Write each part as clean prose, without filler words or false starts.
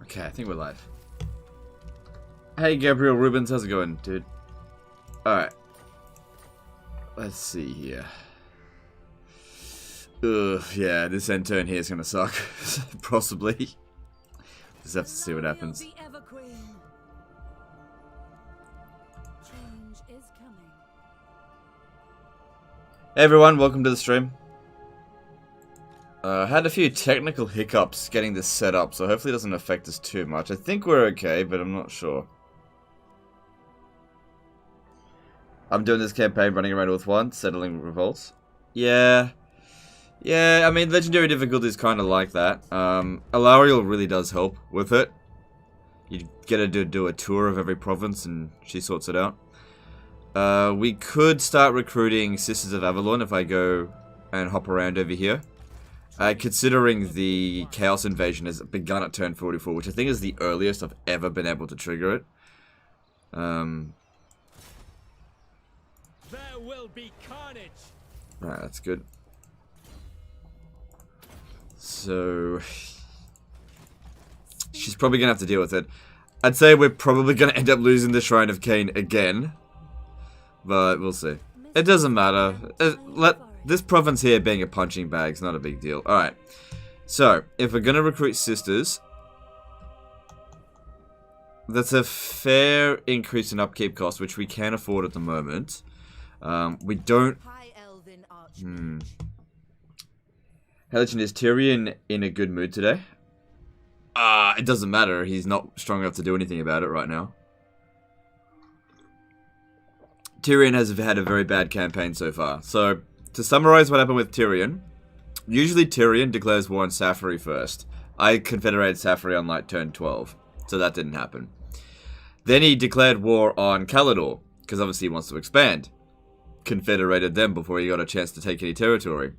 Okay, I think we're live. Hey, Gabriel Rubens, how's it going, dude? Alright. Let's see here. Ugh, yeah, this end turn here is gonna suck. Possibly. Just have to see what happens. Hey everyone, welcome to the stream. Had a few technical hiccups getting this set up, so hopefully it doesn't affect us too much. I think we're okay, but I'm not sure. I'm doing this campaign running around with one, settling revolts. Yeah, I mean, legendary difficulty is kind of like that. Alarielle really does help with it. You get her to do a tour of every province and she sorts it out. We could start recruiting Sisters of Avalon if I go and hop around over here. Considering the Chaos Invasion has begun at turn 44, which I think is the earliest I've ever been able to trigger it. There will be carnage. Right, that's good. So she's probably gonna have to deal with it. I'd say we're probably gonna end up losing the Shrine of Cain again, but we'll see. It doesn't matter. This province here being a punching bag is not a big deal. Alright, so if we're going to recruit sisters, that's a fair increase in upkeep cost, which we can afford at the moment. We don't... Hey Legend, is Tyrion in a good mood today? It doesn't matter. He's not strong enough to do anything about it right now. Tyrion has had a very bad campaign so far, so... To summarize what happened with Tyrion, usually Tyrion declares war on Safari first. I confederated Safari on like turn 12, so that didn't happen. Then he declared war on Calador, because obviously he wants to expand. Confederated them before he got a chance to take any territory.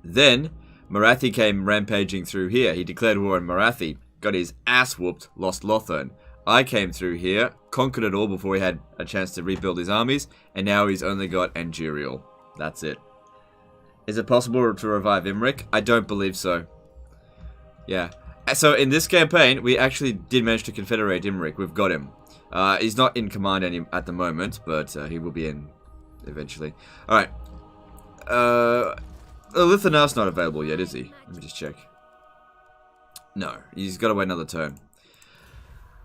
Then, Marathi came rampaging through here. He declared war on Marathi, got his ass whooped, lost Lothern. I came through here, conquered it all before he had a chance to rebuild his armies, and now he's only got Angerial. That's it. Is it possible to revive Imric? I don't believe so. Yeah. So in this campaign, we actually did manage to confederate Imric. We've got him. He's not in command at the moment, but he will be in eventually. Alright. Lithanar's not available yet, is he? Let me just check. No, he's got to wait another turn.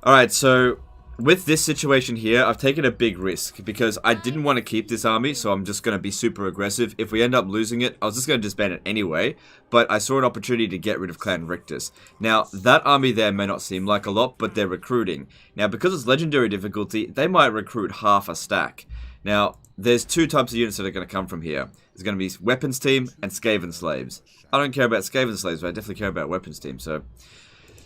Alright, so... With this situation here, I've taken a big risk because I didn't want to keep this army, so I'm just going to be super aggressive. If we end up losing it, I was just going to disband it anyway, but I saw an opportunity to get rid of Clan Rictus. Now, that army there may not seem like a lot, but they're recruiting. Now, because it's legendary difficulty, they might recruit half a stack. Now, there's two types of units that are going to come from here. There's going to be Weapons Team and Skaven Slaves. I don't care about Skaven Slaves, but I definitely care about Weapons Team, so...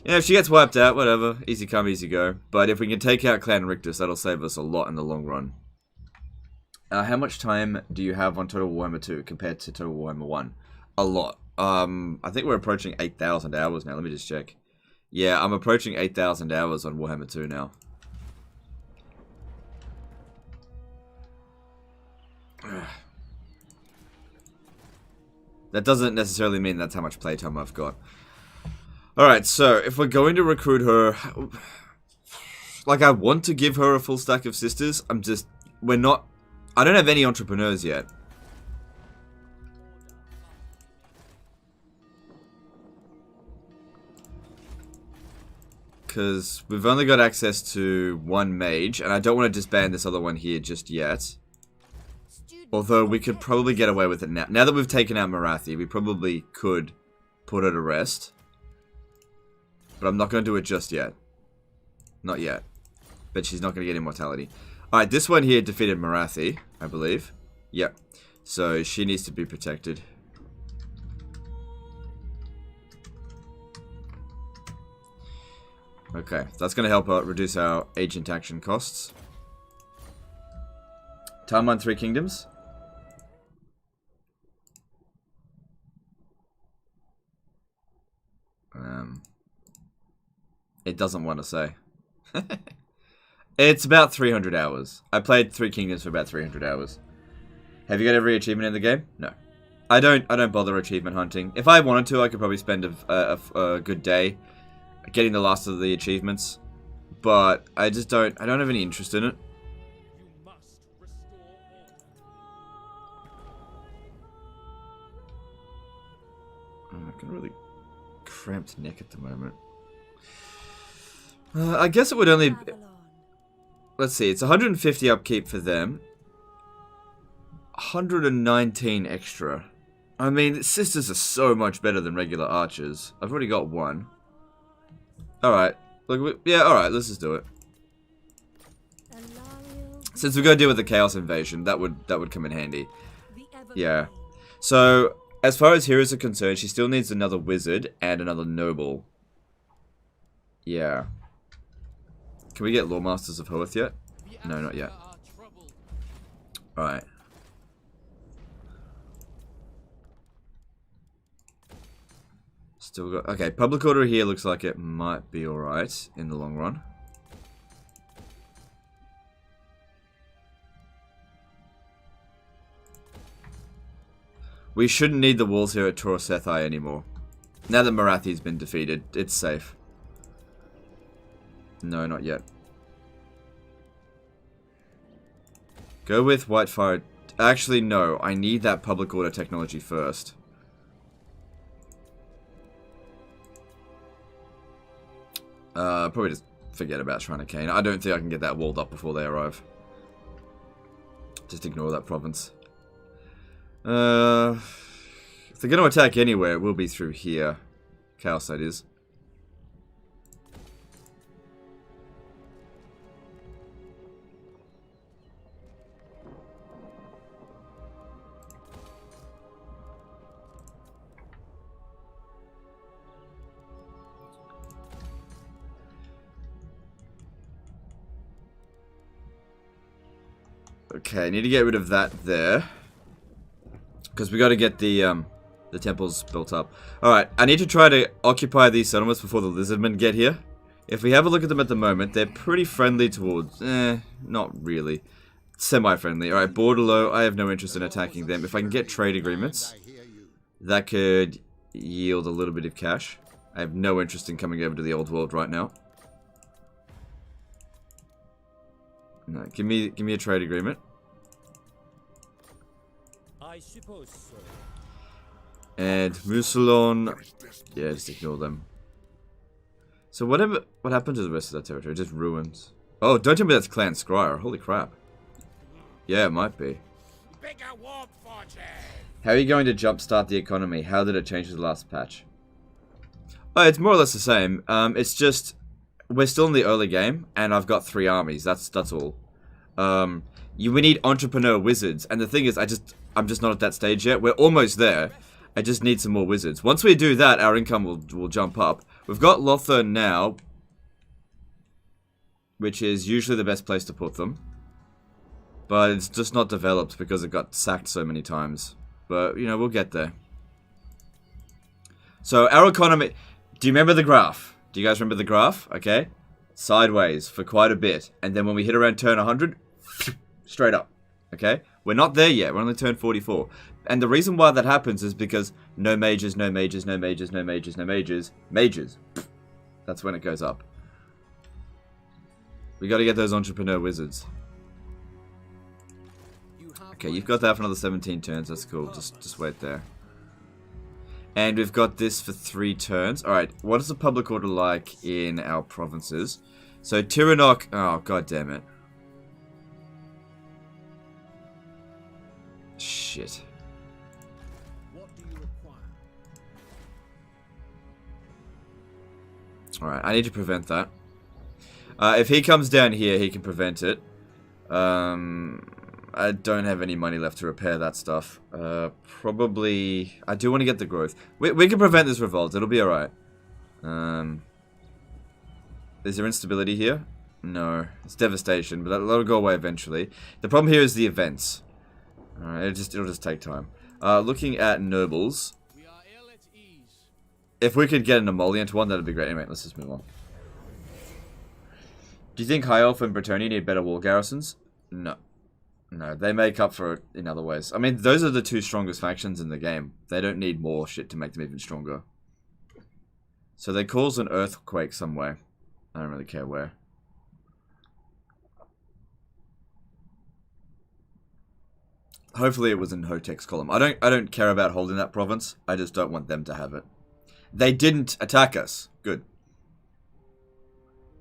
Yeah, if she gets wiped out, whatever. Easy come, easy go. But if we can take out Clan Rictus, that'll save us a lot in the long run. How much time do you have on Total Warhammer 2 compared to Total Warhammer 1? A lot. I think we're approaching 8,000 hours now. Let me just check. Yeah, I'm approaching 8,000 hours on Warhammer 2 now. That doesn't necessarily mean that's how much playtime I've got. Alright, so if we're going to recruit her, like I want to give her a full stack of sisters, I don't have any entrepreneurs yet. Because we've only got access to one mage, and I don't want to disband this other one here just yet. Although we could probably get away with it now. Now that we've taken out Marathi, we probably could put her to rest. But I'm not going to do it just yet. Not yet. But she's not going to get immortality. Alright, this one here defeated Marathi, I believe. Yep. So she needs to be protected. Okay, that's going to help reduce our agent action costs. Time on 3 Kingdoms. It doesn't want to say. It's about 300 hours. I played 3 Kingdoms for about 300 hours. Have you got every achievement in the game? No. I don't bother achievement hunting. If I wanted to, I could probably spend a good day getting the last of the achievements. But I don't have any interest in it. I've got a really cramped neck at the moment. I guess it would only... Let's see, it's 150 upkeep for them. 119 extra. I mean, sisters are so much better than regular archers. I've already got one. Alright. Yeah, alright, let's just do it. Since we're going to deal with the Chaos Invasion, that would come in handy. Yeah. So, as far as heroes are concerned, she still needs another wizard and another noble. Yeah. Can we get Lawmasters of Hoeth yet? No, not yet. Alright. Still got... Okay, public order here looks like it might be alright in the long run. We shouldn't need the walls here at Torosethai anymore. Now that Marathi's been defeated, it's safe. No, not yet. Go with Whitefire. Actually, no. I need that public order technology first. Probably just forget about Shrine of Cain. I don't think I can get that walled up before they arrive. Just ignore that province. If they're going to attack anywhere, it will be through here. Chaos, that is. Okay, I need to get rid of that there. Because we got to get the temples built up. Alright, I need to try to occupy these settlements before the lizardmen get here. If we have a look at them at the moment, they're pretty friendly towards... not really. Semi-friendly. Alright, Bordello, I have no interest in attacking them. If I can get trade agreements, that could yield a little bit of cash. I have no interest in coming over to the old world right now. No, give me a trade agreement. I suppose so. And Musalon, yeah, just ignore them. So what happened to the rest of that territory? Just ruins. Oh, don't tell me that's Clan Scryer. Holy crap. Yeah, it might be. How are you going to jumpstart the economy? How did it change with the last patch? Oh, it's more or less the same. It's just we're still in the early game, and I've got 3 armies. That's all. We need entrepreneur wizards, and the thing is, I'm just not at that stage yet. We're almost there. I just need some more wizards. Once we do that, our income will jump up. We've got Lothar now, which is usually the best place to put them. But it's just not developed because it got sacked so many times. But, you know, we'll get there. So, our economy... Do you remember the graph? Do you guys remember the graph? Okay. Sideways for quite a bit. And then when we hit around turn 100, straight up. Okay? We're not there yet. We're only turn 44. And the reason why that happens is because no mages, no mages, no mages, no mages, no mages. Mages. That's when it goes up. We got to get those entrepreneur wizards. Okay, you've got that for another 17 turns. That's cool. Just wait there. And we've got this for 3 turns. Alright, what is the public order like in our provinces? So, Tyrion... Oh, god damn it. Shit. Alright, I need to prevent that. If he comes down here, he can prevent it. I don't have any money left to repair that stuff. Probably... I do want to get the growth. We can prevent this revolt. It'll be alright. Is there instability here? No. It's devastation, but that'll go away eventually. The problem here is the events. Alright, it'll just take time. Looking at nobles. If we could get an emollient one, that'd be great. Anyway, let's just move on. Do you think High Elf and Bretonnia need better wall garrisons? No. No, they make up for it in other ways. I mean, those are the 2 strongest factions in the game. They don't need more shit to make them even stronger. So they cause an earthquake somewhere. I don't really care where. Hopefully it was in Hotek's column. I don't care about holding that province. I just don't want them to have it. They didn't attack us. Good.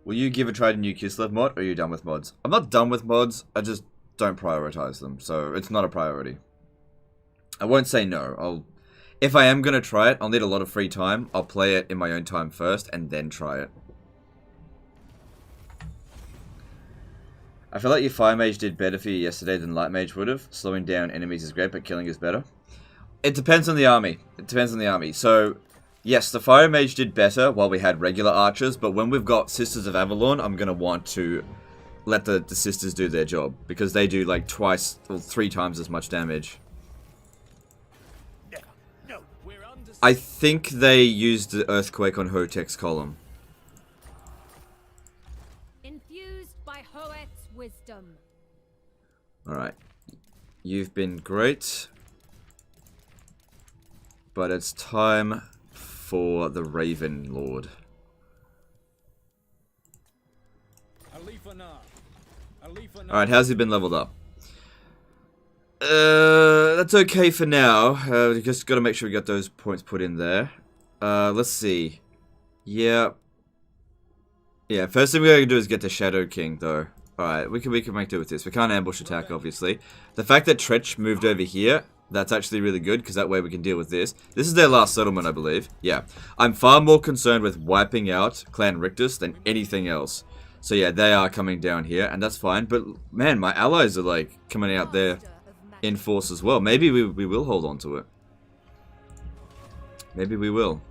Will you give a try to new Kislev mod, or are you done with mods? I'm not done with mods, I just don't prioritize them, so it's not a priority. I won't say no. If I am going to try it, I'll need a lot of free time. I'll play it in my own time first, and then try it. I feel like your Fire Mage did better for you yesterday than Light Mage would have. Slowing down enemies is great, but killing is better. It depends on the army. It depends on the army. So, yes, the Fire Mage did better while we had regular archers, but when we've got Sisters of Avalon, I'm going to want to let the sisters do their job, because they do like twice or 3 times as much damage. I think they used the earthquake on Hotek's column. Infused by Hoet's wisdom. Alright. You've been great. But it's time for the Raven Lord. Alright, how's he been leveled up? That's okay for now. Just gotta make sure we got those points put in there. Let's see. Yeah. Yeah, first thing we gotta do is get the Shadow King, though. Alright, we can make do with this. We can't ambush attack, obviously. The fact that Tretch moved over here, that's actually really good, because that way we can deal with this. This is their last settlement, I believe. Yeah. I'm far more concerned with wiping out Clan Rictus than anything else. So yeah, they are coming down here, and that's fine. But, man, my allies are, like, coming out there in force as well. Maybe we will hold on to it. Maybe we will.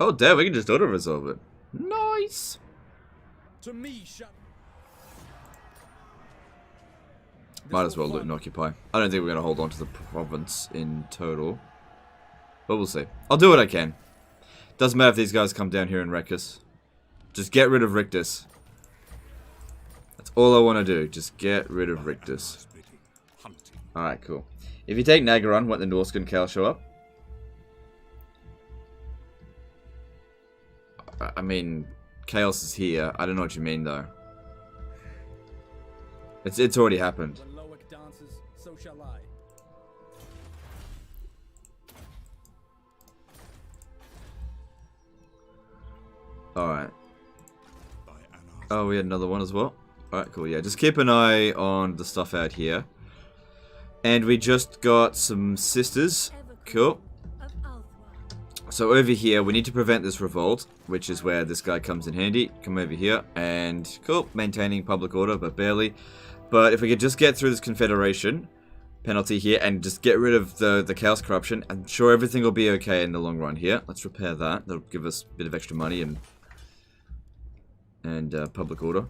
Oh, damn, we can just auto-resolve it. Nice! Might as well loot and occupy. I don't think we're going to hold on to the province in total. But we'll see. I'll do what I can. Doesn't matter if these guys come down here and wreck us. Just get rid of Rictus. That's all I want to do. Just get rid of Rictus. Alright, cool. If you take Nagaron, won't the Norscan Cal show up? I mean, Chaos is here. I don't know what you mean, though. It's already happened. When Loic dances, so shall I. Alright. Oh, we had another one as well. Alright, cool. Yeah, just keep an eye on the stuff out here. And we just got some sisters. Cool. So over here, we need to prevent this revolt, which is where this guy comes in handy. Come over here, and cool, maintaining public order, but barely. But if we could just get through this Confederation penalty here, and just get rid of the Chaos Corruption, I'm sure everything will be okay in the long run here. Let's repair that. That'll give us a bit of extra money and public order.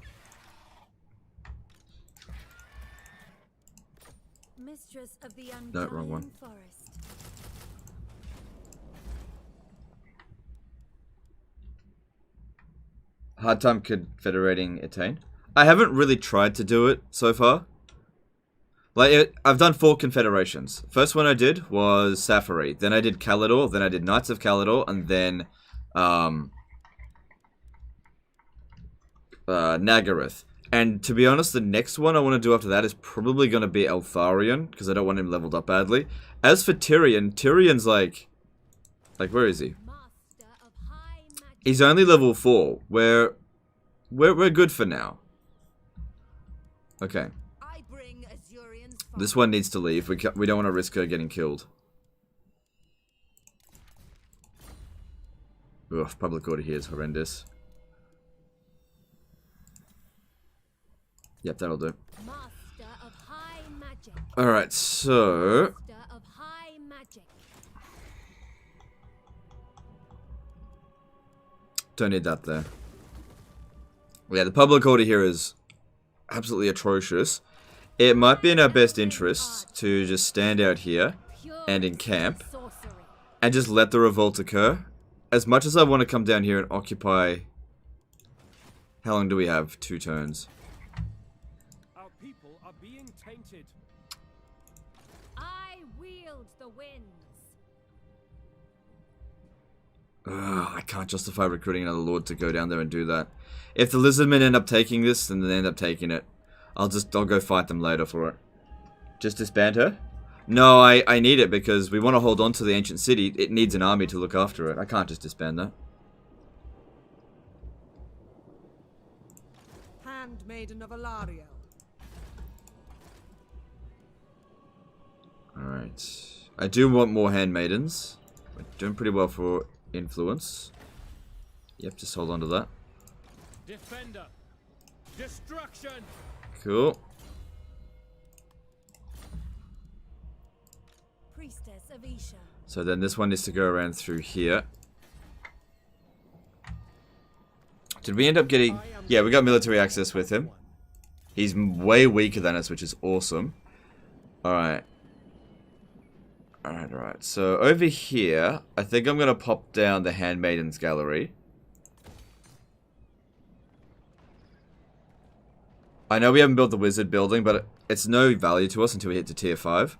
Mistress of the No, wrong one. Forest. Hard time confederating Etain. I haven't really tried to do it so far. Like, I've done 4 confederations. First one I did was Safari. Then I did Calador. Then I did Knights of Calador. And then, Nagaroth. And to be honest, the next one I want to do after that is probably going to be Eltharion, because I don't want him leveled up badly. As for Tyrion, Tyrion's like, where is he? He's only level 4. We're good for now. Okay. This one needs to leave. We don't want to risk her getting killed. Ugh, public order here is horrendous. Yep, that'll do. Alright, so... Don't need that there. Yeah, the public order here is absolutely atrocious. It might be in our best interests to just stand out here and encamp and just let the revolt occur. As much as I want to come down here and occupy... How long do we have? 2 turns. Our people are being tainted. wield the winds. I can't justify recruiting another lord to go down there and do that. If the lizardmen end up taking this, then they end up taking it. I'll go fight them later for it. Just disband her? No, I need it because we want to hold on to the ancient city. It needs an army to look after it. I can't just disband that. Handmaiden of Alarielle. Alright. I do want more handmaidens. We're doing pretty well for influence. Yep, just hold on to that. Defender. Destruction. Cool. Priestess of Isha. So then this one needs to go around through here. Did we end up getting... Yeah, we got military access with him. He's way weaker than us, which is awesome. Alright. Alright. So over here, I think I'm going to pop down the Handmaidens Gallery. I know we haven't built the wizard building, but it's no value to us until we hit to tier 5.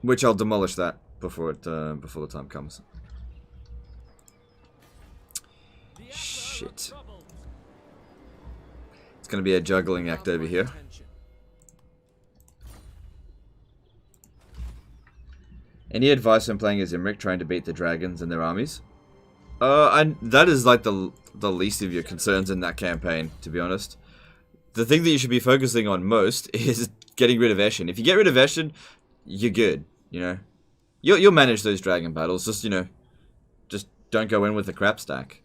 Which I'll demolish that before the time comes. Shit. It's going to be a juggling act over here. Any advice on playing as Imric, trying to beat the dragons and their armies? That is like the least of your concerns in that campaign, to be honest. The thing that you should be focusing on most is getting rid of Eshin. If you get rid of Eshin, you're good, you know. You'll manage those dragon battles, just, you know, just don't go in with the crap stack.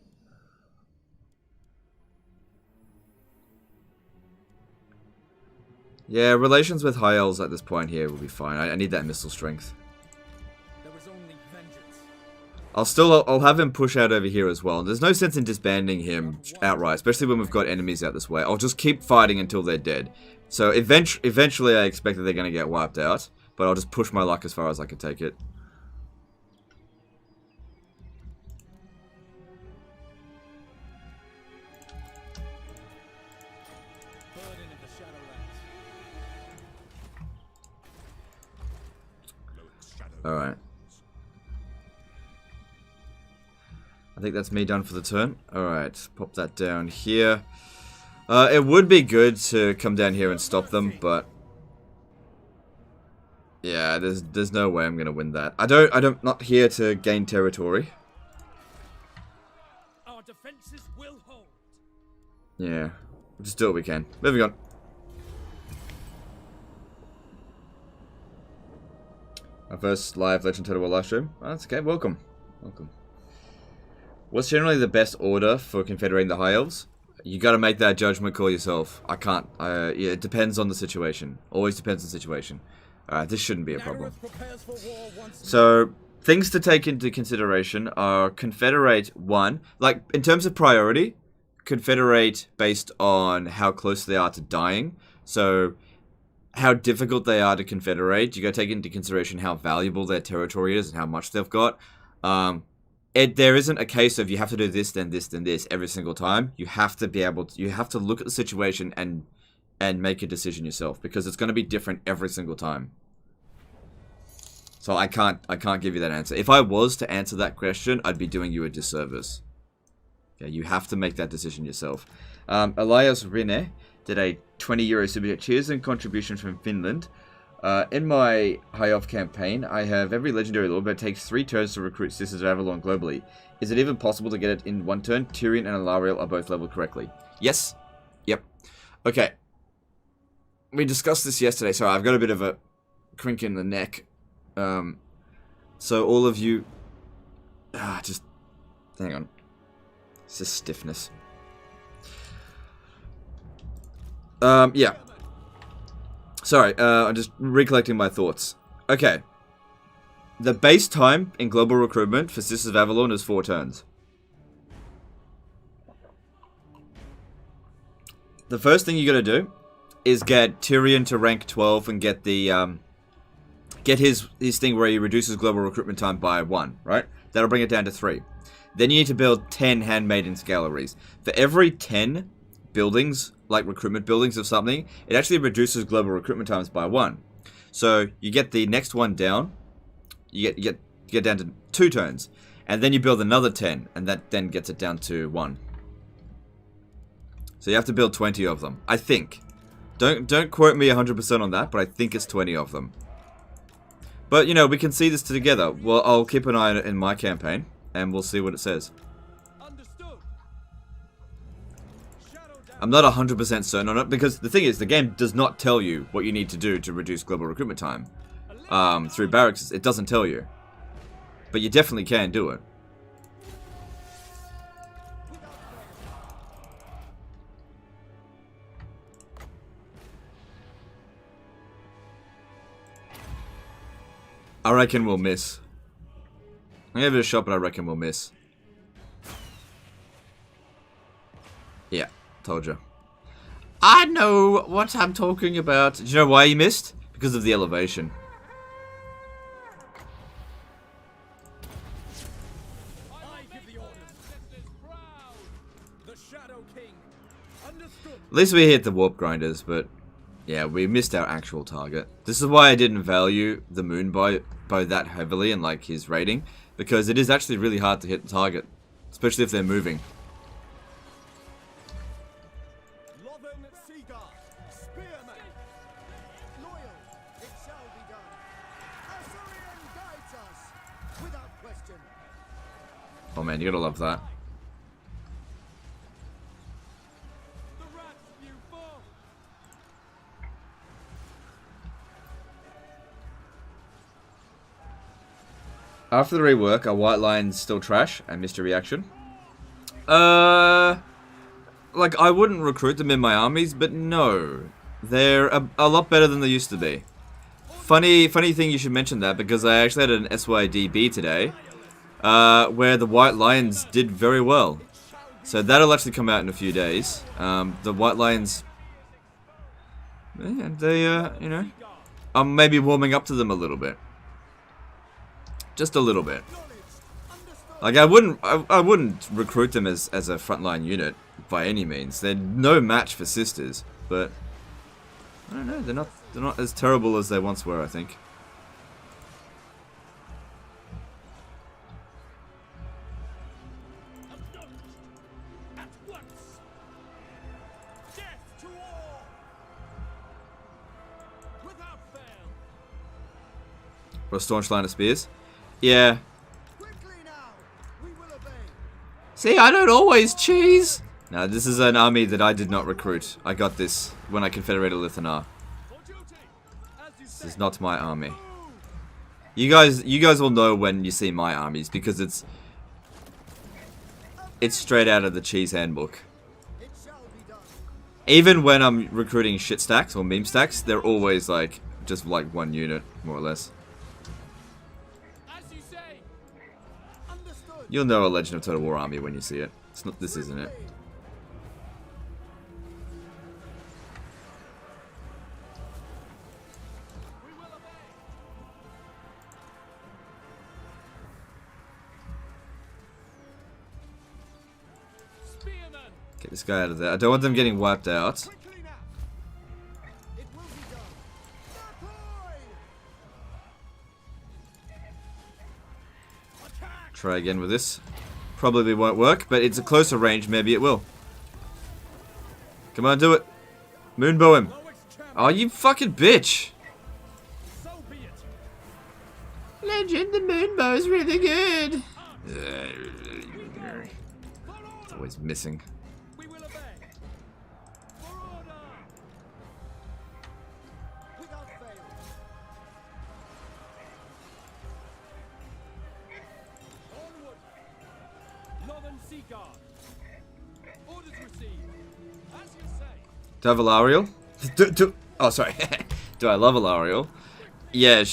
Yeah, relations with high elves at this point here will be fine. I need that missile strength. There was only vengeance. I'll have him push out over here as well. There's no sense in disbanding him outright, especially when we've got enemies out this way. I'll just keep fighting until they're dead. So eventually I expect that they're going to get wiped out, but I'll just push my luck as far as I can take it. Burden of the Shadowlands. Alright. I think that's me done for the turn. Alright, pop that down here. It would be good to come down here and stop them, but... yeah, there's no way I'm gonna win that. I'm not here to gain territory. Our defenses will hold. Yeah, we'll just do what we can. Moving on. Our first live Legend Total War live stream. Oh, that's okay, welcome. Welcome. What's generally the best order for confederating the High Elves? You gotta make that judgment call yourself. I can't. Yeah, it depends on the situation. Always depends on the situation. This shouldn't be a problem. So, things to take into consideration are Confederate 1. Like, in terms of priority, Confederate based on how close they are to dying. So, how difficult they are to confederate. You gotta take into consideration how valuable their territory is and how much they've got. There isn't a case of you have to do this, then this, then this every single time. You have to be able to, you have to look at the situation and make a decision yourself, because it's going to be different every single time. So I can't give you that answer. If I was to answer that question, I'd be doing you a disservice. Yeah, you have to make that decision yourself. Elias Rine did a €20 super chat. Cheers and contribution from Finland. In my High Elf campaign, I have every legendary lord, but it takes 3 turns to recruit Sisters of Avalon globally. Is it even possible to get it in 1 turn? Tyrion and Alarielle are both leveled correctly. Yes. Yep. Okay. We discussed this yesterday, so I've got a bit of a crink in the neck. So all of you... just... hang on. It's just stiffness. Yeah. Sorry, I'm just recollecting my thoughts. Okay. The base time in global recruitment for Sisters of Avalon is 4 turns. The first thing you gotta do is get Tyrion to rank 12 and get the, get his thing where he reduces global recruitment time by 1, right? That'll bring it down to 3. Then you need to build 10 Handmaidens Galleries. For every 10 buildings, like recruitment buildings of something, it actually reduces global recruitment times by 1. So you get the next one down. You get down to 2 turns. And then you build another 10. And that then gets it down to 1. So you have to build 20 of them. I think. Don't quote me 100% on that, but I think it's 20 of them. But, you know, we can see this together. Well, I'll keep an eye on it in my campaign, and we'll see what it says. Understood. Shadow down. I'm not 100% certain on it, because the thing is, the game does not tell you what you need to do to reduce global recruitment time. Through barracks, it doesn't tell you. But you definitely can do it. I reckon we'll miss. I gave it a shot, but I reckon we'll miss. Yeah, told you. I know what I'm talking about. Do you know why you missed? Because of the elevation. I give the orders. The Shadow King. Understood. At least we hit the warp grinders, but yeah, we missed our actual target. This is why I didn't value the moon bow that heavily and like his rating, because it is actually really hard to hit the target, especially if they're moving. Oh man, you gotta love that. The rats, you fall. After the rework, are white lines still trash? I missed a reaction. Like, I wouldn't recruit them in my armies, but no. They're a lot better than they used to be. Funny thing you should mention that, because I actually had an SYDB today, where the white lions did very well. So that'll actually come out in a few days. The white lions, they, you know, I'm maybe warming up to them a little bit. Just a little bit. Like, I wouldn't recruit them as a frontline unit by any means. They're no match for sisters, but I don't know, they're not as terrible as they once were, I think. At once. Death to all. Without fail. For a staunch line of spears. Yeah. Quickly now. We will obey. See, I don't always cheese. No, this is an army that I did not recruit. I got this when I confederated Lithanar. For duty. As you This say. is not my army. You guys will know when you see my armies, because it's straight out of the cheese handbook. It shall be done. Even when I'm recruiting shit stacks or meme stacks, they're always like just like one unit, more or less. As you say. Understood. You'll know a Legend of Total War army when you see it. It's not. This isn't it. We will obey. Spearmen. Get this guy out of there. I don't want them getting wiped out. Quickly now. It will be done. Deploy. Attack. Try again with this. Probably won't work, but it's a closer range. Maybe it will. Come on, do it. Moonbow him. Lowest champion. Oh, you fucking bitch. So be it. Legend, the moonbow is really good. It's always missing. We will obey. For order. Without fail. Onward. Northern Sea Guard. Orders received. As you say. Do I have Alarielle? Oh, sorry. Do I love Alarielle? Yeah,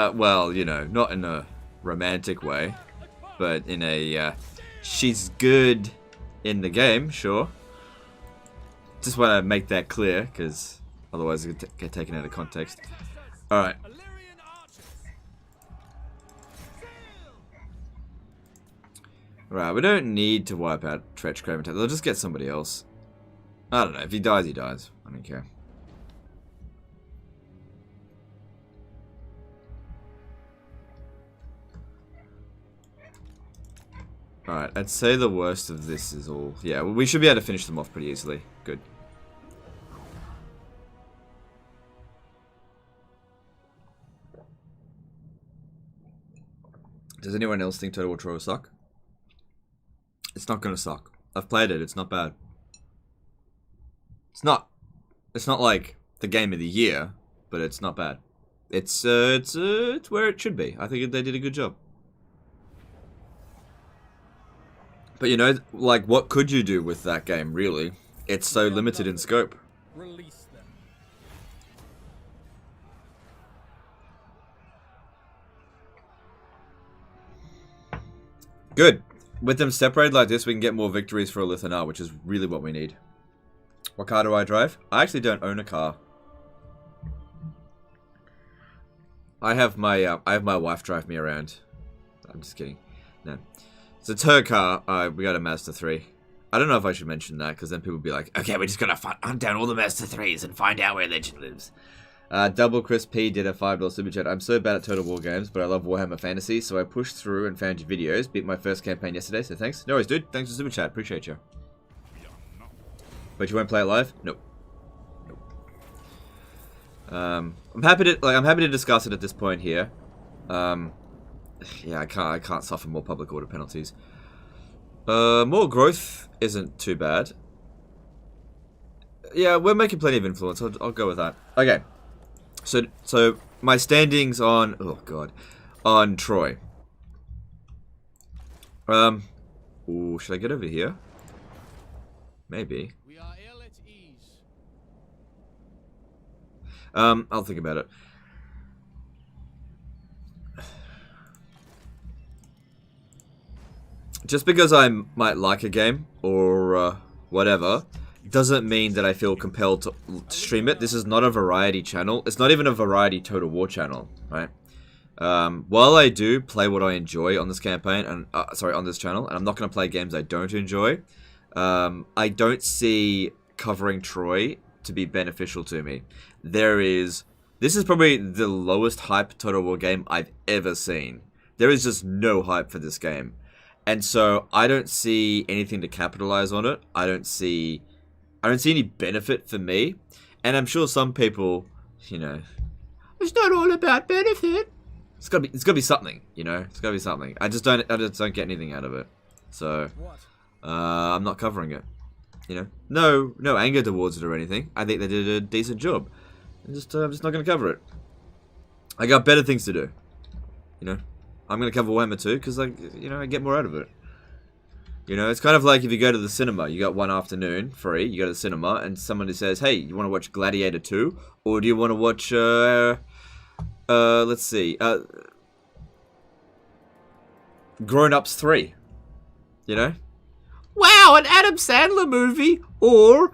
well, you know, not in a romantic way, but in a, she's good in the game, sure. Just want to make that clear, because otherwise it could get taken out of context. Alright. Illyrian archers. Sail. Right, we don't need to wipe out Tretch Craven. They'll just get somebody else. I don't know. If he dies, he dies. I don't care. Alright, I'd say the worst of this is all... Yeah, we should be able to finish them off pretty easily. Good. Does anyone else think Total War Troy will suck? It's not gonna suck. I've played it, it's not bad. It's not like the game of the year, but it's not bad. It's where it should be. I think they did a good job. But you know, like, what could you do with that game, really? It's so limited in scope. Release them. Good. With them separated like this, we can get more victories for Lithanar, which is really what we need. What car do I drive? I actually don't own a car. I have my wife drive me around. I'm just kidding. No. So it's her car. We got a Mazda 3. I don't know if I should mention that, because then people will be like, okay, we're just going to hunt down all the Mazda 3s and find out where Legend lives. Double Chris P did a $5 super chat. I'm so bad at Total War games, but I love Warhammer Fantasy, so I pushed through and found your videos. Beat my first campaign yesterday, so thanks. No worries, dude. Thanks for super chat. Appreciate you. But you won't play it live? Nope. I'm happy to discuss it at this point here. Yeah, I can't suffer more public order penalties. More growth isn't too bad. Yeah, we're making plenty of influence. I'll go with that. Okay. So my standings on on Troy. Ooh, should I get over here? Maybe. We are ill at ease. I'll think about it. Just because I might like a game or whatever doesn't mean that I feel compelled to stream it. This is not a variety channel. It's not even a variety Total War channel, right? While I do play what I enjoy on this campaign and on this channel, and I'm not going to play games I don't enjoy. I don't see covering Troy to be beneficial to me. This is probably the lowest hype Total War game I've ever seen. There is just no hype for this game. And so I don't see anything to capitalize on it. I don't see any benefit for me. And I'm sure some people, you know, it's not all about benefit. It's gotta be something, you know. It's gotta be something. I just don't get anything out of it. So I'm not covering it. You know, no anger towards it or anything. I think they did a decent job. I'm just not gonna cover it. I got better things to do. You know, I'm gonna cover Warhammer 2 because I get more out of it. You know, it's kind of like if you go to the cinema, you got one afternoon free. You go to the cinema and somebody says, "Hey, you want to watch Gladiator 2, or do you want to watch let's see, Grown Ups 3?" You know? Wow, an Adam Sandler movie or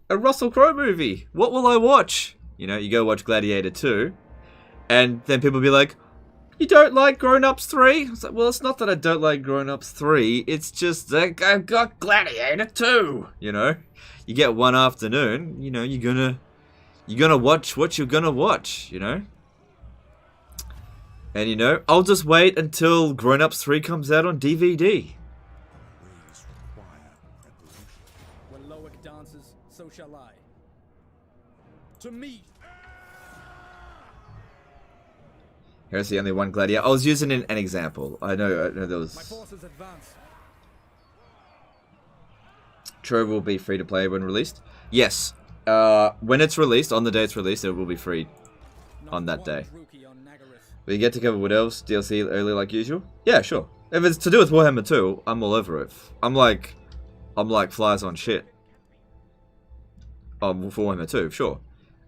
a Russell Crowe movie. What will I watch? You know, you go watch Gladiator 2, and then people will be like, "You don't like Grown Ups 3? It's like, well, it's not that I don't like Grown Ups 3. It's just that I've got Gladiator 2. You know, you get one afternoon. You know, you're gonna watch what you're gonna watch. You know, and you know, I'll just wait until Grown Ups 3 comes out on DVD. When Loic dances, so shall I. To me. Here's the only one Gladiator. I was using an example. I know there was. My forces advance. Trove will be free to play when released. Yes. When it's released, on the day it's released, it will be free on that day. Will you get to cover Wood Elves DLC early like usual? Yeah, sure. If it's to do with Warhammer 2, I'm all over it. I'm like flies on shit. For Warhammer 2, sure.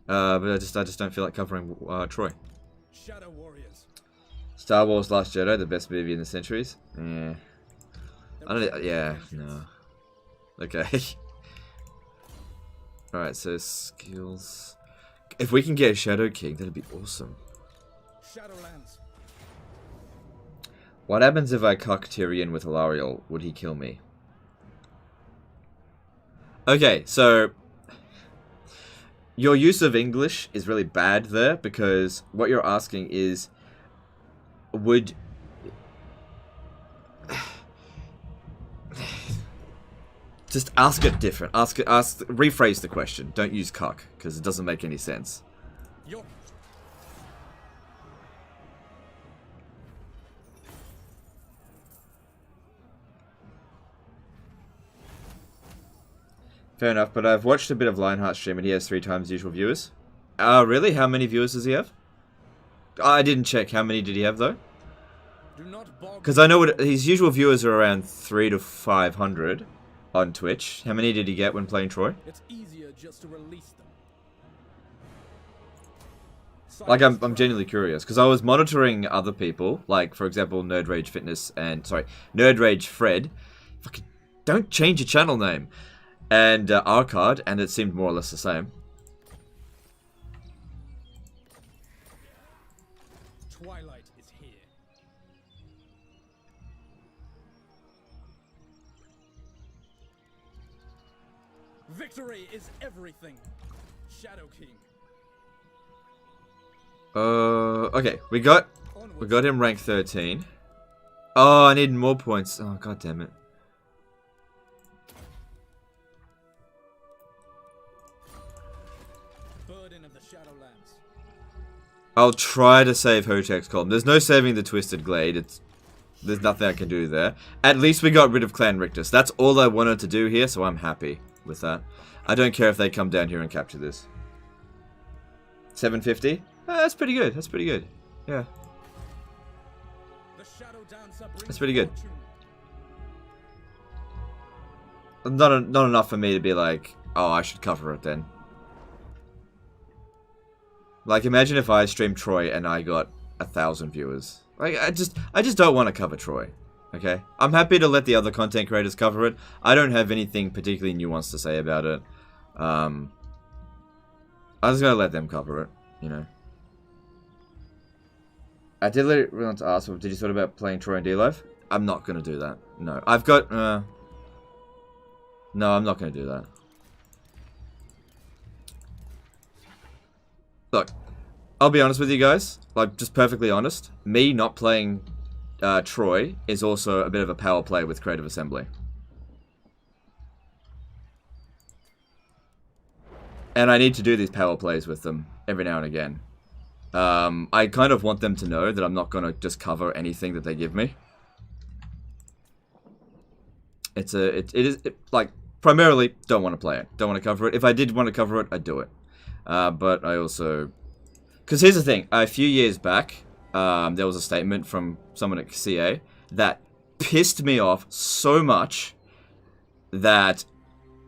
But I just don't feel like covering Troy. Shadow Warriors. Star Wars Last Jedi, the best movie in the centuries. Yeah. No. Okay. Alright, so skills. If we can get a Shadow King, that'd be awesome. Shadowlands. What happens if I cuck Tyrion with Alarielle? Would he kill me? Okay, so your use of English is really bad there, because what you're asking is, Just ask it different. Rephrase the question. Don't use cuck, because it doesn't make any sense. Your Fair enough, but I've watched a bit of Lionheart's stream and he has 3 times the usual viewers. Really? How many viewers does he have? I didn't check. How many did he have, though? do not bog Because I know his usual viewers are around 300 to 500 on Twitch. How many did he get when playing Troy? It's easier just to release them. Like, I'm genuinely curious, because I was monitoring other people, like, for example, Nerd Rage Fitness and, sorry, Nerd Rage Fred. Fucking, don't change your channel name. And Arcard, and it seemed more or less the same. Twilight is here. Victory is everything. Shadow King. Okay, we got him rank 13. Oh, I need more points. Oh, god damn it. Burden of the Shadowlands. I'll try to save Hotek's column. There's no saving the Twisted Glade. There's nothing I can do there. At least we got rid of Clan Rictus. That's all I wanted to do here, so I'm happy with that. I don't care if they come down here and capture this. 750? That's pretty good. That's pretty good. Yeah. That's pretty good. Not enough for me to be like, oh, I should cover it then. Like, imagine if I streamed Troy and I got 1,000 viewers. Like, I just don't want to cover Troy. Okay? I'm happy to let the other content creators cover it. I don't have anything particularly nuanced to say about it. I'm just gonna let them cover it, you know. I did really want to ask, did you thought about playing Troy and D-Live? I'm not gonna do that. No. I've got, no, I'm not gonna do that. Look, I'll be honest with you guys, like, just perfectly honest. Me not playing Troy is also a bit of a power play with Creative Assembly. And I need to do these power plays with them every now and again. I kind of want them to know that I'm not going to just cover anything that they give me. It is like, primarily, don't want to play it. Don't want to cover it. If I did want to cover it, I'd do it. But I also... Because here's the thing. A few years back, there was a statement from someone at CA that pissed me off so much that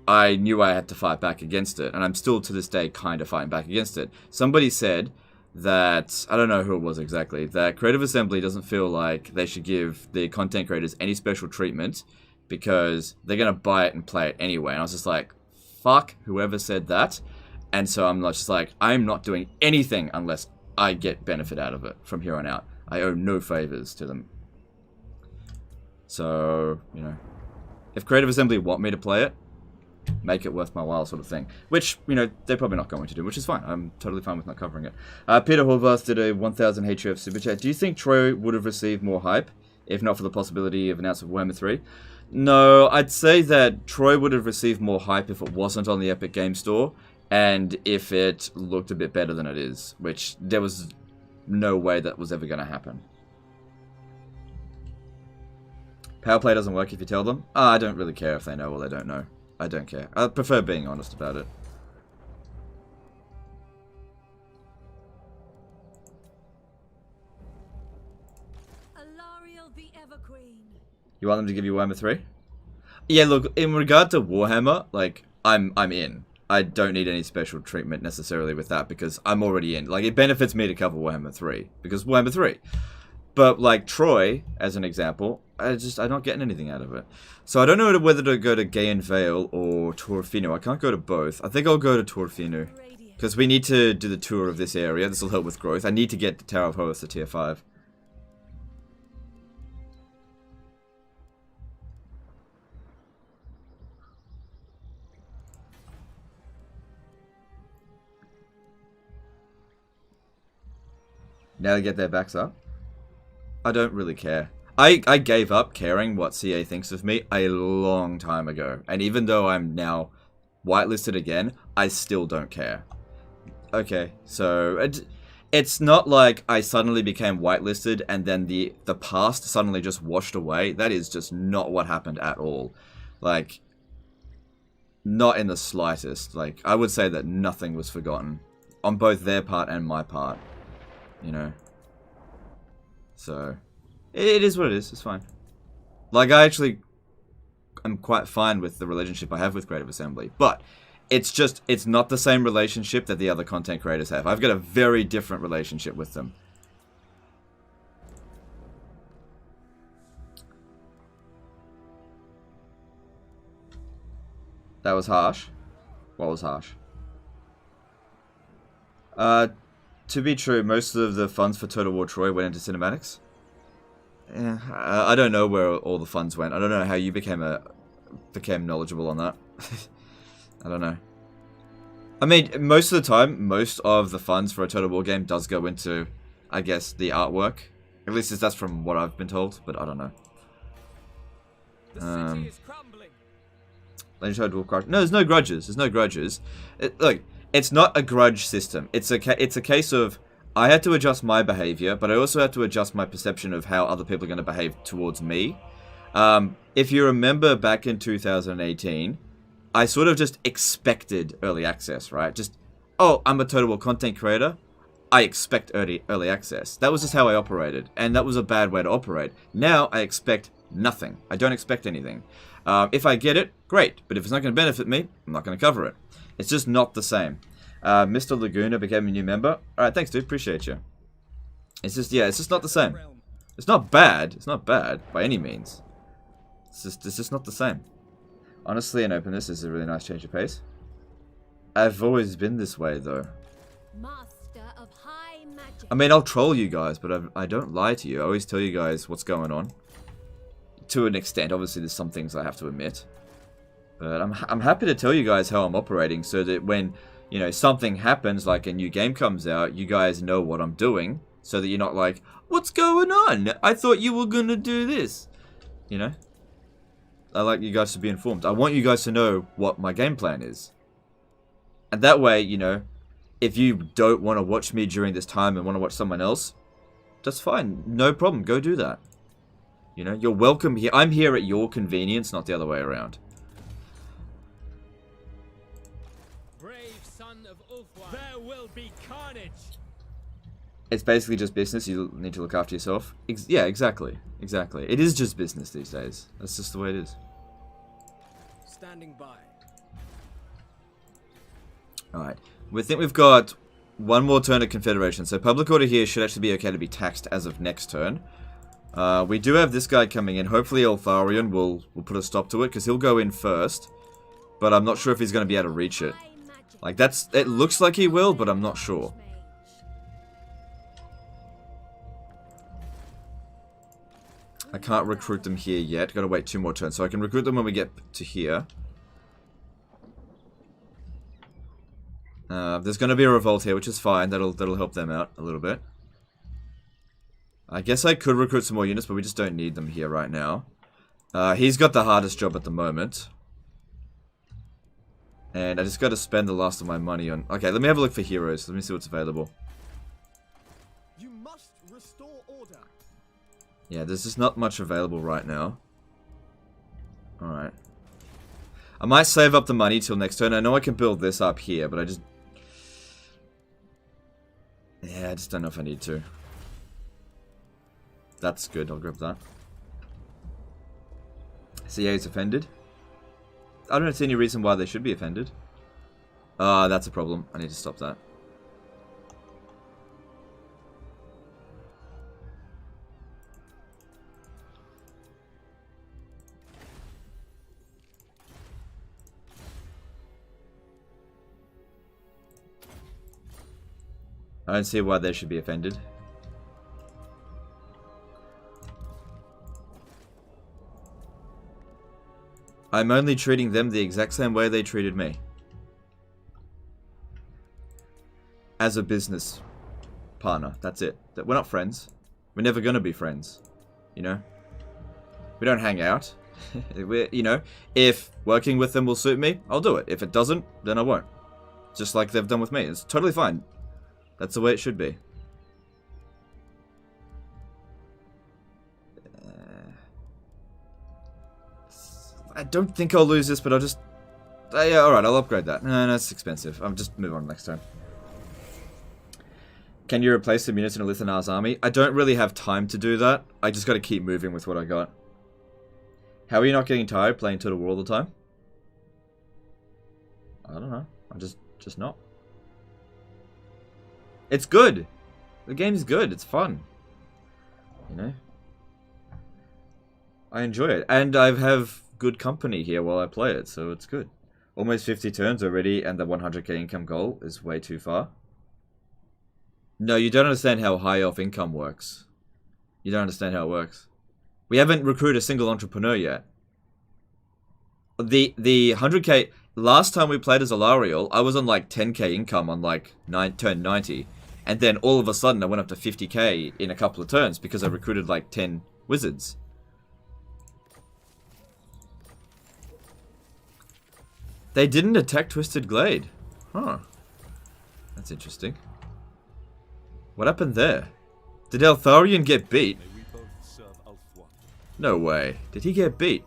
I knew I had to fight back against it. And I'm still, to this day, kind of fighting back against it. Somebody said that, I don't know who it was exactly, that Creative Assembly doesn't feel like they should give the content creators any special treatment because they're going to buy it and play it anyway. And I was just like, fuck whoever said that. And so I'm just like, I'm not doing anything unless I get benefit out of it from here on out. I owe no favors to them. So, you know, if Creative Assembly want me to play it, make it worth my while sort of thing. Which, you know, they're probably not going to do, which is fine. I'm totally fine with not covering it. Peter Horvath did a 1,000 HUF super chat. Do you think Troy would have received more hype if not for the possibility of announcement of Warhammer 3? No, I'd say that Troy would have received more hype if it wasn't on the Epic Game Store and if it looked a bit better than it is, which there was no way that was ever going to happen. Power play doesn't work if you tell them? I don't really care if they know or they don't know. I don't care. I prefer being honest about it. Alarielle the Everqueen. You want them to give you Warhammer 3? Yeah, look, in regard to Warhammer, like, I'm in. I don't need any special treatment necessarily with that because I'm already in. Like, it benefits me to cover Warhammer 3 because Warhammer 3. But, like, Troy, as an example, I'm not getting anything out of it. So I don't know whether to go to Gayan Vale or Torfino. I can't go to both. I think I'll go to Torfino. Because we need to do the tour of this area. This will help with growth. I need to get the Tower of Horus to tier 5. Now they get their backs up. I don't really care. I gave up caring what CA thinks of me a long time ago. And even though I'm now whitelisted again, I still don't care. Okay, so it's not like I suddenly became whitelisted and then the past suddenly just washed away. That is just not what happened at all. Like, not in the slightest. Like, I would say that nothing was forgotten on both their part and my part, you know. So, it is what it is. It's fine. Like, I'm quite fine with the relationship I have with Creative Assembly, but it's not the same relationship that the other content creators have. I've got a very different relationship with them. That was harsh. What was harsh? To be true, most of the funds for Total War Troy went into cinematics. Yeah, I don't know where all the funds went. I don't know how you became knowledgeable on that. I don't know. I mean, most of the time, most of the funds for a Total War game does go into, I guess, the artwork. At least that's from what I've been told, but I don't know. The city is crumbling. No, there's no grudges. There's no grudges. Look, it's not a grudge system. It's a case of I had to adjust my behavior, but I also had to adjust my perception of how other people are going to behave towards me. If you remember back in 2018, I sort of just expected early access, right? Just, oh, I'm a Total War content creator. I expect early access. That was just how I operated, and that was a bad way to operate. Now I expect nothing. I don't expect anything. If I get it, great. But if it's not going to benefit me, I'm not going to cover it. It's just not the same. Mr. Laguna became a new member. Alright, thanks dude, appreciate you. It's just, yeah, it's just not the same. It's not bad. It's not bad by any means. It's just not the same. Honestly, and openness is a really nice change of pace. I've always been this way though. Master of high magic. I mean, I'll troll you guys, but I don't lie to you. I always tell you guys what's going on. To an extent, obviously there's some things I have to admit. But I'm happy to tell you guys how I'm operating so that when, you know, something happens, like a new game comes out, you guys know what I'm doing. So that you're not like, what's going on? I thought you were gonna do this. You know? I like you guys to be informed. I want you guys to know what my game plan is. And that way, you know, if you don't want to watch me during this time and want to watch someone else, that's fine. No problem. Go do that. You know, you're welcome here. I'm here at your convenience, not the other way around. Brave son of Ulfwan. There will be carnage. It's basically just business. You need to look after yourself. Yeah, exactly. Exactly. It is just business these days. That's just the way it is. Standing by. Alright. We think we've got one more turn at Confederation. So public order here should actually be okay to be taxed as of next turn. We do have this guy coming in. Hopefully Tyrion will put a stop to it, because he'll go in first. But I'm not sure if he's going to be able to reach it. Like, it looks like he will, but I'm not sure. I can't recruit them here yet. Gotta wait 2 more turns. So I can recruit them when we get to here. There's going to be a revolt here, which is fine. That'll help them out a little bit. I guess I could recruit some more units, but we just don't need them here right now. He's got the hardest job at the moment. And I just got to spend the last of my money on... Okay, let me have a look for heroes. Let me see what's available. You must restore order. Yeah, there's just not much available right now. Alright. I might save up the money till next turn. I know I can build this up here, but I just... Yeah, I just don't know if I need to. That's good, I'll grab that. CA is offended. I don't see any reason why they should be offended. That's a problem. I need to stop that. I don't see why they should be offended. I'm only treating them the exact same way they treated me. As a business partner, that's it. We're not friends. We're never gonna be friends. You know? We don't hang out. You know, if working with them will suit me, I'll do it. If it doesn't, then I won't. Just like they've done with me. It's totally fine. That's the way it should be. I don't think I'll lose this, but I'll just... yeah, alright, I'll upgrade that. No, it's expensive. I'll just move on next time. Can you replace the units in a Lithanar's army? I don't really have time to do that. I just gotta keep moving with what I got. How are you not getting tired playing Total War all the time? I don't know. I'm just not. It's good. The game's good. It's fun. You know? I enjoy it. And I have good company here while I play it, so it's good. Almost 50 turns already, and the 100k income goal is way too far. No, you don't understand how high elf income works. You don't understand how it works. We haven't recruited a single entrepreneur yet. The 100k... Last time we played as Alarielle, I was on like 10k income on like turn 90. And then all of a sudden I went up to 50k in a couple of turns because I recruited like 10 wizards. They didn't attack Twisted Glade. Huh. That's interesting. What happened there? Did Eltharion get beat? No way. Did he get beat?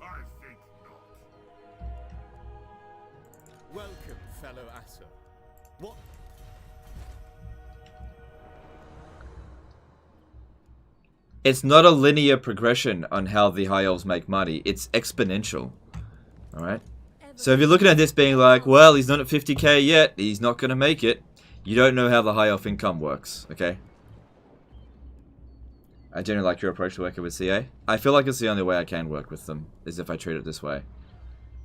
I think not. Welcome, fellow Asser. What? It's not a linear progression on how the High Elves make money. It's exponential. Alright? So if you're looking at this being like, well, he's not at 50k yet, he's not going to make it, you don't know how the High Elf income works, okay? I generally like your approach to working with CA. I feel like it's the only way I can work with them, is if I treat it this way.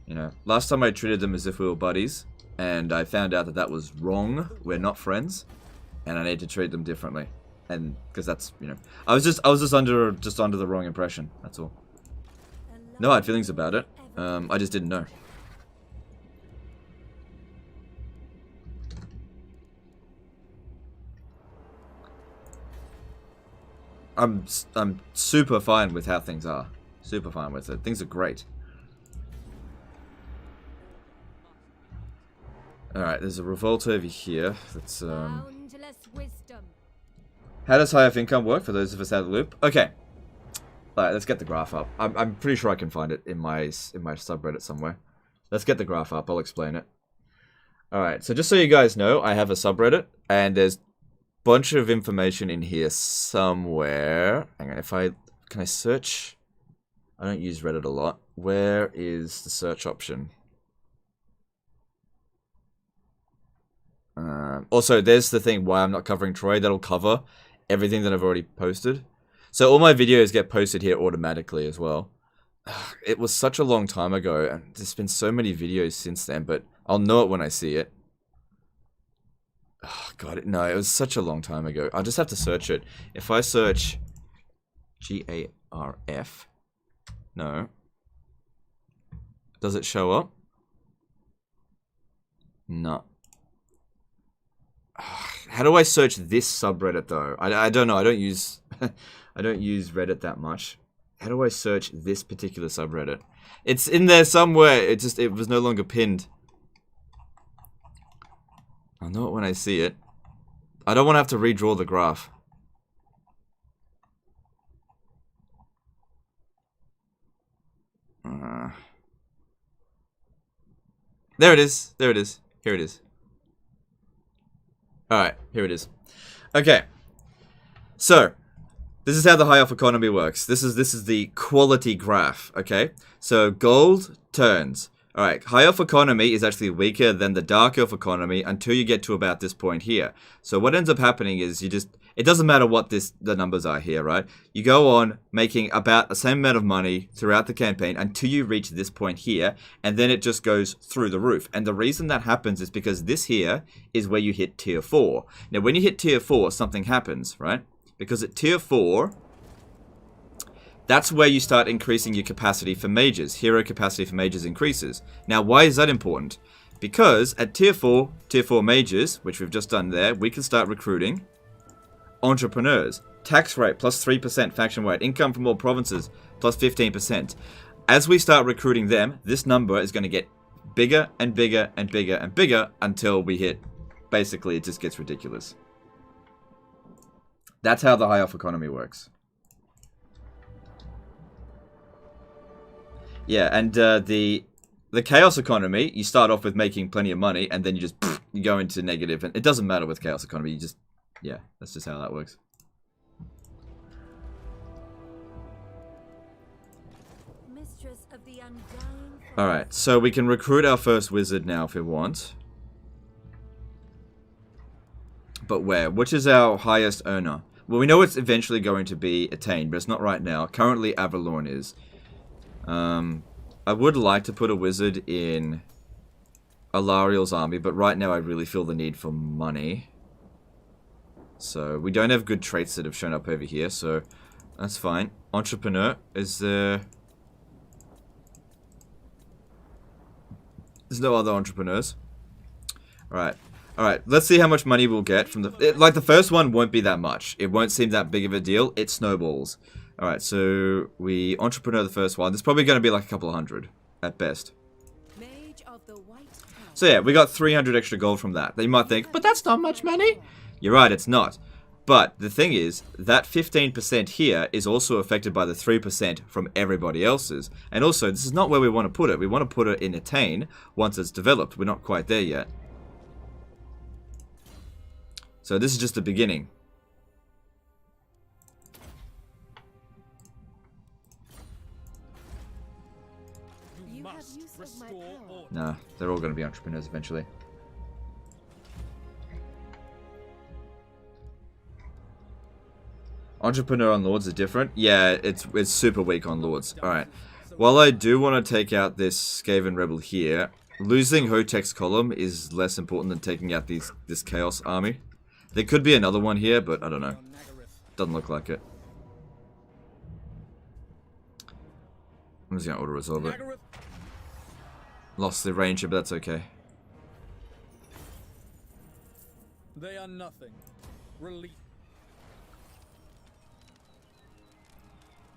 You know, last time I treated them as if we were buddies, and I found out that that was wrong. We're not friends, and I need to treat them differently. And, because that's, you know, I was just under the wrong impression, that's all. No hard feelings about it, I just didn't know. I'm super fine with how things are. Super fine with it. Things are great. Alright, there's a revolt over here. That's, Boundless wisdom. How does high elf income work for those of us out of the loop? Okay. Alright, let's get the graph up. I'm pretty sure I can find it in my subreddit somewhere. Let's get the graph up. I'll explain it. Alright, so just so you guys know, I have a subreddit, and there's bunch of information in here somewhere. Hang on, can I search? I don't use Reddit a lot. Where is the search option? Also, there's the thing why I'm not covering Troy. That'll cover everything that I've already posted. So all my videos get posted here automatically as well. It was such a long time ago, and there's been so many videos since then, but I'll know it when I see it. Oh, God, no, it was such a long time ago. I'll just have to search it. If I search GARF, no. Does it show up? No. How do I search this subreddit though? I don't know. I don't use I don't use Reddit that much. How do I search this particular subreddit? It's in there somewhere. It was no longer pinned. I'll know it when I see it. I don't want to have to redraw the graph. There it is. There it is. Here it is. Alright, here it is. Okay. So, this is how the high elf economy works. This is the quality graph, okay? So, gold turns. Alright, high elf economy is actually weaker than the dark elf economy until you get to about this point here. So what ends up happening is it doesn't matter what the numbers are here, right? You go on making about the same amount of money throughout the campaign until you reach this point here, and then it just goes through the roof. And the reason that happens is because this here is where you hit tier 4. Now when you hit tier 4, something happens, right? Because at tier 4, that's where you start increasing your capacity for mages. Hero capacity for mages increases. Now, why is that important? Because at tier 4 mages, which we've just done there, we can start recruiting entrepreneurs. Tax rate plus 3% faction-wide. Income from all provinces plus 15%. As we start recruiting them, this number is going to get bigger and bigger and bigger and bigger until we hit... Basically, it just gets ridiculous. That's how the high-off economy works. Yeah, and the chaos economy, you start off with making plenty of money, and then you just you go into negative, and it doesn't matter with chaos economy. You just, yeah, that's just how that works. Mistress of the undying. All right, so we can recruit our first wizard now if we want. But where? Which is our highest earner? Well, we know it's eventually going to be attained, but it's not right now. Currently, Avalorn is. I would like to put a wizard in Alarielle's army, but right now I really feel the need for money. So, we don't have good traits that have shown up over here, so that's fine. Entrepreneur, is there... There's no other entrepreneurs. Alright. Alright, let's see how much money we'll get from the... Like, the first one won't be that much. It won't seem that big of a deal. It snowballs. Alright, so we entrepreneur the first one. There's probably going to be like a couple of hundred at best. So yeah, we got 300 extra gold from that. You might think, but that's not much money. You're right, it's not. But the thing is, that 15% here is also affected by the 3% from everybody else's. And also, this is not where we want to put it. We want to put it in Attain once it's developed. We're not quite there yet. So this is just the beginning. You must restore order. Nah, they're all going to be entrepreneurs eventually. Entrepreneur on Lords is different. Yeah, it's super weak on Lords. Alright. While I do want to take out this Skaven Rebel here, losing Hotek's column is less important than taking out this Chaos army. There could be another one here, but I don't know. Doesn't look like it. I'm just going to auto-resolve it. Lost the ranger, but that's okay. They are nothing. Relief.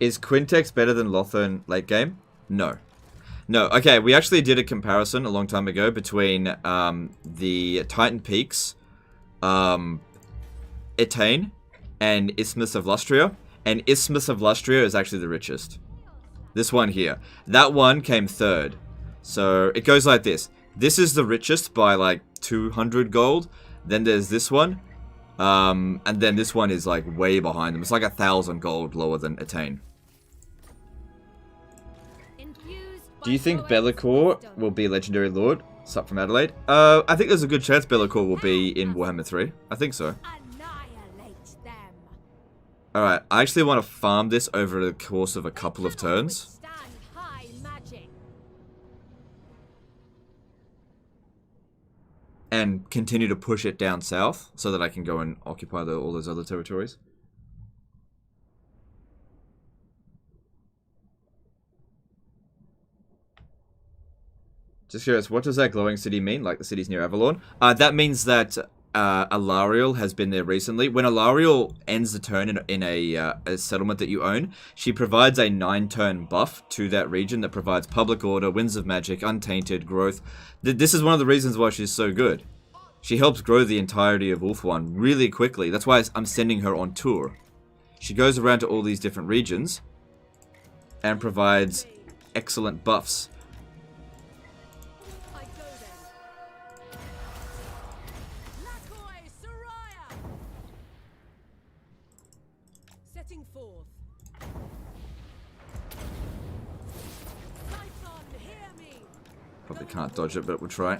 Is Quintex better than Lothern late game? No. No, okay, we actually did a comparison a long time ago between the Titan Peaks, Etain, and Isthmus of Lustria. And Isthmus of Lustria is actually the richest. This one here. That one came third. So it goes like this. This is the richest by like 200 gold. Then there's this one. And then this one is like way behind them. It's like 1,000 gold lower than Etain. Do you think Bellicor will be Legendary Lord? Sup from Adelaide? I think there's a good chance Bellicor will be in Warhammer 3. I think so. Alright, I actually want to farm this over the course of a couple of turns. And continue to push it down south so that I can go and occupy all those other territories. Just curious, what does that glowing city mean? Like the city's near Avalorn? That means that Alarielle has been there recently. When Alarielle ends the turn in a settlement that you own, she provides a 9-turn buff to that region that provides public order, winds of magic, untainted, growth. This is one of the reasons why she's so good. She helps grow the entirety of Ulthuan really quickly. That's why I'm sending her on tour. She goes around to all these different regions and provides excellent buffs. Probably can't dodge it, but we'll try.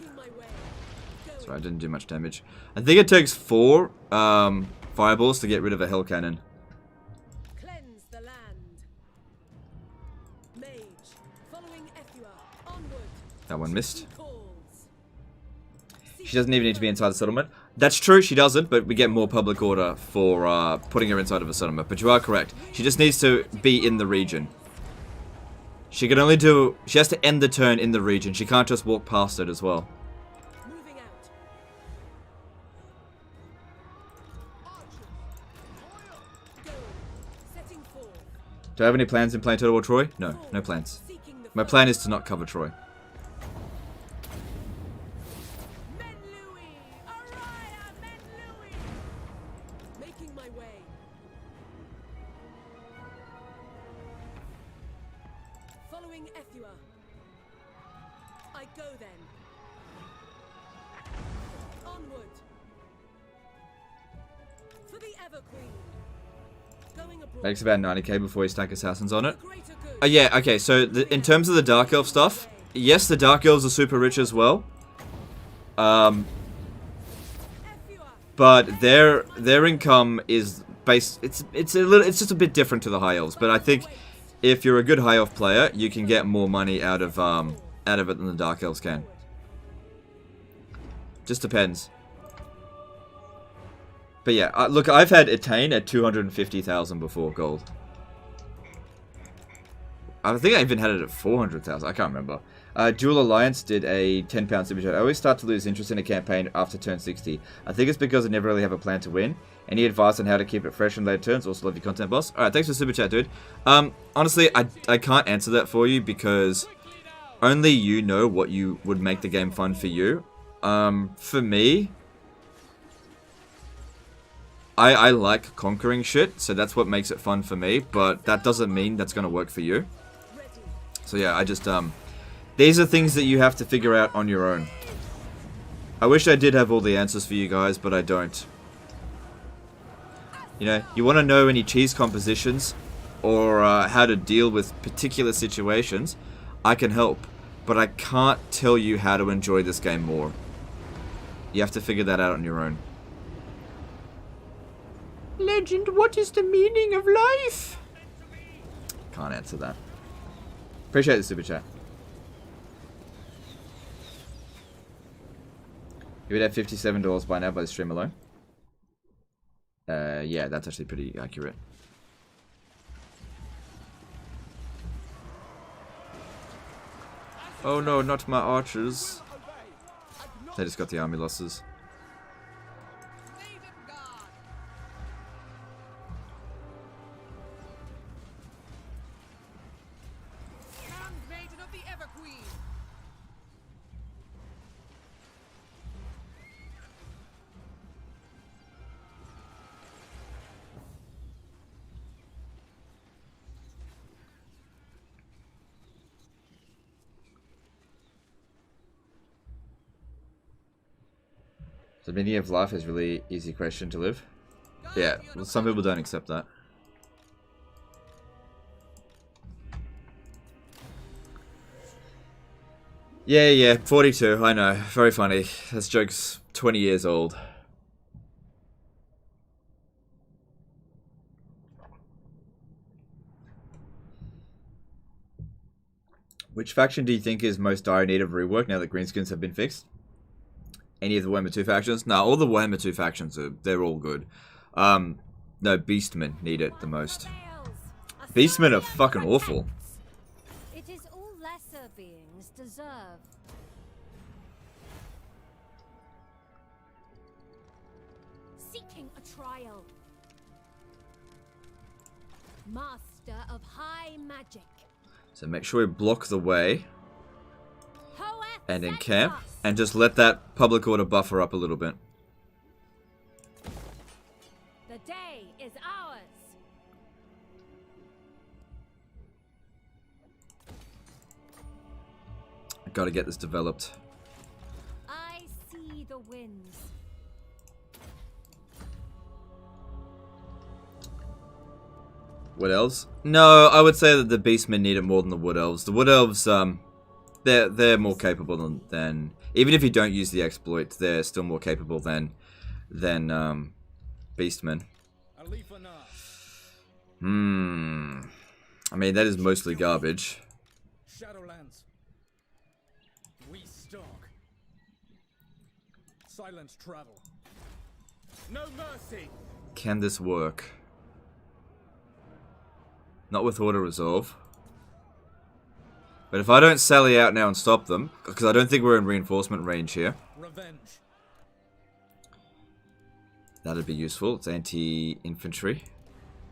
Sorry, I didn't do much damage. I think it takes 4 fireballs to get rid of a hell cannon. Cleanse the land. Mage, following Ethua, onward. That one missed. She doesn't even need to be inside the settlement. That's true, she doesn't, but we get more public order for putting her inside of a settlement. But you are correct. She just needs to be in the region. She can only do... She has to end the turn in the region. She can't just walk past it as well. Moving out. Going. Do I have any plans in playing Total War Troy? No, no plans. Seeking the My foe. plan is to not cover Troy. Men Louis! Araya, Men Louis! Making my way. Following Ethua. I go then. Onward. For the Ever Queen. Going abroad. Makes about 90k before you stack assassins on it. For greater good. Yeah, okay, so in terms of the Dark Elf stuff, yes, the Dark Elves are super rich as well. Ethua. But their income is based, it's just a bit different to the High Elves, but I think if you're a good High Elf player, you can get more money out of it than the Dark Elves can. Just depends. But yeah, look, I've had Attain at 250,000 before gold. I think I even had it at 400,000. I can't remember. Dual Alliance did a £10 super chat. I always start to lose interest in a campaign after turn 60. I think it's because I never really have a plan to win. Any advice on how to keep it fresh in later turns? Also love your content, boss. Alright, thanks for super chat, dude. Honestly, I can't answer that for you because only you know what you would make the game fun for you. For me, I like conquering shit, so that's what makes it fun for me, but that doesn't mean that's going to work for you. So yeah, I just, these are things that you have to figure out on your own. I wish I did have all the answers for you guys, but I don't. You know, you want to know any cheese compositions, or how to deal with particular situations, I can help. But I can't tell you how to enjoy this game more. You have to figure that out on your own. Legend, what is the meaning of life? Can't answer that. Appreciate the super chat. You would have $57 by now by the stream alone. Yeah, that's actually pretty accurate. Oh no, not my archers. They just got the army losses. Handmaiden of the Ever Queen. The meaning of life is a really easy question to live. Yeah, well, some people don't accept that. Yeah, 42, I know. Very funny. This joke's 20 years old. Which faction do you think is most dire need of rework now that greenskins have been fixed? Any of the Warhammer 2 factions? No, all the Warhammer 2 factions, they're all good. No, Beastmen need it the most. Beastmen are fucking awful. It is all lesser beings deserve. Seeking a trial. Master of high magic. So make sure we block the way Hoeth and sent encamp, us. and just let that public order buffer up a little bit. The day is ours. I gotta get this developed. I see the winds. Wood Elves? No, I would say that the Beastmen need it more than the Wood Elves. The Wood Elves, they're more capable than even if you don't use the exploit, they're still more capable than Beastmen. I mean, that is mostly garbage. Shadowlands. We stalk. Silent travel. No mercy. Can this work? Not with auto resolve. But if I don't sally out now and stop them, because I don't think we're in reinforcement range here. Revenge. That'd be useful. It's anti-infantry.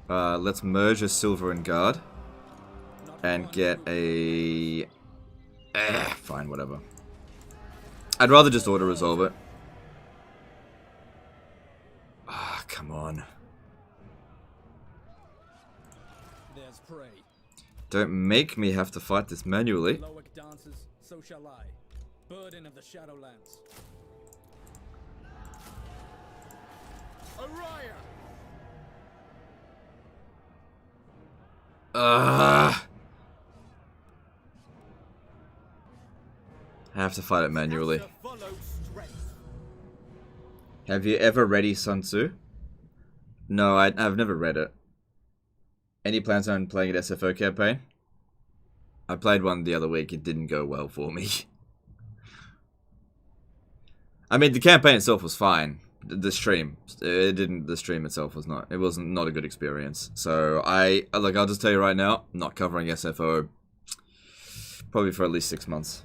Let's merge a silver and guard. and get a... fine, whatever. I'd rather just auto-resolve it. Ah, come on. There's prey. Don't make me have to fight this manually. Loic dances, so shall I. Burden of the Shadowlands. Araya! I have to fight it manually. Have you ever read Sun Tzu? No, I've never read it. Any plans on playing an SFO campaign? I played one the other week. It didn't go well for me. I mean, the campaign itself was fine. The stream, it didn't. The stream itself was not. It wasn't not a good experience. So I'll just tell you right now, I'm not covering SFO. Probably for at least 6 months.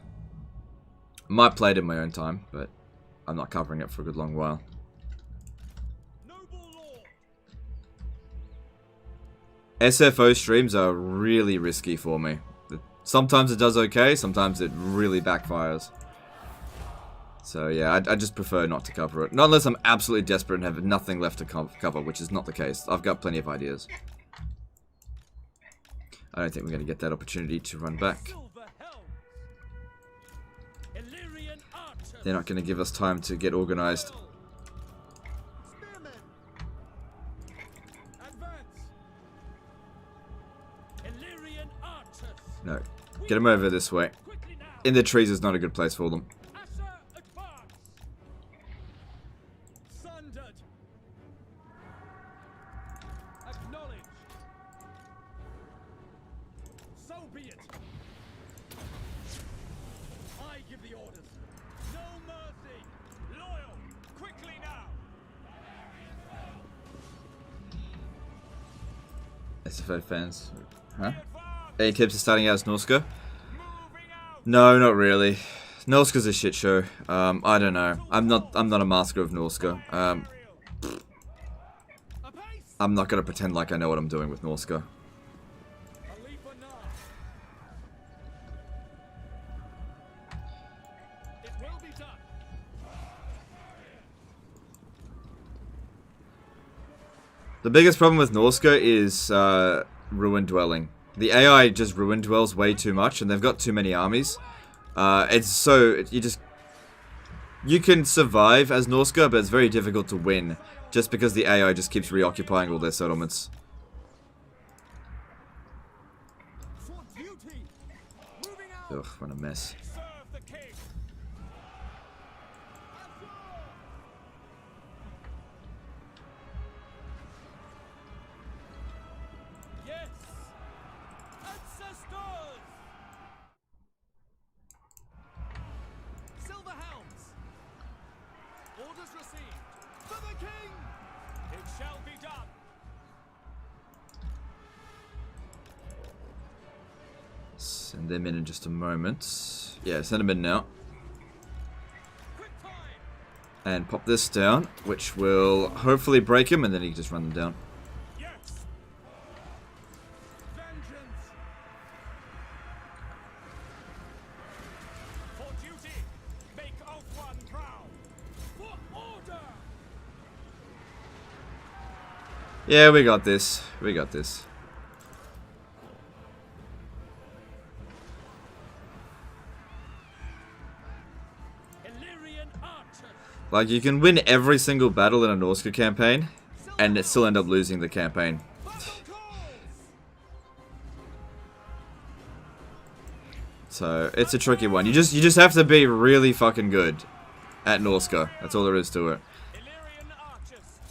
Might play it in my own time, but I'm not covering it for a good long while. SFO streams are really risky for me. Sometimes it does okay, sometimes it really backfires. So yeah, I just prefer not to cover it. Not unless I'm absolutely desperate and have nothing left to cover, which is not the case. I've got plenty of ideas. I don't think we're going to get that opportunity to run back. They're not going to give us time to get organized. No. Get them over this way. In the trees is not a good place for them. SFO fans. Huh? Any tips for starting out as Norska? No, not really. Norska's a shit show. I don't know. I'm not a master of Norska. I'm not gonna pretend like I know what I'm doing with Norska. The biggest problem with Norska is ruin dwelling. The AI just ruin dwells way too much, and they've got too many armies. You can survive as Norska, but it's very difficult to win, just because the AI just keeps reoccupying all their settlements. Ugh, what a mess. Send them in just a moment. Yeah, send them in now. And pop this down, which will hopefully break him, and then he can just run them down. Yeah, we got this. We got this. Like, you can win every single battle in a Norska campaign, and still end up losing the campaign. So, it's a tricky one. You just have to be really fucking good at Norska. That's all there is to it.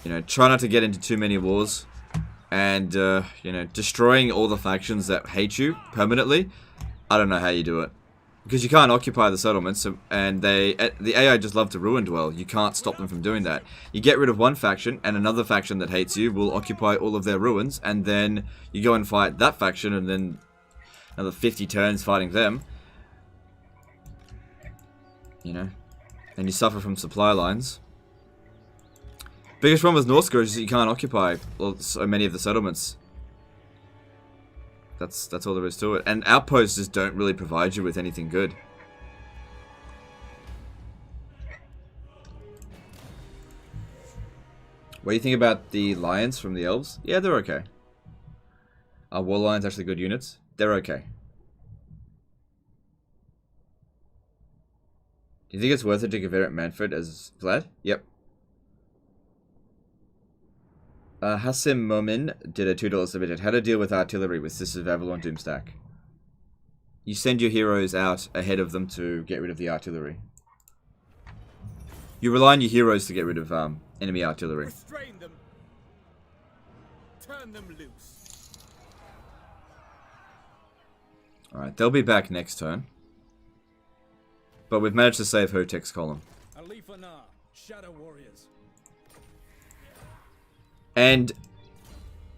You know, try not to get into too many wars. And, you know, destroying all the factions that hate you permanently. I don't know how you do it. Because you can't occupy the settlements, and the AI just love to ruin dwell. You can't stop them from doing that. You get rid of one faction, and another faction that hates you will occupy all of their ruins, and then you go and fight that faction, and then another 50 turns fighting them. You know? And you suffer from supply lines. Biggest problem with Norska is that you can't occupy so many of the settlements. That's all there is to it. And outposts just don't really provide you with anything good. What do you think about the lions from the elves? Yeah, they're okay. Are war lions actually good units? They're okay. Do you think it's worth it to Confederate Manfred as Vlad? Yep. Hassim Momin did a $2 submitted. How to deal with artillery with Sisters of Avalon Doomstack. You send your heroes out ahead of them to get rid of the artillery. You rely on your heroes to get rid of enemy artillery. Restrain them. Turn them loose. Alright, they'll be back next turn. But we've managed to save Hotek's column. Alifana, Shadow Warriors. And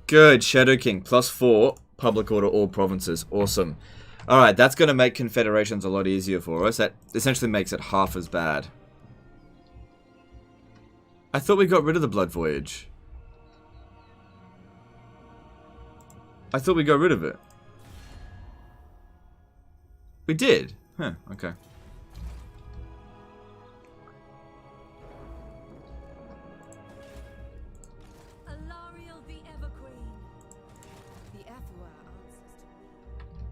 good, Shadow King, +4, public order, all provinces. Awesome. Alright, that's going to make confederations a lot easier for us. That essentially makes it half as bad. I thought we got rid of the Blood Voyage. I thought we got rid of it. We did? Huh, okay. Alarielle the Everqueen. The Athua answers to me.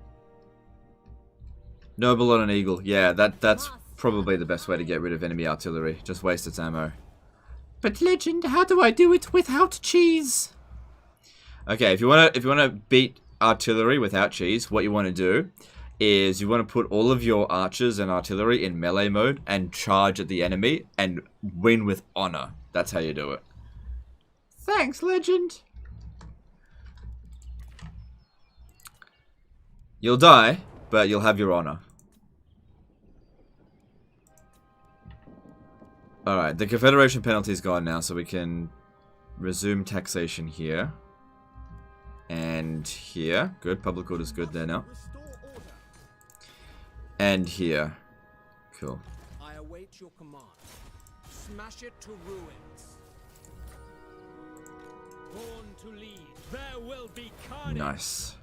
Noble on an eagle. Yeah, that's probably the best way to get rid of enemy artillery. Just waste its ammo. But Legend, how do I do it without cheese? Okay, if you wanna beat artillery without cheese, what you want to do is you want to put all of your archers and artillery in melee mode and charge at the enemy and win with honor. That's how you do it. Thanks, Legend. You'll die, but you'll have your honor. Alright, the Confederation penalty is gone now, so we can resume taxation here. And here. Good, public order is good there now. And here. Cool. I await your command. Smash it to ruins. Born to lead. There will be carnage. Nice.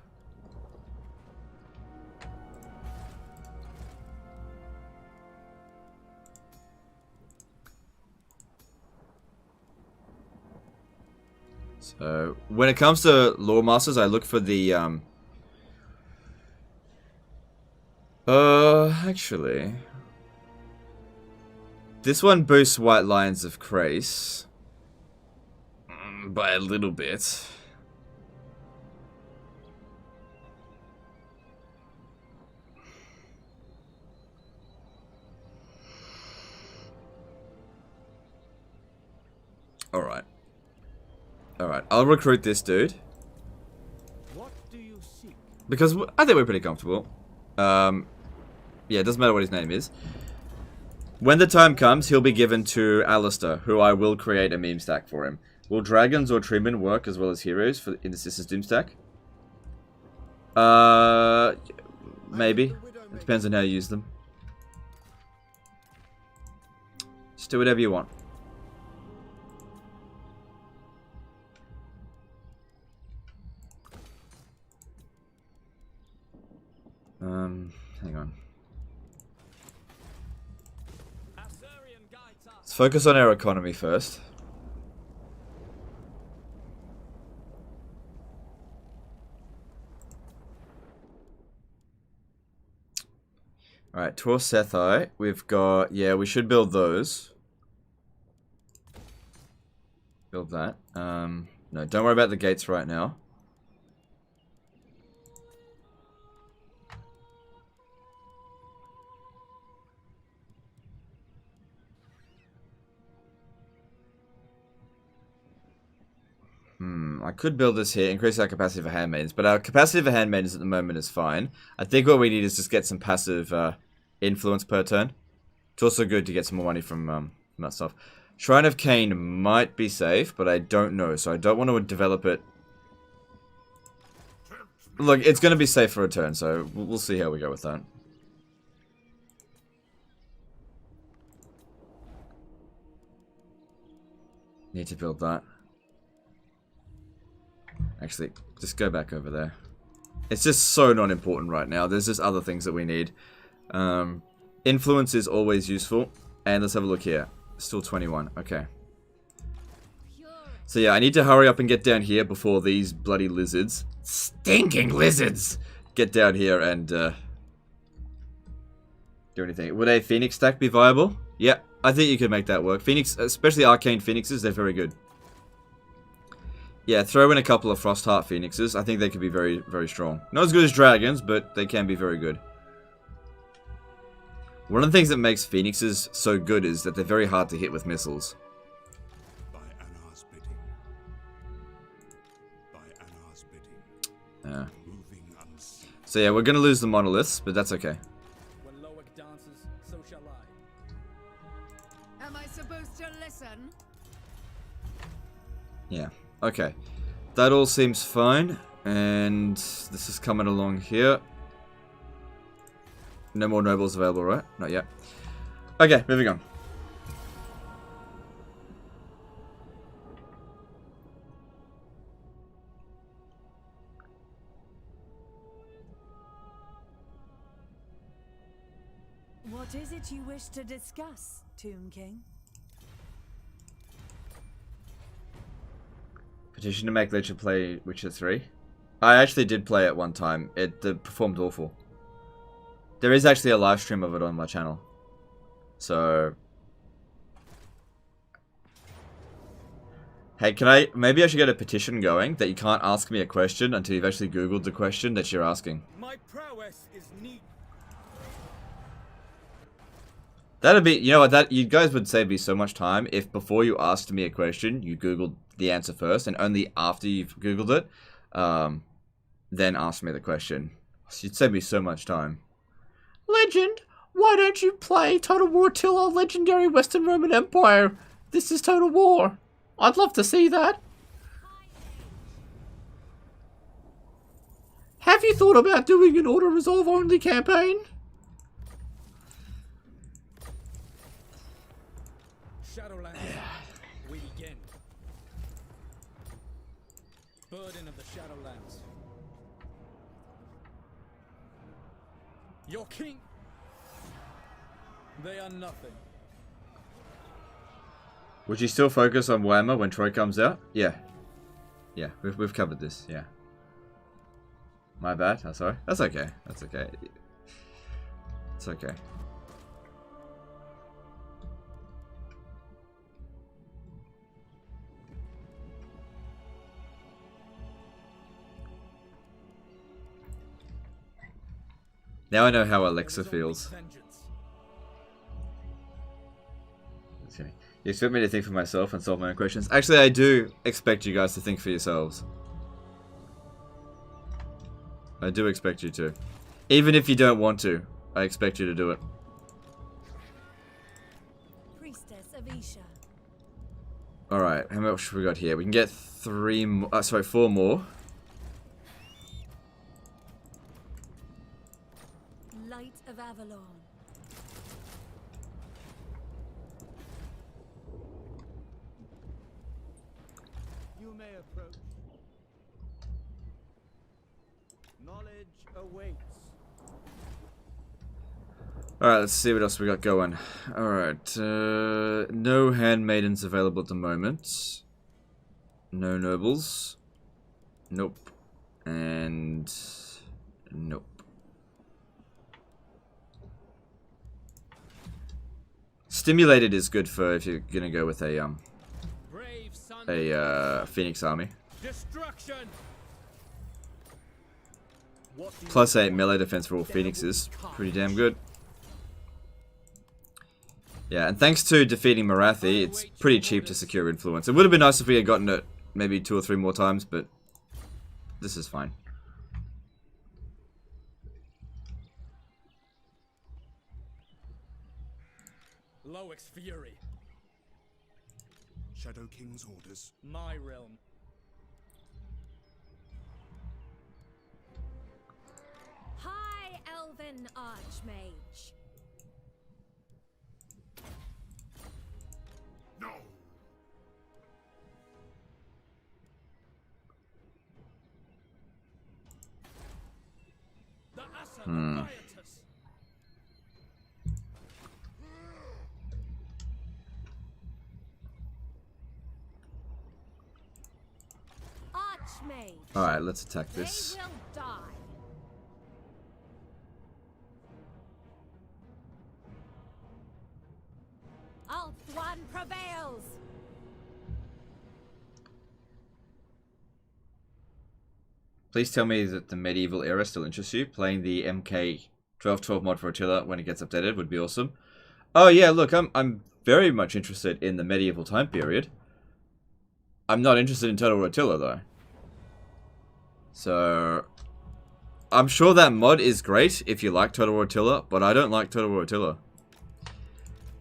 So, when it comes to Lore Masters, I look for the, actually... This one boosts White Lions of Crace. By a little bit. Alright. Alright, I'll recruit this dude. What do you seek? Because I think we're pretty comfortable. Yeah, it doesn't matter what his name is. When the time comes, he'll be given to Alistair, who I will create a meme stack for him. Will dragons or treemen work as well as heroes in the Sisters Doom stack? Maybe. It depends on how you use them. Just do whatever you want. Hang on. Let's focus on our economy first. Alright, Tor Sethai. We've got... Yeah, we should build those. Build that. No, don't worry about the gates right now. I could build this here, increase our capacity for handmaidens, but our capacity for handmaidens at the moment is fine. I think what we need is just get some passive influence per turn. It's also good to get some more money from that stuff. Shrine of Cain might be safe, but I don't know, so I don't want to develop it. Look, it's going to be safe for a turn, so we'll see how we go with that. Need to build that. Actually, just go back over there. It's just so not important right now. There's just other things that we need. Influence is always useful. And let's have a look here. Still 21. Okay. So yeah, I need to hurry up and get down here before these bloody lizards, stinking lizards, get down here and do anything. Would a Phoenix stack be viable? Yeah, I think you could make that work. Phoenix, especially Arcane Phoenixes, they're very good. Yeah, throw in a couple of Frostheart Phoenixes. I think they could be very, very strong. Not as good as dragons, but they can be very good. One of the things that makes Phoenixes so good is that they're very hard to hit with missiles. Yeah. So yeah, we're gonna lose the monoliths, but that's okay. When Loic dances, so shall I. Am I supposed to listen? Yeah. Okay. That all seems fine, and this is coming along here. No more nobles available, right? Not yet. Okay, moving on. What is it you wish to discuss, Tomb King? Petition to make Lich play Witcher 3. I actually did play it one time. It performed awful. There is actually a live stream of it on my channel. So... Hey, maybe I should get a petition going that you can't ask me a question until you've actually Googled the question that you're asking. My prowess is neat. That'd be, you know what, you guys would save me so much time if before you asked me a question, you Googled the answer first, and only after you've Googled it, then asked me the question. You'd save me so much time. Legend, why don't you play Total War till our legendary Western Roman Empire? This is Total War. I'd love to see that. Have you thought about doing an auto-resolve only campaign? Shadowlands, we begin. Burden of the Shadowlands. Your king. They are nothing. Would you still focus on Warhammer when Troy comes out? Yeah. Yeah, we've covered this, yeah. My bad, I'm sorry. That's okay, that's okay. It's okay. Now I know how Alexa feels. Okay. You expect me to think for myself and solve my own questions? Actually, I do expect you guys to think for yourselves. I do expect you to. Even if you don't want to, I expect you to do it. Priestess of Isha. Alright, how much we got here? We can get 4 more. Light of Avalon. You may approach. Knowledge awaits. Alright, let's see what else we got going. Alright, no handmaidens available at the moment. No nobles. Nope. And... nope. Stimulated is good for if you're gonna go with a Phoenix army. Destruction. Plus 8 melee defense for all Phoenixes. Pretty damn good. Yeah, and thanks to defeating Marathi, it's pretty cheap to secure influence. It would have been nice if we had gotten it maybe 2 or 3 more times, but this is fine. Loic's fury. Shadow King's orders. My realm. High Elven Archmage. No! Archmage. Alright, let's attack this. They will die. One prevails. Please tell me that the medieval era still interests you. Playing the MK 1212 mod for Attila when it gets updated would be awesome. Oh yeah, look, I'm very much interested in the medieval time period. I'm not interested in Total War Attila though. So I'm sure that mod is great if you like Total War Attila, but I don't like Total War Attila.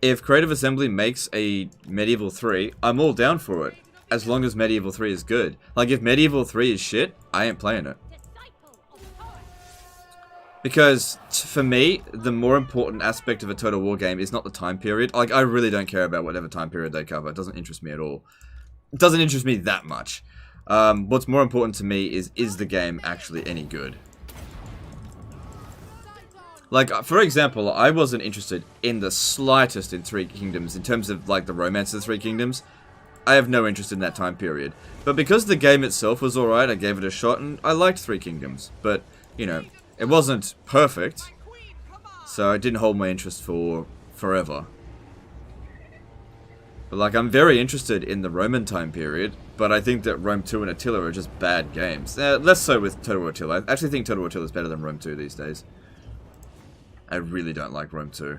If Creative Assembly makes a Medieval 3, I'm all down for it. As long as Medieval 3 is good. Like, if Medieval 3 is shit, I ain't playing it. Because, for me, the more important aspect of a Total War game is not the time period. Like, I really don't care about whatever time period they cover. It doesn't interest me at all. It doesn't interest me that much. What's more important to me is the game actually any good? Like, for example, I wasn't interested in the slightest in Three Kingdoms, in terms of, like, the romance of the Three Kingdoms. I have no interest in that time period. But because the game itself was alright, I gave it a shot, and I liked Three Kingdoms. But, you know, it wasn't perfect, so it didn't hold my interest for forever. But, like, I'm very interested in the Roman time period, but I think that Rome 2 and Attila are just bad games. Less so with Total War Attila. I actually think Total War Attila is better than Rome 2 these days. I really don't like Rome 2.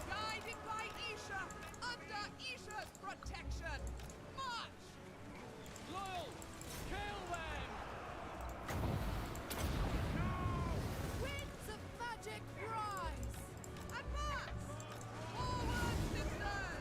Guided by Isha, under Isha's protection. March! Loyal! Kill them! Winds of magic rise! Advance! Forward, sisters!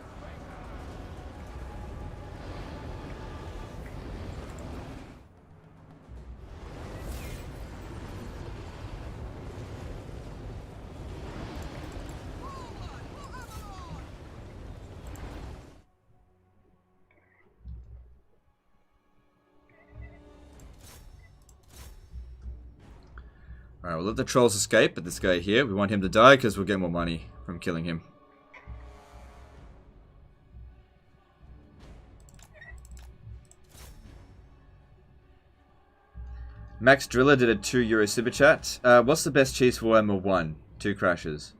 Alright, we'll let the trolls escape, but this guy here, we want him to die because we'll get more money from killing him. Max Driller did a €2 super chat. What's the best cheese for Warhammer 1? 2 crashes.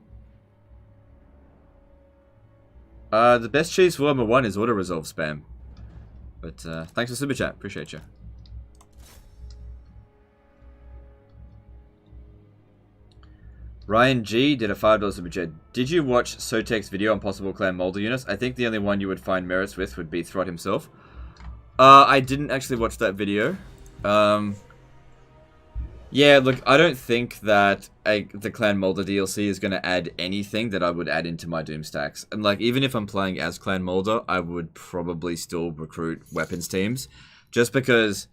The best cheese for Warhammer 1 is auto-resolve spam. But thanks for super chat, appreciate you. Ryan G did a $5 super chat. Did you watch Sotek's video on possible clan Molder units? I think the only one you would find merits with would be Throt himself. I didn't actually watch that video. Yeah, look, I don't think that the Clan Molder DLC is going to add anything that I would add into my Doom stacks. And like, even if I'm playing as Clan Molder, I would probably still recruit weapons teams. Just because...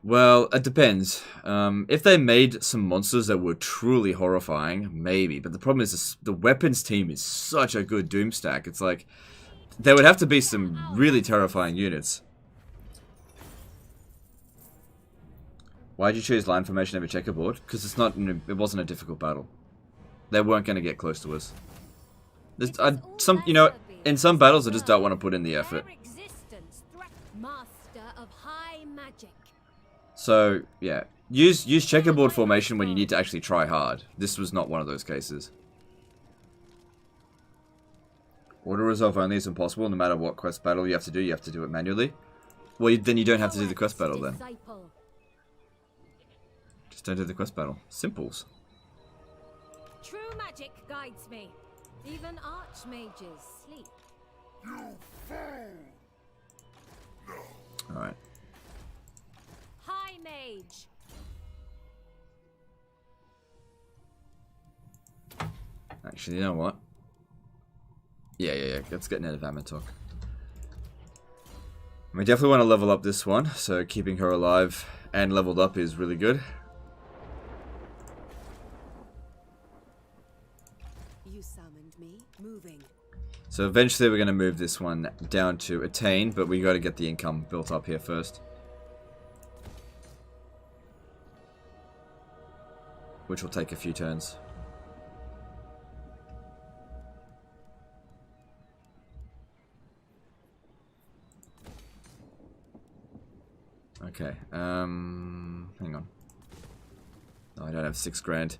Well, it depends. If they made some monsters that were truly horrifying, maybe. But the problem is the weapons team is such a good Doom stack. It's like, there would have to be some really terrifying units. Why'd you choose line formation over checkerboard? Because it wasn't a difficult battle. They weren't going to get close to us. You know, in some battles I just don't want to put in the effort. Master of high magic. So, yeah. Use checkerboard formation when you need to actually try hard. This was not one of those cases. Auto-resolve only is impossible. No matter what quest battle you have to do it manually. Well, then you don't have to do the quest battle then. Just don't do the quest battle. Simples. True magic guides me. Even archmages sleep. Alright. High mage. Actually, you know what? Yeah. Let's get Ned of Amatok. We definitely want to level up this one, so keeping her alive and leveled up is really good. You summoned me, moving. So eventually we're going to move this one down to attain, but we got to get the income built up here first. Which will take a few turns. Okay. Hang on. No, I don't have 6 grand.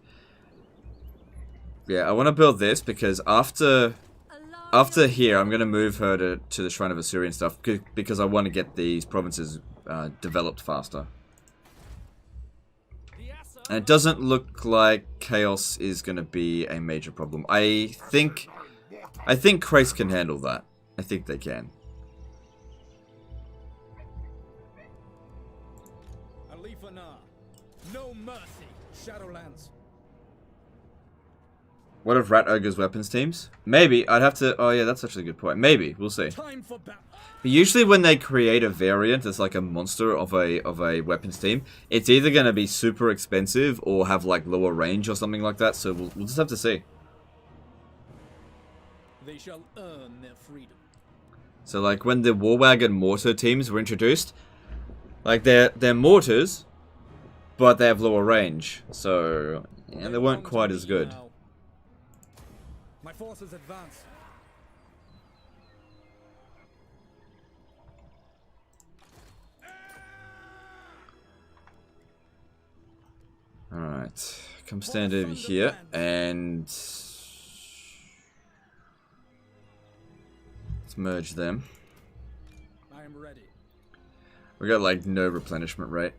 Yeah, I want to build this because after here, I'm going to move her to the Shrine of Assyria and stuff because I want to get these provinces developed faster. And it doesn't look like chaos is going to be a major problem. I think Christ can handle that. I think they can. No mercy, Shadowlands. What if Rat Ogre's weapons teams? Maybe. I'd have to... Oh, yeah, that's actually a good point. Maybe. We'll see. Time for battle. But usually when they create a variant that's like a monster of a weapons team, it's either going to be super expensive or have like lower range or something like that. So we'll just have to see. They shall earn their freedom. So like when the War Wagon mortar teams were introduced, like they're mortars, but they have lower range. So yeah, they weren't quite as good. Now. My forces advance. Alright, come stand over here and let's merge them. I am ready. We got like no replenishment rate.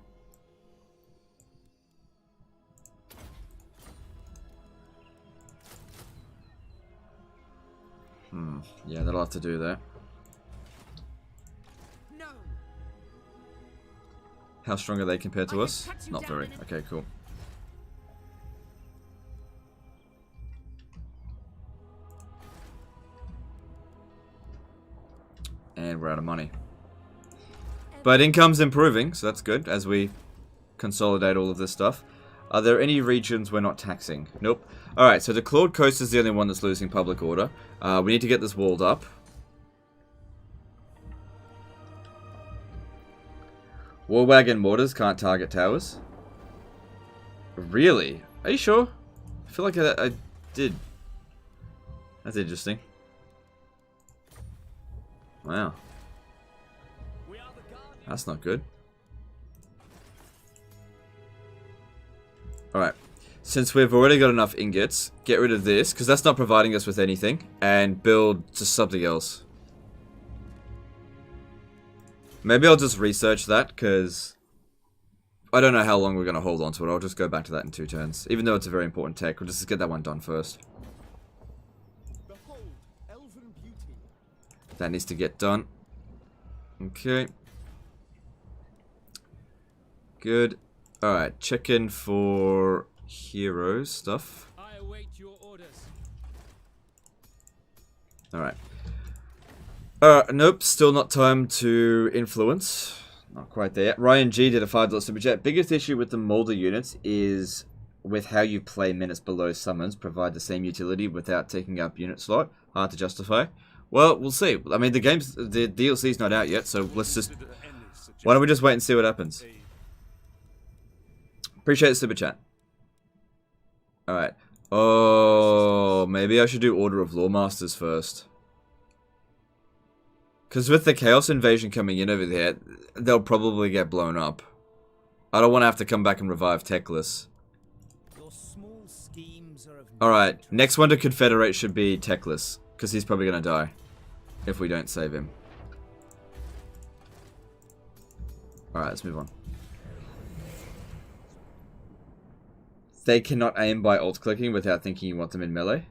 Yeah, that'll have to do that. No. How strong are they compared to us? Not very. Okay, cool. And we're out of money. But income's improving, so that's good as we consolidate all of this stuff. Are there any regions we're not taxing? Nope. Alright, so the Claude Coast is the only one that's losing public order. We need to get this walled up. War Wagon mortars can't target towers. Really? Are you sure? I feel like I did. That's interesting. Wow. That's not good. Alright. Since we've already got enough ingots, get rid of this, because that's not providing us with anything, and build just something else. Maybe I'll just research that, because I don't know how long we're going to hold on to it. I'll just go back to that in 2 turns. Even though it's a very important tech, we'll just get that one done first. Behold, elven beauty. That needs to get done. Okay. Good. Alright, check in for hero stuff. I await your orders. Alright. Nope, still not time to influence. Not quite there yet. Ryan G did a $5 super chat. Biggest issue with the Molder units is with how you play minutes below summons provide the same utility without taking up unit slot. Hard to justify. Well, we'll see. I mean, the DLC's not out yet, so let's just... Why don't we just wait and see what happens? Appreciate the super chat. Alright. Oh, maybe I should do Order of Lawmasters first. Because with the Chaos Invasion coming in over there, they'll probably get blown up. I don't want to have to come back and revive Techless. Alright, next one to Confederate should be Techless. Because he's probably going to die. If we don't save him. Alright, let's move on. They cannot aim by alt-clicking without thinking you want them in melee.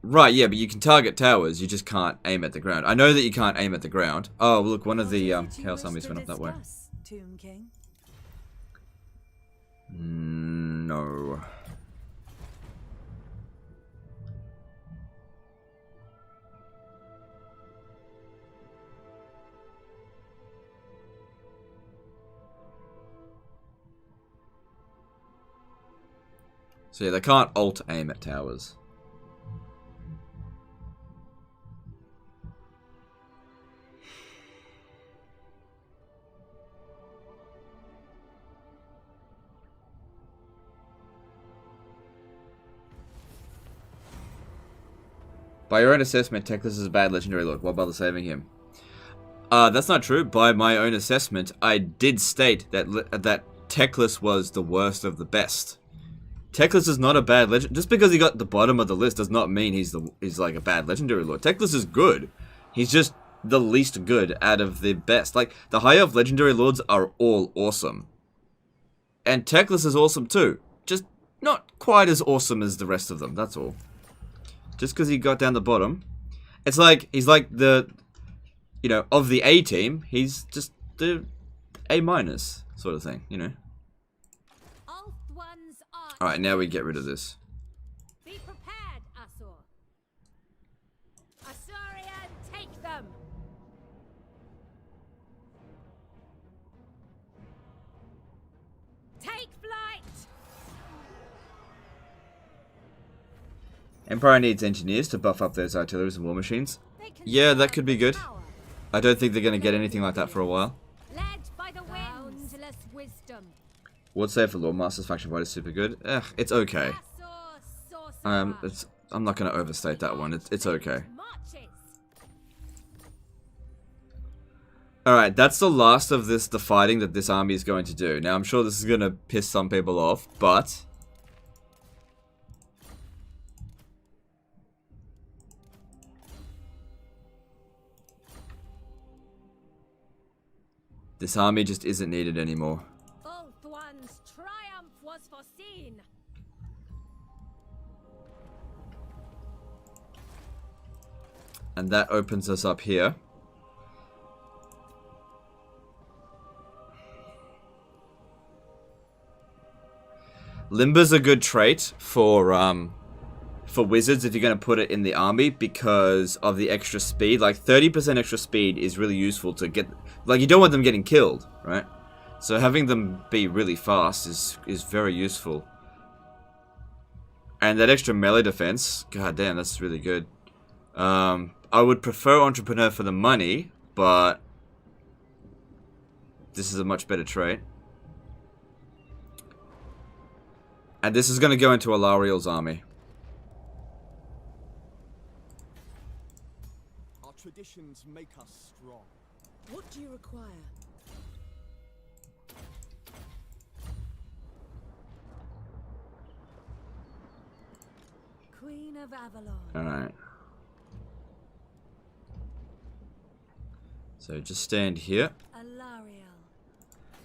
Right, yeah, but you can target towers, you just can't aim at the ground. I know that you can't aim at the ground. Oh, look, one of the Chaos armies went up that way. Tomb King? No. So yeah, they can't alt-aim at towers. By your own assessment, Techless is a bad legendary lord. Why bother saving him? That's not true. By my own assessment, I did state that that Teclis was the worst of the best. Teclis is not a bad legend. Just because he got the bottom of the list does not mean he's like a bad legendary lord. Teclis is good. He's just the least good out of the best. Like, the high elf legendary lords are all awesome. And Teclis is awesome too. Just not quite as awesome as the rest of them, that's all. Just because he got down the bottom. It's like, he's like the, you know, of the A team, he's just the A minus sort of thing, you know. Alright, now we get rid of this. Be prepared, Asur. Asurian, take them. Take flight. Empire needs engineers to buff up those artilleries and war machines. Yeah, that could be good. I don't think they're going to get anything like that for a while. Led by the winds. Boundless wisdom. Ward save for Lordmasters faction fight is super good. It's okay. I'm not going to overstate that one. It's okay. Alright, that's the last of the fighting that this army is going to do. Now, I'm sure this is going to piss some people off, but this army just isn't needed anymore. Ulthuan's triumph was foreseen. And that opens us up here. Limber's a good trait for wizards if you're going to put it in the army because of the extra speed. Like 30% extra speed is really useful to get, like, you don't want them getting killed, right? So having them be really fast is very useful. And that extra melee defense, god damn, that's really good. I would prefer Entrepreneur for the money, but this is a much better trait. And this is going to go into Alarielle's army. Our traditions make us strong. What do you require? Queen of Avalon. Alright. So just stand here. Alarielle.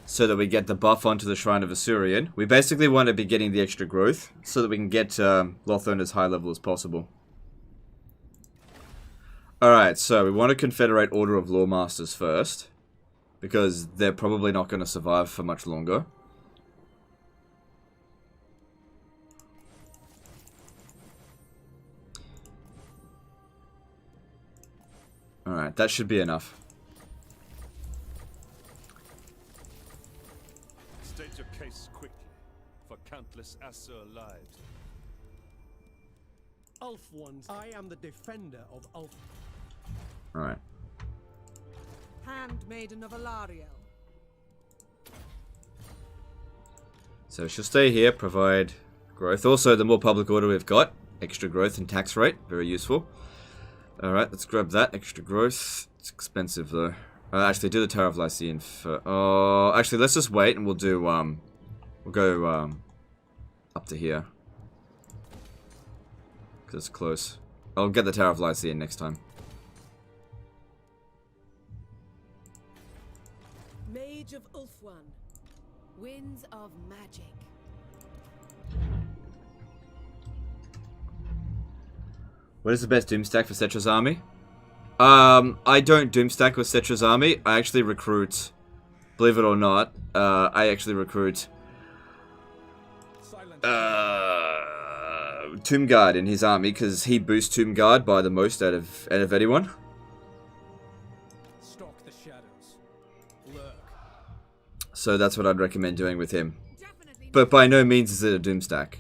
So that we get the buff onto the Shrine of Asurian. We basically want to be getting the extra growth so that we can get Lothern as high level as possible. Alright, so we want to confederate Order of Lawmasters first. Because they're probably not going to survive for much longer. Alright, that should be enough. State your case quickly, for countless Asur lives. Ulthuans, I am the defender of Ulth. Alright. Handmaiden of Alarielle. So she'll stay here, provide growth. Also, the more public order we've got, extra growth and tax rate, very useful. Alright, let's grab that, extra growth. It's expensive though. Actually, do the Tower of Lycian for... Oh, actually, let's just wait and we'll do, we'll go, up to here. Because it's close. I'll get the Tower of Lycian next time. Mage of Ulthuan. Winds of magic. What is the best Doomstack for Cetra's army? I don't Doomstack with Cetra's army. I actually recruit, believe it or not, I actually recruit Tomb Guard in his army because he boosts Tomb Guard by the most out of anyone. Stalk the shadows. Lurk. So that's what I'd recommend doing with him. But by no means is it a Doomstack.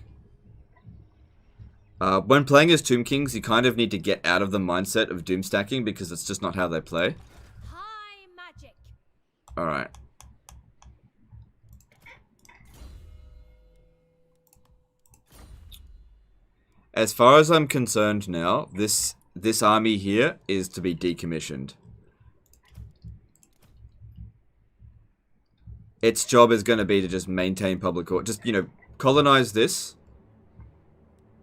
When playing as Tomb Kings, you kind of need to get out of the mindset of Doomstacking because it's just not how they play. High magic. Alright. As far as I'm concerned now, this army here is to be decommissioned. its job is going to be to just maintain public order. Just, you know, colonize this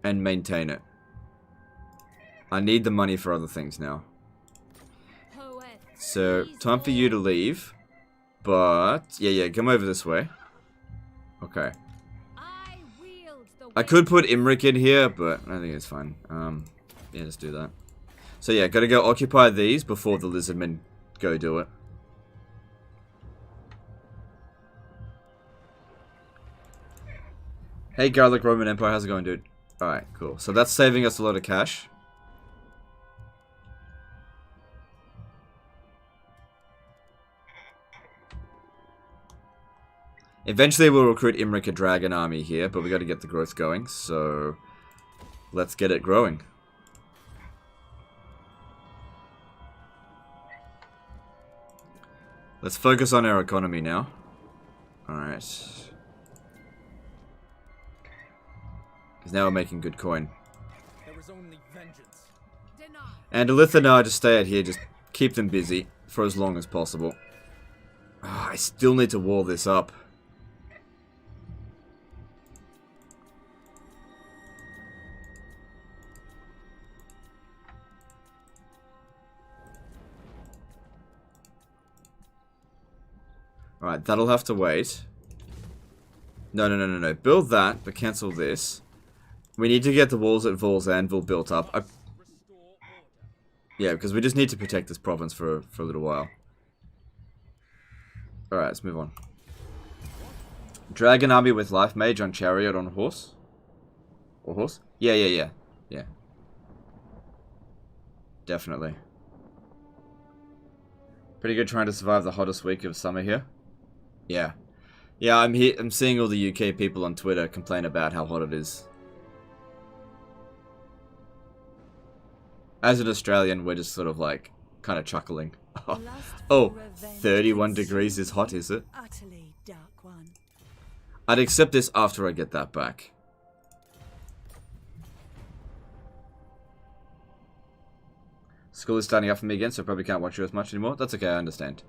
and maintain it. I need the money for other things now. So, time for you to leave. But, yeah, come over this way. Okay. I could put Imric in here, but I think it's fine. Yeah, just do that. So yeah, gotta go occupy these before the lizardmen go do it. Hey Garlic Roman Empire, how's it going, dude? Alright, cool. So that's saving us a lot of cash. Eventually we'll recruit Imric a dragon army here, but we gotta get the growth going, so let's get it growing. Let's focus on our economy now. Alright. Because now we're making good coin. There is only vengeance. And Elith and I just stay out here, just keep them busy for as long as possible. Oh, I still need to wall this up. Alright, that'll have to wait. No. Build that, but cancel this. We need to get the walls at Vol's Anvil built up. Yeah, because we just need to protect this province for a little while. Alright, let's move on. Dragon army with life mage on chariot on horse. Or horse? Yeah. Definitely. Pretty good trying to survive the hottest week of summer here. Yeah. Yeah, I'm seeing all the UK people on Twitter complain about how hot it is. As an Australian, we're just sort of like, kind of chuckling. Oh, 31 degrees is hot, is it? Utterly dark one. I'd accept this after I get that back. School is starting up for me again, so I probably can't watch you as much anymore. That's okay, I understand.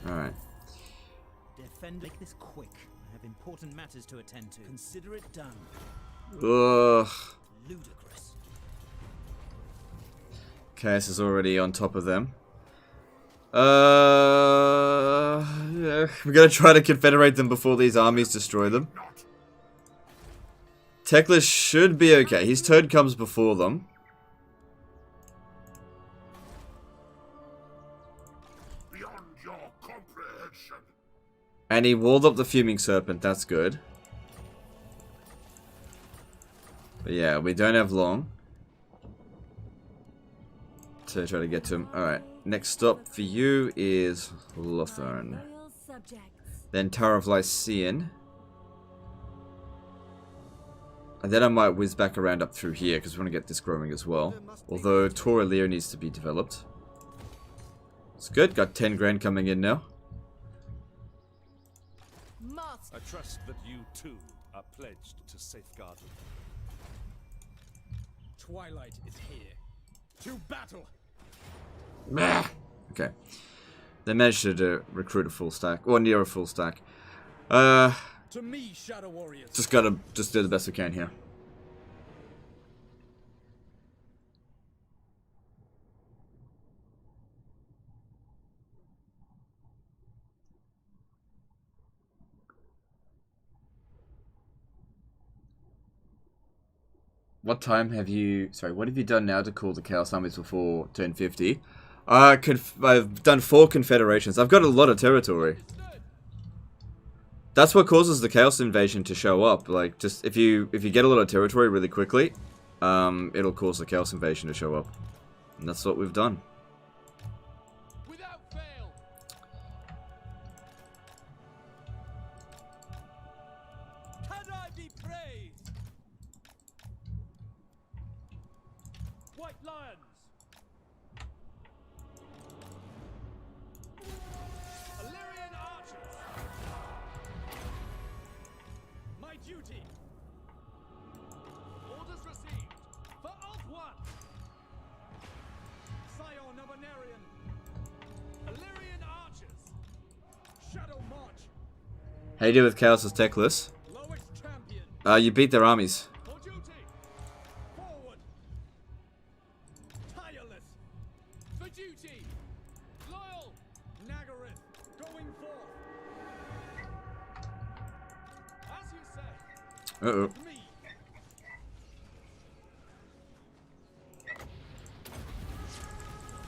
Alright. Defend, make this quick. I have important matters to attend to. Consider it done. Ugh. Ludicrous. Chaos is already on top of them. Yeah, we're gonna try to confederate them before these armies destroy them. Teclis should be okay. His turn comes before them. And he walled up the Fuming Serpent, that's good. But yeah, we don't have long to try to get to him. Alright, next stop for you is Lothern. Then Tower of Lycian. And then I might whiz back around up through here, because we want to get this growing as well. Although Toralea needs to be developed. It's good, got 10 grand coming in now. I trust that you, too, are pledged to safeguard them. Twilight is here. To battle! Okay. They managed to recruit a full stack. Or near a full stack. To me, Shadow Warriors. Just gotta do the best we can here. What time have you... Sorry, what have you done now to call the Chaos Armies before turn 50? I've done 4 confederations. I've got a lot of territory. That's what causes the Chaos Invasion to show up. Like, just if you get a lot of territory really quickly, it'll cause the Chaos Invasion to show up. And that's what we've done. Without fail. Can I be praised? White Lions. Illyrian archers. duty. Orders received. For Alt 1. Scion Nominarian. Illyrian archers. Shadow March. How you do with Chaos's Techless? Lowest champion. You beat their armies. For duty. Forward. Tireless. For duty. Loyal. Nagaryth. Going forth. As you say. Uh-oh. Me.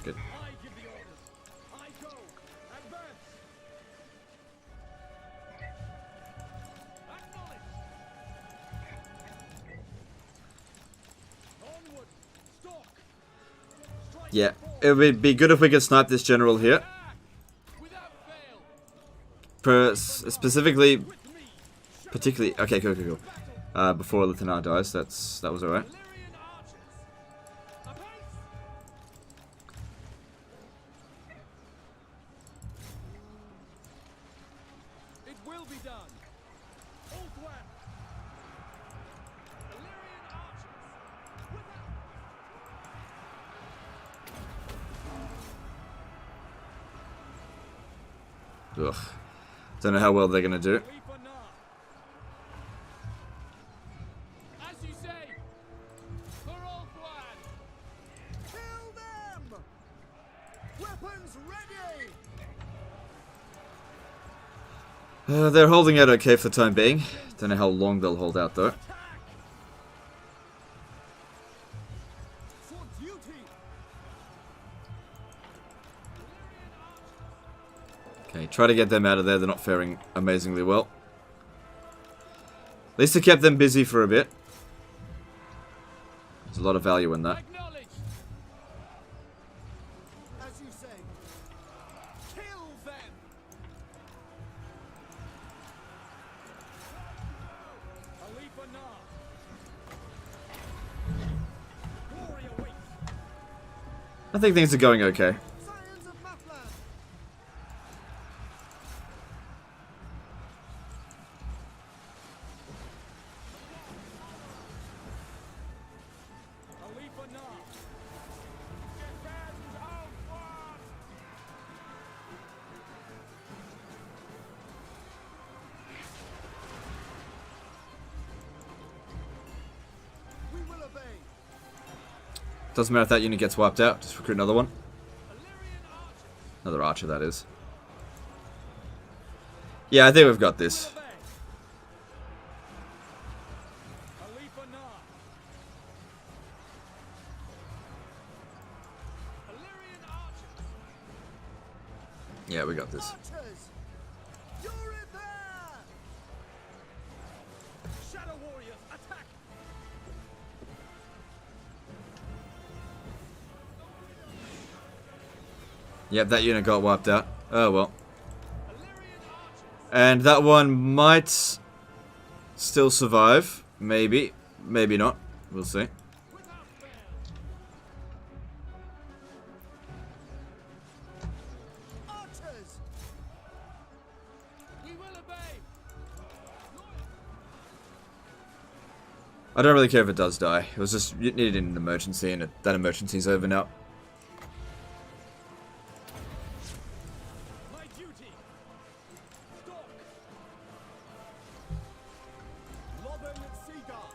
Good. I give the orders. I go. Advance. Acknowledge. Onward. Stalk. Strike Yeah, forward. it would be good if we could snipe this general here. Attack. Without fail. Specifically, With me. particularly. Okay, cool. Before Lithanar dies, that was alright. Illyrian archers. Apace. It will be done. Alt 1. Illyrian archers. Without. Ugh. Don't know how well they're gonna do. Leap or not. As you say. For Alt 1. Kill them! Weapons ready! They're holding out okay for the time being. Don't know how long they'll hold out though. For duty! Okay, try to get them out of there. They're not faring amazingly well. At least it kept them busy for a bit. There's a lot of value in that. Acknowledged. As you say. Kill them! A leap or not. Glory awaits. I think things are going okay. Scions of Mapland! A leap or not. Defend Alt 1. We will obey! Doesn't matter if that unit gets wiped out. Just recruit another one. Illyrian archers. Another archer, that is. Yeah, I think we've got this. Obey. A leap or not. Illyrian archers. Yeah, we got this. Archers! You're in there! Shadow warriors, attack! Yep, that unit got wiped out. Oh well. Illyrian archers. And that one might still survive. Maybe. Maybe not. We'll see. Without fail. Archers! We will obey. I don't really care if it does die. It was just it needed an emergency, and that emergency's over now. My duty. Stalk. Lobben Seagull!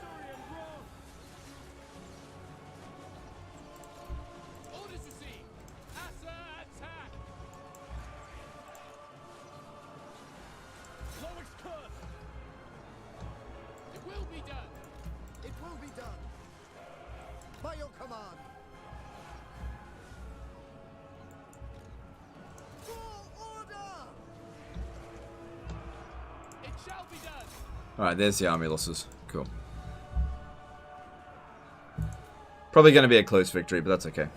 Tyrion wrong. Orders received. Assa attack. Lowest curse. It will be done. It will be done! By your command! For order! It shall be done. Alright, there's the army losses. Cool. Probably going to be a close victory, but that's okay.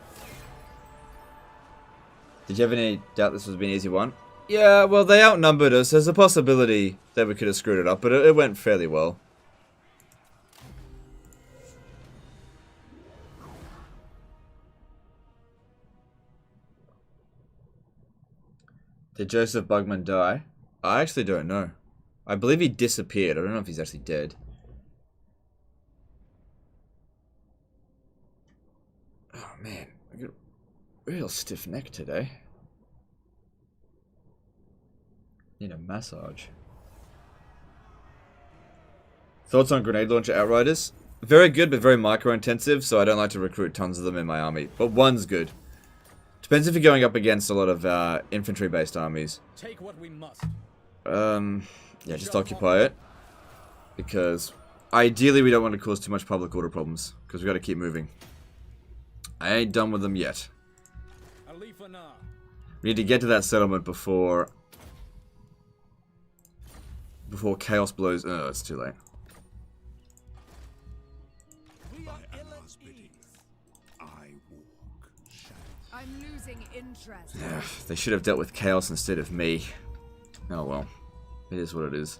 Did you have any doubt this was an easy one? Yeah, well, they outnumbered us. There's a possibility that we could have screwed it up, but it went fairly well. Did Joseph Bugman die? I actually don't know. I believe he disappeared. I don't know if he's actually dead. Oh man, I got a real stiff neck today. Need a massage. Thoughts on grenade launcher outriders? Very good, but very micro-intensive, so I don't like to recruit tons of them in my army. But one's good. Depends if you're going up against a lot of infantry-based armies. Take what we must. Yeah, just occupy it. Because ideally we don't want to cause too much public order problems. Because we've got to keep moving. I ain't done with them yet. We need to get to that settlement before chaos blows. Oh, it's too late. I'm losing interest. Yeah, they should have dealt with chaos instead of me. Oh well. It is what it is.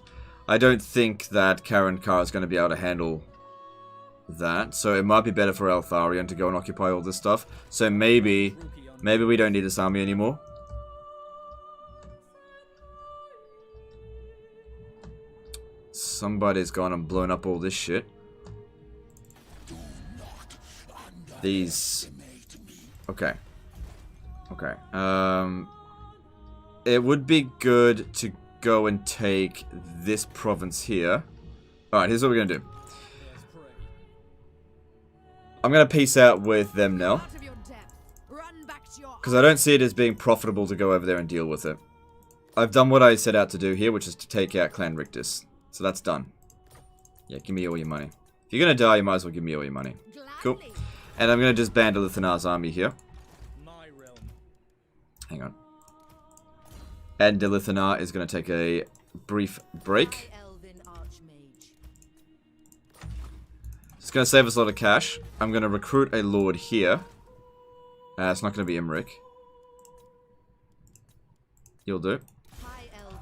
I don't think that Karen Carr is going to be able to handle that, so it might be better for Alarielle to go and occupy all this stuff. So maybe we don't need this army anymore. Somebody's gone and blown up all this shit. These... Okay. Okay. It would be good to go and take this province here. Alright, here's what we're going to do. I'm going to peace out with them now. Because I don't see it as being profitable to go over there and deal with it. I've done what I set out to do here, which is to take out Clan Rictus. So that's done. Yeah, give me all your money. If you're going to die, you might as well give me all your money. Cool. And I'm going to disband Elithanar's army here. Hang on. And Elithanar is going to take a brief break. It's going to save us a lot of cash. I'm going to recruit a lord here. It's not going to be Imric. You'll do.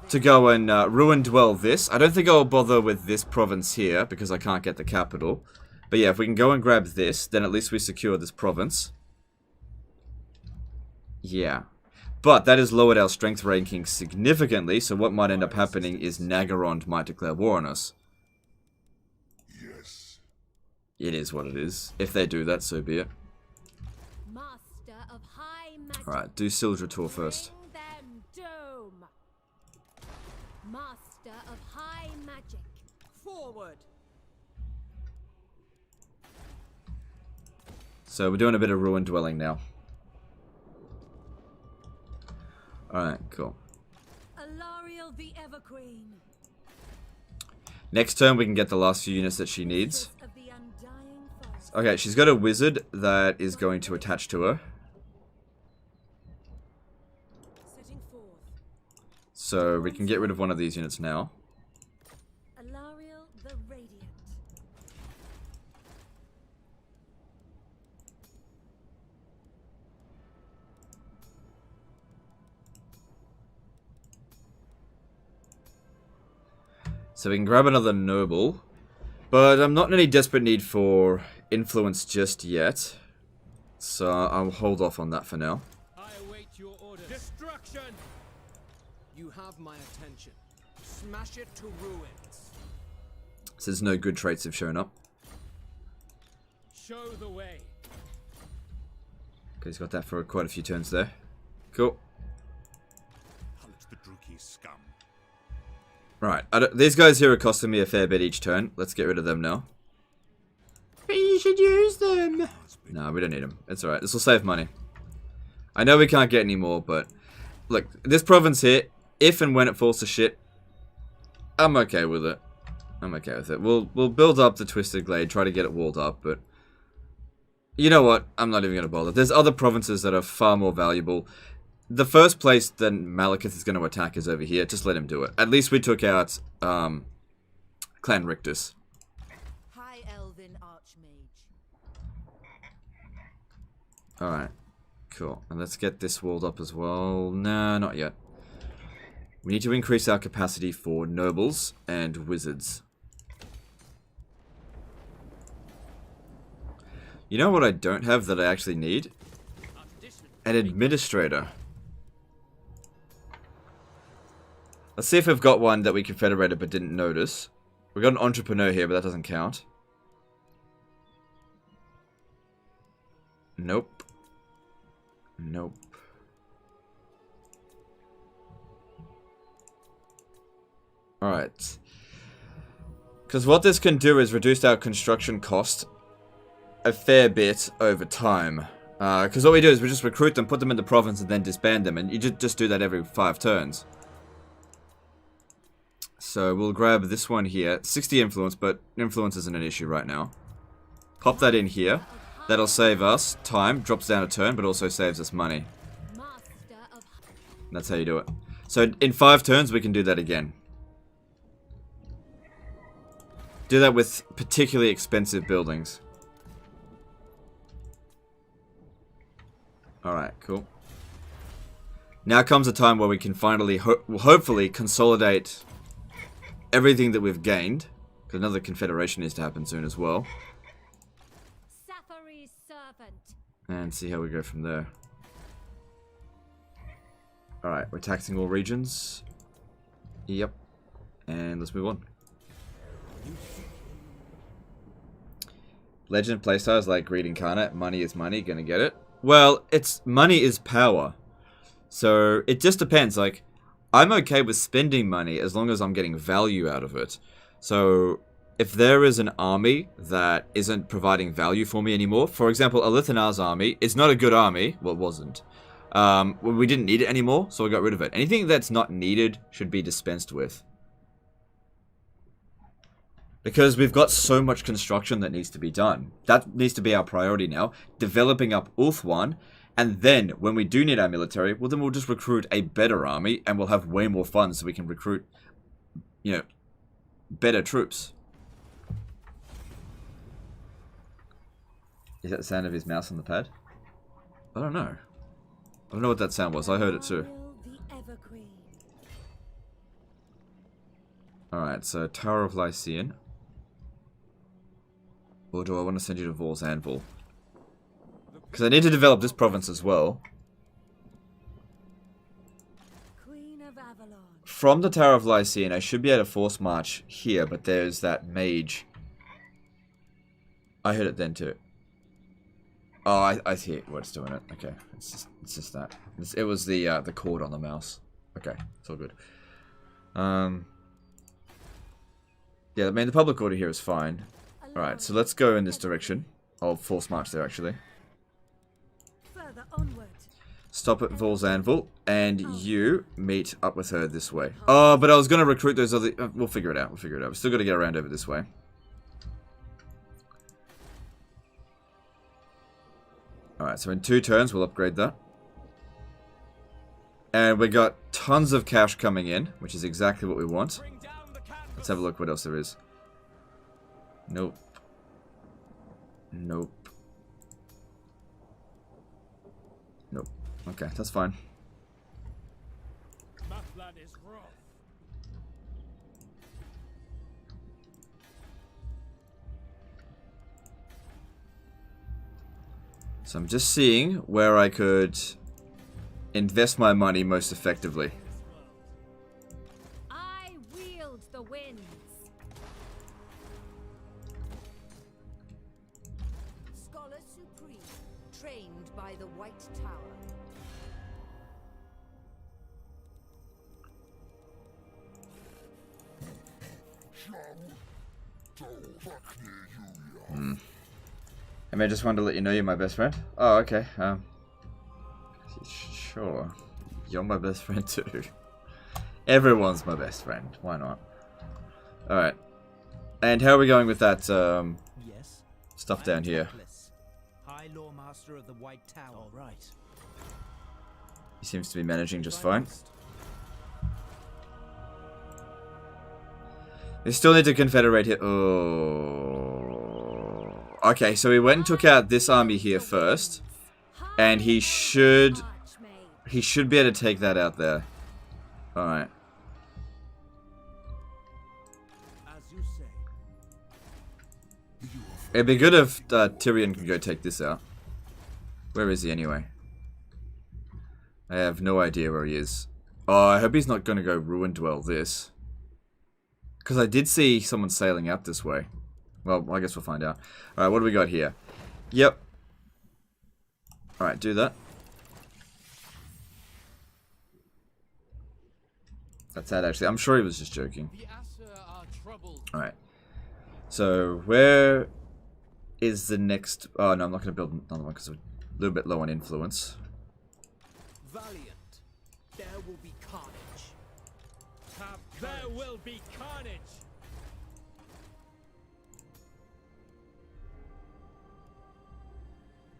To go and ruin dwell this. I don't think I'll bother with this province here because I can't get the capital. But yeah, if we can go and grab this, then at least we secure this province. Yeah. But that has lowered our strength ranking significantly, so what might end up happening is Nagarond might declare war on us. Yes. It is what it is. If they do that, so be it. Alright, do Sildrator first. Master of high magic. Forward. So we're doing a bit of ruin dwelling now. Alright, cool. Alarielle the Everqueen. Next turn we can get the last few units that she needs. Okay, she's got a wizard that is going to attach to her. So we can get rid of one of these units now. Alarielle the Radiant. So we can grab another noble. But I'm not in any desperate need for influence just yet. So I'll hold off on that for now. I await your orders. Destruction! You have my attention. Smash it to ruins. Says no good traits have shown up. Show the way. Okay, he's got that for quite a few turns there. Cool. Hunt the Druki scum. Right, these guys here are costing me a fair bit each turn. Let's get rid of them now. But you should use them. No, we don't need them. It's alright. This will save money. I know we can't get any more, but... Look, this province here, if and when it falls to shit, I'm okay with it. I'm okay with it. We'll build up the Twisted Glade, try to get it walled up, but... You know what? I'm not even going to bother. There's other provinces that are far more valuable. The first place that Malekith is going to attack is over here. Just let him do it. At least we took out Clan Rictus. High Elven Archmage. Alright. Cool. And let's get this walled up as well. Nah, not yet. We need to increase our capacity for nobles and wizards. You know what I don't have that I actually need? An administrator. Let's see if we've got one that we confederated but didn't notice. We've got an entrepreneur here, but that doesn't count. Nope. Nope. Alright. Because what this can do is reduce our construction cost a fair bit over time. Because what we do is we just recruit them, put them in the province, and then disband them. And you just do that every 5 turns. So we'll grab this one here. 60 influence, but influence isn't an issue right now. Pop that in here. That'll save us time. Drops down a turn, but also saves us money. And that's how you do it. So in 5 turns, we can do that again. Do that with particularly expensive buildings. Alright, cool. Now comes a time where we can finally, hopefully, consolidate everything that we've gained. Because another confederation needs to happen soon as well. And see how we go from there. Alright, we're taxing all regions. Yep. And let's move on. Legend playstyles like Greed Incarnate. Money is money, gonna get it. Well, it's money is power. So it just depends. Like, I'm okay with spending money as long as I'm getting value out of it. So if there is an army that isn't providing value for me anymore, for example, Alithanar's army is not a good army. Well, it wasn't. We didn't need it anymore, so we got rid of it. Anything that's not needed should be dispensed with. Because we've got so much construction that needs to be done. That needs to be our priority now. Developing up Ulthuan. And then, when we do need our military, well then we'll just recruit a better army. And we'll have way more funds so we can recruit, you know, better troops. Is that the sound of his mouse on the pad? I don't know. I don't know what that sound was. I heard it too. Alright, so Tower of Lycian. Or do I want to send you to Vor's Anvil? Because I need to develop this province as well. From the Tower of Lycian, I should be able to force march here, but there's that mage. I heard it then too. Oh, I see what's doing it. Okay, it's just that. It was the cord on the mouse. Okay, it's all good. Yeah, I mean the public order here is fine. All right, so let's go in this direction. I'll force march there actually. Stop at Vor's Anvil, and you meet up with her this way. Oh, but I was gonna recruit those other. We'll figure it out. We'll figure it out. We're still gonna get around over this way. Alright, so in 2 turns, we'll upgrade that. And we got tons of cash coming in, which is exactly what we want. Let's have a look what else there is. Nope. Nope. Nope. Okay, that's fine. So I'm just seeing where I could invest my money most effectively. I wield the winds. Scholar Supreme, trained by the White Tower. I mean, I just wanted to let you know you're my best friend. Oh, okay. Sure. You're my best friend too. Everyone's my best friend. Why not? Alright. And how are we going with that Yes. stuff down here? High Law Master of the White Tower. All right. He seems to be managing just fine. We still need to confederate here. Oh. Okay, so we went and took out this army here first. And he should be able to take that out there. Alright. It'd be good if Tyrion could go take this out. Where is he anyway? I have no idea where he is. Oh, I hope he's not going to go ruin dwell this. Because I did see someone sailing out this way. Well, I guess we'll find out. Alright, what do we got here? Yep. Alright, do that. That's that, actually. I'm sure he was just joking. Alright. So, where is the next... Oh, no, I'm not going to build another one because I'm a little bit low on influence. Valiant, there will be carnage. There will be carnage.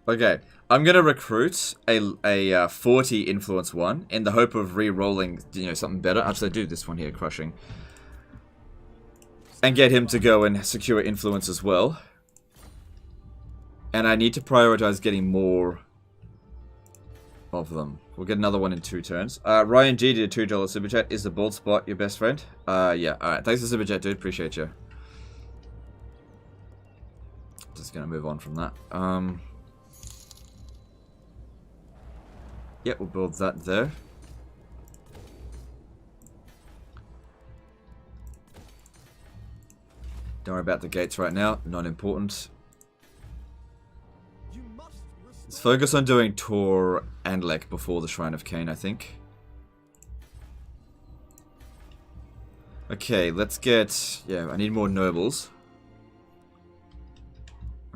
Okay, I'm gonna recruit a 40 influence one in the hope of re-rolling, you know, something better. Actually, do this one here, crushing, and get him to go and secure influence as well. And I need to prioritize getting more of them. We'll get another one in 2 turns. Ryan G did a $2 super chat. Is the bald spot your best friend? Yeah. All right. Thanks for super chat, dude. Appreciate you. Just gonna move on from that. Yeah, we'll build that there. Don't worry about the gates right now. Not important. Let's focus on doing Tor and Lek before the Shrine of Cain, I think. Okay, let's get... Yeah, I need more nobles.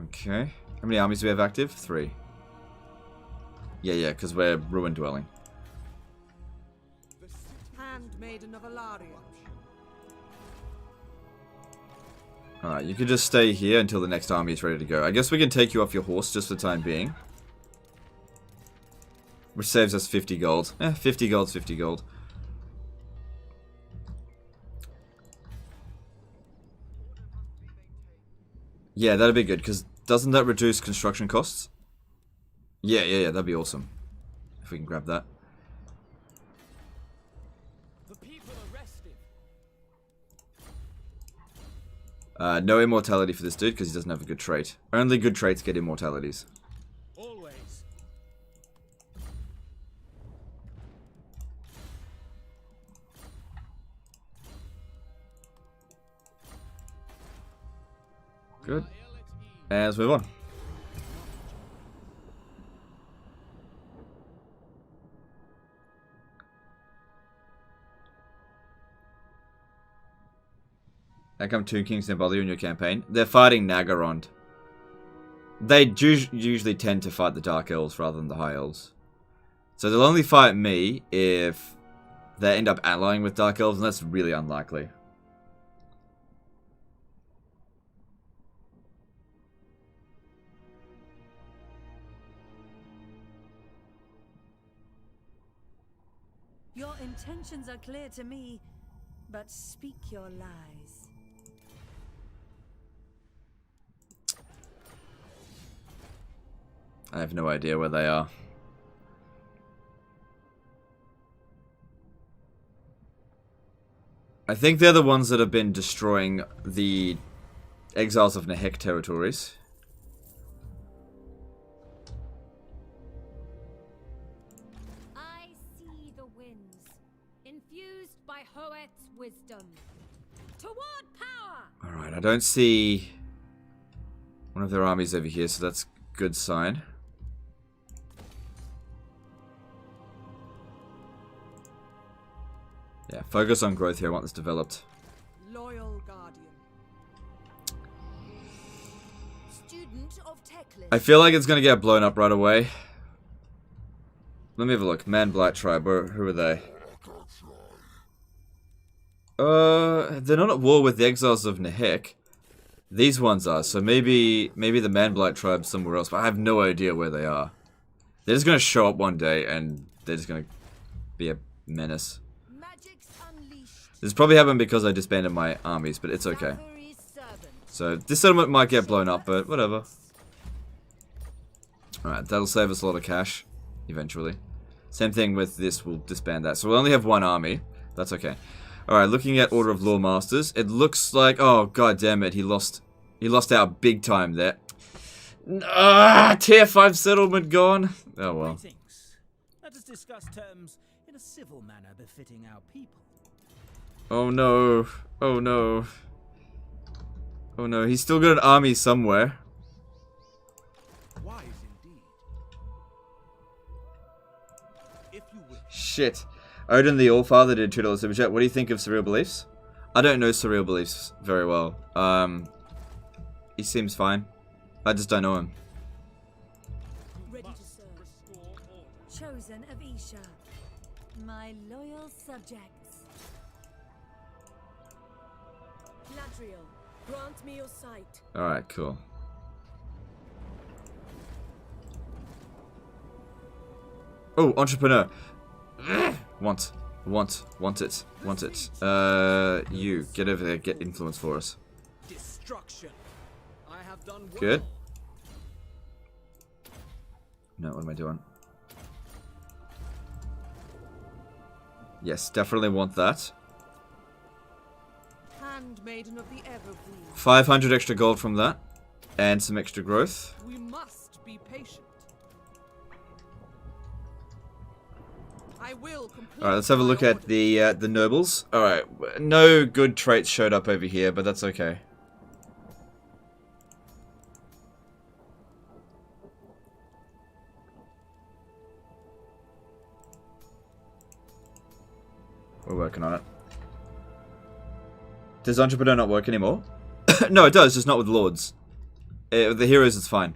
Okay. How many armies do we have active? 3. Yeah, because we're ruin dwelling. Handmaiden of Alarielle. Alright, you can just stay here until the next army is ready to go. I guess we can take you off your horse just for the time being. Which saves us 50 gold. 50 gold's 50 gold. Yeah, that'd be good, because doesn't that reduce construction costs? Yeah, that'd be awesome. If we can grab that. The people are resting. No immortality for this dude, because he doesn't have a good trait. Only good traits get immortalities. Always. Good. And let's move on. How come Two Kings didn't bother you in your campaign? They're fighting Naggarond. They usually tend to fight the Dark Elves rather than the High Elves. So they'll only fight me if they end up allying with Dark Elves, and that's really unlikely. Your intentions are clear to me, but speak your lies. I have no idea where they are. I think they're the ones that have been destroying the Exiles of Nehek territories. I see the winds, infused by Hoet's wisdom. Toward power! Alright, I don't see one of their armies over here, so that's a good sign. Yeah, focus on growth here. I want this developed. Loyal guardian. Student of Teclis. I feel like it's going to get blown up right away. Let me have a look. Man Blight Tribe, who are they? They're not at war with the Exiles of Nehek. These ones are, so maybe the Man Blight Tribe somewhere else, but I have no idea where they are. They're just going to show up one day, and they're just going to be a menace. This probably happened because I disbanded my armies, but it's okay. So, this settlement might get blown up, but whatever. Alright, that'll save us a lot of cash, eventually. Same thing with this, we'll disband that. So, we'll only have one army. That's okay. Alright, looking at Order of Law Masters, it looks like... Oh, god damn it, he lost out big time there. Tier 5 settlement gone. Oh, well. Let us discuss terms in a civil manner befitting our people. Oh no. Oh no. Oh no, he's still got an army somewhere. Wise indeed. If you wish. Shit. Odin the Allfather did $2 super chat. What do you think of Surreal Beliefs? I don't know Surreal Beliefs very well. He seems fine. I just don't know him. Ready to serve. Chosen of Isha, my loyal subjects. Alarielle, grant me your sight. Alright, cool. Oh, entrepreneur. Want it. You, get over there, get influence for us. Destruction. I have done well. Good. No, what am I doing? Yes, definitely want that. Handmaiden of the Evergreen. 500 extra gold from that. And some extra growth. We must be patient. I will complete. Alright, let's have a look at the nobles. Alright, no good traits showed up over here, but that's okay. We're working on it. Does Entrepreneur not work anymore? No, it does, just not with Lords. With the heroes, it's fine.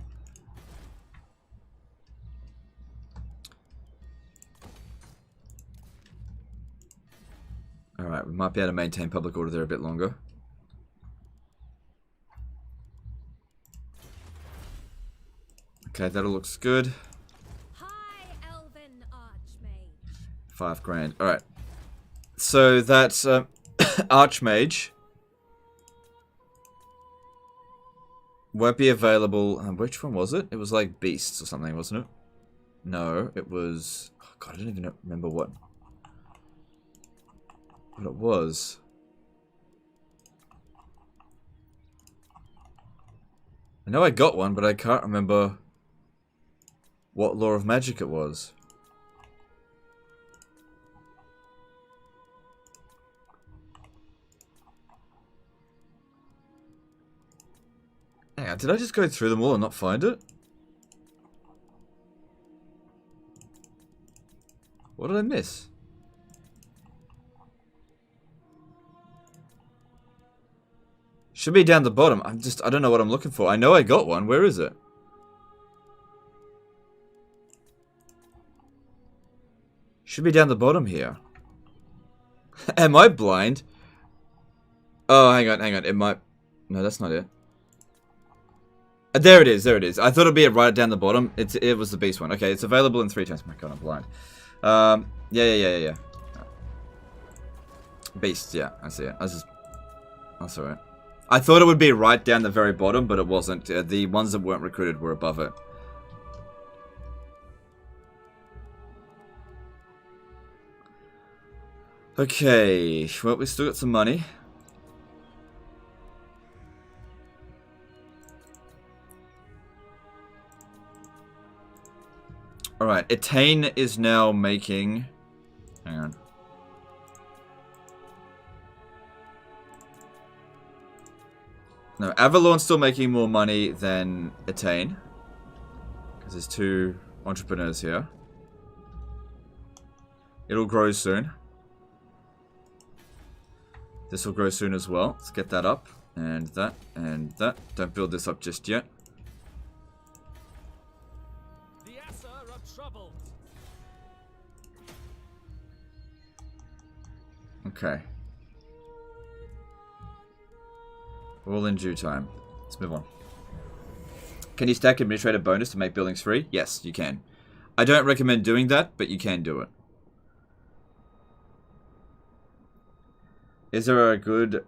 Alright, we might be able to maintain public order there a bit longer. Okay, that all looks good. High Elven Archmage. 5 grand. Alright. So that's Archmage. Won't be available. Which one was it? It was like Beasts or something, wasn't it? No, it was... Oh god, I don't even remember what it was. I know I got one, but I can't remember what Law of Magic it was. Hang on, did I just go through them all and not find it? What did I miss? Should be down the bottom. I don't know what I'm looking for. I know I got one. Where is it? Should be down the bottom here. Am I blind? Oh, hang on. It might... No, that's not it. There it is. I thought it'd be right down the bottom. It was the beast one. Okay, it's available in 3 times. My god, I'm blind. Yeah. Beast, yeah, I see it. That's alright. I thought it would be right down the very bottom, but it wasn't. The ones that weren't recruited were above it. Okay, well, we still got some money. Alright, Attain is now making... Hang on. No, Avalon's still making more money than Attain. Because there's 2 entrepreneurs here. It'll grow soon. This will grow soon as well. Let's get that up. And that, and that. Don't build this up just yet. Okay. All in due time. Let's move on. Can you stack administrative bonus to make buildings free? Yes, you can. I don't recommend doing that, but you can do it. Is there a good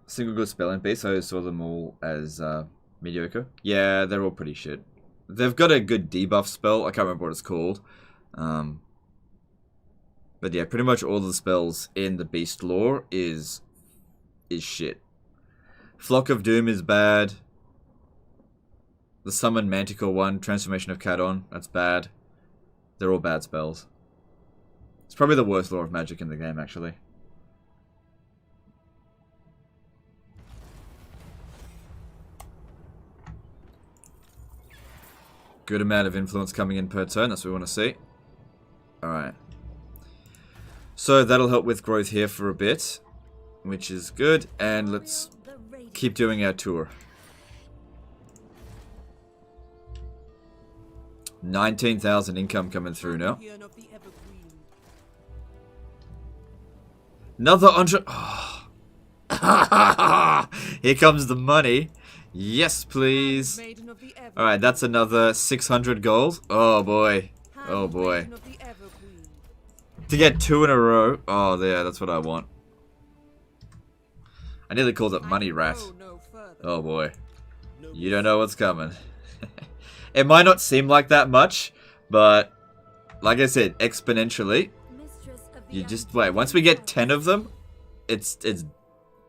single good spell in Beast? I saw them all as mediocre. Yeah, they're all pretty shit. They've got a good debuff spell. I can't remember what it's called. But yeah, pretty much all the spells in the Beast lore is shit. Flock of Doom is bad. The Summon Manticore one, Transformation of Cadon, that's bad. They're all bad spells. It's probably the worst law of magic in the game, actually. Good amount of influence coming in per turn. That's what we want to see. Alright. So that'll help with growth here for a bit, which is good. And let's keep doing our tour. 19,000 income coming through now. Another 100. Oh. Here comes the money. Yes, please. Alright, that's another 600 gold. Oh boy. Oh boy. To get 2 in a row. Oh, yeah, that's what I want. I nearly called it money rat. Oh boy. You don't know what's coming. It might not seem like that much, but like I said, exponentially. You just wait. Once we get 10 of them, it's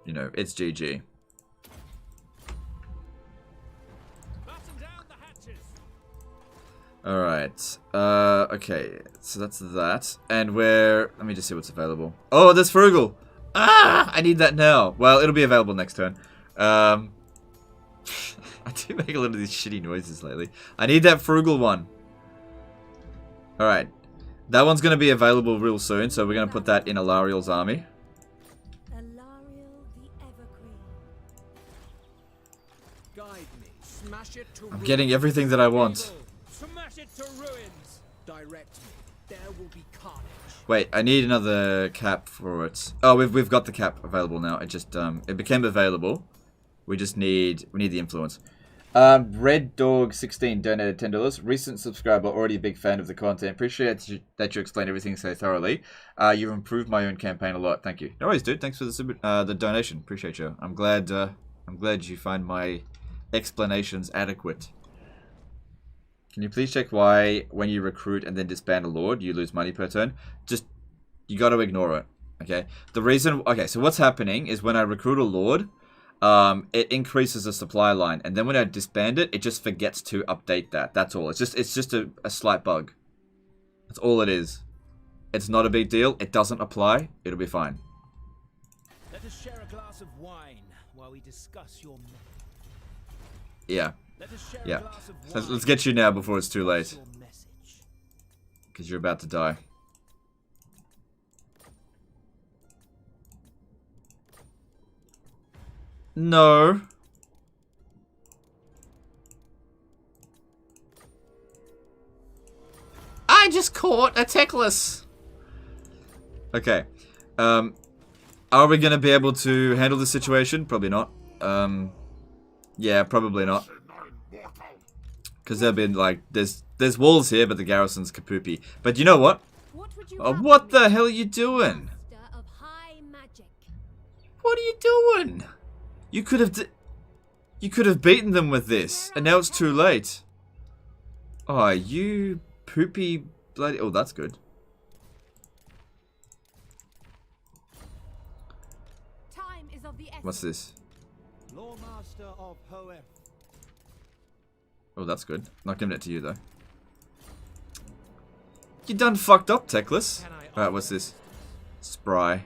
you know, it's GG. Alright. Okay. So that's that. And let me just see what's available. Oh, there's Frugal! Ah! I need that now. Well, it'll be available next turn. I do make a lot of these shitty noises lately. I need that Frugal one. Alright. That one's going to be available real soon, so we're going to put that in Alarielle's army. I'm getting everything that I want. Smash it to ruins. Direct me. There will be carnage. Wait, I need another cap for it. Oh, we've got the cap available now. It just it became available. We need the influence. Red Dog 16 donated $10. Recent subscriber, already a big fan of the content. Appreciate that you explain everything so thoroughly. You've improved my own campaign a lot. Thank you. No worries, dude. Thanks for the donation. Appreciate you. I'm glad you find my explanations adequate. Can you please check why when you recruit and then disband a lord, you lose money per turn? Just, you got to ignore it. Okay. The reason. Okay. So what's happening is when I recruit a lord. It increases the supply line, and then when I disband it, it just forgets to update that. That's all. It's just a slight bug. That's all it is. It's not a big deal. It doesn't apply. It'll be fine. Let us share a glass of wine while we discuss your. Yeah. Yeah. Let's get you now before it's too late. Because you're about to die. No. I just caught a Teclis. Okay. Are we going to be able to handle the situation? Probably not. Yeah, probably not. Because there've been like, there's walls here, but the garrison's kapoopy. But you know what? What the hell are you doing? What are you doing? You could have beaten them with this, and now it's too late. Oh, you poopy bloody... Oh, that's good. Time is of the essence. What's this? Lawmaster of Hoeth. Oh, that's good. Not giving it to you, though. You done fucked up, Teclis. Alright, what's this? Spry.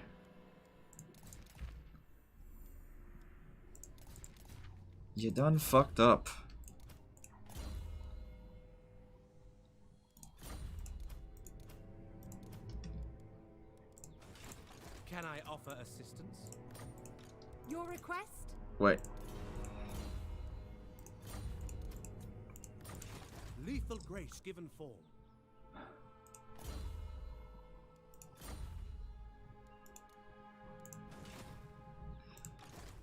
You done fucked up. Can I offer assistance? Your request? Wait. Lethal grace given form.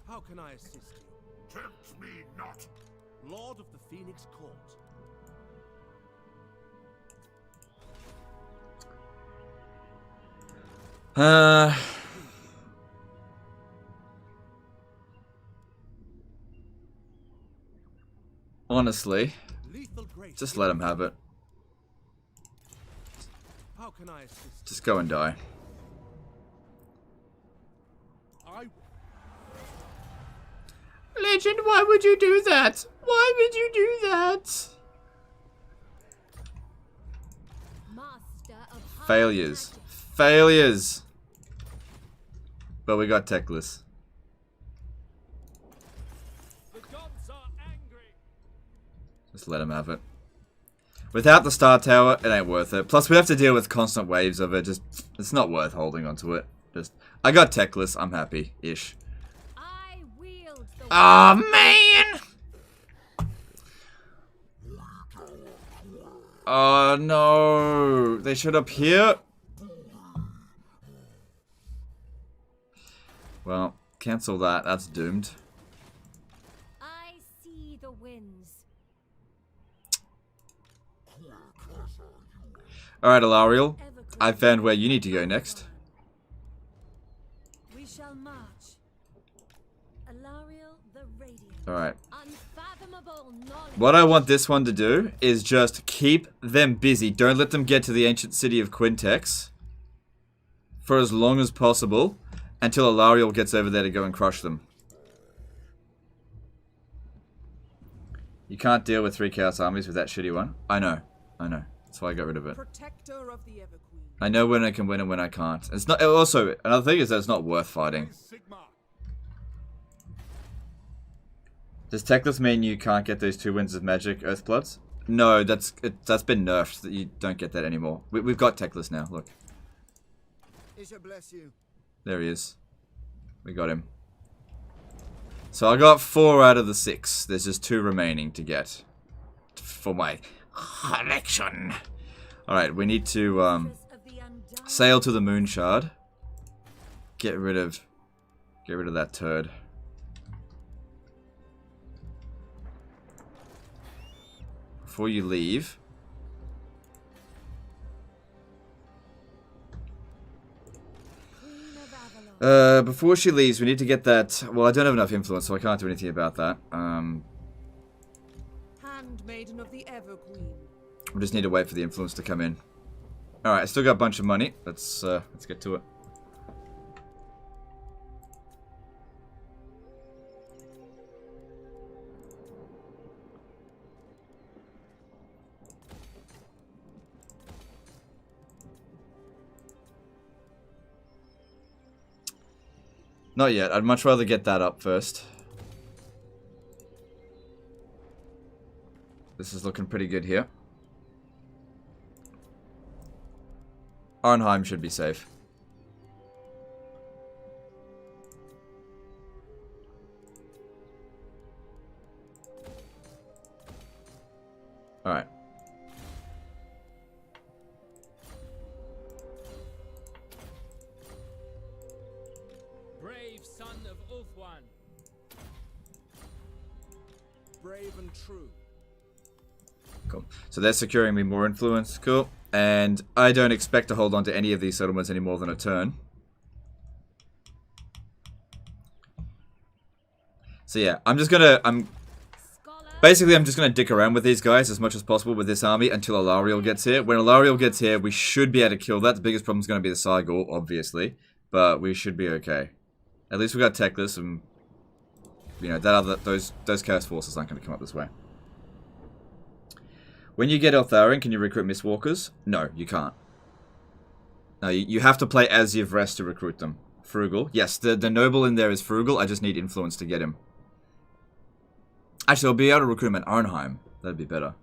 How can I assist you? Tempt me not. Lord of the Phoenix Court. Honestly, just let him have it. How can I assist? Just go and die. Legend, why would you do that? Why would you do that? Failures. Failures. But we got techless. The gods are angry. Just let him have it. Without the Star Tower, it ain't worth it. Plus, we have to deal with constant waves of it. Just, it's not worth holding onto it. Just, I got techless. I'm happy-ish. I wield the Ah, man! Oh, no. They should appear. Well, cancel that. That's doomed. I see the winds. Alright, Alarielle. I found where you need to go next. We shall march. Alarielle the Radiant. Alright. Unfathomable knowledge. What I want this one to do is just keep them busy. Don't let them get to the ancient city of Quintex for as long as possible until Alarielle gets over there to go and crush them. You can't deal with 3 Chaos armies with that shitty one. I know. I know. That's why I got rid of it. Protector of the Everqueen. I know when I can win and when I can't. It's not. Also, another thing is that it's not worth fighting. Sigma. Does Techless mean you can't get those 2 wins of Magic Earthbloods? No, that's been nerfed. That you don't get that anymore. We've got Techless now. Look. It shall bless you. There he is. We got him. So I got 4 out of the 6. There's just 2 remaining to get for my collection. Alright, we need to sail to the Moon Shard. Get rid of that turd. Before you leave, before she leaves, we need to get that. Well, I don't have enough influence, so I can't do anything about that. Handmaiden of the Everqueen. We just need to wait for the influence to come in. All right, I still got a bunch of money. Let's get to it. Not yet. I'd much rather get that up first. This is looking pretty good here. Arnheim should be safe. Alright. Brave son of Ulfwan. Brave and true. Cool. So they're securing me more influence. Cool. And I don't expect to hold on to any of these settlements any more than a turn. So yeah, I'm just gonna dick around with these guys as much as possible with this army until Alarielle gets here. When Alarielle gets here, we should be able to kill that. The biggest problem is going to be the Cygor, obviously, but we should be okay. At least we got Techless, and you know those Chaos forces aren't going to come up this way. When you get Eltharion, can you recruit Mistwalkers? No, you can't. No, you have to play as Yvrest to recruit them. Frugal. Yes, the noble in there is Frugal. I just need influence to get him. Actually, I'll be able to recruit him at Arnheim. That'd be better.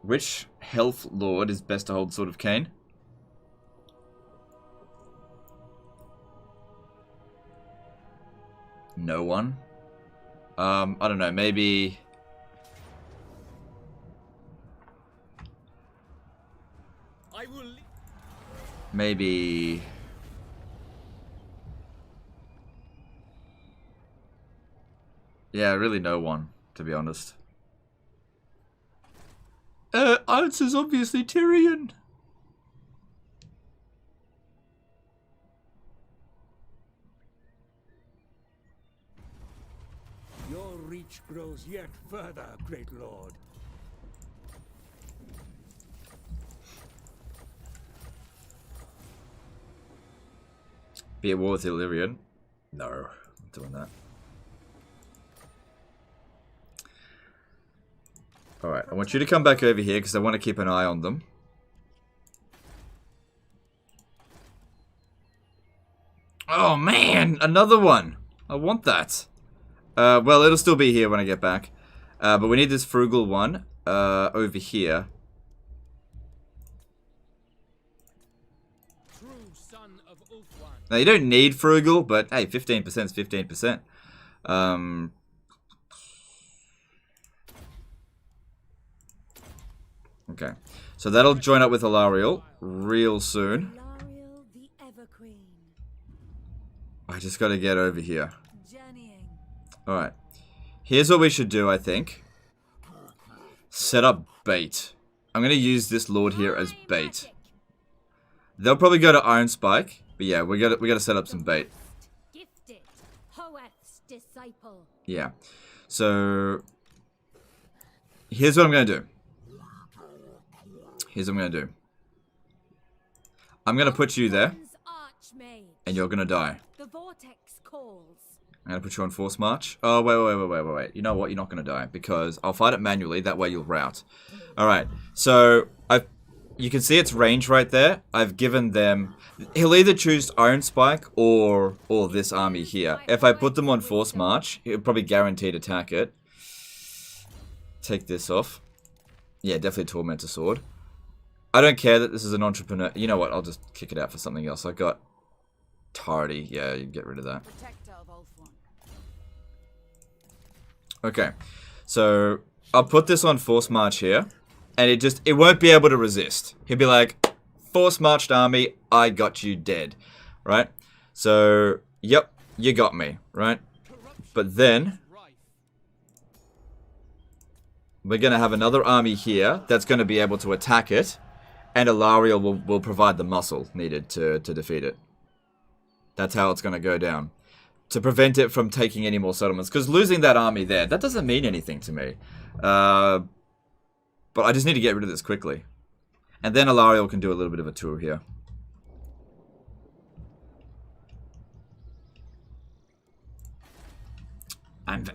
Which Health Lord is best to hold Sword of Cain? No one. I don't know, maybe... Maybe... Yeah, really no one, to be honest. Answer's obviously Tyrion. Your reach grows yet further, great lord. Be at war with Illyrian? No, I'm not doing that. Alright, I want you to come back over here because I want to keep an eye on them. Oh man, another one. I want that. Well, it'll still be here when I get back. But we need this frugal one over here. True son of Ulfwan. Now you don't need frugal, but hey, 15% is 15%. Okay, so that'll join up with Alarielle real soon. Alarielle, the Ever Queen. I just got to get over here. Journeying. All right, here's what we should do. I think set up bait. I'm gonna use this lord here as bait. They'll probably go to Iron Spike, but yeah, we gotta set up some bait. Gifted. Hoeth's disciple. Yeah. So here's what I'm gonna do. Here's what I'm gonna do. I'm gonna put you there, Archmage. and you're gonna die. The vortex calls. I'm gonna put you on force march. Oh wait. You know what? You're not gonna die because I'll fight it manually. That way you'll rout. All right. So you can see its range right there. I've given them. He'll either choose Iron Spike or this army here. If I put them on force march, he'll probably guaranteed attack it. Take this off. Yeah, definitely Tormentor Sword. I don't care that this is an entrepreneur. You know what? I'll just kick it out for something else. I got Tardy. Yeah, you get rid of that. Protector of Ulfwan. Okay, so I'll put this on force march here, and it won't be able to resist. He'll be like, force marched army, I got you dead, right? So, yep, you got me, right? But then we're gonna have another army here that's gonna be able to attack it, and Alarielle will provide the muscle needed to defeat it. That's how it's gonna go down. To prevent it from taking any more settlements. Because losing that army there, that doesn't mean anything to me. But I just need to get rid of this quickly. And then Alarielle can do a little bit of a tour here. And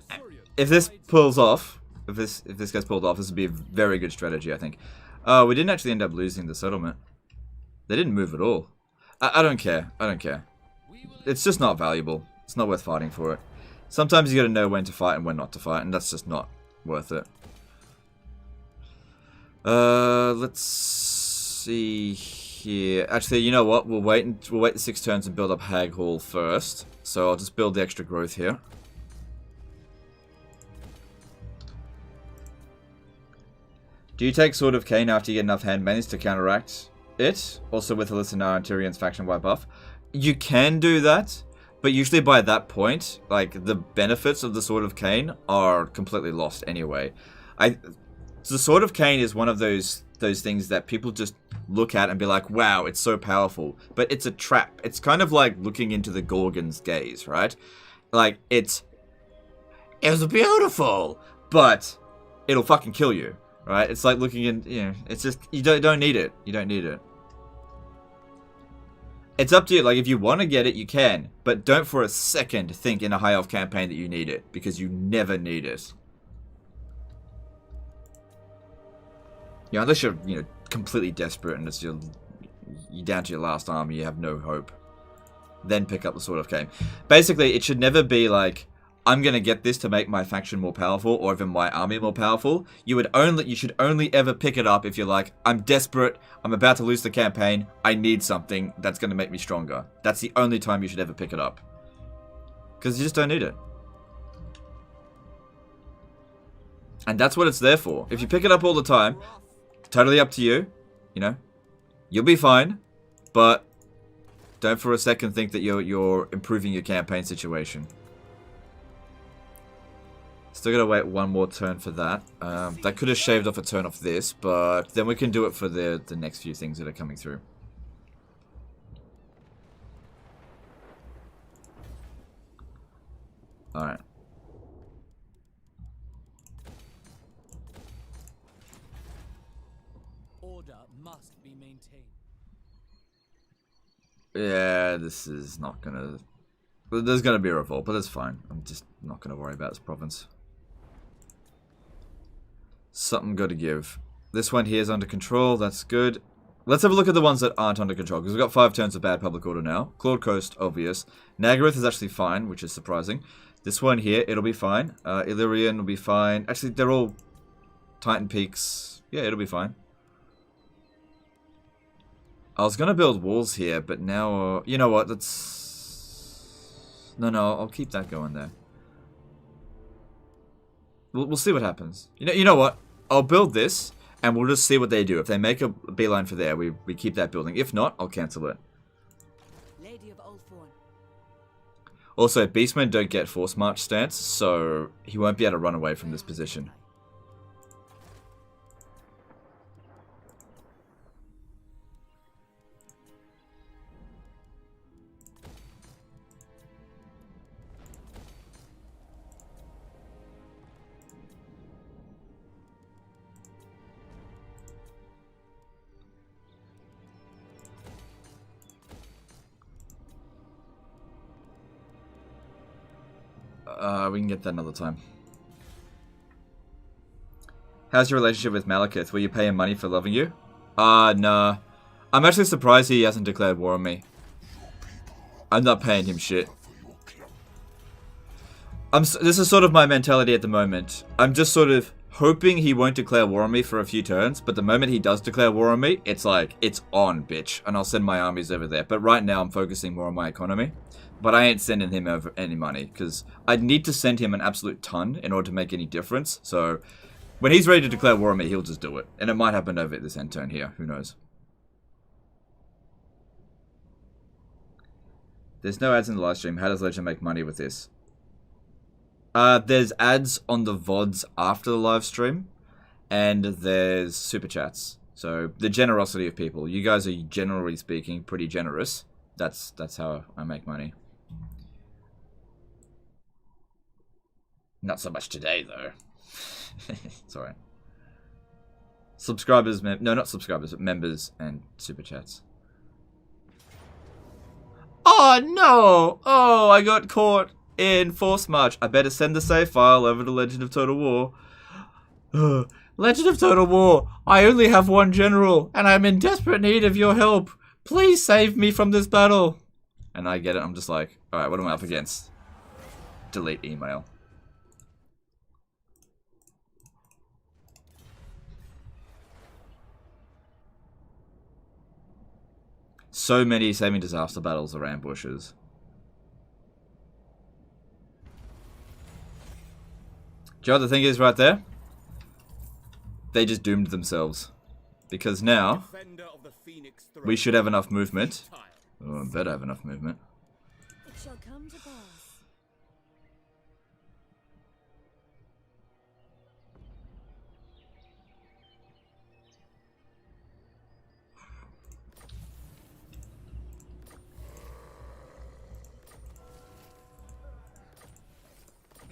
if this pulls off, if this gets pulled off, this would be a very good strategy, I think. We didn't actually end up losing the settlement. They didn't move at all. I don't care. I don't care. It's just not valuable. It's not worth fighting for it. Sometimes you gotta know when to fight and when not to fight, and that's just not worth it. Let's see here. Actually, you know what? We'll wait the 6 turns and build up Hag Hall first. So I'll just build the extra growth here. Do you take Sword of Cain after you get enough handmaids to counteract it? Also with Alyssar and Tyrion's faction wide buff. You can do that. But usually by that point, like, the benefits of the Sword of Cain are completely lost anyway. The Sword of Cain is one of those things that people just look at and be like, wow, it's so powerful. But it's a trap. It's kind of like looking into the Gorgon's gaze, right? Like, it was beautiful, but it'll fucking kill you, right? It's like looking in, you know, it's just, you don't need it. You don't need it. It's up to you. Like, if you want to get it, you can. But don't for a second think in a high elf campaign that you need it. Because you never need it. Yeah, unless you're, you know, completely desperate and it's you're down to your last army, you have no hope. Then pick up the Sword of Cain. Basically, it should never be like, I'm going to get this to make my faction more powerful or even my army more powerful. You should only ever pick it up if you're like, I'm desperate, I'm about to lose the campaign, I need something that's going to make me stronger. That's the only time you should ever pick it up. Because you just don't need it. And that's what it's there for. If you pick it up all the time, totally up to you, you know, you'll be fine, but don't for a second think that you're improving your campaign situation. Still gotta wait one more turn for that. That could have shaved off a turn off this, but then we can do it for the next few things that are coming through. Alright. Order must be maintained. Yeah, this is not gonna... There's gonna be a revolt, but that's fine. I'm just not gonna worry about this province. Something got to give. This one here is under control. That's good. Let's have a look at the ones that aren't under control, because we've got 5 turns of bad public order now. Claude Coast, obvious. Nagaroth is actually fine, which is surprising. This one here, it'll be fine. Illyrian will be fine. Actually, they're all Titan Peaks. Yeah, it'll be fine. I was going to build walls here, but now... you know what, let's... No, I'll keep that going there. We'll see what happens. You know what? I'll build this, and we'll just see what they do. If they make a beeline for there, we keep that building. If not, I'll cancel it. Lady of Ulthuan. Also, Beastmen don't get force march stance, so he won't be able to run away from this position. We can get that another time. How's your relationship with Malekith? Will you pay him money for loving you? Nah. I'm actually surprised he hasn't declared war on me. I'm not paying him shit. This is sort of my mentality at the moment. I'm just sort of hoping he won't declare war on me for a few turns, but the moment he does declare war on me, it's like, it's on, bitch. And I'll send my armies over there. But right now, I'm focusing more on my economy. But I ain't sending him over any money, because I'd need to send him an absolute ton in order to make any difference. So, when he's ready to declare war on me, he'll just do it. And it might happen over this end turn here, who knows. There's no ads in the live stream. How does Legend make money with this? There's ads on the VODs after the live stream, and there's super chats. So, the generosity of people. You guys are, generally speaking, pretty generous. That's how I make money. Not so much today, though. It's alright. Subscribers, no, not subscribers, but members and super chats. Oh, no! Oh, I got caught in Force March. I better send the save file over to Legend of Total War. Legend of Total War, I only have one general, and I'm in desperate need of your help. Please save me from this battle. And I get it, I'm just like, alright, what am I up against? Delete email. So many saving disaster battles or ambushes. Do you know what the thing is right there? They just doomed themselves. Because now, we should have enough movement. Oh, I better have enough movement. It shall come to pass.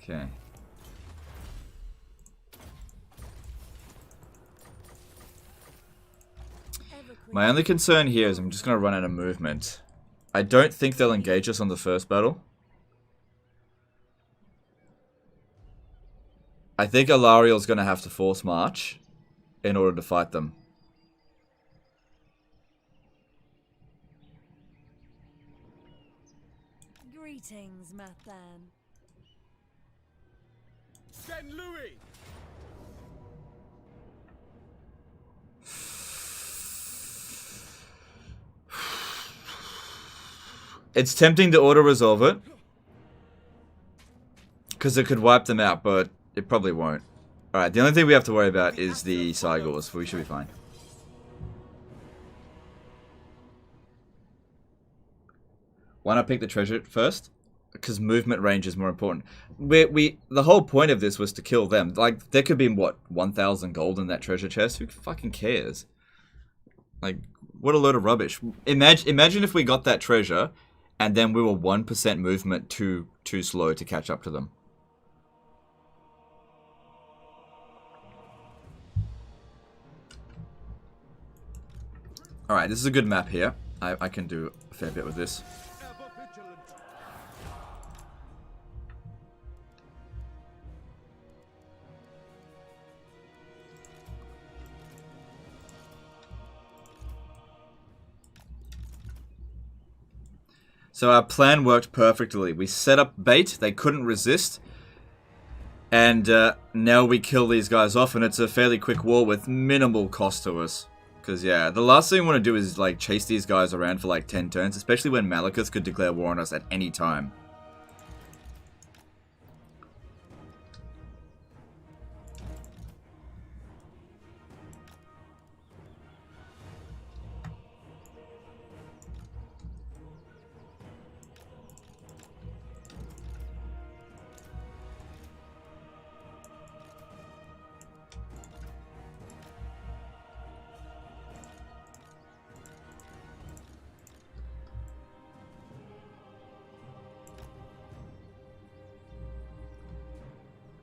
Okay. My only concern here is I'm just going to run out of movement. I don't think they'll engage us on the first battle. I think Alarielle's going to have to force march in order to fight them. Greetings, Mathan. Send Louis! It's tempting to auto-resolve it. Because it could wipe them out, but it probably won't. Alright, the only thing we have to worry about is the Cygors. We should be fine. Why not pick the treasure first? Because movement range is more important. The whole point of this was to kill them. Like, there could be, what, 1,000 gold in that treasure chest? Who fucking cares? Like, what a load of rubbish. Imagine if we got that treasure, and then we were 1% movement too slow to catch up to them. Alright, this is a good map here. I can do a fair bit with this. So our plan worked perfectly. We set up bait, they couldn't resist. And now we kill these guys off, and it's a fairly quick war with minimal cost to us. Because, yeah, the last thing we want to do is, like, chase these guys around for, like, 10 turns. Especially when Malekith could declare war on us at any time.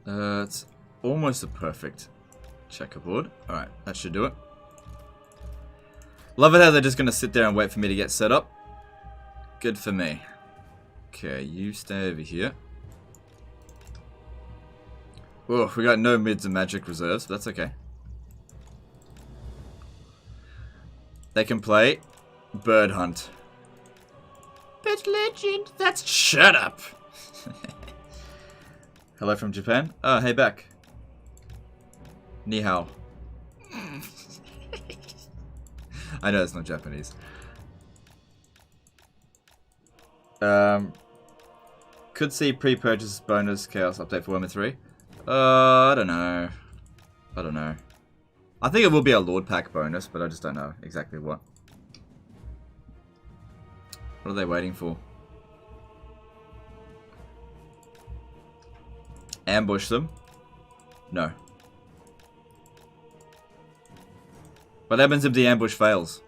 It's almost a perfect checkerboard. Alright, that should do it. Love it how they're just going to sit there and wait for me to get set up. Good for me. Okay, you stay over here. Oh, we got no mids and magic reserves, but that's okay. They can play Bird Hunt. But legend, that's... Shut up! Hello from Japan. Oh, hey, back. Ni hao. I know it's not Japanese. Could see pre-purchase bonus chaos update for Warhammer 3. I don't know. I don't know. I think it will be a Lord Pack bonus, but I just don't know exactly what. What are they waiting for? Ambush them? No. What happens if the ambush fails?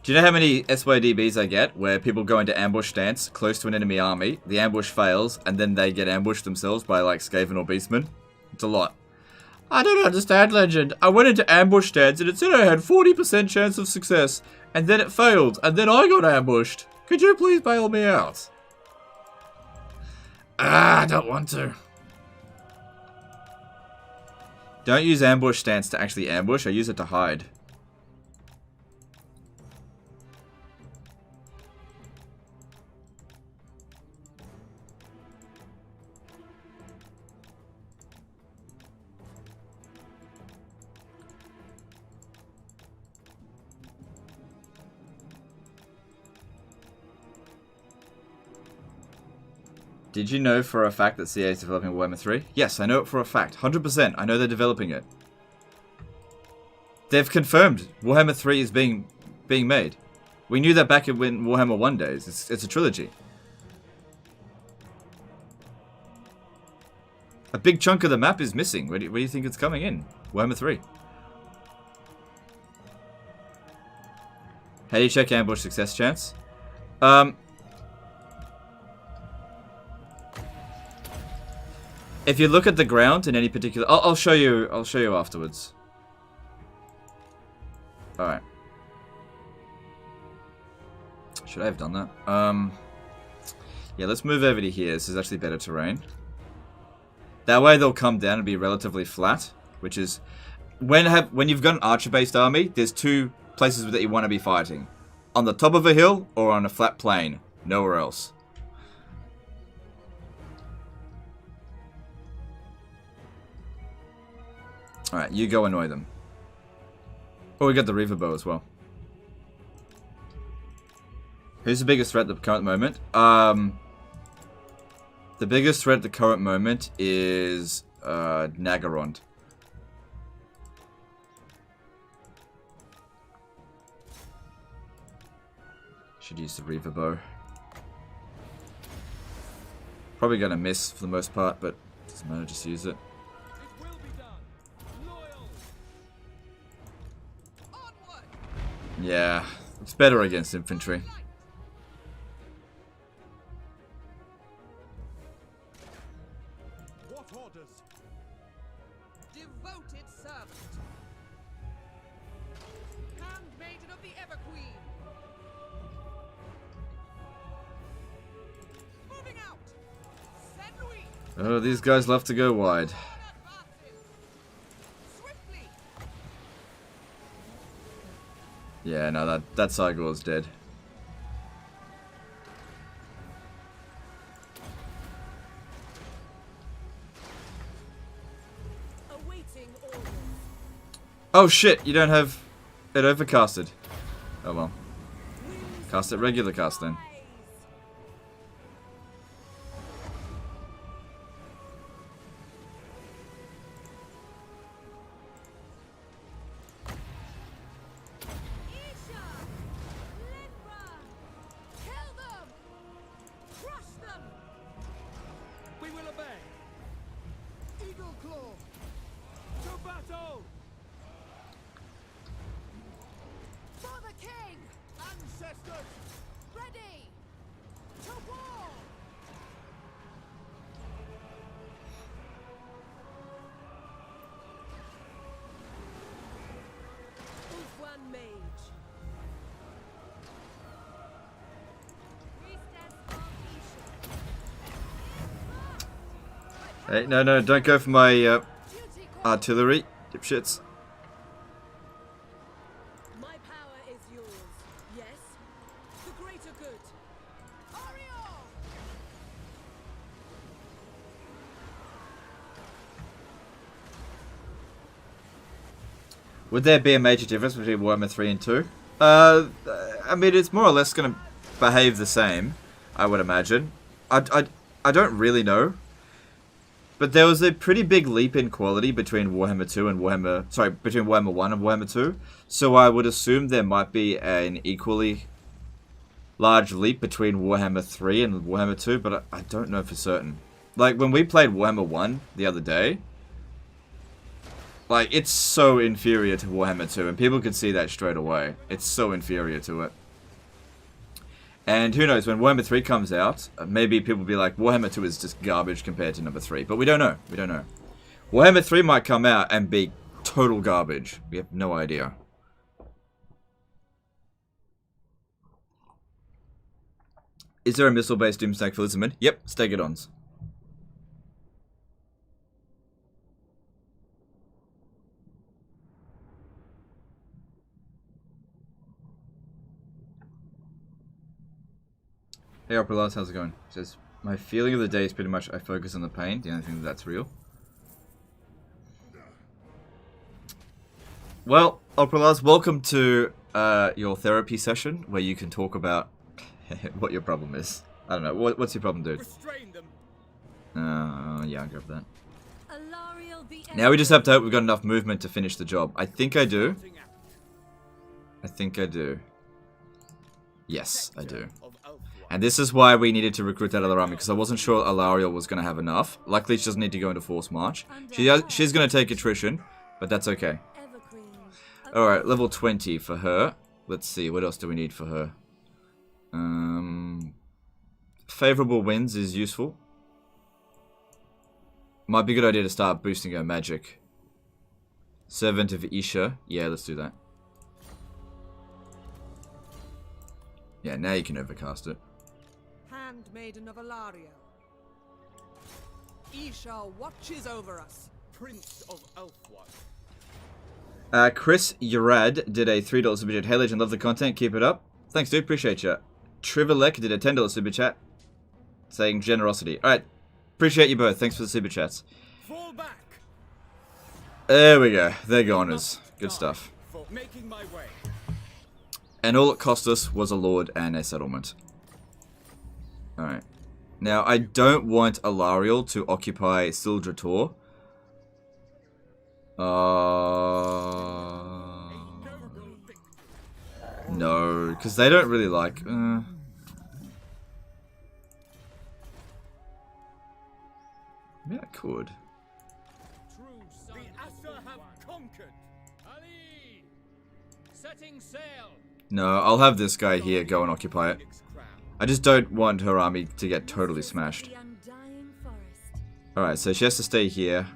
Do you know how many SYDBs I get where people go into ambush stance close to an enemy army, the ambush fails, and then they get ambushed themselves by like Skaven or Beastmen? It's a lot. I don't understand, Legend. I went into ambush stance and it said I had 40% chance of success, and then it failed, and then I got ambushed. Could you please bail me out? I don't want to. Don't use ambush stance to actually ambush. I use it to hide. Did you know for a fact that CA is developing Warhammer 3? Yes, I know it for a fact. 100%. I know they're developing it. They've confirmed Warhammer 3 is being made. We knew that back in Warhammer 1 days. It's a trilogy. A big chunk of the map is missing. Where do you think it's coming in? Warhammer 3. How do you check ambush success chance? If you look at the ground in any particular... I'll show you afterwards. Alright. Should I have done that? Yeah, let's move over to here. This is actually better terrain. That way they'll come down and be relatively flat. Which is... When you've got an archer-based army, there's two places that you want to be fighting. On the top of a hill or on a flat plain. Nowhere else. Alright, you go annoy them. Oh, we got the Reaver Bow as well. Who's the biggest threat at the current moment? The biggest threat at the current moment is Nagarond. Should use the Reaver Bow. Probably gonna miss for the most part, but doesn't matter, just use it. Yeah, it's better against infantry. What orders? Devoted servant. Handmaiden of the Everqueen. Moving out. Send we. Oh, these guys love to go wide. Yeah, no, that Cygor's dead. Oh shit, you don't have it overcasted. Oh well. Cast it regular cast then. Hey, no, don't go for my artillery, dipshits. My power is yours. Yes? The greater good. Alarielle! Would there be a major difference between Warhammer 3 and 2? I mean, it's more or less going to behave the same, I would imagine. I don't really know. But there was a pretty big leap in quality between Warhammer 2 and between Warhammer 1 and Warhammer 2. So I would assume there might be an equally large leap between Warhammer 3 and Warhammer 2, but I don't know for certain. Like, when we played Warhammer 1 the other day, like, it's so inferior to Warhammer 2, and people could see that straight away. It's so inferior to it. And who knows, when Warhammer 3 comes out, maybe people will be like, Warhammer 2 is just garbage compared to number 3. But we don't know. We don't know. Warhammer 3 might come out and be total garbage. We have no idea. Is there a missile-based doomsday for Lisbon? Yep, Stegodons. Hey Operalas, how's it going? It says, my feeling of the day is pretty much I focus on the pain, the only thing that's real. Well, Operalas, welcome to your therapy session where you can talk about what your problem is. I don't know, what's your problem, dude? Yeah, I'll go for that. Now we just have to hope we've got enough movement to finish the job. I think I do. I think I do. Yes, I do. And this is why we needed to recruit that other army, because I wasn't sure Alarielle was going to have enough. Luckily, she doesn't need to go into forced march. She's going to take attrition, but that's okay. Alright, level 20 for her. Let's see, what else do we need for her? Favorable winds is useful. Might be a good idea to start boosting her magic. Servant of Isha. Yeah, let's do that. Yeah, now you can overcast it. Handmaiden of Alarielle. Isha watches over us. Prince of Ulfwan. Chris Urad did a $3 super chat. Hey Legend, love the content, keep it up. Thanks dude, appreciate you. Trivalek did a $10 super chat, saying generosity. Alright, appreciate you both, thanks for the super chats. Fall back. There we go, they're goners. Good stuff. Making my way. And all it cost us was a lord and a settlement. Alright. Now, I don't want Alarielle to occupy Sildrator. No, because they don't really like... Maybe I could. The Asher have conquered. Ali, setting sail. No, I'll have this guy here go and occupy it. I just don't want her army to get totally smashed. Alright, so she has to stay here.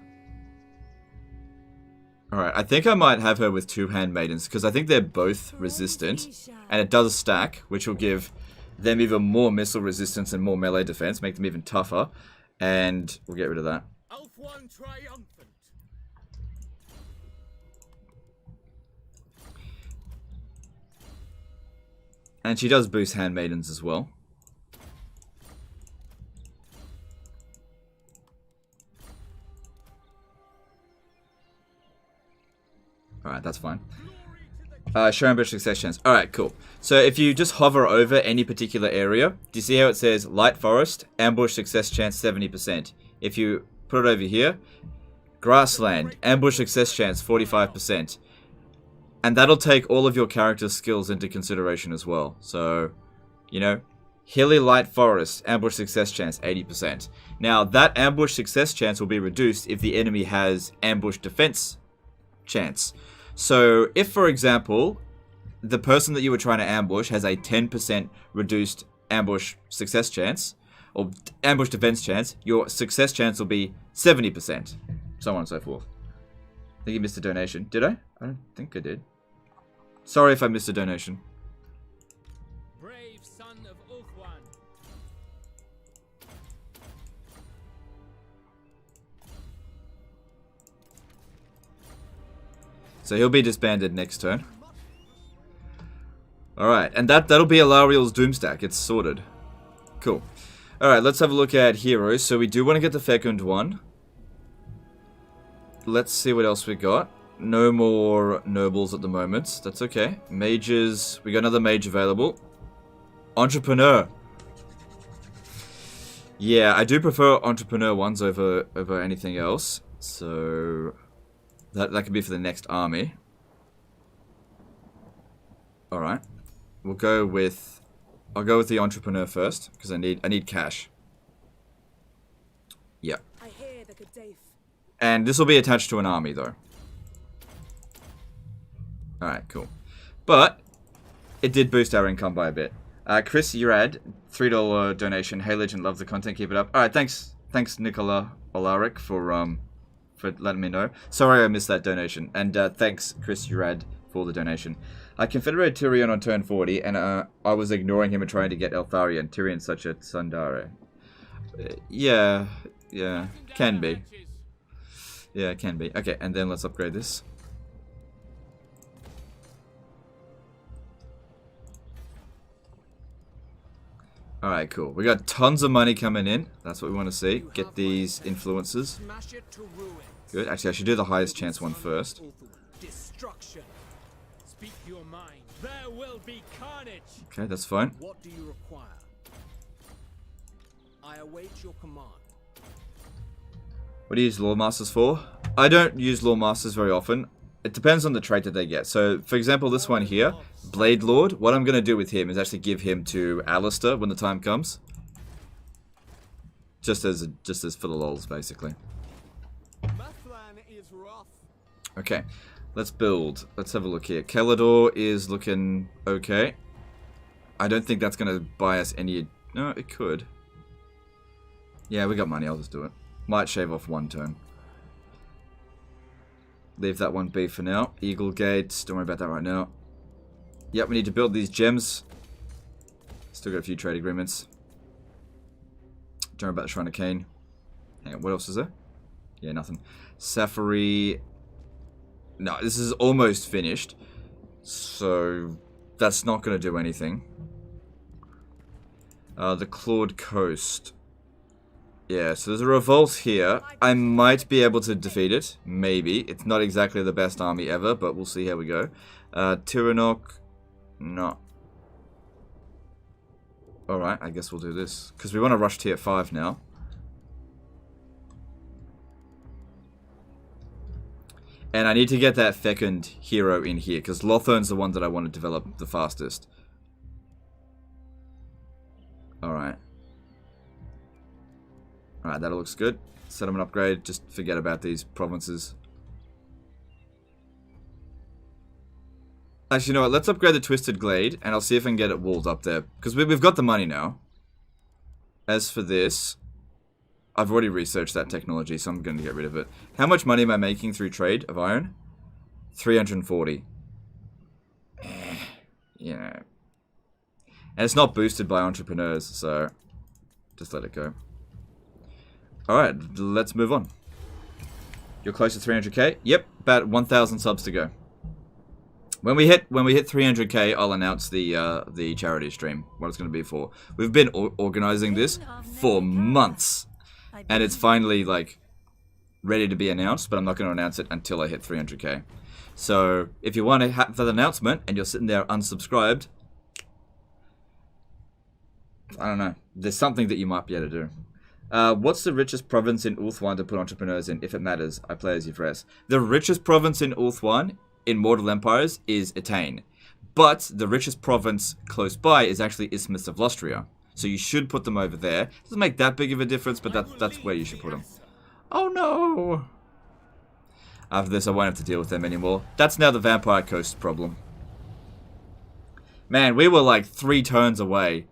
Alright, I think I might have her with 2 handmaidens, because I think they're both resistant. And it does stack, which will give them even more missile resistance and more melee defense, make them even tougher. And we'll get rid of that. Ulfwan triumphant. And she does boost handmaidens as well. Alright, that's fine. Show ambush success chance. Alright, cool. So if you just hover over any particular area, do you see how it says light forest, ambush success chance 70%? If you put it over here, grassland, ambush success chance 45%. And that'll take all of your character's skills into consideration as well. So, you know, hilly light forest, ambush success chance 80%. Now, that ambush success chance will be reduced if the enemy has ambush defense chance. So, if, for example, the person that you were trying to ambush has a 10% reduced ambush success chance, or ambush defense chance, your success chance will be 70%. So on and so forth. I think you missed a donation. Did I? I don't think I did. Sorry if I missed a donation. Brave son of Ulthuan. So he'll be disbanded next turn. Alright, and that'll be Alarielle's Doomstack. It's sorted. Cool. Alright, let's have a look at heroes. So we do want to get the fecund one. Let's see what else we got. No more nobles at the moment. That's okay. Mages. We got another mage available. Entrepreneur. Yeah, I do prefer entrepreneur ones over anything else. So that could be for the next army. Alright. I'll go with the entrepreneur first, because I need cash. Yeah. I hear the Gaddafi. And this will be attached to an army, though. Alright, cool. But it did boost our income by a bit. Chris Urad, $3 donation. Hey, Legend, love the content. Keep it up. Alright, thanks, Nicola Olaric, for letting me know. Sorry I missed that donation. And thanks, Chris Urad, for the donation. I confederated Tyrion on turn 40, and I was ignoring him and trying to get Eltharion. Tyrion's such a tsundere. Yeah, can be. Yeah, it can be. Okay, and then let's upgrade this. Alright, cool. We got tons of money coming in. That's what we want to see. Get these influences. Good. Actually, I should do the highest chance one first. Destruction. Speak your mind. There will be carnage. Okay, that's fine. What do you require? I await your command. What do you use Lawmasters for? I don't use Lawmasters very often. It depends on the trait that they get. So, for example, this one here, Blade Lord, what I'm going to do with him is actually give him to Alistair when the time comes. Just as for the lols, basically. Okay, let's build. Let's have a look here. Kelador is looking okay. I don't think that's going to buy us any... No, it could. Yeah, we got money. I'll just do it. Might shave off one turn. Leave that one be for now. Eagle Gate. Don't worry about that right now. Yep, we need to build these gems. Still got a few trade agreements. Don't worry about the Shrine of Cain. Hang on, what else is there? Yeah, nothing. Safari. No, this is almost finished. So, that's not going to do anything. The Clawed Coast. Yeah, so there's a revolt here. I might be able to defeat it. Maybe. It's not exactly the best army ever, but we'll see how we go. Tyranok. No. Alright, I guess we'll do this. Because we want to rush tier 5 now. And I need to get that fecund hero in here. Because Lothern's the one that I want to develop the fastest. Alright. Alright, that looks good. Settlement upgrade. Just forget about these provinces. Actually, you know what? Let's upgrade the Twisted Glade, and I'll see if I can get it walled up there. Because we've got the money now. As for this, I've already researched that technology, so I'm going to get rid of it. How much money am I making through trade of iron? 340. You know. And it's not boosted by entrepreneurs, so just let it go. Alright, let's move on. You're close to 300k? Yep, about 1,000 subs to go. When we hit 300k, I'll announce the charity stream, what it's going to be for. We've been organizing this for months, and it's finally like ready to be announced, but I'm not going to announce it until I hit 300k. So if you want to have that announcement and you're sitting there unsubscribed, I don't know. There's something that you might be able to do. What's the richest province in Ulthuan to put entrepreneurs in, if it matters? I play as Yvres. The richest province in Ulthuan, in Mortal Empires, is Etain. But the richest province close by is actually Isthmus of Lustria. So you should put them over there. Doesn't make that big of a difference, but that's where you should put them. Oh no! After this, I won't have to deal with them anymore. That's now the Vampire Coast problem. Man, we were like 3 turns away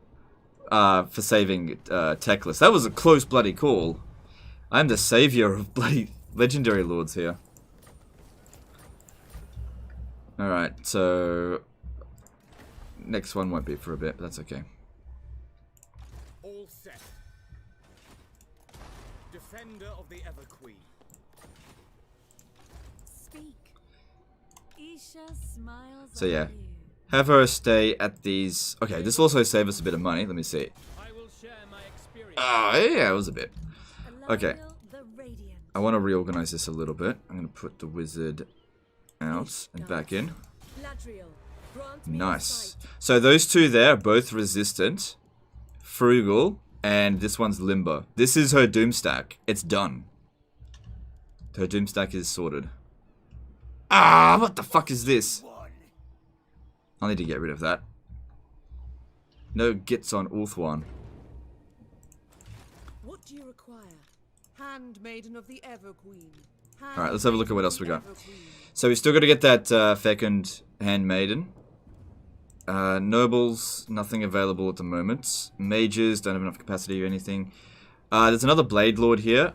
for saving Teclis. That was a close bloody call. I'm the savior of bloody legendary lords here. Alright, so... next one won't be for a bit, but that's okay. All set. Defender of the Everqueen. Speak. Isha smiles. So yeah. on you. Have her stay at these... okay, this will also save us a bit of money. Let me see. I will share my experience. Oh, yeah, it was a bit. Okay. Alarielle the Radiant. I want to reorganize this a little bit. I'm going to put the wizard out and back in. Ladriel, grant me Nice. sight. So those two there are both resistant. Frugal. And this one's limber. This is her doom stack. It's done. Her doom stack is sorted. Ah, what the fuck is this? I'll need to get rid of that. No gits on Ulthuan. What do you require? Handmaiden of the Everqueen. Alright, let's have a look at what else we got. Everqueen. So we still got to get that fecund handmaiden. Nobles, nothing available at the moment. Mages, don't have enough capacity or anything. There's another Blade Lord here.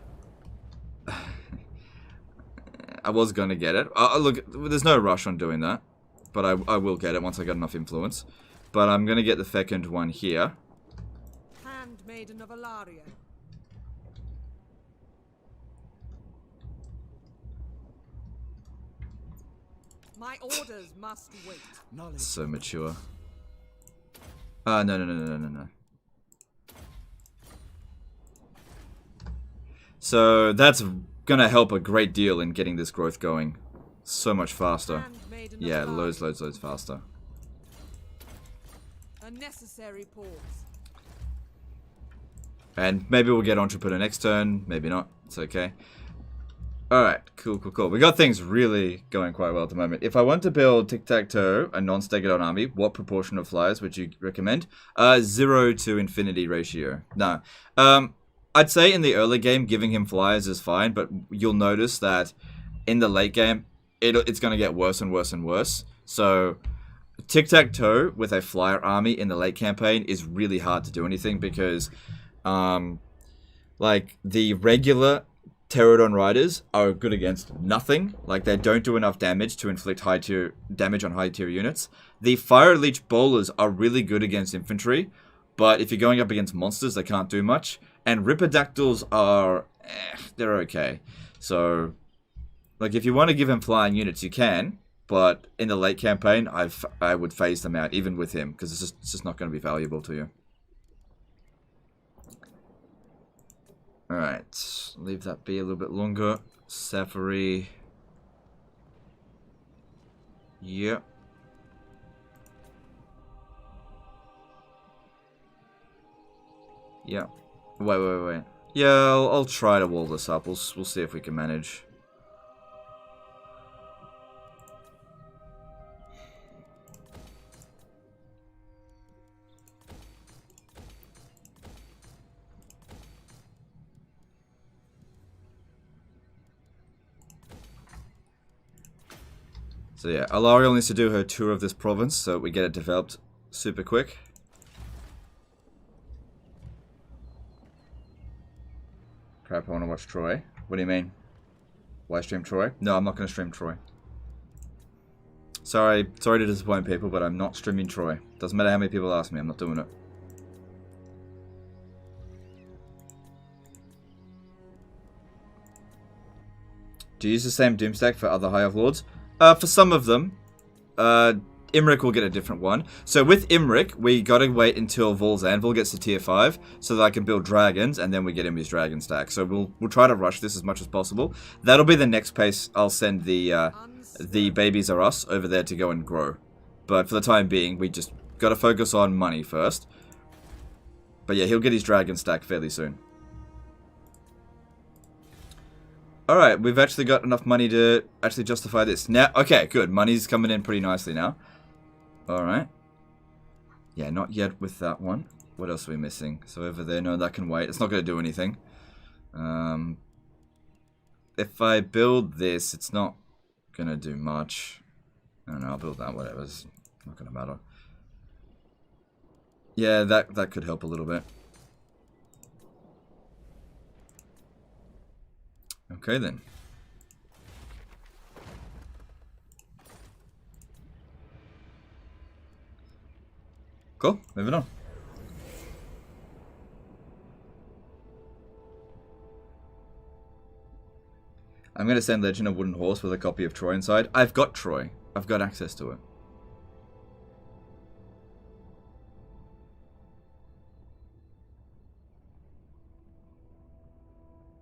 I was going to get it. Look, there's no rush on doing that. But I will get it once I get enough influence. But I'm going to get the fecund one here. Handmaiden of Alarielle. My orders must wait. So mature. No. So that's gonna help a great deal in getting this growth going so much faster. Handmaiden of Yeah, Alarielle. loads faster. A necessary pause. And maybe we'll get Entrepreneur next turn, maybe not. It's okay. Alright, cool. We got things really going quite well at the moment. If I want to build Tic-Tac-Toe, a non-staggered on army, what proportion of flyers would you recommend? 0 to infinity ratio. No. I'd say in the early game, giving him flyers is fine, but you'll notice that in the late game, it's going to get worse and worse and worse. So, Tic-Tac-Toe with a flyer army in the late campaign is really hard to do anything because, like, the regular Pterodon Riders are good against nothing. Like, they don't do enough damage to inflict high tier damage on high tier units. The Fire Leech Bowlers are really good against infantry, but if you're going up against monsters, they can't do much. And Ripidactyls are... they're okay. So, like, if you want to give him flying units, you can, but in the late campaign, I would phase them out, even with him, because it's just not going to be valuable to you. Alright, leave that be a little bit longer. Safari. Yep. Yeah. Wait. Yeah, I'll try to wall this up. We'll see if we can manage. So yeah, Alarielle needs to do her tour of this province so we get it developed super quick. Crap, I want to watch Troy. What do you mean? Why stream Troy? No, I'm not going to stream Troy. Sorry to disappoint people, but I'm not streaming Troy. Doesn't matter how many people ask me, I'm not doing it. Do you use the same Doomstack for other High of Lords? For some of them. Imric will get a different one. So with Imric, we gotta wait until Vol's Anvil gets to tier 5 so that I can build dragons, and then we get him his dragon stack. So we'll try to rush this as much as possible. That'll be the next pace. I'll send the Babies Are Us over there to go and grow. But for the time being, we just gotta focus on money first. But yeah, he'll get his dragon stack fairly soon. Alright, we've actually got enough money to actually justify this. Now, okay, good. Money's coming in pretty nicely now. Alright. Yeah, not yet with that one. What else are we missing? So over there, no, that can wait. It's not going to do anything. If I build this, it's not going to do much. I don't know, I'll build that, whatever. It's not going to matter. Yeah, that could help a little bit. Okay then. Cool, moving on. I'm going to send Legend of Wooden Horse with a copy of Troy inside. I've got Troy. I've got access to it.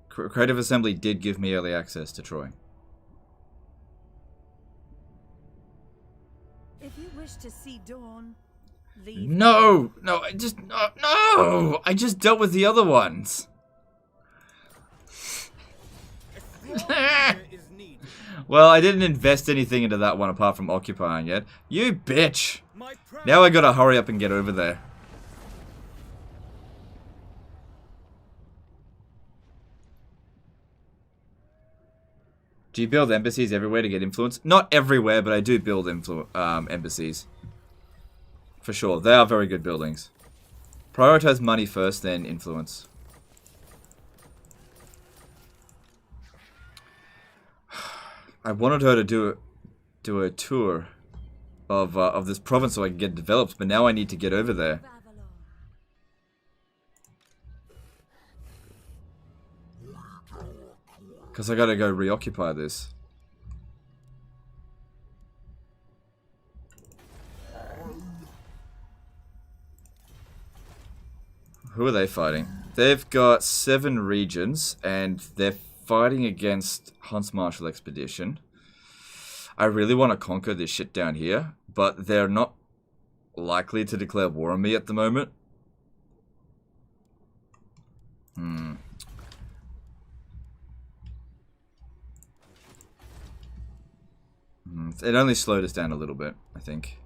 Creative Assembly did give me early access to Troy. If you wish to see Dawn, leave. No! No, no! I just dealt with the other ones. Well, I didn't invest anything into that one apart from occupying it. You bitch! Now I gotta hurry up and get over there. Do you build embassies everywhere to get influence? Not everywhere, but I do build embassies. For sure. They are very good buildings. Prioritize money first, then influence. I wanted her to do a tour of this province so I can get developed, but now I need to get over there. Because I gotta go reoccupy this. Who are they fighting? They've got 7 regions, and they're fighting against Hunt's Martial Expedition. I really want to conquer this shit down here, but they're not likely to declare war on me at the moment. It only slowed us down a little bit, I think.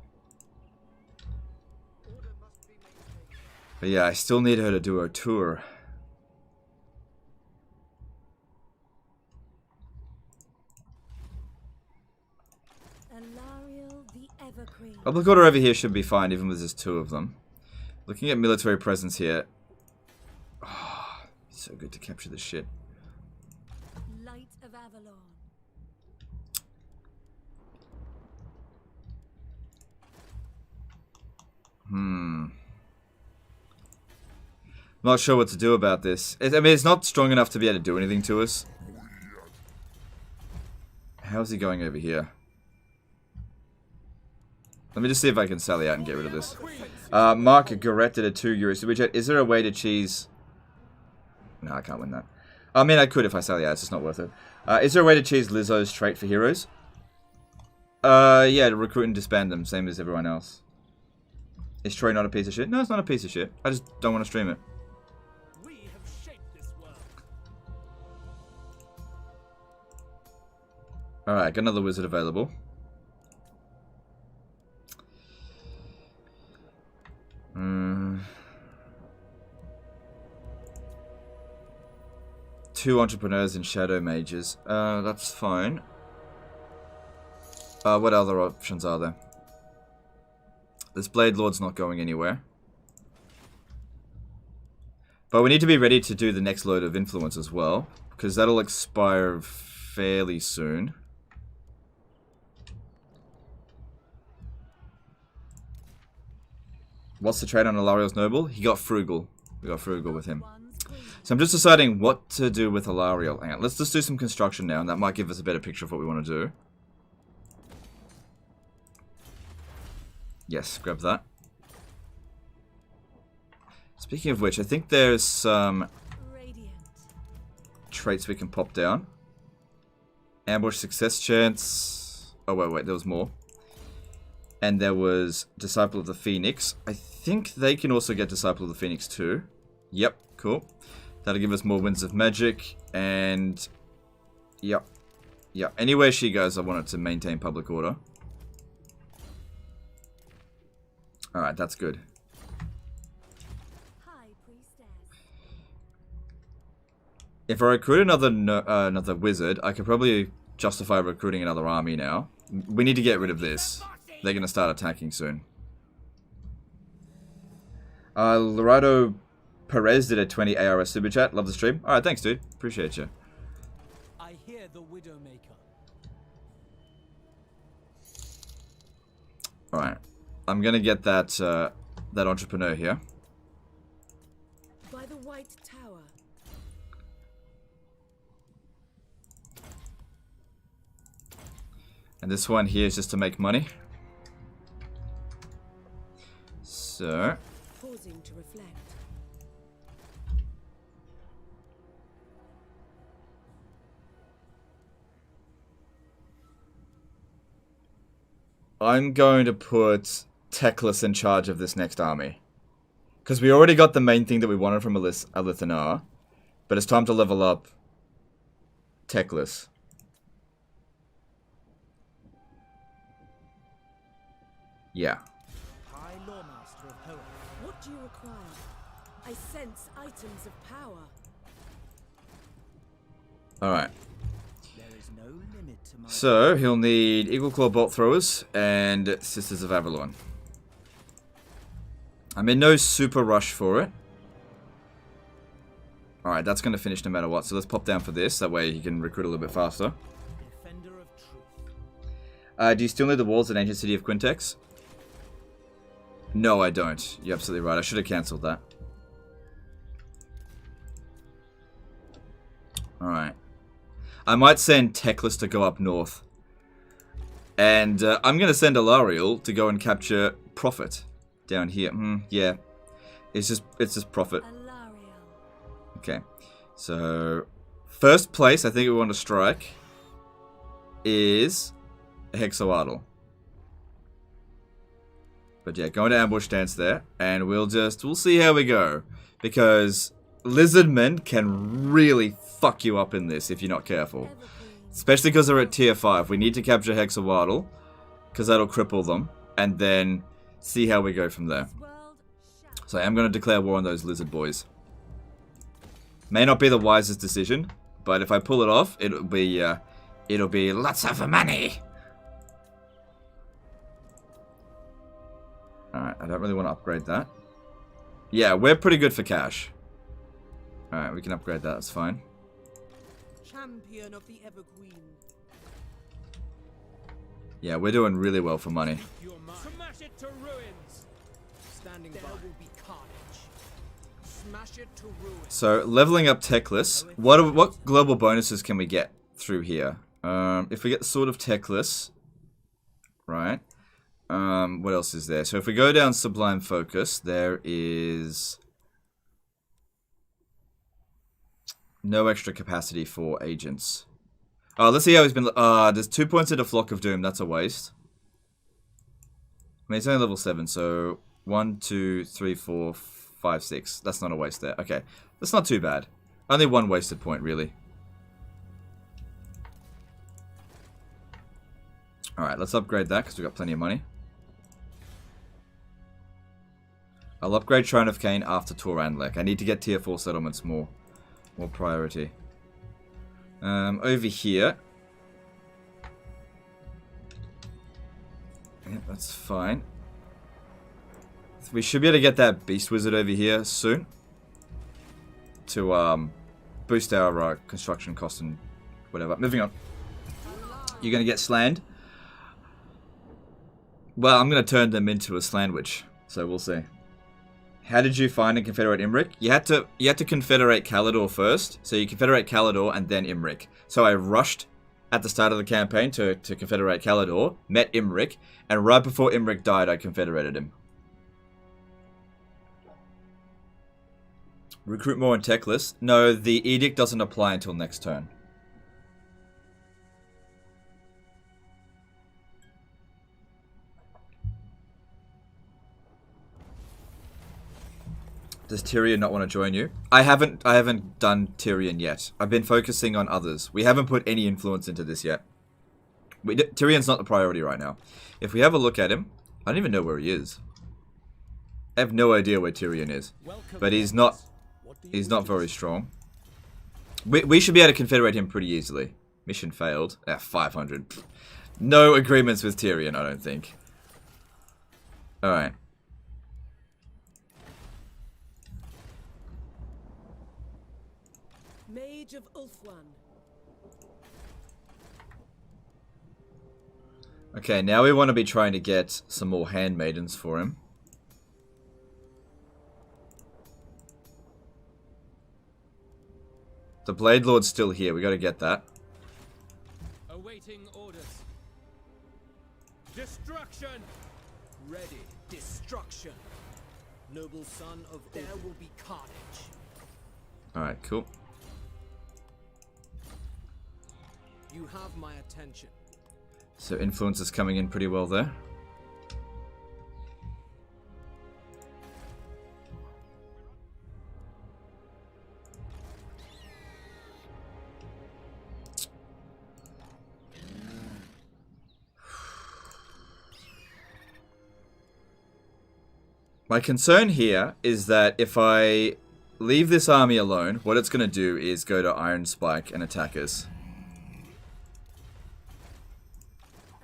But yeah, I still need her to do her tour. Alarielle the Evergreen. Public order over here should be fine, even with just 2 of them. Looking at military presence here. Oh, so good to capture this shit. Light of Avalon. Not sure what to do about this. I mean, it's not strong enough to be able to do anything to us. How's he going over here? Let me just see if I can sally out and get rid of this. Mark Garrett did a 2 euro super chat. Is there a way to cheese... No, I can't win that. I mean, I could if I sally out. It's just not worth it. Is there a way to cheese Lizzo's trait for heroes? Yeah, to recruit and disband them, same as everyone else. Is Troy not a piece of shit? No, it's not a piece of shit. I just don't want to stream it. We have shaped this world. Alright, got another wizard available. Two entrepreneurs and shadow mages. That's fine. What other options are there? This Blade Lord's not going anywhere. But we need to be ready to do the next load of influence as well, because that'll expire fairly soon. What's the trade on Alarielle's Noble? He got frugal. We got frugal with him. So I'm just deciding what to do with Alarielle. Hang on, let's just do some construction now, and that might give us a better picture of what we want to do. Yes, grab that. Speaking of which, I think there's some traits we can pop down. Ambush success chance. Oh, wait, there was more. And there was Disciple of the Phoenix. I think they can also get Disciple of the Phoenix too. Yep, cool. That'll give us more Winds of Magic. And... Yep. Yep. Anywhere she goes, I want it to maintain public order. Alright, that's good. If I recruit another wizard, I could probably justify recruiting another army now. We need to get rid of this. They're going to start attacking soon. Lorado Perez did a 20 ARS super chat. Love the stream. Alright, thanks, dude. Appreciate you. I hear the Widowmaker. Alright. I'm going to get that, that entrepreneur here. By the White Tower. And this one here is just to make money. So... Pausing to reflect. I'm going to put Teclis in charge of this next army. Because we already got the main thing that we wanted from Alithanar. But it's time to level up Teclis. Yeah. High Lawmaster of Hoenn. What do you require? I sense items of power. Alright. There is no limit to my... So, he'll need Eagle Claw Bolt Throwers and Sisters of Avalon. I'm in no super rush for it. Alright, that's going to finish no matter what. So let's pop down for this. That way he can recruit a little bit faster. Defender of truth. Do you still need the walls at Ancient City of Quintex? No, I don't. You're absolutely right. I should have cancelled that. Alright. I might send Teclis to go up north. And I'm going to send Alarielle to go and capture Prophet down here. Yeah. It's just Prophet. Okay. So, first place I think we want to strike is a Hexoatl. But yeah, going to ambush stance there, and we'll see how we go. Because Lizardmen can really fuck you up in this if you're not careful. Especially because they're at tier 5. We need to capture Hexoatl, because that'll cripple them, and then see how we go from there. So I am going to declare war on those lizard boys. May not be the wisest decision, but if I pull it off, it'll be lots of money. Alright, I don't really want to upgrade that. Yeah, we're pretty good for cash. Alright, we can upgrade that, that's fine. Champion of the Evergreen. Yeah, we're doing really well for money. Smash it to ruins. Standing by. There will be carnage. Smash it to ruins. So, leveling up Teclis. What global bonuses can we get through here? If we get the Sword of Teclis, right? What else is there? So if we go down Sublime Focus, there is no extra capacity for agents. Oh, let's see how he's been. There's 2 points at a Flock of Doom. That's a waste. I mean, it's only level 7, so 1, 2, 3, 4, 5, 6. That's not a waste there. Okay, that's not too bad. Only one wasted point, really. Alright, let's upgrade that because we've got plenty of money. I'll upgrade Shrine of Cain after Torandlek. I need to get tier 4 settlements more priority. Over here. Yeah, that's fine. We should be able to get that Beast Wizard over here soon. To boost our construction cost and whatever. Moving on. You're going to get slammed. Well, I'm going to turn them into a sandwich. So we'll see. How did you find and confederate Imric? You had to confederate Kalidor first. So you confederate Kalidor and then Imric. So I rushed at the start of the campaign to confederate Calador, met Imric, and right before Imric died, I confederated him. Recruit more and techless. No, the edict doesn't apply until next turn. Does Tyrion not want to join you? I haven't done Tyrion yet. I've been focusing on others. We haven't put any influence into this yet. Tyrion's not the priority right now. If we have a look at him, I don't even know where he is. I have no idea where Tyrion is. But he's not very strong. We should be able to confederate him pretty easily. Mission failed. 500. No agreements with Tyrion, I don't think. Alright. Mage of Ulthuan. Okay, now we want to be trying to get some more handmaidens for him. The Blade Lord's still here. We got to get that. Awaiting orders. Destruction. Ready. Destruction. Noble son of there will be carnage. Alright, cool. You have my attention. So influence is coming in pretty well there. My concern here is that if I leave this army alone, what it's going to do is go to Iron Spike and attack us.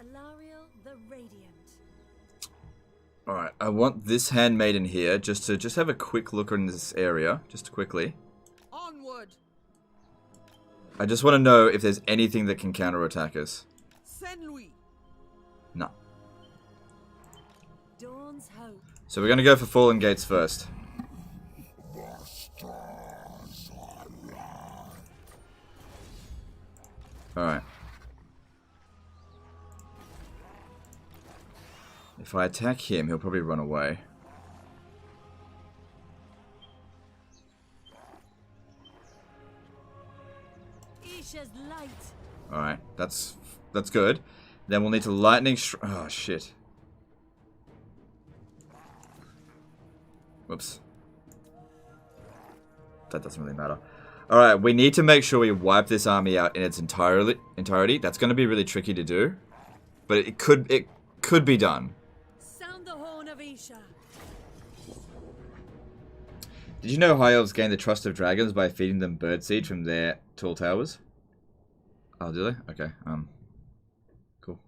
Alarielle the Radiant. Alright, I want this handmaiden here just to have a quick look in this area, just quickly. Onward. I just want to know if there's anything that can counterattack us. Saint Louis. No. Dawn's Hope. So we're going to go for Fallen Gates first. Alright. If I attack him, he'll probably run away. Isha's light. Alright, that's good. Then we'll need to lightning oh shit. Whoops. That doesn't really matter. Alright, we need to make sure we wipe this army out in its entirety. That's going to be really tricky to do. But it could be done. Sound the horn of Isha. Did you know High Elves gain the trust of dragons by feeding them birdseed from their tall towers? Oh, do they? Okay, cool.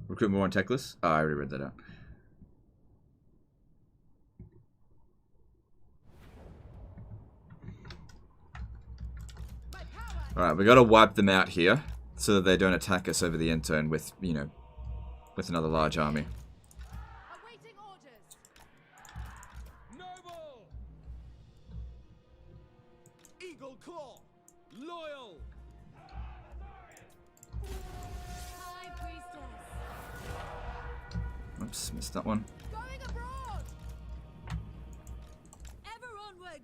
Recruit more on techless? Oh, I already read that out. Alright, we gotta wipe them out here so that they don't attack us over the end turn with, you know, with another large army. Awaiting orders. Noble. Eagle Claw. Loyal. High Priestess. Oops, missed that one. Going abroad. Ever onward.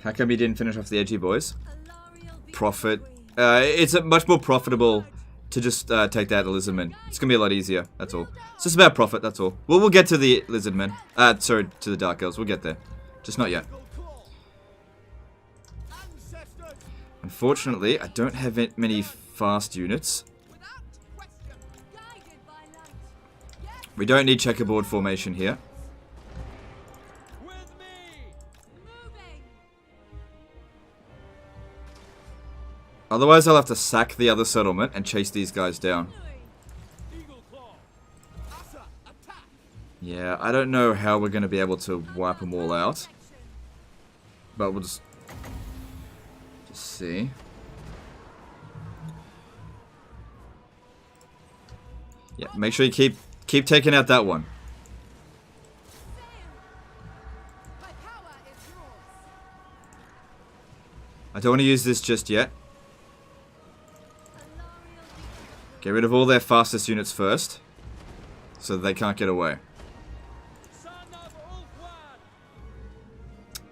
How come you didn't finish off the edgy boys? Alarielle the Profit. Queen. It's much more profitable to just take that Lizardmen. It's gonna be a lot easier, that's all. It's just about profit, that's all. We'll get to the Lizardmen. Sorry, to the Dark Elves. We'll get there. Just not yet. Unfortunately, I don't have many fast units. Guided by light. Yes. We don't need checkerboard formation here. With me. Moving. Otherwise, I'll have to sack the other settlement and chase these guys down. Eagle Claw. Asa, attack. Yeah, I don't know how we're going to be able to wipe them all out. But we'll just see. Yeah, make sure you keep taking out that one. My power is yours. I don't want to use this just yet. Get rid of all their fastest units first, so that they can't get away.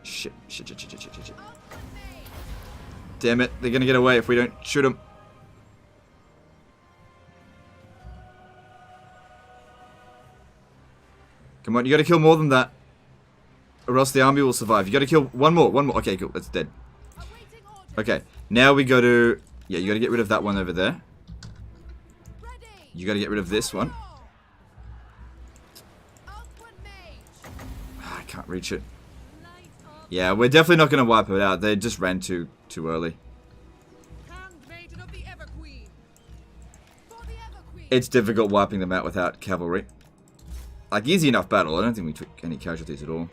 Shit. Damn it, they're gonna get away if we don't shoot them. Come on, you gotta kill more than that. Or else the army will survive. You gotta kill one more. Okay, cool, that's dead. Okay, now we go to... Yeah, you gotta get rid of that one over there. You gotta get rid of this one. I can't reach it. Yeah, we're definitely not gonna wipe it out. They just ran too early. It's difficult wiping them out without cavalry. Like, easy enough battle. I don't think we took any casualties at all.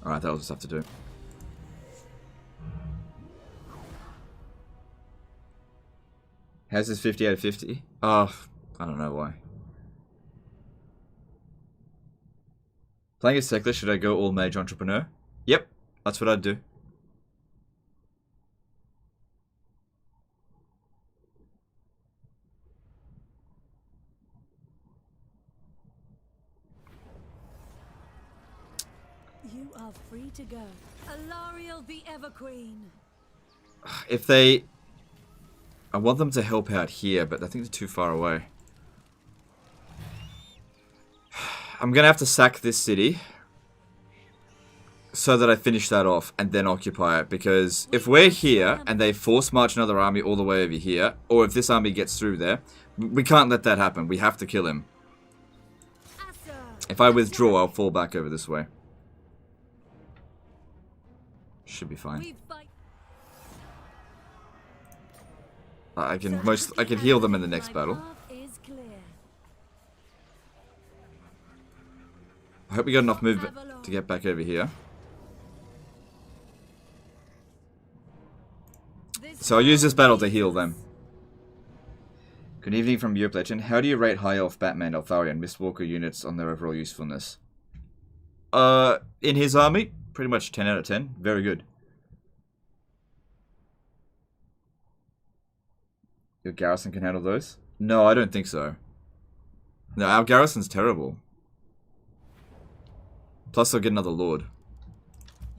Alright, that was just have to do. How's this 50 out of 50? Oh, I don't know why. Playing a secular, should I go all mage entrepreneur? Yep, that's what I'd do. You are free to go. Alarielle the Everqueen. If they... I want them to help out here, but I think they're too far away. I'm gonna have to sack this city so that I finish that off and then occupy it, because if we're here and they force march another army all the way over here, or if this army gets through there, we can't let that happen. We have to kill him. If I withdraw, I'll fall back over this way. Should be fine. I can heal them in the next battle. I hope we got enough movement to get back over here. So I'll use this battle to heal them. Good evening from Europe Legend. How do you rate High Elf, Batman, Eltharion, Mistwalker units on their overall usefulness? In his army, pretty much 10 out of 10. Very good. Your garrison can handle those? No, I don't think so. No, our garrison's terrible. Plus, they'll get another lord.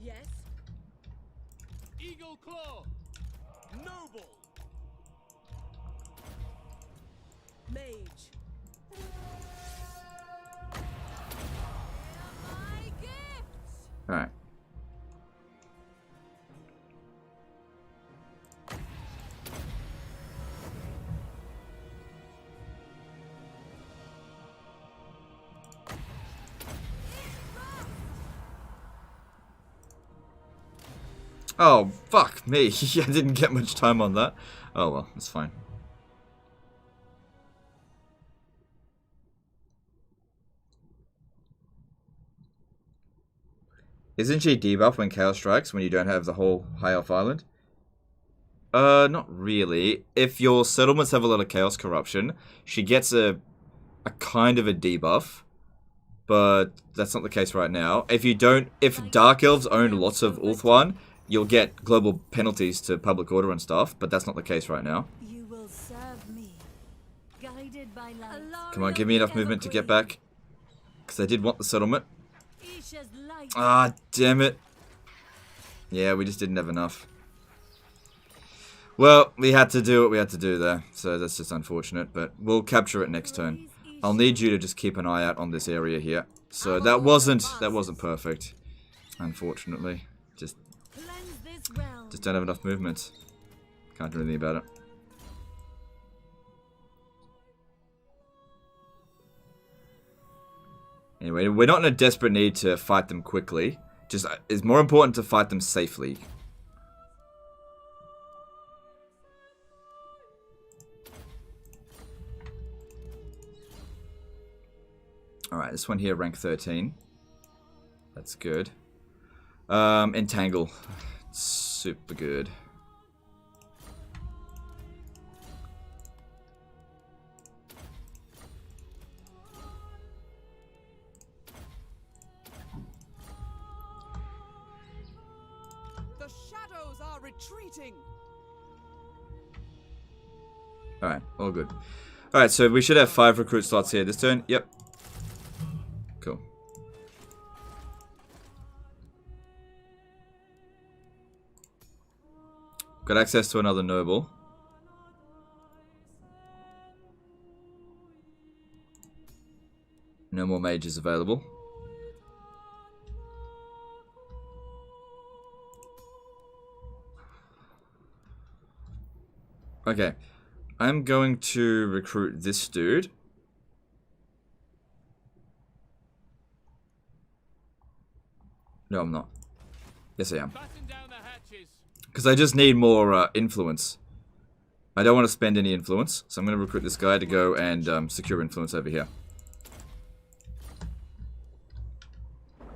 Yes. Eagle Claw. Noble. Mage. Alright. Oh, fuck me. I didn't get much time on that. Oh well, that's fine. Isn't she debuffed when Chaos strikes, when you don't have the whole High Elf Island? Not really. If your settlements have a lot of Chaos corruption, she gets a kind of a debuff. But that's not the case right now. If Dark Elves own lots of Ulthuan, you'll get global penalties to public order and stuff, but that's not the case right now. You will serve me. Guided by light. Come on, give me enough movement to get back. Because I did want the settlement. Isha's light. Ah, damn it. Yeah, we just didn't have enough. Well, we had to do what we had to do there, so that's just unfortunate, but we'll capture it next turn. I'll need you to just keep an eye out on this area here. So that wasn't perfect, unfortunately. Just don't have enough movement. Can't do anything about it. Anyway, we're not in a desperate need to fight them quickly. Just it's more important to fight them safely. Alright, this one here, rank 13. That's good. Entangle. Super good. heroes are retreating. Alright, all good. Alright, so we should have 5 recruit slots here this turn. Yep. Cool. Got access to another noble. No more mages available. Okay. I'm going to recruit this dude. No, I'm not. Yes, I am. Because I just need more influence. I don't want to spend any influence, so I'm going to recruit this guy to go and secure influence over here.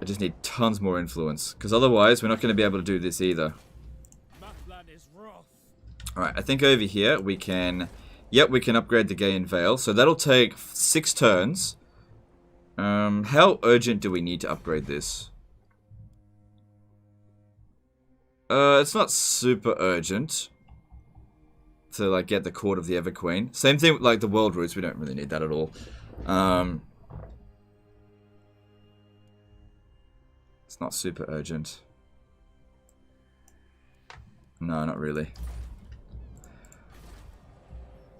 I just need tons more influence, because otherwise we're not going to be able to do this either. Alright, I think over here we can... Yep, we can upgrade the Gaian Veil, so that'll take 6 turns. How urgent do we need to upgrade this? It's not super urgent to like get the Court of the Everqueen. Same thing with like the World Roots, we don't really need that at all. It's not super urgent. No, not really.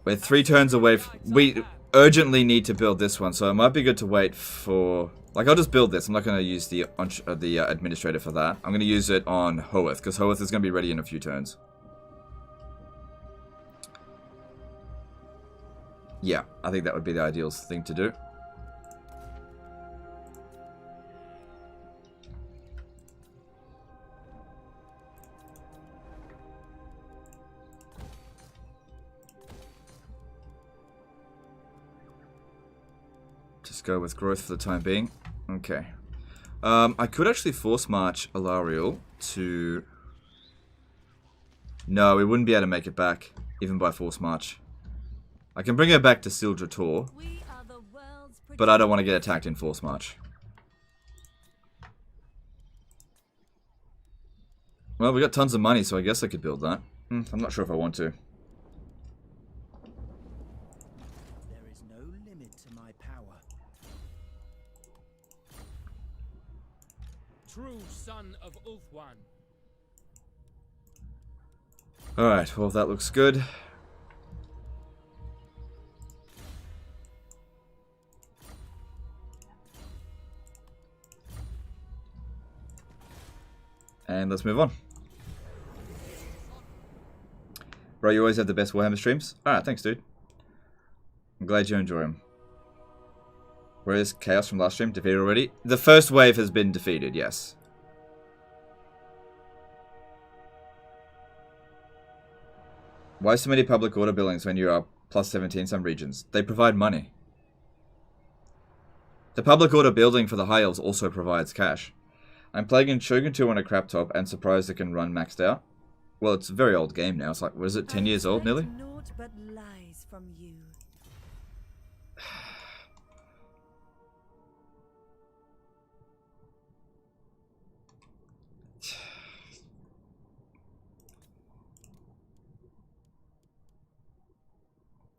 We're 3 turns away. We urgently need to build this one, so it might be good to wait for... Like, I'll just build this. I'm not going to use the administrator for that. I'm going to use it on Hoeth, because Hoeth is going to be ready in a few turns. Yeah, I think that would be the ideal thing to do. Just go with growth for the time being. Okay. I could actually force march Alarielle to... No, we wouldn't be able to make it back, even by force march. I can bring her back to Sildra Tor, but I don't want to get attacked in force march. Well, we got tons of money, so I guess I could build that. I'm not sure if I want to. There is no limit to my power. True son of Ulfwan. Alright, well that looks good. And let's move on. Bro, you always have the best Warhammer streams? Alright, thanks dude. I'm glad you enjoy them. Where is Chaos from last stream? Defeated already? The first wave has been defeated, yes. Why so many public order buildings when you are +17 in some regions? They provide money. The public order building for the High Elves also provides cash. I'm playing in Shogun 2 on a crap top and surprised it can run maxed out. Well, it's a very old game now. It's like, what is it, 10 years old nearly? Naught but lies from you.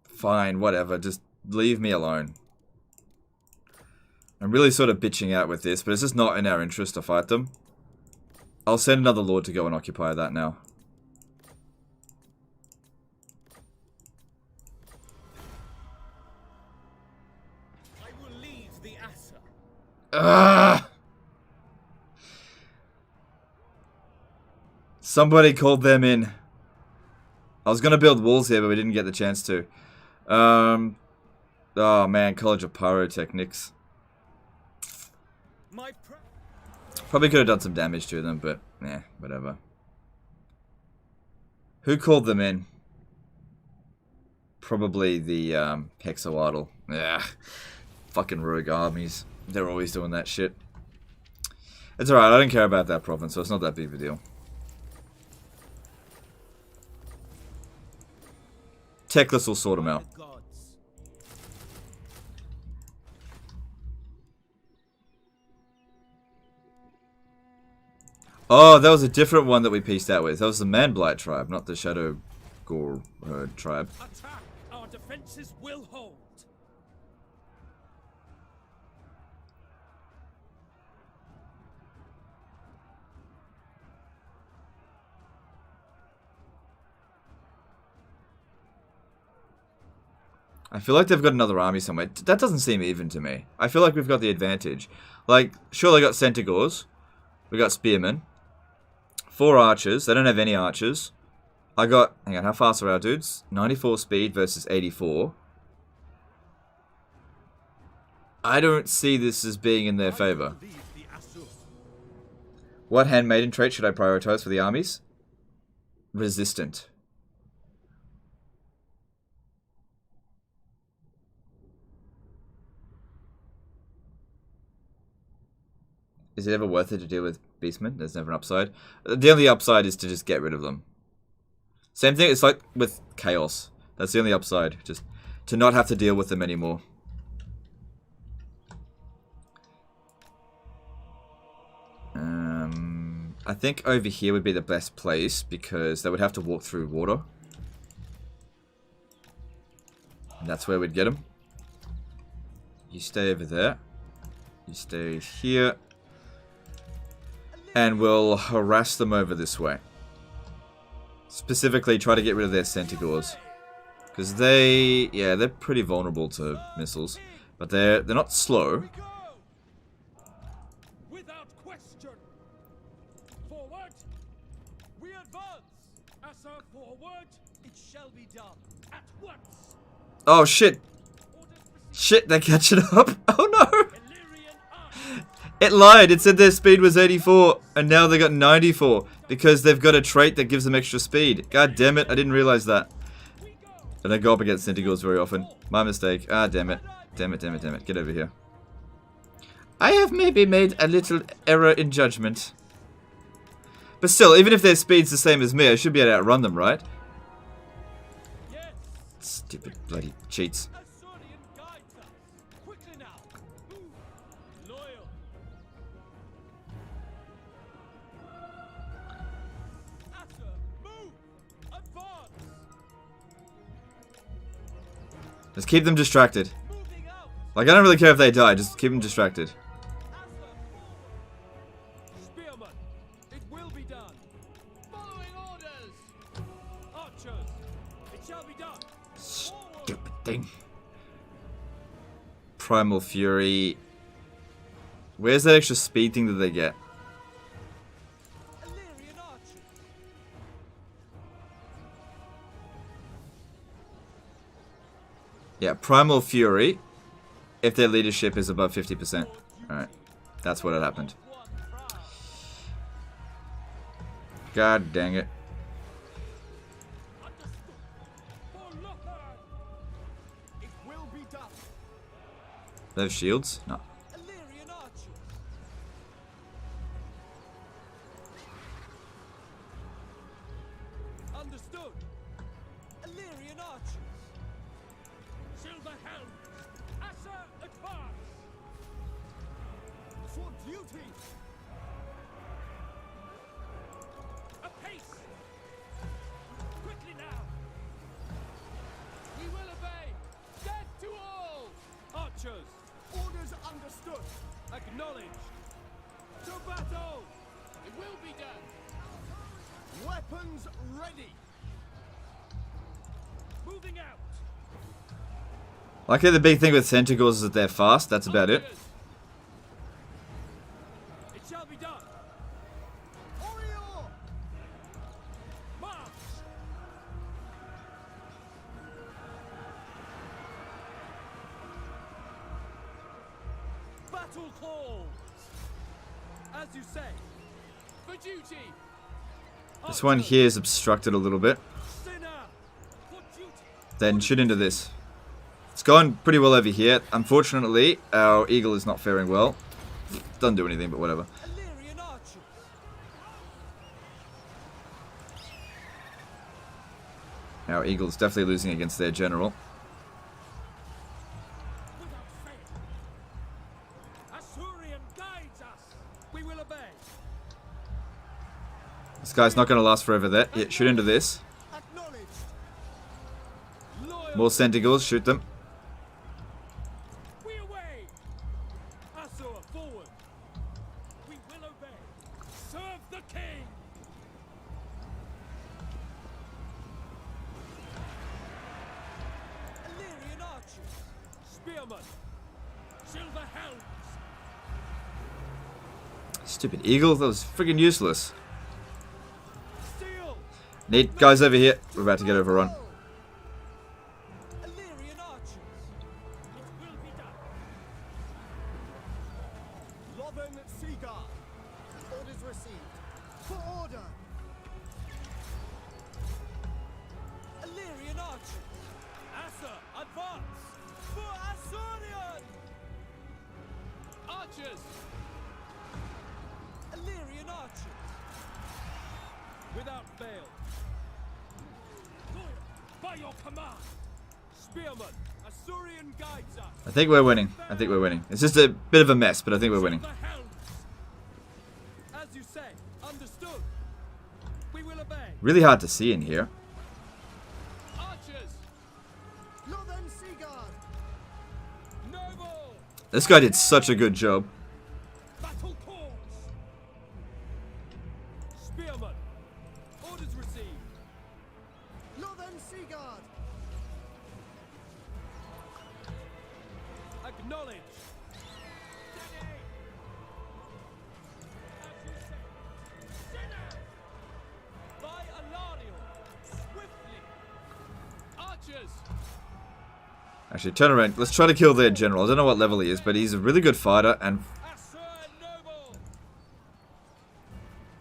Fine, whatever. Just leave me alone. I'm really sort of bitching out with this, but it's just not in our interest to fight them. I'll send another lord to go and occupy that now. I will leave the Assa. Ugh! Somebody called them in. I was gonna build walls here, but we didn't get the chance to. Oh man, College of Pyrotechnics. Probably could have done some damage to them, but whatever. Who called them in? Probably the Hexawaddle. Yeah, fucking rogue armies. They're always doing that shit. It's alright, I don't care about that province, so it's not that big of a deal. Techless will sort them out. Oh, that was a different one that we pieced out with. That was the Man-Blight tribe, not the Shadow Gore tribe. Attack! Our defenses will hold. I feel like they've got another army somewhere. That doesn't seem even to me. I feel like we've got the advantage. Like, sure, they got Centaurs. We got Spearmen. 4 archers. They don't have any archers. I got... Hang on, how fast are our dudes? 94 speed versus 84. I don't see this as being in their favor. What handmaiden trait should I prioritize for the armies? Resistant. Is it ever worth it to deal with beastmen? There's never an upside. The only upside is to just get rid of them. Same thing, it's like with chaos. That's the only upside. Just to not have to deal with them anymore. I think over here would be the best place because they would have to walk through water. And that's where we'd get them. You stay over there. You stay here. And we'll harass them over this way. Specifically, try to get rid of their Centaurs. Because they're pretty vulnerable to missiles. But they're not slow. Without question. Forward. We advance. Asa, forward. It shall be done. At once. Oh shit. Shit, they're catching up. Oh no. It lied. It said their speed was 84, and now they got 94 because they've got a trait that gives them extra speed. God damn it! I didn't realize that. I don't go up against Centaurs very often. My mistake. Ah, damn it! Damn it! Damn it! Damn it! Get over here. I have maybe made a little error in judgment, but still, even if their speed's the same as me, I should be able to outrun them, right? Stupid bloody cheats. Just keep them distracted. Like, I don't really care if they die, just keep them distracted. Spearman, it will be done. Following orders. Archers, it shall be done. Stupid thing. Primal Fury. Where's that extra speed thing that they get? Yeah, Primal Fury, if their leadership is above 50%. Alright, that's what had happened. God dang it. They have shields? No. Orders understood. Acknowledged. To battle. It will be done. Weapons ready. Moving out. Like the big thing with Centaurs is that they're fast, that's about it. It shall be done. Oriole. March. Battle calls. As you say. For duty. This one here is obstructed a little bit. Then shoot into this. It's gone pretty well over here. Unfortunately, our eagle is not faring well. Doesn't do anything, but whatever. Our eagle is definitely losing against their general. This guy's not going to last forever there. Yeah, shoot into this. More Sentinels, shoot them. We away. Assur, forward. We will obey. Serve the king. Illyrian archers. Spearmen. Silver helms. Stupid eagle, that was friggin' useless. Steel. Need guys over here. We're about to get overrun. Illyrian archers. It will be done. Lothern Seaguard. Orders received. For order. Illyrian archers. Assur, advance. For Assurion. Archers. Illyrian archers. Without fail. By your command. Spearmen. Assurian guides us. I think we're winning. I think we're winning. It's just a bit of a mess, but I think we're winning. Silver helms. As you say, understood. We will obey. Really hard to see in here. Archers. Lothern Seaguard. Noble. This guy did such a good job. Battle calls. Spearmen. Orders received. Lothern Seaguard. Acknowledge. Steady. As you say. Sinner. By Alarielle. Swiftly. Archers. Actually, turn around. Let's try to kill their general. I don't know what level he is, but he's a really good fighter, and Assur noble.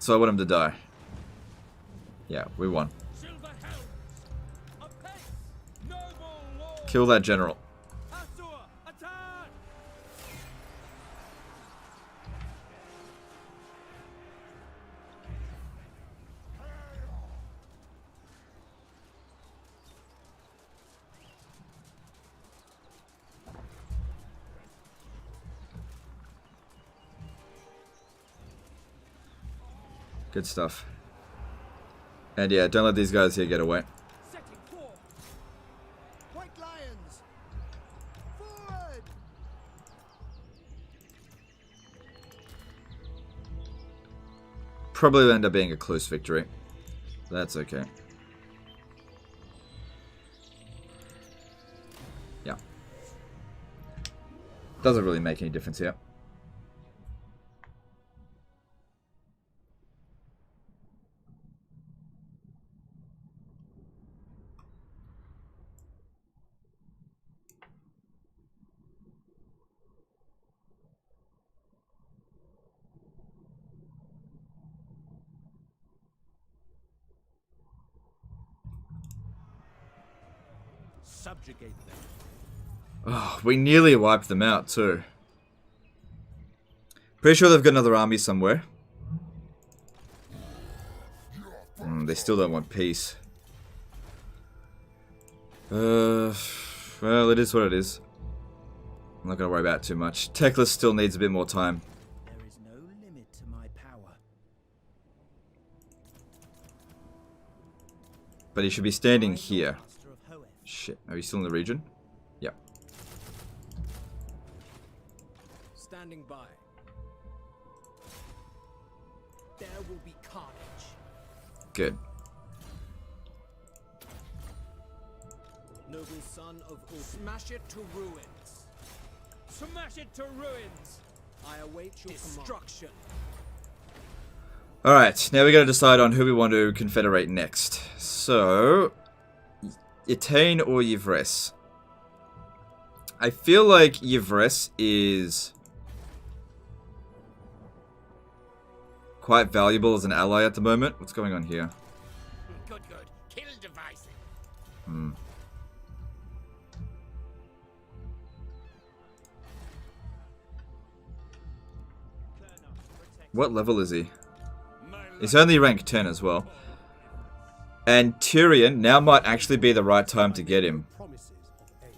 so I want him to die. Yeah, we won. Silver helms. Apace. Noble lord. Kill that general. Assur, attack. Good stuff. And yeah, don't let these guys here get away. Setting forth. White Lions. Forward. Probably will end up being a close victory. That's okay. Yeah. Doesn't really make any difference here. Subjugate them. Oh, we nearly wiped them out too. Pretty sure they've got another army somewhere. They still don't want peace. Well, it is what it is. I'm not going to worry about it too much. Teclis still needs a bit more time. There is no limit to my power. But he should be standing here. Master of Hoeth. Shit, are you still in the region? Yep. Standing by. There will be carnage. Good. Noble son of Ulf. Smash it to ruins. Smash it to ruins. I await your destruction. Alright, now we got to decide on who we want to confederate next. So, Etain or Yvres? I feel like Yvres is quite valuable as an ally at the moment. What's going on here? Good, good. Kill devices. What level is he? He's only rank 10 as well. And Tyrion, now might actually be the right time to get him. Promises of aid.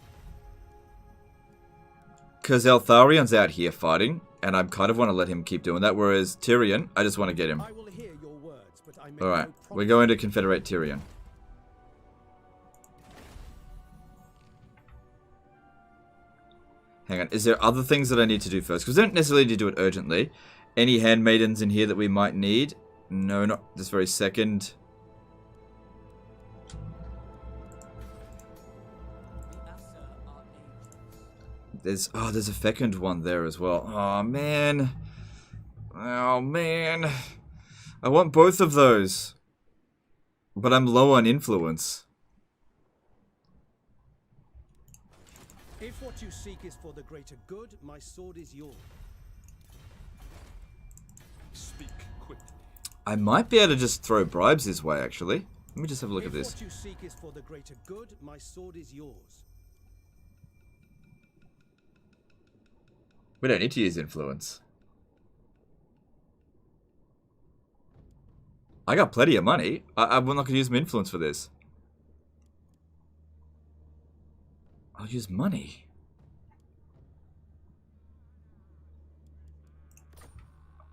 Because Eltharion's out here fighting, and I kind of want to let him keep doing that, whereas Tyrion, I just want to get him. I will hear your words, Alright, we're going to Confederate Tyrion. Hang on, is there other things that I need to do first? Because I don't necessarily need to do it urgently. Any handmaidens in here that we might need? No, not this very second. There's a second one there as well. Oh man. Oh man. I want both of those. But I'm low on influence. If what you seek is for the greater good, my sword is yours. Speak quickly. I might be able to just throw bribes this way, actually. Let me just have a look at this. If what you seek is for the greater good, my sword is yours. We don't need to use influence. I got plenty of money. I'm not going to use my influence for this. I'll use money.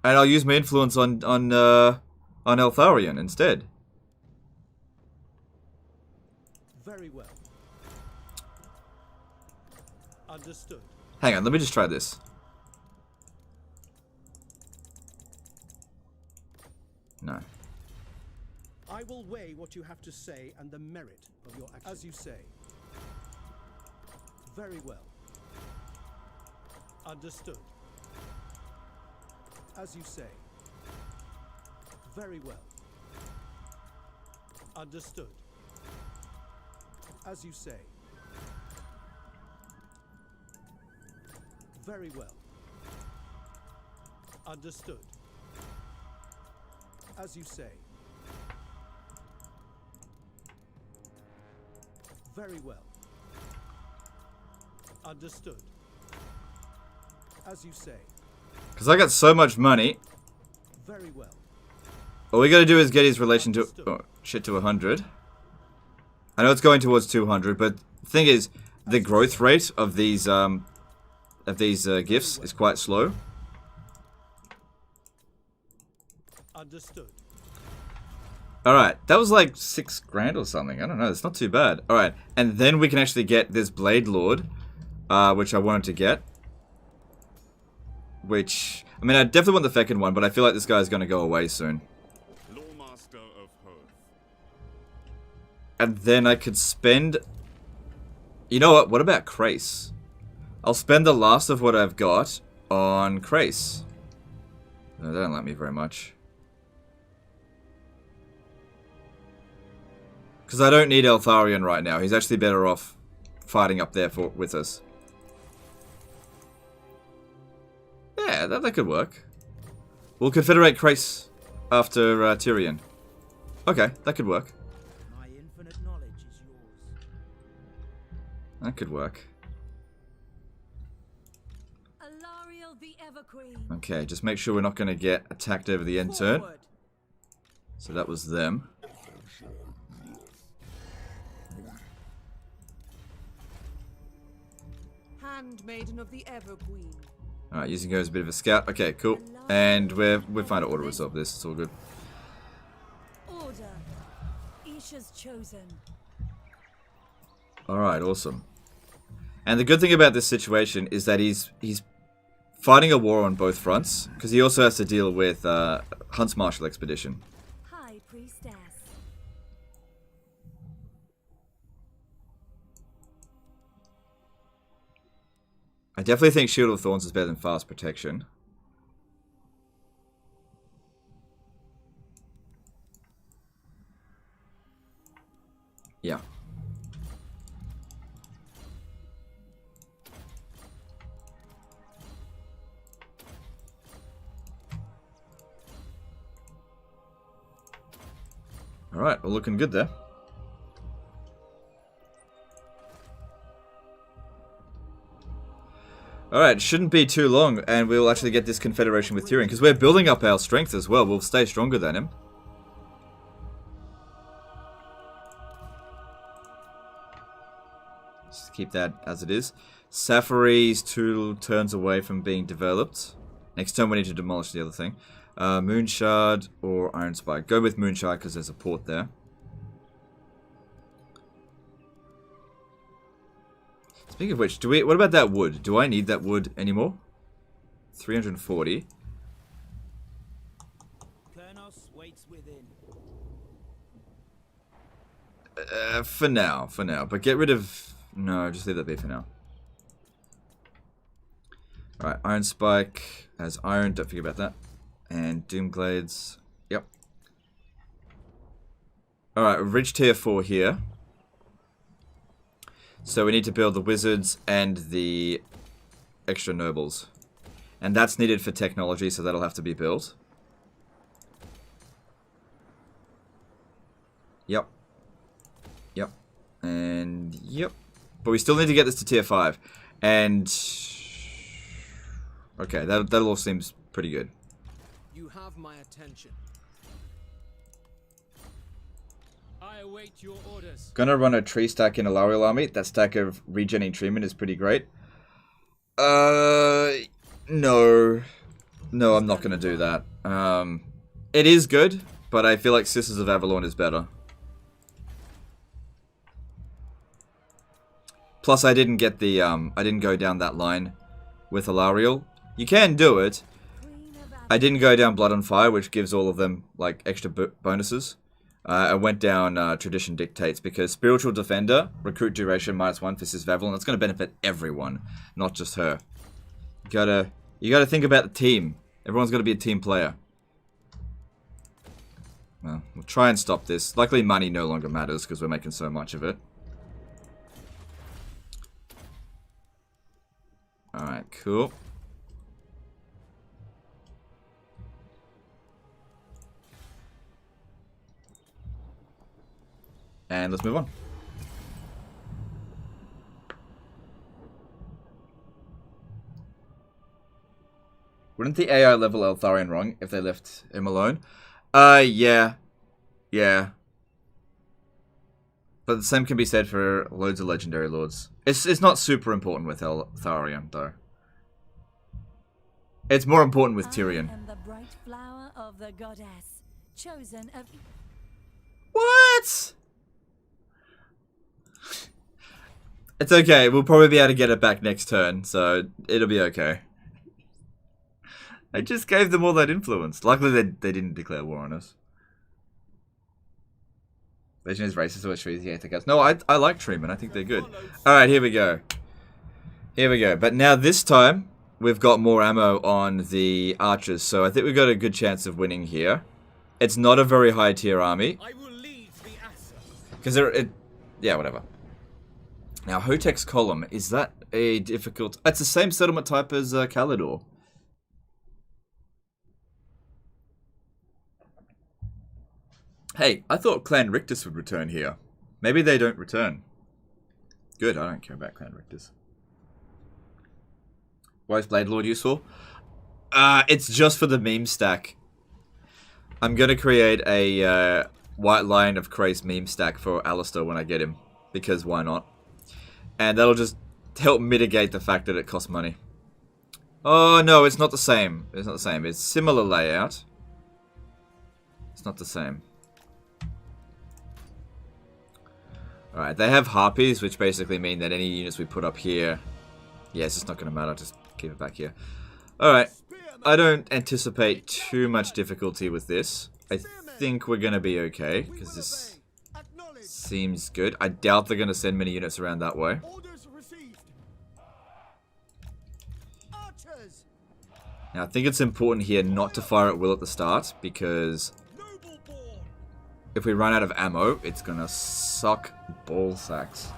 And I'll use my influence on Eltharion instead. Very well. Understood. Hang on, let me just try this. No. I will weigh what you have to say and the merit of your action. As you say. Very well. Understood. As you say. Very well. Understood. As you say. Very well. Understood. As you say. Very well. Understood. As you say. Because I got so much money. Very well. All we gotta do is get his relation to... Oh, shit, to 100. I know it's going towards 200, but the thing is, the growth rate of these gifts is quite slow. Understood. Alright, that was like 6 grand or something. I don't know, it's not too bad. Alright, and then we can actually get this Blade Lord, which I wanted to get. Which, I mean, I definitely want the second one, but I feel like this guy's going to go away soon. Lawmaster of Hearth. And then I could spend... You know what about Krace? I'll spend the last of what I've got on Krace. No, they don't like me very much. Because I don't need Eltharion right now. He's actually better off fighting up there with us. Yeah, that could work. We'll confederate Krace after Tyrion. Okay, that could work. My infinite knowledge is yours. That could work. Alarielle the Everqueen. Okay, just make sure we're not going to get attacked over the end turn. So that was them. Handmaiden of the Everqueen. Alright, using her as a bit of a scout. Okay, cool. And we're fine to auto-resolve this. It's all good. Order. Isha's chosen. Alright, awesome. And the good thing about this situation is that he's fighting a war on both fronts. Because he also has to deal with Hunt's Martial Expedition. High Priestess. I definitely think Shield of Thorns is better than Fast Protection. Yeah. Alright, we're looking good there. Alright, shouldn't be too long, and we'll actually get this confederation with Tyrion, because we're building up our strength as well. We'll stay stronger than him. Just keep that as it is. Safari's 2 turns away from being developed. Next turn we need to demolish the other thing. Moonshard or Iron Spike. Go with Moonshard because there's a port there. Speaking of which, what about that wood? Do I need that wood anymore? 340. Kernos waits within. For now. But get rid of... No, just leave that be for now. Alright, Iron Spike has iron, don't forget about that. And Doomglades. Yep. Alright, we've reached tier 4 here. So we need to build the wizards and the extra nobles. And that's needed for technology, so that'll have to be built. Yep. Yep. And yep. But we still need to get this to tier 5. And... okay, that all seems pretty good. You have my attention. I await your orders. Gonna run a tree stack in Alarielle army. That stack of regenerating treatment is pretty great. No. No, I'm not gonna do that. It is good, but I feel like Sisters of Avalon is better. Plus, I didn't get the, I didn't go down that line with Alarielle. You can do it. I didn't go down Blood and Fire, which gives all of them, like, extra bonuses. I went down Tradition Dictates, because Spiritual Defender, recruit duration -1 for Sis of Avalon, that's going to benefit everyone, not just her. You gotta think about the team. Everyone's got to be a team player. Well, we'll try and stop this. Luckily, money no longer matters, because we're making so much of it. Alright, cool. And let's move on. Wouldn't the AI level Eltharion wrong if they left him alone? Yeah. Yeah. But the same can be said for loads of legendary lords. It's not super important with Eltharion, though. It's more important with Tyrion. I am the bright flower of the goddess, chosen of... What? It's okay. We'll probably be able to get it back next turn, so it'll be okay. I just gave them all that influence. Luckily, they didn't declare war on us. Legend is racist or trees. Yeah, no, I like treatment. I think they're good. All right, here we go. Here we go. But now this time we've got more ammo on the archers, so I think we've got a good chance of winning here. It's not a very high tier army. Because yeah, whatever. Now, Hotek's column, is that a difficult... It's the same settlement type as Calidor. Hey, I thought Clan Rictus would return here. Maybe they don't return. Good, I don't care about Clan Rictus. Why is Blade Lord useful? It's just for the meme stack. I'm going to create a White Lion of Craze meme stack for Alistair when I get him. Because why not? And that'll just help mitigate the fact that it costs money. Oh, no, it's not the same. It's not the same. It's similar layout. It's not the same. Alright, they have harpies, which basically mean that any units we put up here... Yeah, it's just not going to matter. Just keep it back here. Alright. I don't anticipate too much difficulty with this. I think we're going to be okay, because this... seems good. I doubt they're going to send many units around that way. Now, I think it's important here not to fire at will at the start, because if we run out of ammo, it's going to suck ball sacks.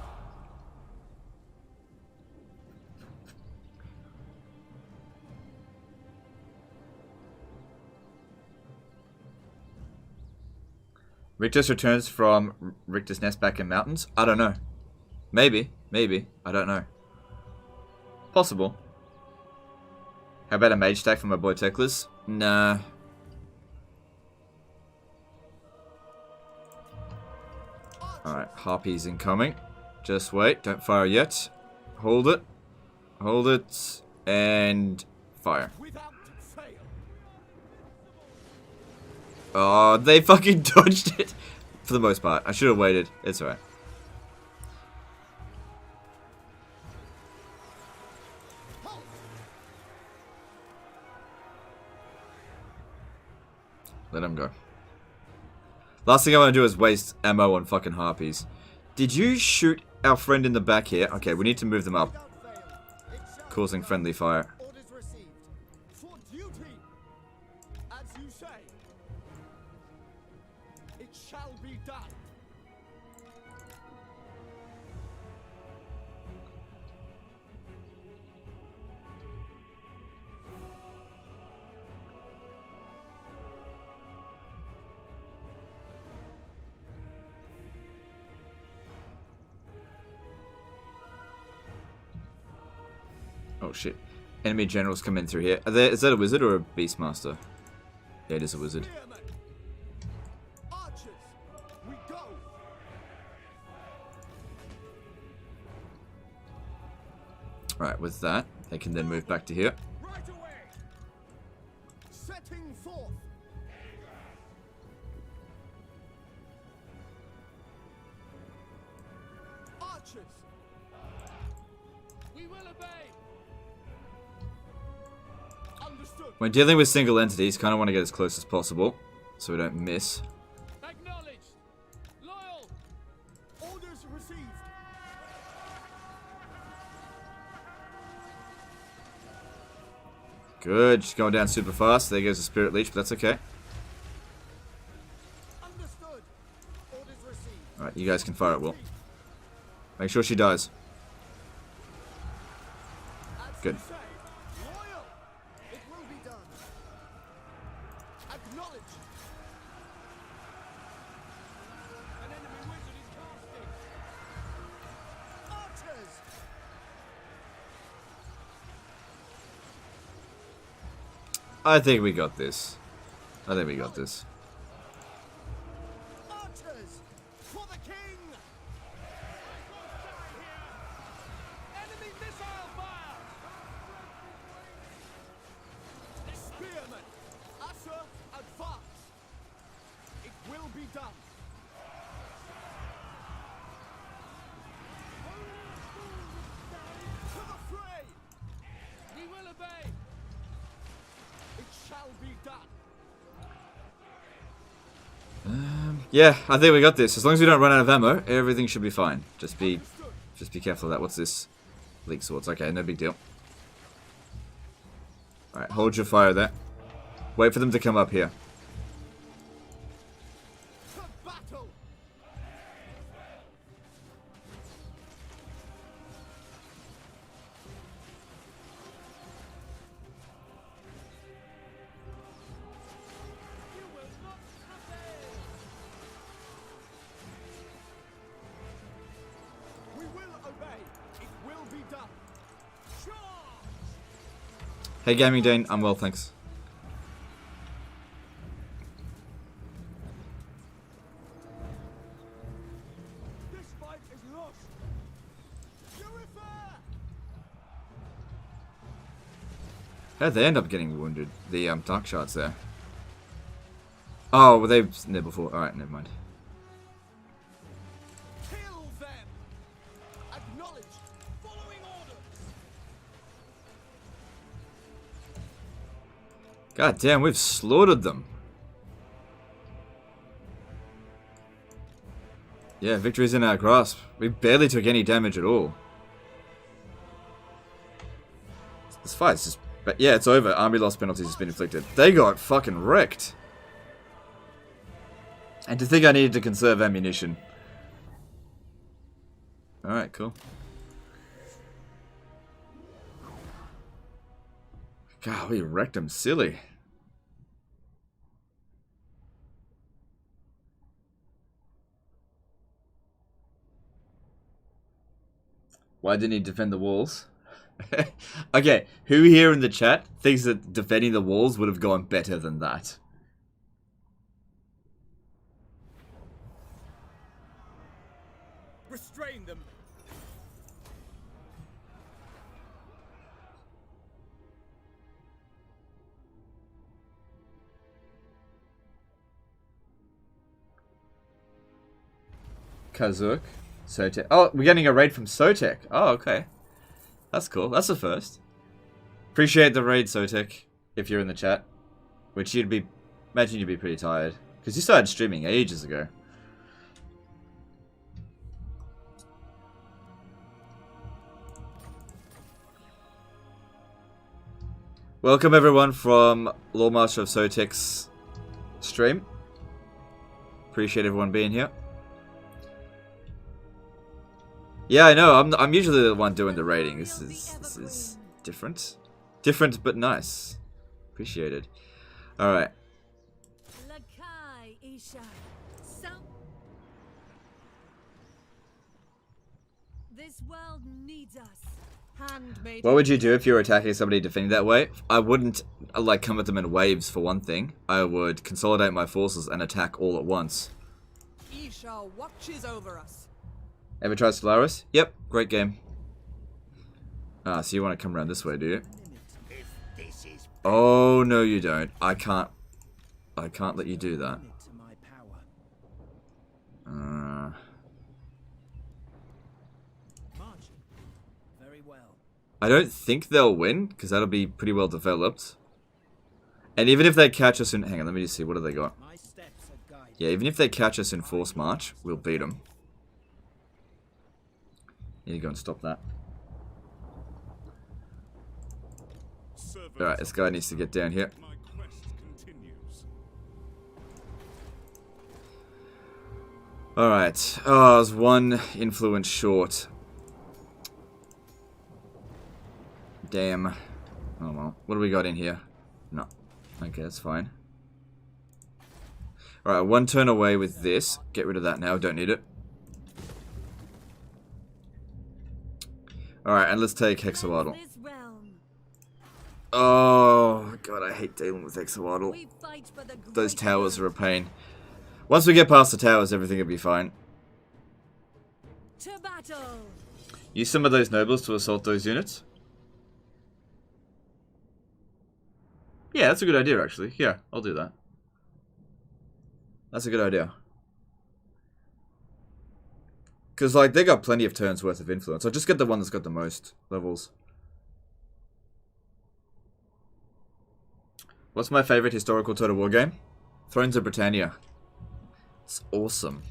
Rictus returns from Rictus Nest back in mountains? I don't know. Maybe. Maybe. I don't know. Possible. How about a mage stack for my boy Teclis? Nah. Alright, harpies incoming. Just wait. Don't fire yet. Hold it. Hold it. And fire. Oh, they fucking dodged it. For the most part. I should have waited. It's alright. Let him go. Last thing I want to do is waste ammo on fucking harpies. Did you shoot our friend in the back here? Okay, we need to move them up. Causing friendly fire. Orders received. For duty. As you say. It shall be done. Oh shit. Enemy generals come in through here. Is that a wizard or a beastmaster? Yeah, it is a wizard. Spearmen. Archers. We go. Right, with that, they can then move back to here. Right away. Setting forth. Archers. We will obey. Understood. When dealing with single entities, kind of want to get as close as possible, so we don't miss. Acknowledged. Loyal. Orders received. Good, just going down super fast. There goes the Spirit Leech, but that's okay. Understood. Orders received. Alright, you guys can fire at will. Make sure she dies. As Good. you say. Loyal. It will be done. Acknowledge. An enemy wizard is casting. Archers. I think we got this. I think we got this. Archers. For the king. Enemy missile fire. Spearmen. Usher, advance. It will be done. To the fray. We will obey. It shall be done. Yeah, I think we got this. As long as we don't run out of ammo, everything should be fine. Just be careful of that. What's this? Leak swords. Okay, no big deal. Alright, hold your fire there. Wait for them to come up here. To battle. You will not prevail. We will obey. It will be done. Charge. Hey, Gaming Dane. I'm well, thanks. This fight is lost. Purify. How'd they end up getting wounded? The dark shards there. Oh, were they there before? Alright, never mind. Kill them. Acknowledge. Following orders. God damn, we've slaughtered them. Yeah, victory's in our grasp. We barely took any damage at all. This fight's just... But yeah, it's over. Army loss penalties has been inflicted. They got fucking wrecked. And to think I needed to conserve ammunition. Alright, cool. God, we wrecked them silly. Why didn't he defend the walls? Okay, who here in the chat thinks that defending the walls would have gone better than that? Restrain them. Kazuk. Sotek. Oh, we're getting a raid from Sotek. Oh, okay. That's cool. That's the first. Appreciate the raid, Sotek, if you're in the chat. Which you'd be... Imagine you'd be pretty tired. Because you started streaming ages ago. Welcome everyone from Lawmaster of Sotek's stream. Appreciate everyone being here. Yeah, I know. I'm usually the one doing the rating. This is different. Different but nice. Appreciated. All right. This world needs us. What would you do if you were attacking somebody defending that way? I wouldn't like come at them in waves for one thing. I would consolidate my forces and attack all at once. Isha watches over us. Ever tried Stellaris? Yep, great game. Ah, so you want to come around this way, do you? Oh no, you don't. I can't let you do that. I don't think they'll win, because that'll be pretty well developed. And even if they catch us in... Hang on, let me just see. What have they got? Yeah, even if they catch us in force march, we'll beat them. Need to go and stop that. Alright, this guy needs to get down here. Alright. Oh, I was one influence short. Damn. Oh well. What do we got in here? No. Okay, that's fine. Alright, one turn away with this. Get rid of that now. Don't need it. Alright, and let's take Hexawattle. Oh, God, I hate dealing with Hexawattle. Those towers are a pain. Once we get past the towers, everything will be fine. Use some of those nobles to assault those units. Yeah, that's a good idea, actually. Yeah, I'll do that. That's a good idea. Because, like, they got plenty of turns worth of influence. I'll just get the one that's got the most levels. What's my favorite historical Total War game? Thrones of Britannia. It's awesome.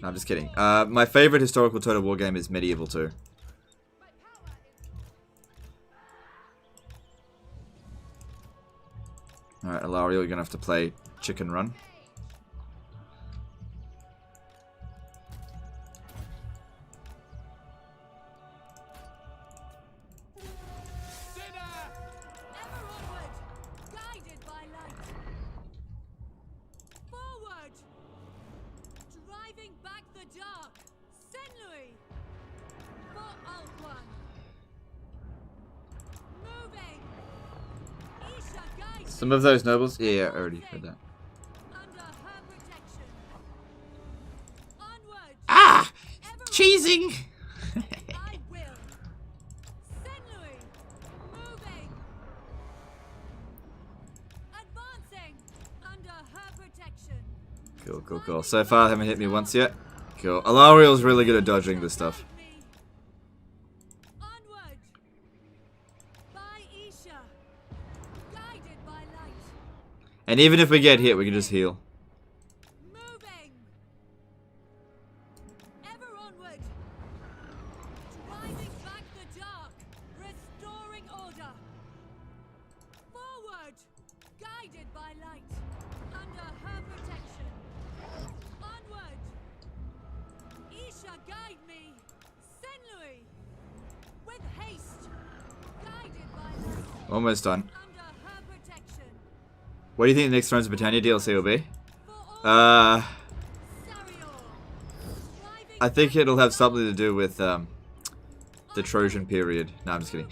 No, I'm just kidding. My favorite historical Total War game is Medieval 2. Alright, Alarielle, you're gonna have to play Chicken Run. Some of those nobles? Yeah, I already heard that. Ah! Cheesing! Cool, cool, cool. So far, they haven't hit me once yet. Cool. Alarielle's really good at dodging this stuff. And even if we get hit, we can just heal. Almost done. What do you think the next Thrones of Britannia DLC will be? I think it'll have something to do with the Trojan period. No, I'm just kidding.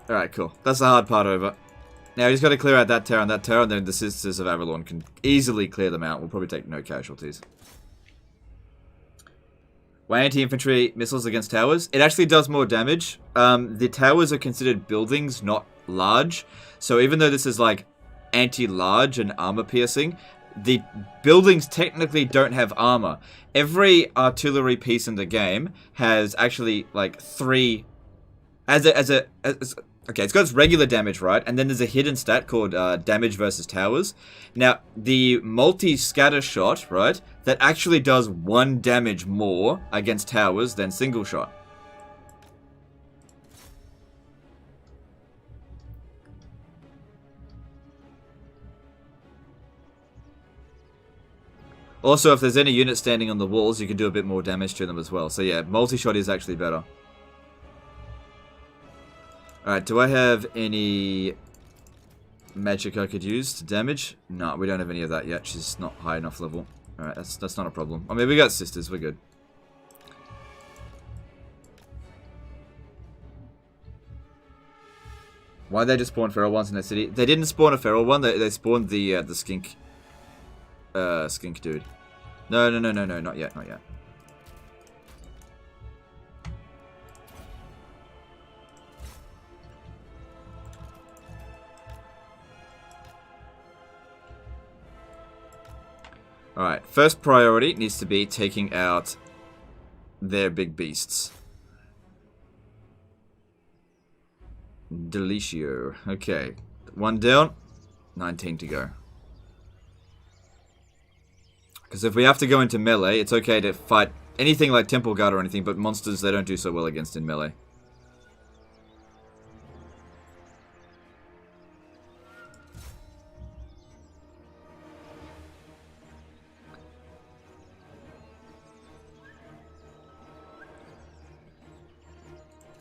Alright, cool. That's the hard part over. Now, he's got to clear out that tower, and then the Sisters of Avalon can easily clear them out. We'll probably take no casualties. Why anti-infantry missiles against towers? It actually does more damage. The towers are considered buildings, not large. So even though this is like anti-large and armor piercing, the buildings technically don't have armor. Every artillery piece in the game has actually like 3 okay, it's got its regular damage, right? And then there's a hidden stat called damage versus towers. Now, the multi-scatter shot, right, that actually does 1 damage more against towers than single shot. Also, if there's any units standing on the walls, you can do a bit more damage to them as well. So yeah, multi-shot is actually better. Alright, do I have any magic I could use to damage? No, we don't have any of that yet. She's not high enough level. Alright, that's not a problem. I mean, we got sisters. We're good. Why'd they just spawn feral ones in their city? They didn't spawn a feral one. They spawned the skink. Skink dude. No, not yet, not yet. Alright, first priority needs to be taking out their big beasts. Delicio. Okay. 1 down, 19 to go. Because if we have to go into melee, it's okay to fight anything like Temple Guard or anything, but monsters they don't do so well against in melee.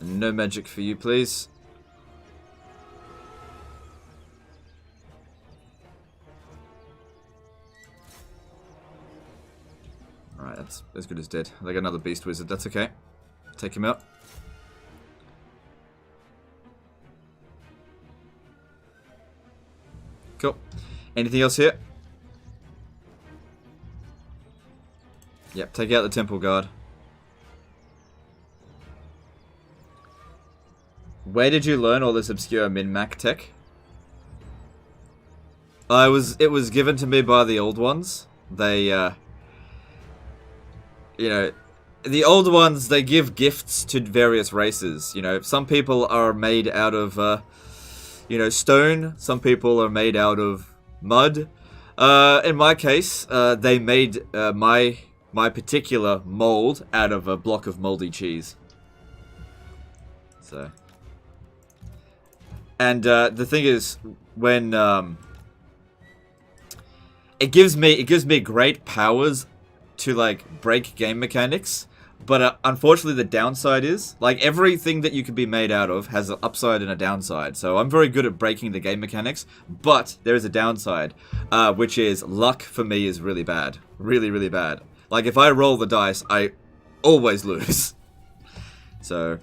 No magic for you, please. Alright, that's as good as dead. They got another beast wizard, that's okay. Take him out. Cool. Anything else here? Yep, take out the Temple Guard. Where did you learn all this obscure min-mac tech? It was given to me by the old ones. They, you know, the old ones, they give gifts to various races. You know, some people are made out of, you know, stone. Some people are made out of mud. In my case, they made my particular mold out of a block of moldy cheese. So... And the thing is, when it gives me great powers to like break game mechanics, but unfortunately the downside is like everything that you can be made out of has an upside and a downside. So I'm very good at breaking the game mechanics, but there is a downside, which is luck for me is really bad, really bad. Like if I roll the dice, I always lose. So.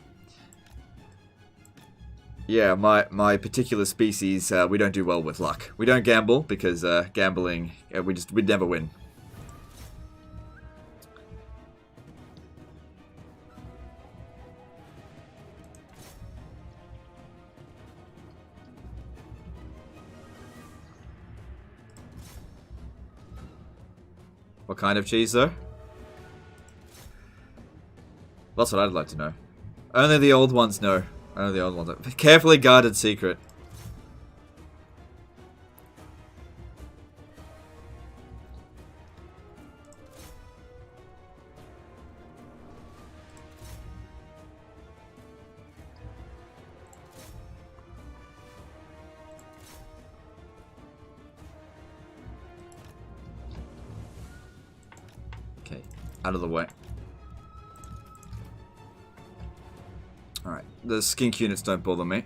Yeah, my particular species, we don't do well with luck. We don't gamble, because gambling, we'd never win. What kind of cheese, though? That's what I'd like to know. Only the old ones know. Oh, the old ones. Carefully guarded secret. Okay, out of the way. Alright, the skink units don't bother me.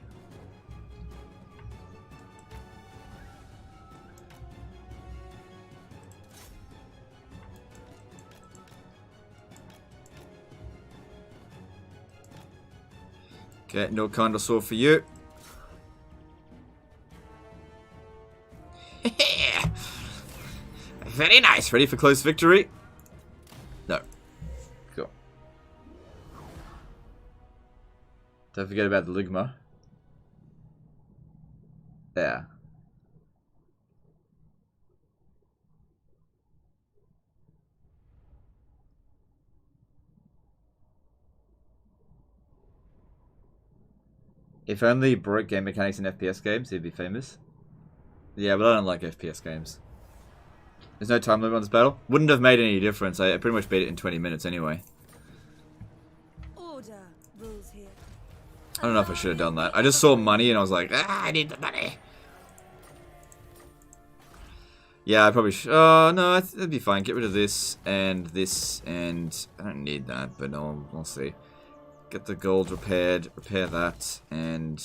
Okay, no kind of sword for you. Very nice. Ready for close victory? No. Cool. Don't forget about the Ligma. Yeah. If only broke game mechanics in FPS games, he'd be famous. Yeah, but I don't like FPS games. There's no time limit on this battle. Wouldn't have made any difference. I pretty much beat it in 20 minutes anyway. Order rules here. I don't know if I should have done that. I just saw money and I was like, ah, I need the money. Yeah, I probably should. Oh, no, it'd be fine. Get rid of this, and I don't need that, but no, we'll see. Get the gold repaired, repair that, and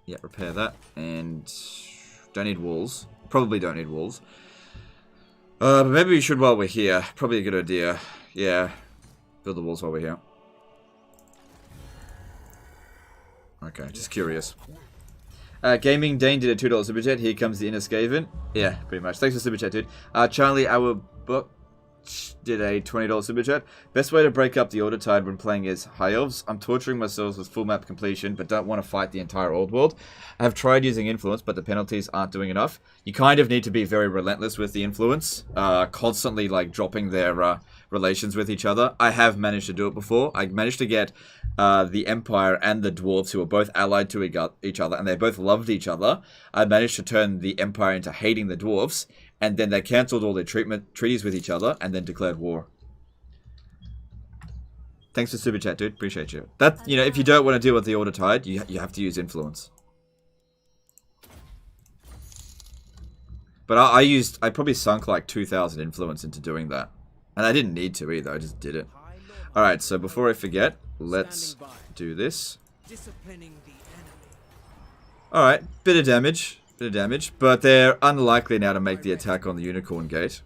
yeah, repair that, and don't need walls. Probably don't need walls. But maybe we should while we're here. Probably a good idea. Yeah, build the walls while we're here. Okay, just curious. Gaming Dane did a $2 super chat. Here comes the inner Skaven. Yeah, pretty much. Thanks for super chat, dude. Charlie, our book did a $20 super chat. Best way to break up the Order Tide when playing is High Elves. I'm torturing myself with full map completion, but don't want to fight the entire old world. I have tried using influence, but the penalties aren't doing enough. You kind of need to be very relentless with the influence, constantly like dropping their relations with each other. I have managed to do it before. I managed to get the Empire and the Dwarves, who were both allied to each other, and they both loved each other. I managed to turn the Empire into hating the Dwarves, and then they cancelled all their treaties with each other, and then declared war. Thanks for super chat, dude. Appreciate you. That, you know, if you don't want to deal with the Order Tide, you have to use influence. But I probably sunk like 2,000 influence into doing that. And I didn't need to either, I just did it. Alright, so before I forget, let's do this. Alright, bit of damage. But they're unlikely now to make the attack on the Unicorn Gate.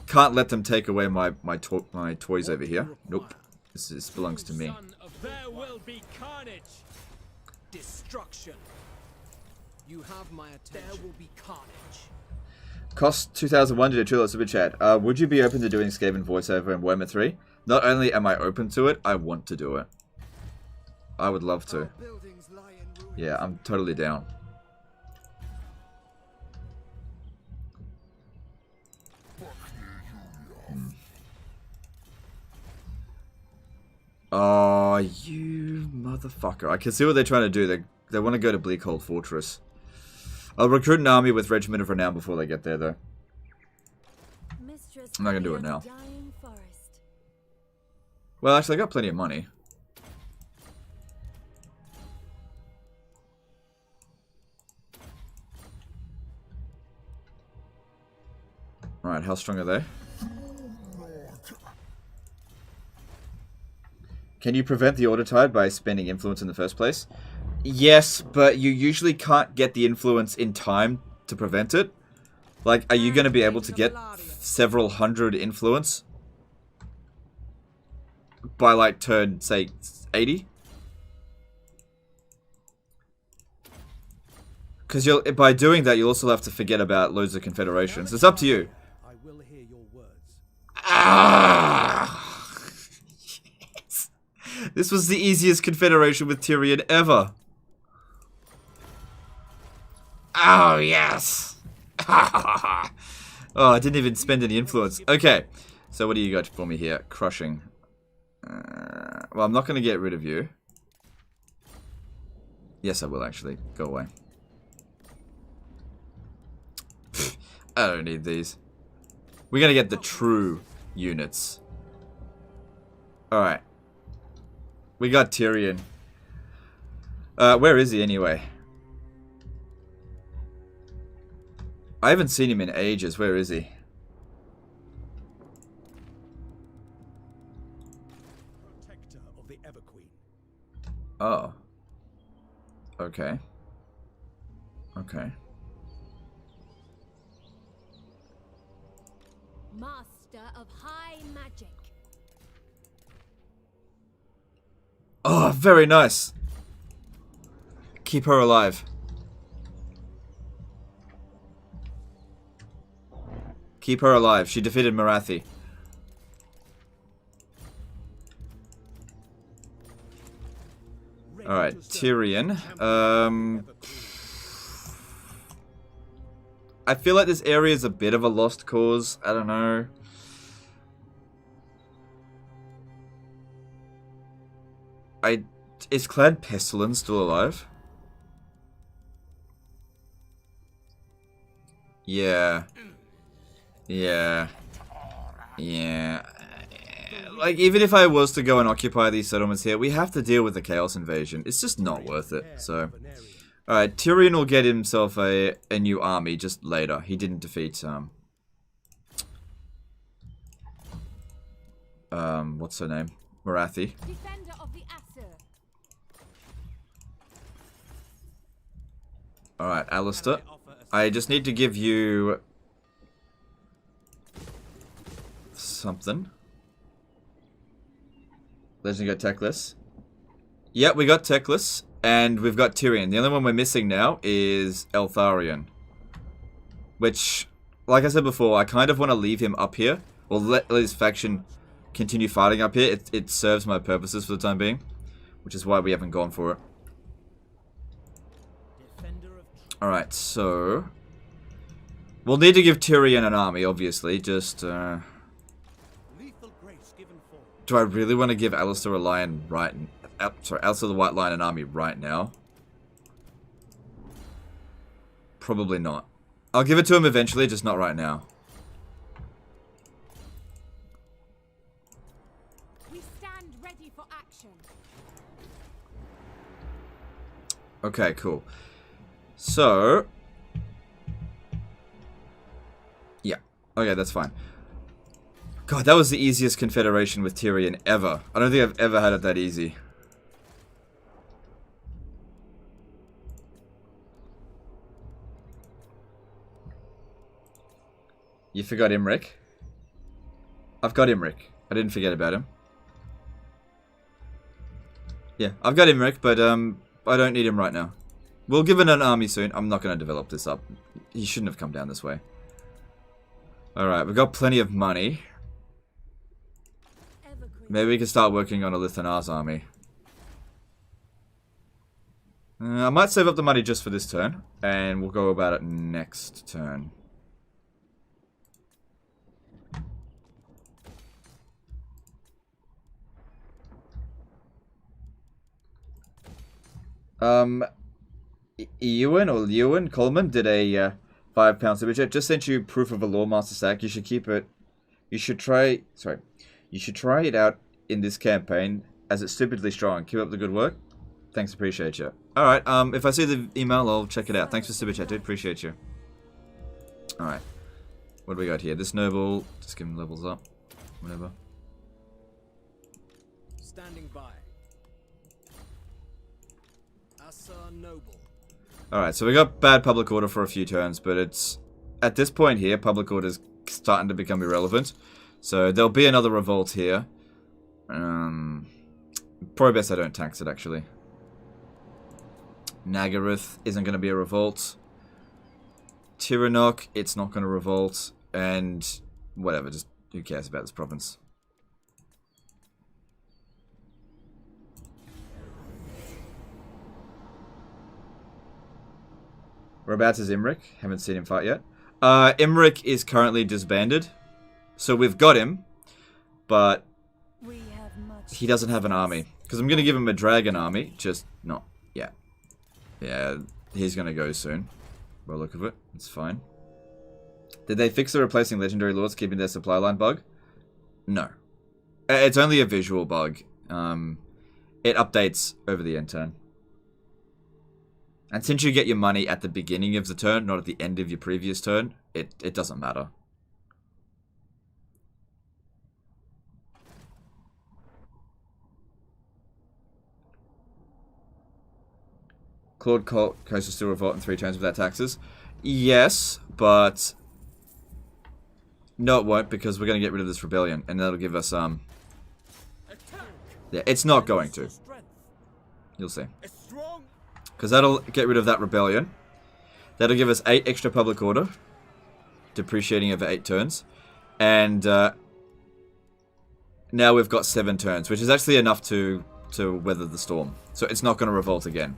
Can't let them take away my toys over here. Nope. This belongs to me. There will be carnage. Destruction. You have my attention. There will be carnage. Cost 2001 to do a $2 super chat. Would you be open to doing Skaven voiceover in Warhammer 3? Not only am I open to it, I want to do it. I would love to. Yeah, I'm totally down. Oh, you motherfucker. I can see what they're trying to do. They want to go to Bleakhold Fortress. I'll recruit an army with Regiment of Renown before they get there, though. I'm not going to do it now. Well, actually, I got plenty of money. Alright, how strong are they? Can you prevent the Order Tide by spending influence in the first place? Yes, but you usually can't get the influence in time to prevent it. Like, are you going to be able to get several hundred influence by, like, turn, say, 80? Because by doing that, you'll also have to forget about loads of confederations. It's up to you. I will hear your words. Ah! Yes. This was the easiest confederation with Tyrion ever. Oh, yes. Oh, I didn't even spend any influence. Okay, so what do you got for me here? Crushing. Well, I'm not going to get rid of you. Yes, I will actually. Go away. I don't need these. We're going to get the true units. Alright. We got Tyrion. Where is he anyway? I haven't seen him in ages. Where is he? Protector of the Everqueen. Oh. Okay. Okay. Master of high magic. Oh, very nice. Keep her alive. Keep her alive. She defeated Marathi. Alright, Tyrion. I feel like this area is a bit of a lost cause. I don't know. Is Clan Pestilence still alive? Yeah. Yeah. Yeah. Like, even if I was to go and occupy these settlements here, we have to deal with the Chaos Invasion. It's just not worth it, so... Alright, Tyrion will get himself a new army just later. He didn't defeat, what's her name? Marathi. Defender of the Aesir. Alright, Alistair. I just need to give you... something. Legendary got Teclis. Yep, we got Teclis. And we've got Tyrion. The only one we're missing now is Eltharion. Which, like I said before, I kind of want to leave him up here. Or let his faction continue fighting up here. It serves my purposes for the time being. Which is why we haven't gone for it. Alright, so... we'll need to give Tyrion an army, obviously. Just, do I really want to give Alistair a lion right... sorry, Alistair the White Lion an army right now? Probably not. I'll give it to him eventually, just not right now. We stand ready for action. Okay, cool. So... yeah. Okay, that's fine. God, that was the easiest confederation with Tyrion ever. I don't think I've ever had it that easy. You forgot Imric? I've got Imric. I didn't forget about him. Yeah, I've got Imric, but I don't need him right now. We'll give him an army soon. I'm not going to develop this up. He shouldn't have come down this way. Alright, we've got plenty of money. Maybe we can start working on a Lithanar's army. I might save up the money just for this turn, and we'll go about it next turn. Ewan Coleman did a £5 super chat. Just sent you proof of a Lawmaster sack. You should keep it. You should try it out in this campaign, as it's stupidly strong. Keep up the good work. Thanks, appreciate you. Alright, if I see the email, I'll check it out. Thanks for super chat, dude. Appreciate you. Alright. What do we got here? This noble, just give him levels up. Whatever. Standing by. Asa Noble. Alright, so we got bad public order for a few turns, but it's... at this point here, public order's starting to become irrelevant. So there'll be another revolt here. Probably best I don't tax it, actually. Nagaroth isn't going to be a revolt. Tiranoc, it's not going to revolt. And whatever, just who cares about this province? Whereabouts is Imric? Haven't seen him fight yet. Imric is currently disbanded. So we've got him, but he doesn't have an army. Because I'm going to give him a dragon army, just not yet. Yeah, he's going to go soon. By the look of it, it's fine. Did they fix the replacing legendary lords keeping their supply line bug? No. It's only a visual bug. It updates over the end turn. And since you get your money at the beginning of the turn, not at the end of your previous turn, it doesn't matter. Claude Coast will still revolt in 3 turns without taxes. Yes, but... no, it won't, because we're going to get rid of this rebellion. And that'll give us, yeah, it's not going to. You'll see. Because that'll get rid of that rebellion. That'll give us 8 extra public order. Depreciating over 8 turns. And, now we've got 7 turns, which is actually enough to weather the storm. So it's not going to revolt again.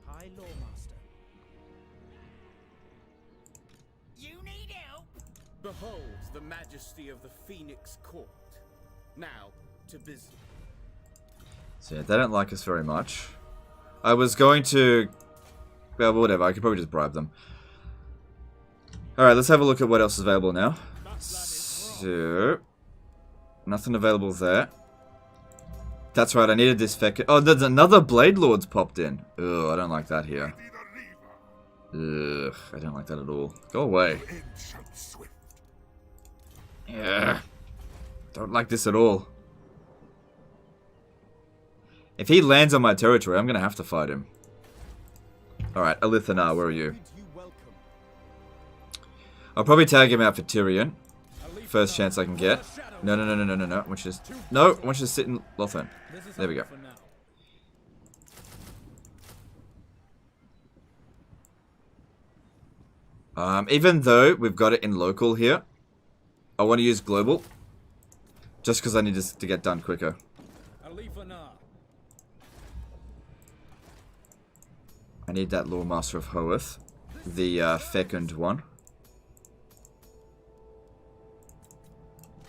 High Lawmaster. You need help? Behold the majesty of the Phoenix Court. Now, to business. So yeah, they don't like us very much. I was going to... Well, whatever. I could probably just bribe them. Alright, let's have a look at what else is available now. So... Nothing available there. That's right, I needed this feck. Oh, there's another Blade Lord's popped in. Ugh, I don't like that here. Ugh, I don't like that at all. Go away. Yeah. Don't like this at all. If he lands on my territory, I'm gonna have to fight him. Alright, Alithanar, where are you? I'll probably tag him out for Tyrion. First chance I can get. No. I want you to... No, I want you to sit in Lothern. There we go. Even though we've got it in local here, I want to use global. Just because I need this to get done quicker. I need that Lord Master of Hoeth. The fecund one.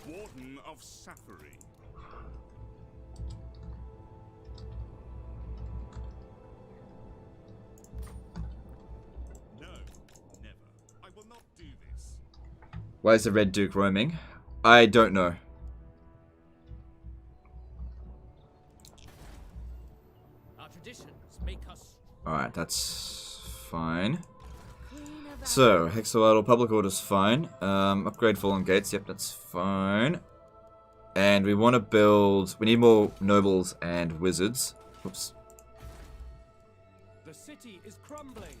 Warden of Safari. No, never. I will not do this. Why is the Red Duke roaming? I don't know. Our traditions make us. Alright, that's fine. So, Hexoidal Public Order's fine. Upgrade Fallen Gates, yep, that's fine. And we want to build... We need more nobles and wizards. Oops. The city is crumbling.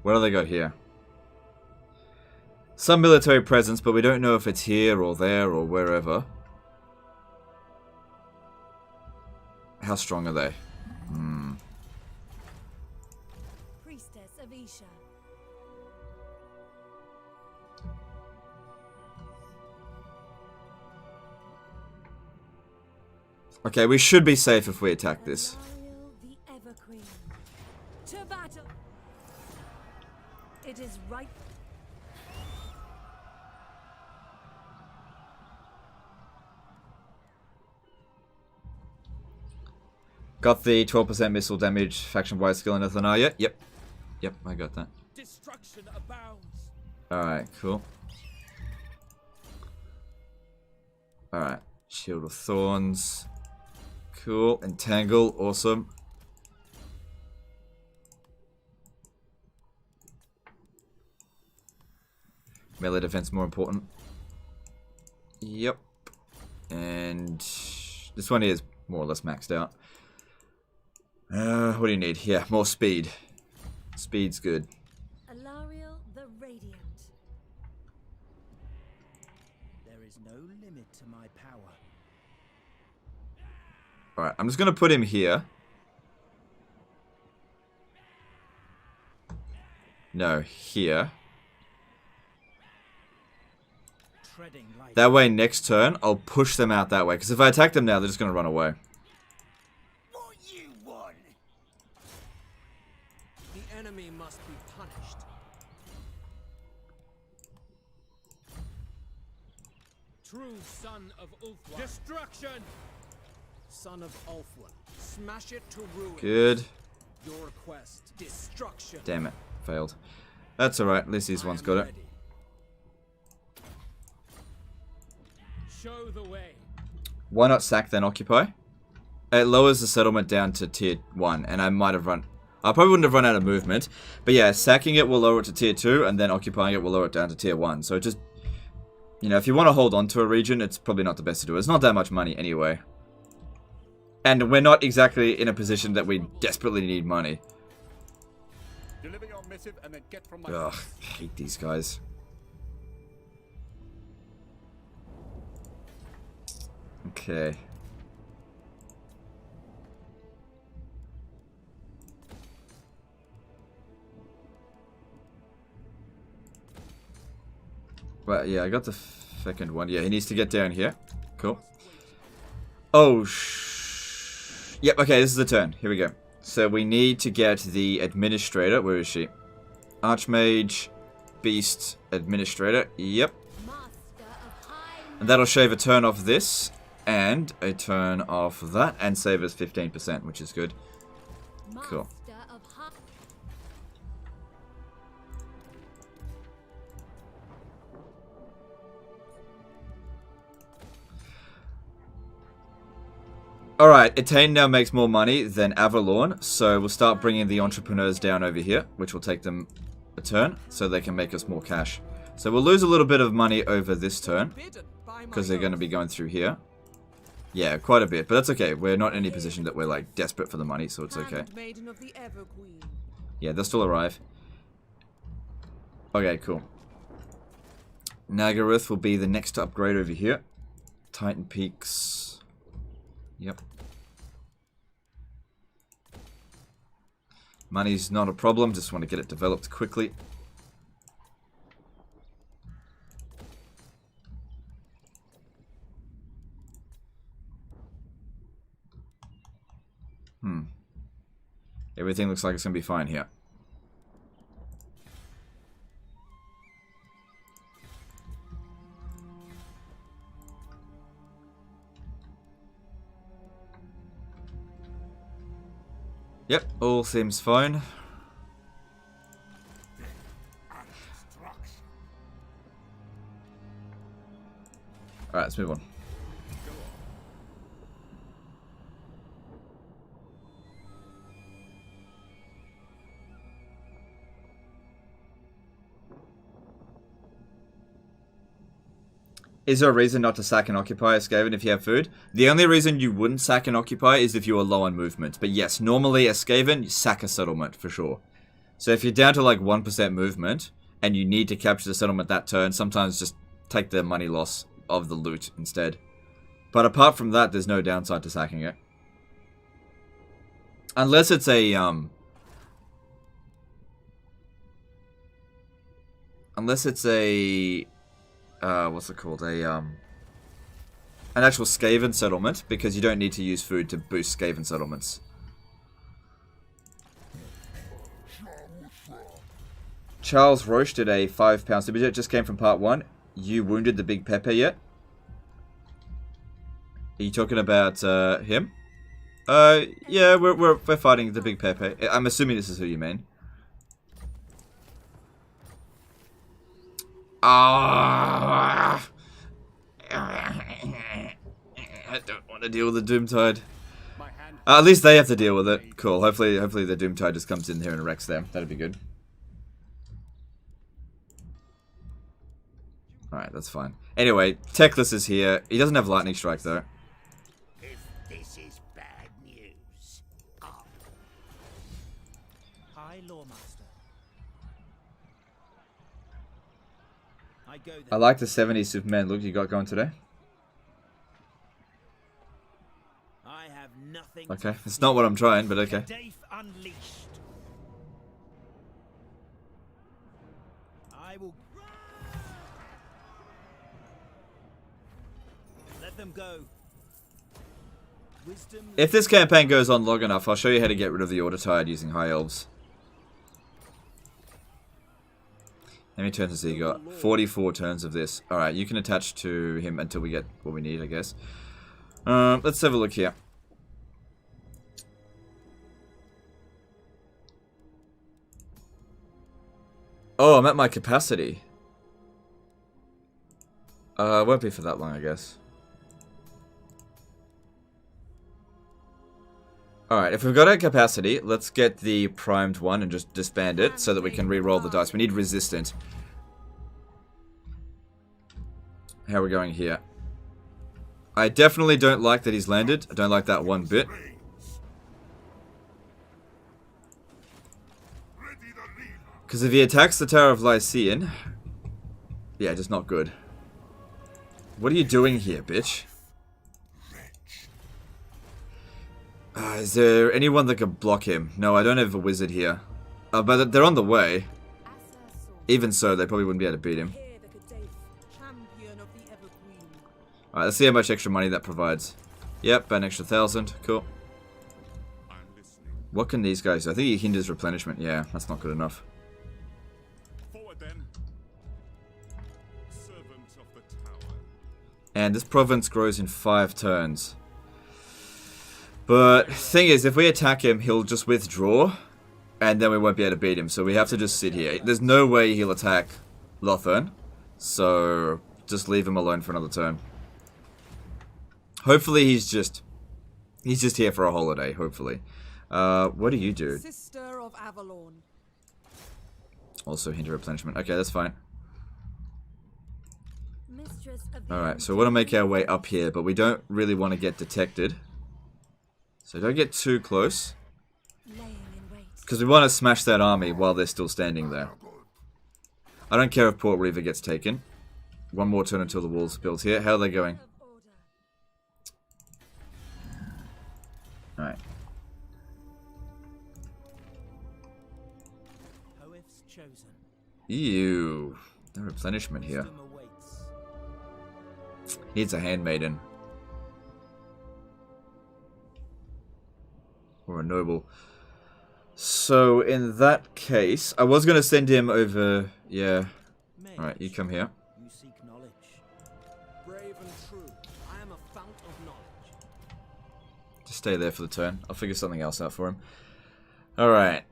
What do they got here? Some military presence, but we don't know if it's here or there or wherever. How strong are they? Priestess of Isha. Okay, we should be safe if we attack this. Alarielle the Everqueen. To battle. It is right. Got the 12% missile damage faction-wide skill in Alithanar yet? Yep. Yep, I got that. Destruction abounds. Alright, cool. Alright, Shield of Thorns. Cool. Entangle, awesome. Melee defense more important. Yep. And this one is more or less maxed out. What do you need? Yeah, more speed. Speed's good. Alarielle the Radiant. There is no limit to my power. Alright, I'm just gonna put him here. No, here. That way next turn, I'll push them out that way. Because if I attack them now, they're just gonna run away. What you want? The enemy must be punished. True son of Ulthuan. Destruction! Son of Ulthuan, smash it to ruin. Good. Your request, destruction. Damn it, failed. That's alright, at least these ones got it. Show the way. Why not sack then occupy? It lowers the settlement down to tier 1, and I might have run... I probably wouldn't have run out of movement, but yeah, sacking it will lower it to tier 2, and then occupying it will lower it down to tier 1. So just, you know, if you want to hold on to a region, it's probably not the best to do. It's not that much money anyway. And we're not exactly in a position that we desperately need money. Deliver your missive and then get from my Ugh, I hate these guys. Okay. Well, yeah, I got the second one. Yeah, he needs to get down here. Cool. Oh, yep, okay, this is the turn. Here we go. So we need to get the administrator. Where is she? Archmage. Beast Administrator. Yep. Master of high And that'll shave a turn off this, and a turn off that, and save us 15%, which is good. Cool. master of high. Alright, Etain now makes more money than Avalorn, so we'll start bringing the entrepreneurs down over here, which will take them a turn, so they can make us more cash. So we'll lose a little bit of money over this turn, because they're going to be going through here. Yeah, quite a bit, but that's okay. We're not in any position that we're, like, desperate for the money, so it's okay. Yeah, they'll still arrive. Okay, cool. Nagaruth will be the next upgrade over here. Titan Peaks. Yep. Money's not a problem, just want to get it developed quickly. Everything looks like it's going to be fine here. Yep, all seems fine. Alright, let's move on. Is there a reason not to sack and occupy a Skaven if you have food? The only reason you wouldn't sack and occupy is if you were low on movement. But yes, normally a Skaven, you sack a settlement for sure. So if you're down to like 1% movement, and you need to capture the settlement that turn, sometimes just take the money loss of the loot instead. But apart from that, there's no downside to sacking it. Unless it's a, what's it called? An actual Skaven settlement, because you don't need to use food to boost Skaven settlements. Charles Roche did a £5 super chat. Just came from part 1. You wounded the Big Pepe yet? Are you talking about him? Yeah, we're fighting the Big Pepe. I'm assuming this is who you mean. I don't want to deal with the Doomtide. At least they have to deal with it. Cool. Hopefully the Doomtide just comes in here and wrecks them. That'd be good. Alright, that's fine. Anyway, Teclis is here. He doesn't have Lightning Strike though. If this is bad news. High Lawmaster. I go there. I like the 70s Superman look you got going today. I have nothing. Okay, it's not what I'm trying, but okay. Unleashed. I will. Let them go. Wisdom. If this campaign goes on long enough, I'll show you how to get rid of the Autotide using High Elves. How many turns has he got? 44 turns of this. Alright, you can attach to him until we get what we need, I guess. Let's have a look here. Oh, I'm at my capacity. It won't be for that long, I guess. Alright, if we've got our capacity, let's get the primed one and just disband it so that we can re-roll the dice. We need resistant. How are we going here? I definitely don't like that he's landed. I don't like that one bit. Because if he attacks the Tower of Lycian... Yeah, just not good. What are you doing here, bitch? Is there anyone that can block him? No, I don't have a wizard here. But they're on the way. Even so, they probably wouldn't be able to beat him. Alright, let's see how much extra money that provides. Yep, an extra 1,000. Cool. What can these guys do? I think he hinders replenishment. Yeah, that's not good enough. Forward then. And this province grows in 5 turns. But thing is, if we attack him, he'll just withdraw. And then we won't be able to beat him. So we have to just sit here. There's no way he'll attack Lothern. So just leave him alone for another turn. Hopefully he's just here for a holiday, hopefully. What do you do? Sister of Avalon. Also hinder replenishment. Okay, that's fine. Mistress of the Alright, so we want to make our way up here, but we don't really want to get detected. So don't get too close. Because we want to smash that army while they're still standing there. I don't care if Port Reaver gets taken. One more turn until the walls are built here. How are they going? Alright. Ew. No replenishment here. Needs a handmaiden. Or a noble. So, in that case, I was going to send him over... Yeah. Alright, you come here. You seek knowledge. Brave and true. I am a fount of knowledge. Just stay there for the turn. I'll figure something else out for him. Alright.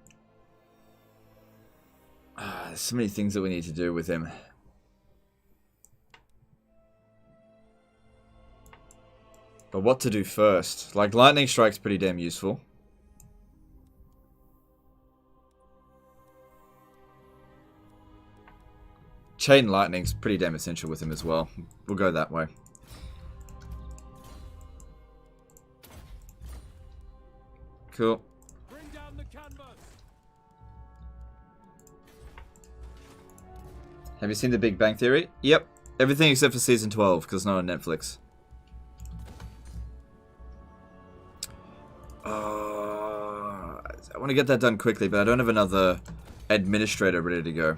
There's so many things that we need to do with him. But what to do first? Like, lightning strike's pretty damn useful. Chain lightning's pretty damn essential with him as well. We'll go that way. Cool. Bring down the canvas. Have you seen The Big Bang Theory? Yep. Everything except for season 12, because it's not on Netflix. I want to get that done quickly, but I don't have another administrator ready to go.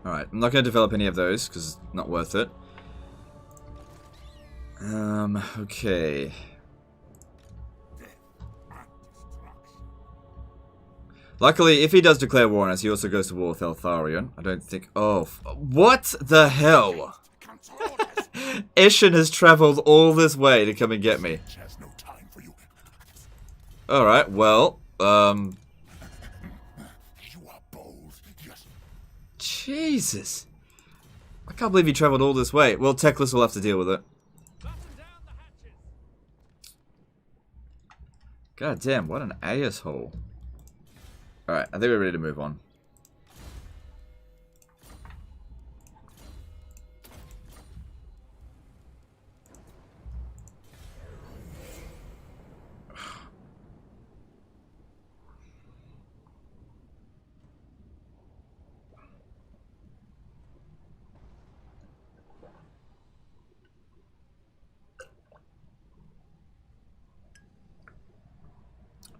Alright, I'm not going to develop any of those, because it's not worth it. Okay. Luckily, if he does declare war on us, he also goes to war with Eltharion. I don't think... Oh, what the hell? Eshin has traveled all this way to come and get me. Alright, well, Jesus. I can't believe he traveled all this way. Well, Teclis will have to deal with it. God damn, what an asshole. Alright, I think we're ready to move on.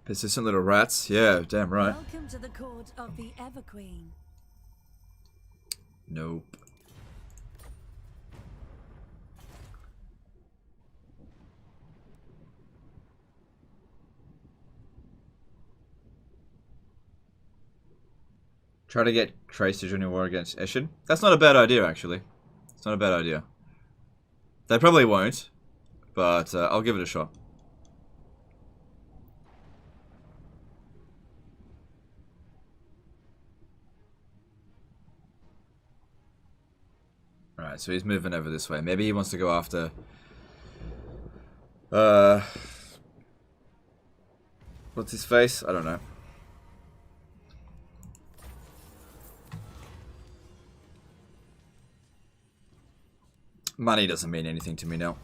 Persistent little rats. Yeah, damn right. Welcome to the court of the Everqueen. Nope. Try to get Trace to join a war against Eshin. That's not a bad idea, actually. It's not a bad idea. They probably won't, but I'll give it a shot. Alright, so he's moving over this way. Maybe he wants to go after... what's his face? I don't know. Money doesn't mean anything to me now.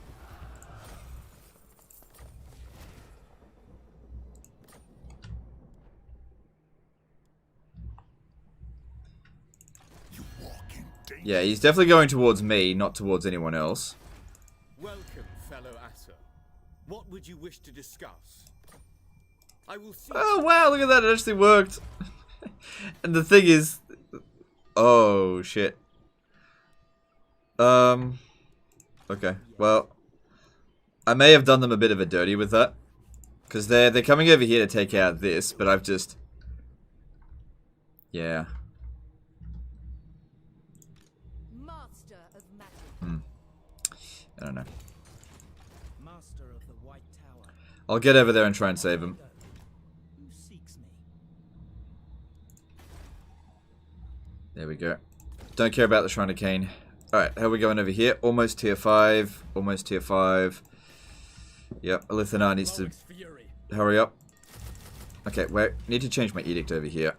Yeah, he's definitely going towards me, not towards anyone else. Welcome, fellow Asser. What would you wish to discuss? I will see. Oh wow, look at that, it actually worked. And the thing is... Oh, shit. Okay, well... I may have done them a bit of a dirty with that. Because they're coming over here to take out this, but I've just... Yeah. Master of magic. I don't know. Master of the White Tower. I'll get over there and try and save him. Who seeks me? There we go. Don't care about the Shrine of Cain. Alright, how are we going over here? Almost tier 5. Almost tier 5. Yep, Alithanar needs to hurry up. Okay, wait. Need to change my edict over here.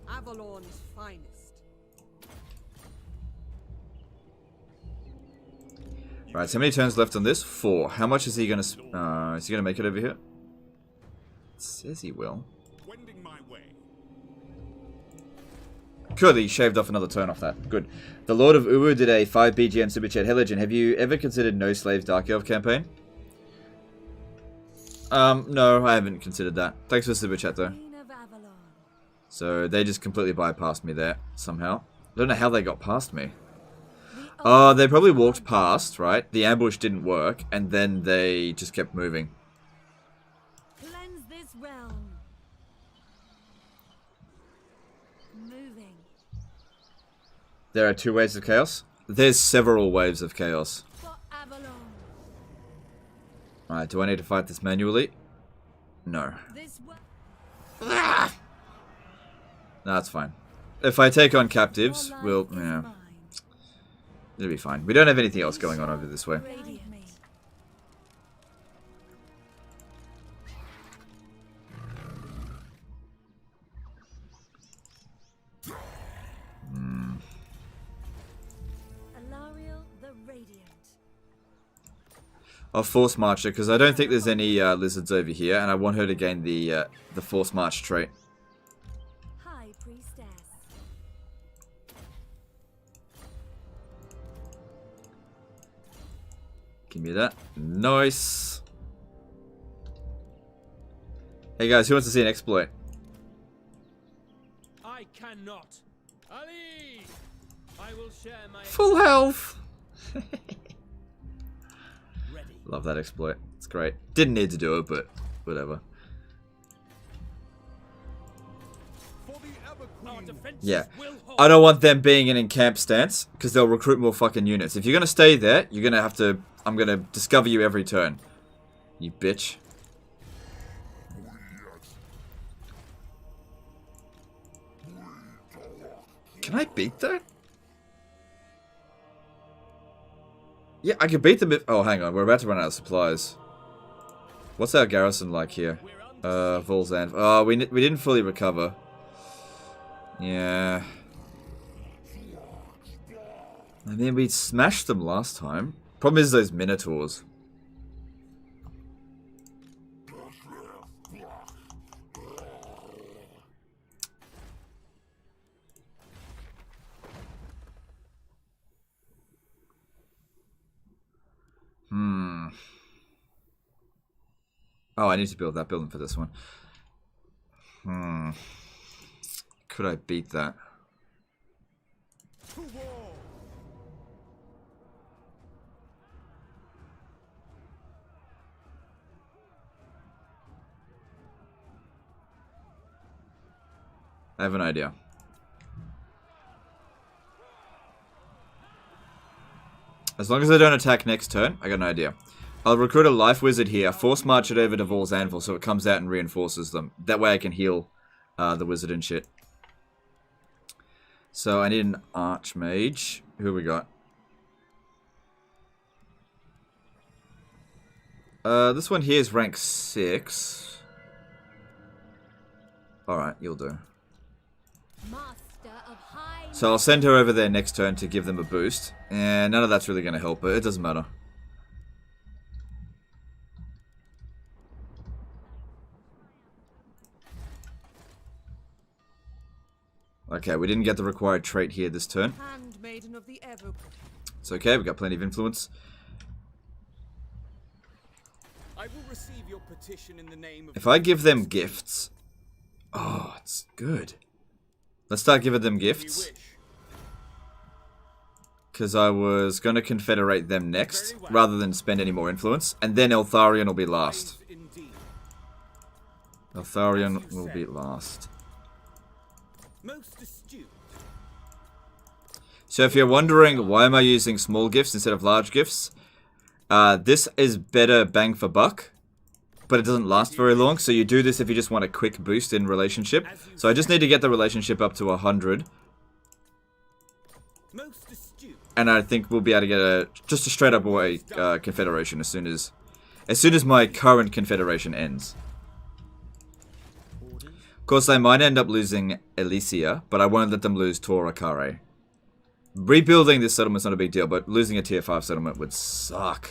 Avalon's finest. Alright, so how many turns left on this? 4. How much is he gonna... is he gonna make it over here? It says he will. Wending my way. Good, he shaved off another turn off that. Good. The Lord of Uwu did a 5 BGM Super Chat. Hey Legend, have you ever considered No Slaves Dark Elf campaign? No, I haven't considered that. Thanks for the Super Chat though. So they just completely bypassed me there, somehow. I don't know how they got past me. Oh, they probably walked past, right? The ambush didn't work, and then they just kept moving. Cleanse this realm. Moving. There are 2 waves of chaos? There's several waves of chaos. For Avalon. Alright, do I need to fight this manually? No. This No, that's fine. If I take on captives, we'll... Yeah. It'll be fine. We don't have anything else going on over this way. Alarielle the Radiant. I'll Force March her, because I don't think there's any lizards over here, and I want her to gain the Force March trait. High Priestess. Give me that. Nice. Hey guys, who wants to see an exploit? I cannot. Ali! I will share my Full health! Love that exploit. It's great. Didn't need to do it, but whatever. Yeah. I don't want them being in encamp stance, because they'll recruit more fucking units. If you're going to stay there, you're going to have to... I'm going to discover you every turn. You bitch. Can I beat that? Yeah, I could beat them if... Oh, hang on. We're about to run out of supplies. What's our garrison like here? Volzan. Oh, we didn't fully recover. Yeah. I mean, we smashed them last time. Problem is those minotaurs. Oh, I need to build that building for this one. Could I beat that? I have an idea. As long as I don't attack next turn, I got an idea. I'll recruit a life wizard here, force march it over to Vol's Anvil so it comes out and reinforces them. That way I can heal the wizard and shit. So I need an archmage. Who we got? This one here is rank 6. Alright, you'll do. So I'll send her over there next turn to give them a boost. And none of that's really going to help, but it doesn't matter. Okay, we didn't get the required trait here this turn. Handmaiden of the Ever. It's okay, we've got plenty of influence. I will receive your petition in the name of... If I give them gifts... Oh, it's good. Let's start giving them gifts. Because I was going to confederate them next, rather than spend any more influence. And then Eltharion will be last. Eltharion will be last. Most astute. So if you're wondering why am I using small gifts instead of large gifts, this is better bang for buck, but it doesn't last very long. So you do this if you just want a quick boost in relationship. So I just need to get the relationship up to 100. And I think we'll be able to get just a straight up away confederation as soon as my current confederation ends. Of course, they might end up losing Elysia, but I won't let them lose Tora Kare. Rebuilding this settlement's not a big deal, but losing a tier 5 settlement would suck.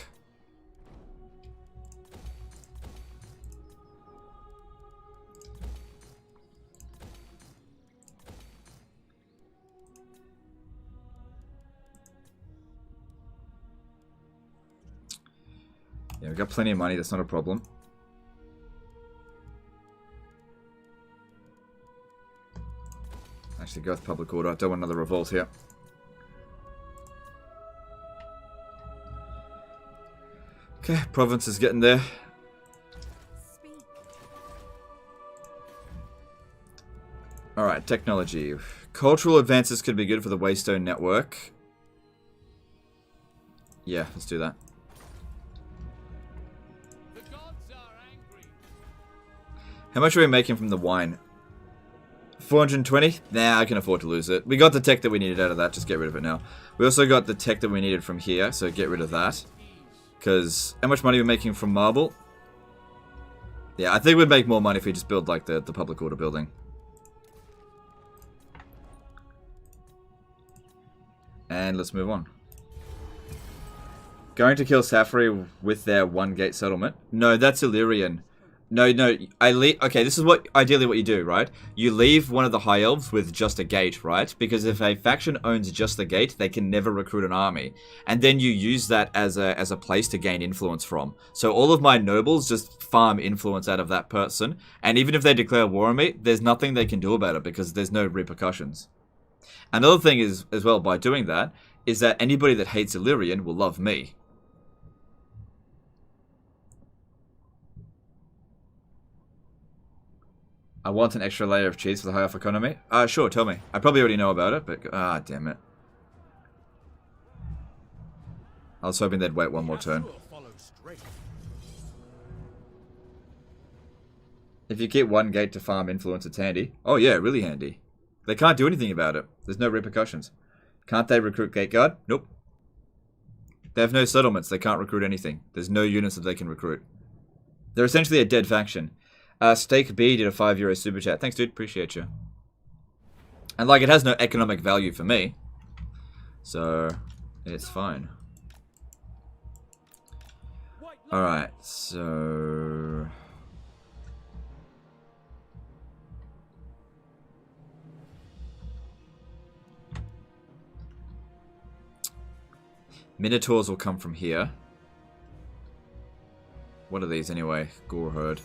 Yeah, we've got plenty of money, that's not a problem. Actually, go with public order. I don't want another revolt here. Okay, province is getting there. Alright, technology. Cultural advances could be good for the Waystone network. Yeah, let's do that. How much are we making from the wine? 420? Nah, I can afford to lose it. We got the tech that we needed out of that, just get rid of it now. We also got the tech that we needed from here, so get rid of that. Because, how much money are we making from marble? Yeah, I think we'd make more money if we just build, like, the public order building. And let's move on. Going to kill Safri with their one-gate settlement? No, that's Illyrian. No, okay, this is ideally what you do, right? You leave one of the High Elves with just a gate, right? Because if a faction owns just the gate, they can never recruit an army. And then you use that as a place to gain influence from. So all of my nobles just farm influence out of that person. And even if they declare war on me, there's nothing they can do about it because there's no repercussions. Another thing is, as well, by doing that, is that anybody that hates Illyrian will love me. I want an extra layer of cheese for the high-off economy. Sure, tell me. I probably already know about it, but... damn it. I was hoping they'd wait one more turn. If you keep one gate to farm influence, it's handy. Oh yeah, really handy. They can't do anything about it. There's no repercussions. Can't they recruit Gate Guard? Nope. They have no settlements. They can't recruit anything. There's no units that they can recruit. They're essentially a dead faction. Steak B did a €5 super chat. Thanks, dude. Appreciate you. And, like, it has no economic value for me. So, it's fine. Alright, so... Minotaurs will come from here. What are these anyway? Gore Herd.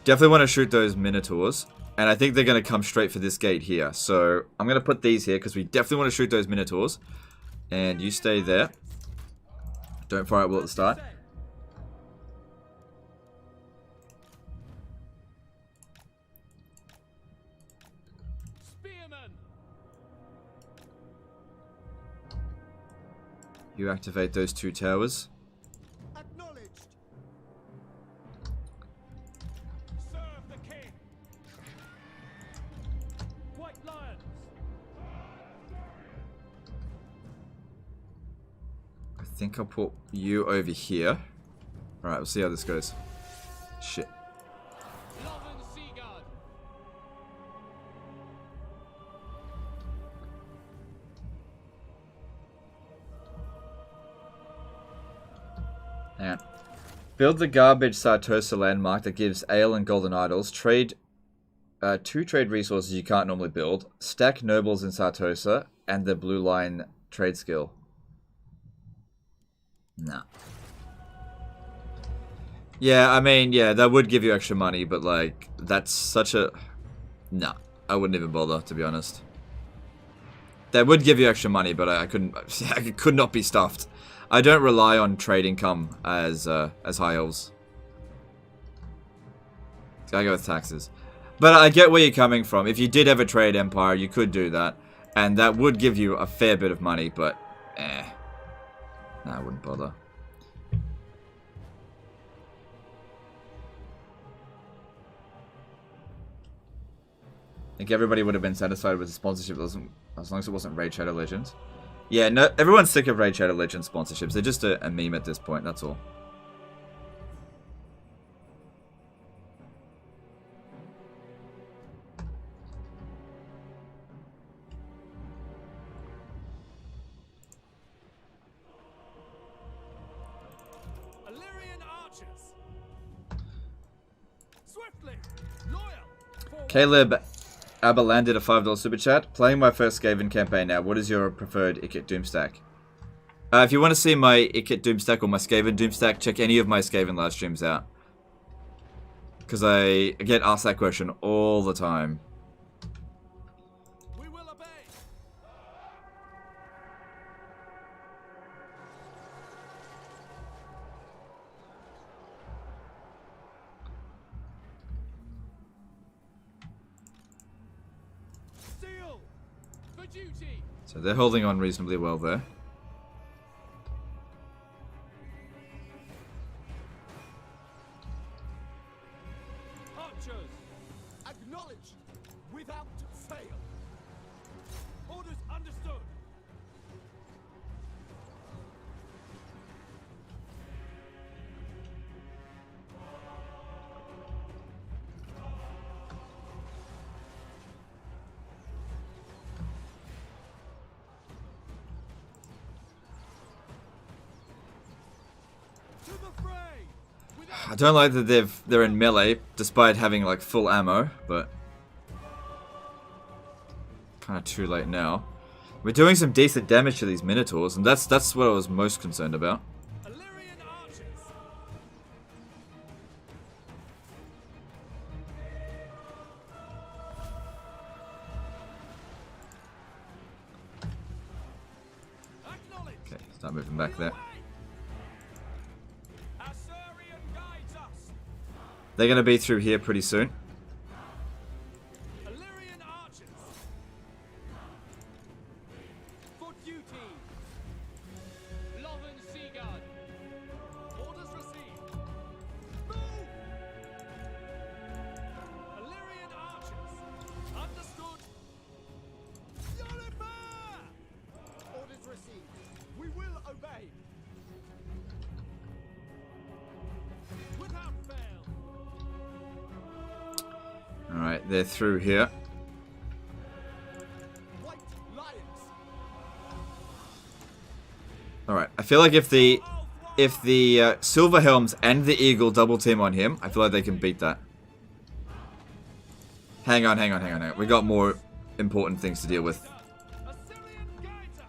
Definitely want to shoot those Minotaurs. And I think they're going to come straight for this gate here. So I'm going to put these here because we definitely want to shoot those Minotaurs. And you stay there. Don't fire at will at the start. You activate those 2 towers. Acknowledged. Serve the king. White lions. I think I'll put you over here. Alright, we'll see how this goes. Shit. Yeah. Build the garbage Sartosa landmark that gives ale and golden idols. Trade 2 trade resources you can't normally build. Stack nobles in Sartosa and the blue line trade skill. Nah. Yeah, I mean, yeah, that would give you extra money, but like, that's such a... Nah, I wouldn't even bother, to be honest. That would give you extra money, but I couldn't. I could not be stuffed. I don't rely on trade income as high elves. So I go with taxes. But I get where you're coming from. If you did ever trade Empire, you could do that. And that would give you a fair bit of money, but nah, I wouldn't bother. I think everybody would have been satisfied with the sponsorship as long as it wasn't Raid Shadow Legends. Yeah, no, everyone's sick of Raid Shadow Legends sponsorships. They're just a meme at this point, that's all. Illyrian archers. Swiftly, loyal. Caleb Abelan did a $5 super chat. Playing my first Skaven campaign now. What is your preferred Ikit Doomstack? If you want to see my Ikit Doomstack or my Skaven Doomstack, check any of my Skaven live streams out. Because I get asked that question all the time. We will obey. Steel for duty. So they're holding on reasonably well there. Archers, acknowledged without fail. Orders understood. To the fray. I don't like that they're in melee, despite having like full ammo, but kind of too late now. We're doing some decent damage to these Minotaurs, and that's what I was most concerned about. Illyrian archers. Acknowledge. Okay, start moving back there. Assyrian guides us. They're going to be through here pretty soon. Illyrian archers. For duty. Loven Seaguard. Orders received. Move! Illyrian archers. Understood. Yorifer! Orders received. We will obey. Without fail. Alright, they're through here. White lions. Alright, I feel like if the Silver Helms and the Eagle double team on him, I feel like they can beat that. Hang on. We got more important things to deal with. Assyrian guides us.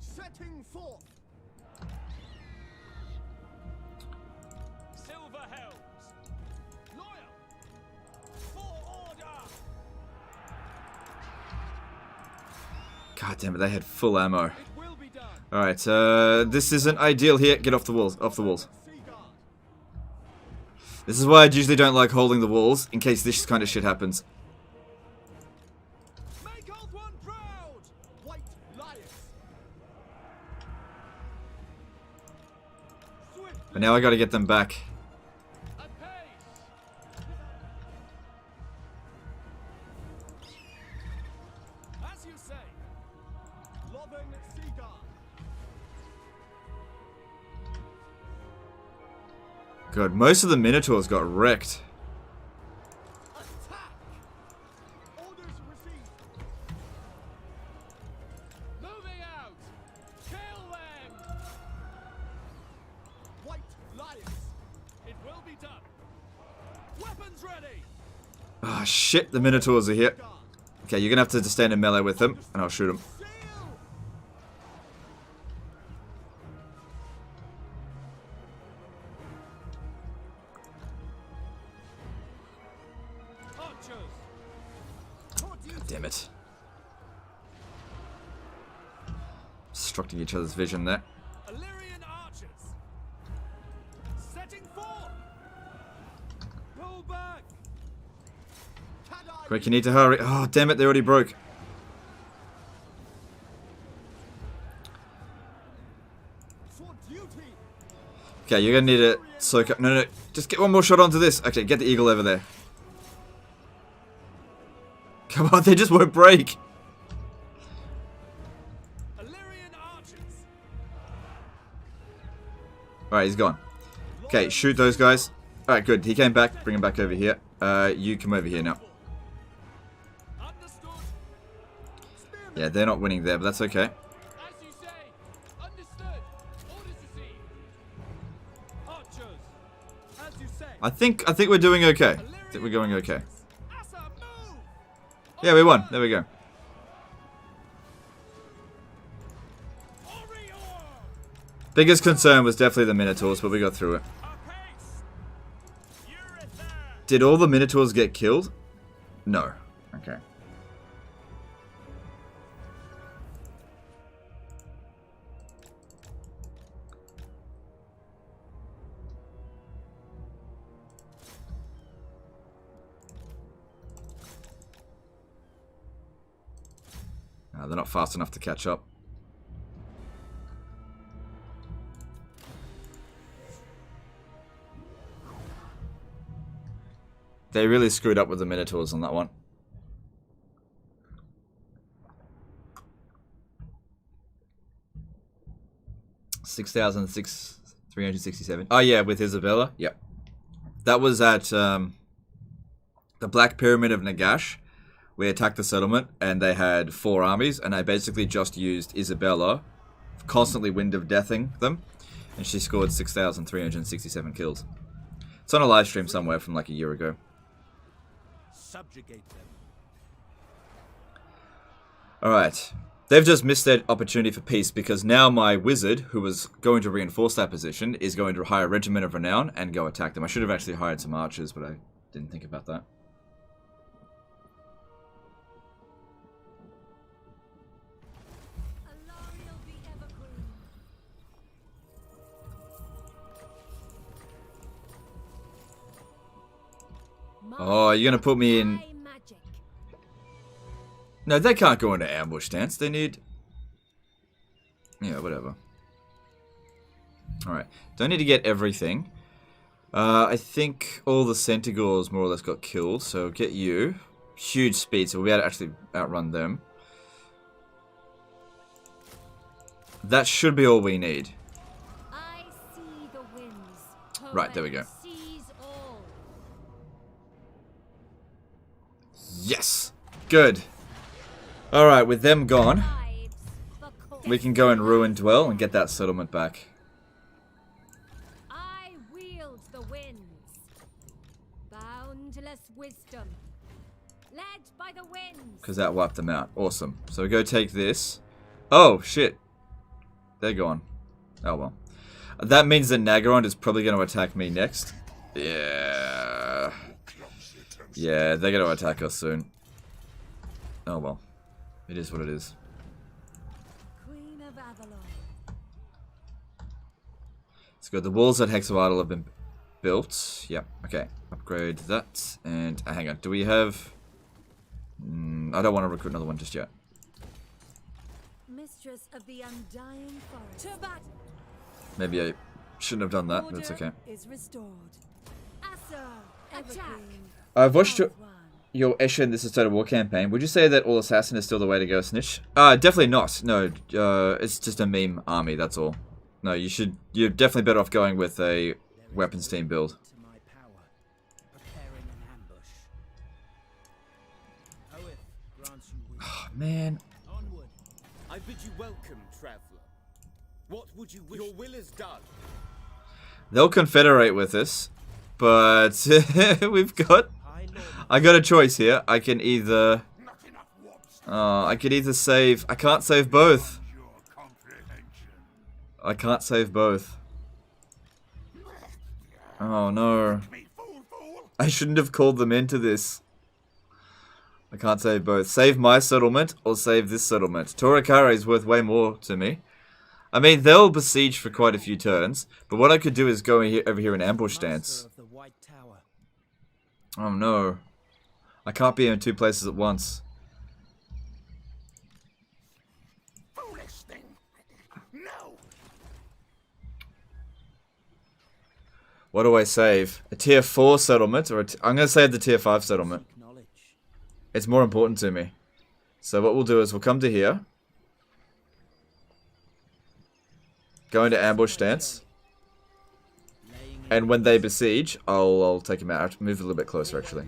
Setting forth. Silver helms. Loyal. For order. God damn it, they had full ammo. It will be done. Alright, this isn't ideal here. Get off the walls. Seaguard. This is why I usually don't like holding the walls, in case this kind of shit happens. Make old one proud. White lions. Swift But now I gotta get them back. and pace. As you say. Loven Seaguard. God, most of the Minotaurs got wrecked. Attack. Orders received. Moving out. Kill them. White lions. It will be done. Weapons ready. Ah, shit, the Minotaurs are here. Okay, you're gonna have to just stand in melee with them, and I'll shoot them. Seal. Archers. For duty. Damn it. obstructing each other's vision there. Illyrian archers. Setting forth. Pull back. Quick, you need to hurry. Oh, damn it, they already broke. For duty. Okay, you're gonna need to soak up. No, no, just get one more shot onto this. Okay, get the eagle over there. Come on, they just won't break. Illyrian archers. Alright, he's gone. Okay, shoot those guys. Alright, good. He came back. Bring him back over here. You come over here now. Understood. Yeah, they're not winning there, but that's okay. As you say. Understood. Orders received. Archers. As you say. I think we're doing okay. I think we're going okay. Asa, move. Yeah, we won. There we go. Orior. Biggest concern was definitely the Minotaurs, but we got through it. Apace. Euryther. Did all the Minotaurs get killed? No. Okay. They're not fast enough to catch up. They really screwed up with the Minotaurs on that one. $6,367. Oh yeah, with Isabella. Yep. That was at the Black Pyramid of Nagash. We attacked the settlement, and they had 4 armies, and I basically just used Isabella, constantly wind of deathing them, and she scored 6,367 kills. It's on a live stream somewhere from like a year ago. Subjugate them. Alright. They've just missed their opportunity for peace, because now my wizard, who was going to reinforce that position, is going to hire a regiment of renown and go attack them. I should have actually hired some archers, but I didn't think about that. Alarielle be evergreen. Oh, you're gonna put me in... My magic. No, they can't go into ambush stance. They need... Yeah, whatever. Alright. Don't need to get everything. I think all the Centaurs more or less got killed, so get you. Huge speed, so we'll be able to actually outrun them. That should be all we need. I see the winds. Right, there we go. Sees all. Yes! Good. Alright, with them gone, Lives for cause. we can go and ruin Dwell and get that settlement back. I wield the winds. Boundless wisdom. Led by the winds. Because that wiped them out. Awesome. So we go take this. Oh, shit. They're gone. Oh, well. That means that Nagaron is probably going to attack me next. Yeah. Yeah, they're going to attack us soon. Oh, well. It is what it is. Queen of Avalon. It's good. The walls at Hexavital have been built. Yep. Okay. Upgrade that. And hang on. Do we have... I don't want to recruit another one just yet. Mistress of the undying forest. To bat. Maybe I shouldn't have done that, but it's okay. Is restored. Asa. Evergreen. I've watched Round one. your Eshin This Is Total War campaign. Would you say that All Assassin is still the way to go, Snitch? Definitely not. No, it's just a meme army, that's all. No, you're definitely better off going with a weapons team build. To my power, preparing an ambush. Oath grants you wisdom. Oh, man. Onward. I bid you welcome, traveller. What would you wish? Your will is done. They'll confederate with us, but we've got... High Lord. I got a choice here. I can either... I could either save... I can't save both. I can't save both. Oh no. I shouldn't have called them into this. I can't save both. Save my settlement or save this settlement. Torakara is worth way more to me. I mean, they'll besiege for quite a few turns, but what I could do is go over here in ambush stance. Master of the White Tower. Oh no. I can't be in two places at once. Foolish thing. No. What do I save? A tier 4 settlement, or I'm going to save the tier 5 settlement. It's more important to me. So what we'll do is we'll come to here. Go into ambush stance. And when they besiege, I'll take him out. I have to move a little bit closer, actually.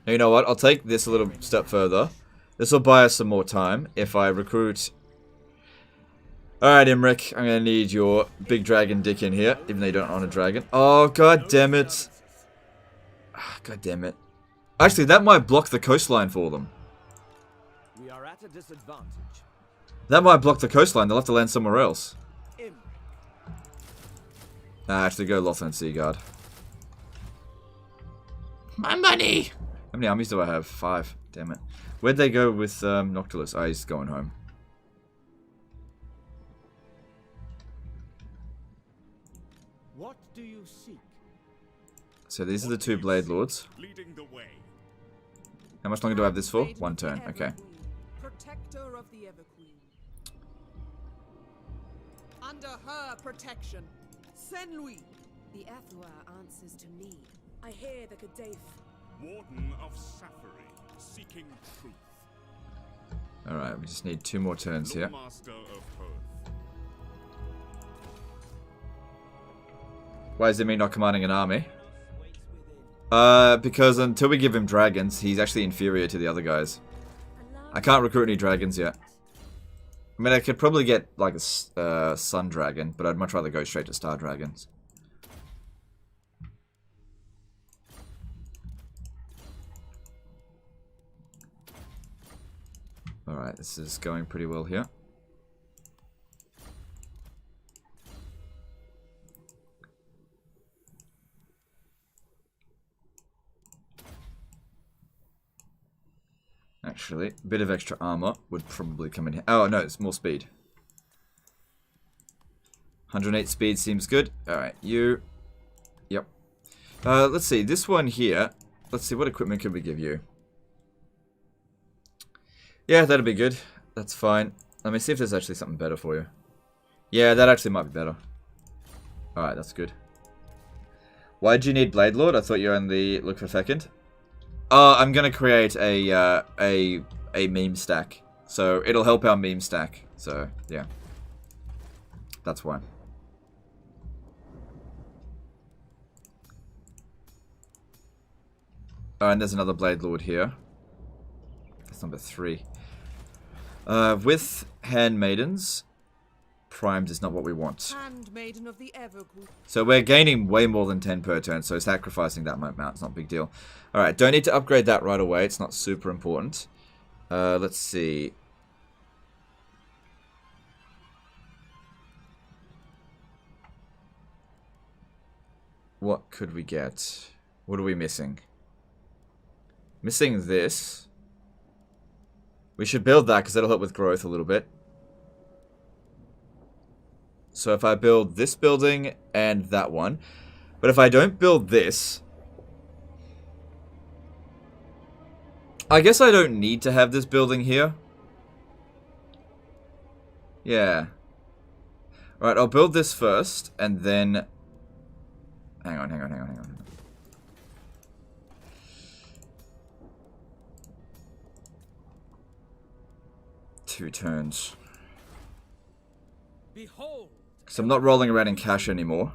Now, you know what? I'll take this a little step further. This will buy us some more time if I recruit... Alright, Imric. I'm going to need your big dragon dick in here, even though you don't own a dragon. Oh, god damn it. God damn it. Actually, that might block the coastline for them. We are at a disadvantage. That might block the coastline. They'll have to land somewhere else. Actually, go Lothar and Seaguard. My money! How many armies do I have? 5. Damn it. Where'd they go with Noctilus? Oh, he's going home. What do you seek? So these are the 2 Blade Lords. Leading the way. How much longer do I have this for? 1 turn. Okay. Protector of the Ever Queen. Under her protection. Saint-Louis. The Ethwa answers to me. I hear the Gaddafi. Warden of Safari, seeking truth. Alright, we just need 2 more turns here. Master of Hoth. Why is it me not commanding an army? Because until we give him dragons, he's actually inferior to the other guys. I can't recruit any dragons yet. I mean, I could probably get, like, a sun dragon, but I'd much rather go straight to star dragons. Alright, this is going pretty well here. Actually, a bit of extra armor would probably come in here. Oh, no, it's more speed. 108 speed seems good. Alright, you. Yep. Let's see, this one here. Let's see, what equipment could we give you? Yeah, that'd be good. That's fine. Let me see if there's actually something better for you. Yeah, that actually might be better. Alright, that's good. Why did you need Blade Lord? I thought you were on the look for Fecund. I'm gonna create a meme stack. So it'll help our meme stack. So yeah. That's why. Oh, and there's another Blade Lord here. That's number 3. With Handmaidens, primed is not what we want. Handmaiden of the Evergreen. So we're gaining way more than 10 per turn, so sacrificing that amount is not a big deal. Alright, don't need to upgrade that right away, it's not super important. Let's see. What could we get? What are we missing? Missing this. We should build that because that'll help with growth a little bit. So if I build this building and that one. But if I don't build this, I guess I don't need to have this building here. Yeah. Alright, I'll build this first and then... Hang on. 2 turns. Behold. Because I'm not rolling around in cash anymore.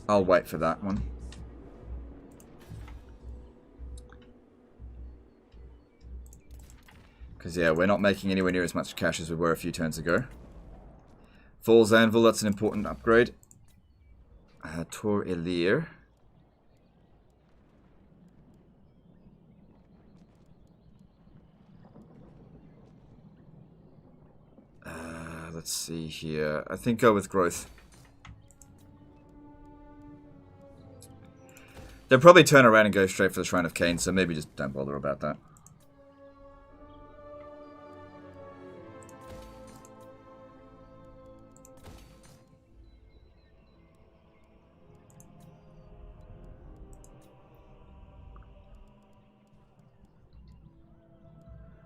I'll wait for that one. Because yeah, we're not making anywhere near as much cash as we were a few turns ago. Falls Anvil, that's an important upgrade. Tor Elir. Let's see here. I think go with growth. They'll probably turn around and go straight for the Shrine of Cain, so maybe just don't bother about that.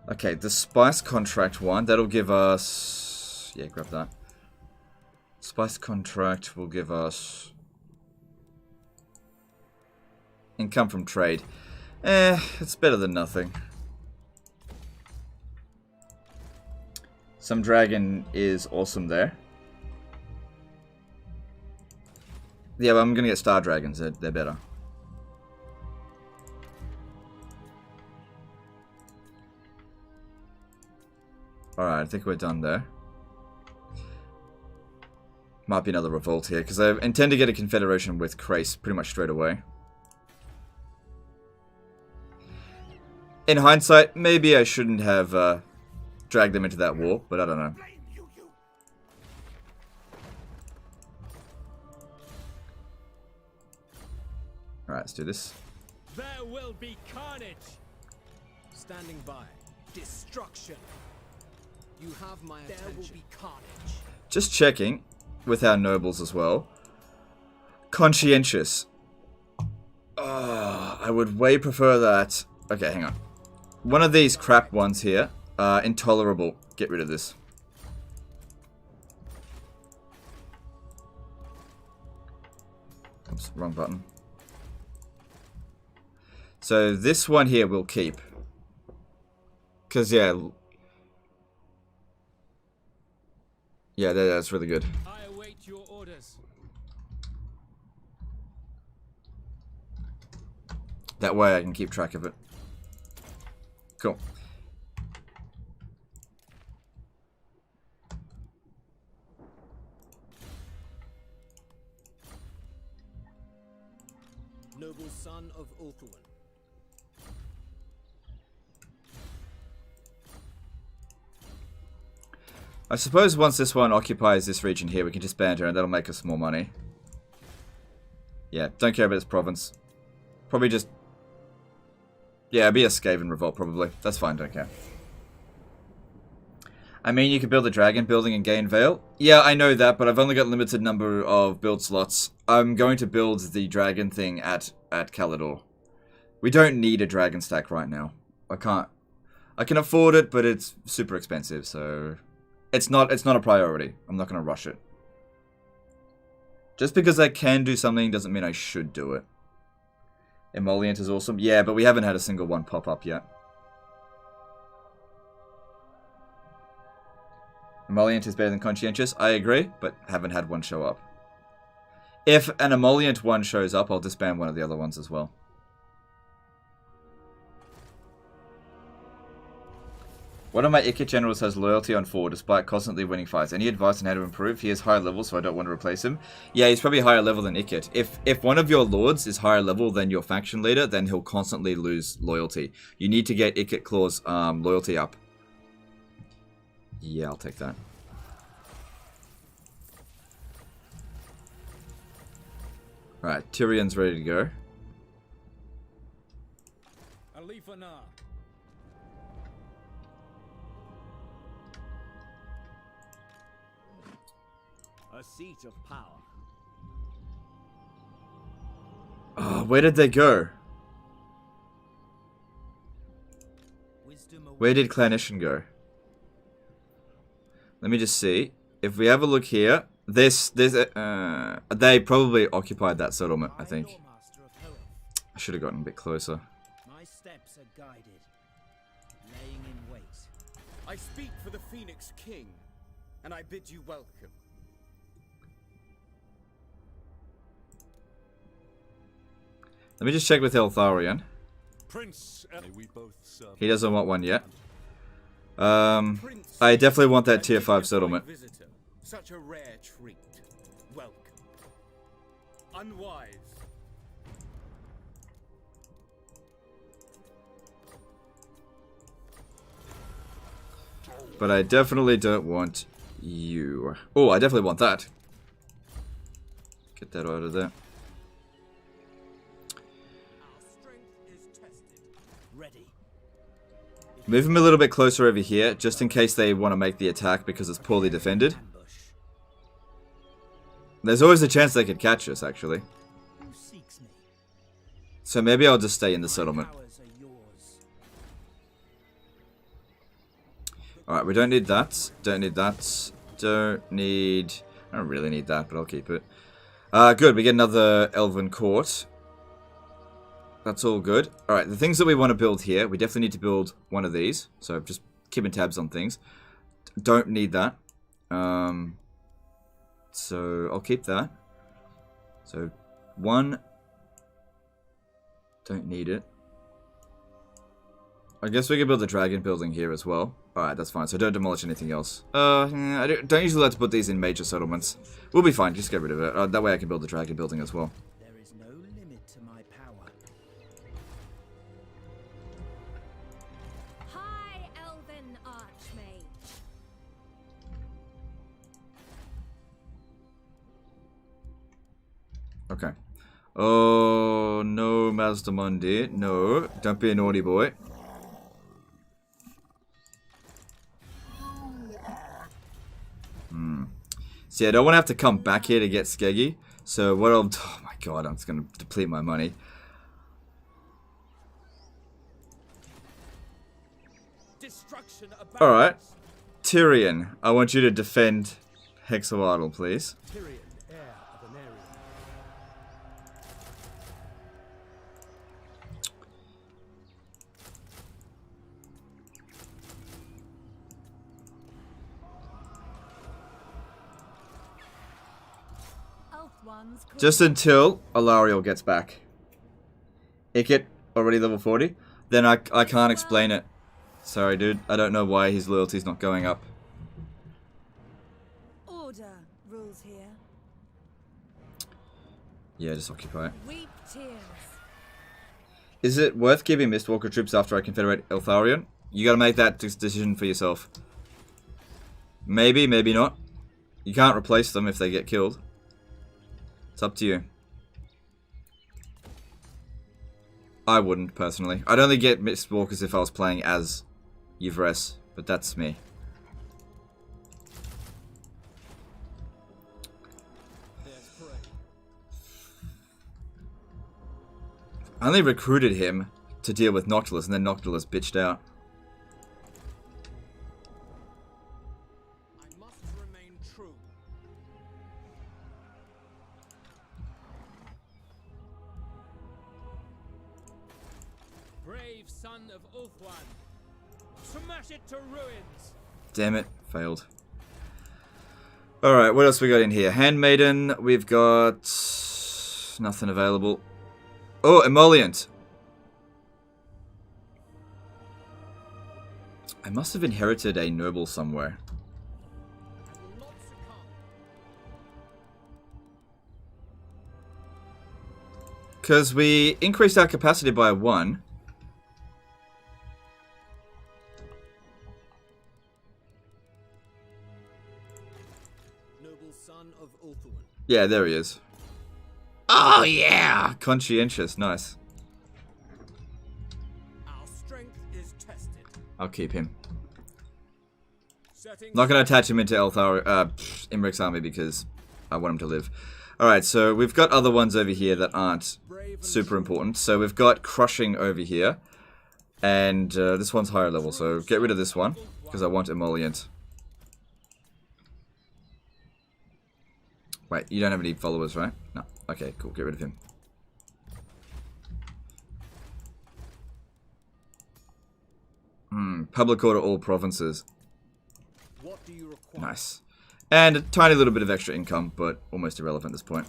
Okay, the Spice Contract one, that'll give us... Yeah, grab that. Spice Contract will give us... income from trade. It's better than nothing. Some dragon is awesome there. Yeah, but I'm gonna get Star Dragons, they're better. Alright, I think we're done there. Might be another revolt here, because I intend to get a confederation with Krace pretty much straight away. In hindsight, maybe I shouldn't have dragged them into that war, but I don't know. Alright, let's do this. There will be carnage. Standing by. Destruction. You have my attention. There will be carnage. Just checking with our nobles as well. Conscientious. I would way prefer that. Okay, hang on. One of these crap ones here. Intolerable. Get rid of this. Oops, wrong button. So this one here we'll keep. Because, yeah. Yeah, that's really good. I await your orders. That way I can keep track of it. Cool. Noble son of Ulthuan. I suppose once this one occupies this region here, we can just banter and that'll make us more money. Yeah, don't care about this province. Probably just... Yeah, it'd be a Skaven revolt probably. That's fine, don't care. I mean, you could build a dragon building and gain Vale. Yeah, I know that, but I've only got a limited number of build slots. I'm going to build the dragon thing at Calador. We don't need a dragon stack right now. I can't... I can afford it, but it's super expensive, so... It's not a priority. I'm not going to rush it. Just because I can do something doesn't mean I should do it. Emollient is awesome. Yeah, but we haven't had a single one pop up yet. Emollient is better than Conscientious. I agree, but haven't had one show up. If an Emollient one shows up, I'll disband one of the other ones as well. One of my Ikit generals has loyalty on 4 despite constantly winning fights. Any advice on how to improve? He is higher level, so I don't want to replace him. Yeah, he's probably higher level than Ikit. If one of your lords is higher level than your faction leader, then he'll constantly lose loyalty. You need to get Ikit Claw's loyalty up. Yeah, I'll take that. Alright, Tyrion's ready to go. Alifana. A seat of power. Oh, where did they go? Where did Clanician go? Let me just see. If we have a look here, they probably occupied that settlement, I think. I should have gotten a bit closer. My steps are guided, laying in wait. I speak for the Phoenix King, and I bid you welcome. Let me just check with Eltharion. Prince, we both serve. He doesn't want one yet. I definitely want that tier 5 settlement. Visitor, such a rare treat. Welcome. Unwise. But I definitely don't want you. Oh, I definitely want that. Get that out of there. Ready. Move him a little bit closer over here, just in case they want to make the attack because it's poorly defended. Ambush. There's always a chance they could catch us, actually. Who seeks me? So maybe I'll just stay in the settlement. Powers are yours. Alright, we don't need that. Don't need that. Don't need... I don't really need that, but I'll keep it. Good, we get another Elven Court. That's all good. Alright, the things that we want to build here, we definitely need to build one of these. So just keeping tabs on things. Don't need that. So I'll keep that. So, one. Don't need it. I guess we can build the dragon building here as well. Alright, that's fine. So don't demolish anything else. I don't usually like to put these in major settlements. We'll be fine. Just get rid of it. That way I can build the dragon building as well. There is no limit to my power. High Elven Archmage. Okay. Oh, no, Mazdamundi. No, don't be a naughty boy. See, I don't want to have to come back here to get Skeggy. So what I'll... Oh my god, I'm just going to deplete my money. Alright. Tyrion, I want you to defend Hexawaddle, please. Tyrion, heir of an area. Just until Alarielle gets back. Icket, already level 40? Then I can't explain it. Sorry, dude. I don't know why his loyalty's not going up. Order rules here. Yeah, just occupy it. Weep tears. Is it worth keeping Mistwalker troops after I confederate Eltharion? You gotta make that decision for yourself. Maybe, maybe not. You can't replace them if they get killed. It's up to you. I wouldn't, personally. I'd only get Mistwalkers if I was playing as Yvres, but that's me. I only recruited him to deal with Noctilus, and then Noctilus bitched out. I must remain true. Brave son of Ulthuan, smash it to ruins. Damn it, failed. Alright, what else we got in here? Handmaiden, we've got nothing available. Oh, Emollient. I must have inherited a noble somewhere. Because we increased our capacity by 1. Noble son of Ulthuan. Yeah, there he is. Oh, yeah! Conscientious, nice. Our strength is tested. I'll keep him. Setting Not going to attach him into Imric's army because I want him to live. Alright, so we've got other ones over here that aren't super important. So we've got Crushing over here. And this one's higher level, so get rid of this one. Because I want Emollient. Wait, you don't have any followers, right? No. Okay, cool. Get rid of him. Public order all provinces. What do you require? Nice. And a tiny little bit of extra income, but almost irrelevant at this point.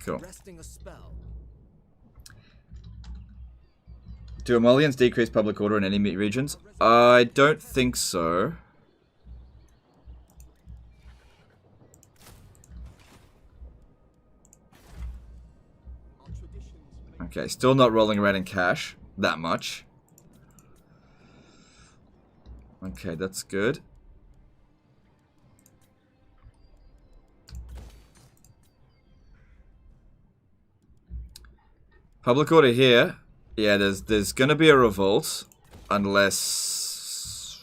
Cool. Resting a spell. Do emollients decrease public order in any regions? I don't think so. Okay, still not rolling around in cash that much. Okay, that's good. Public order here. Yeah, there's gonna be a revolt unless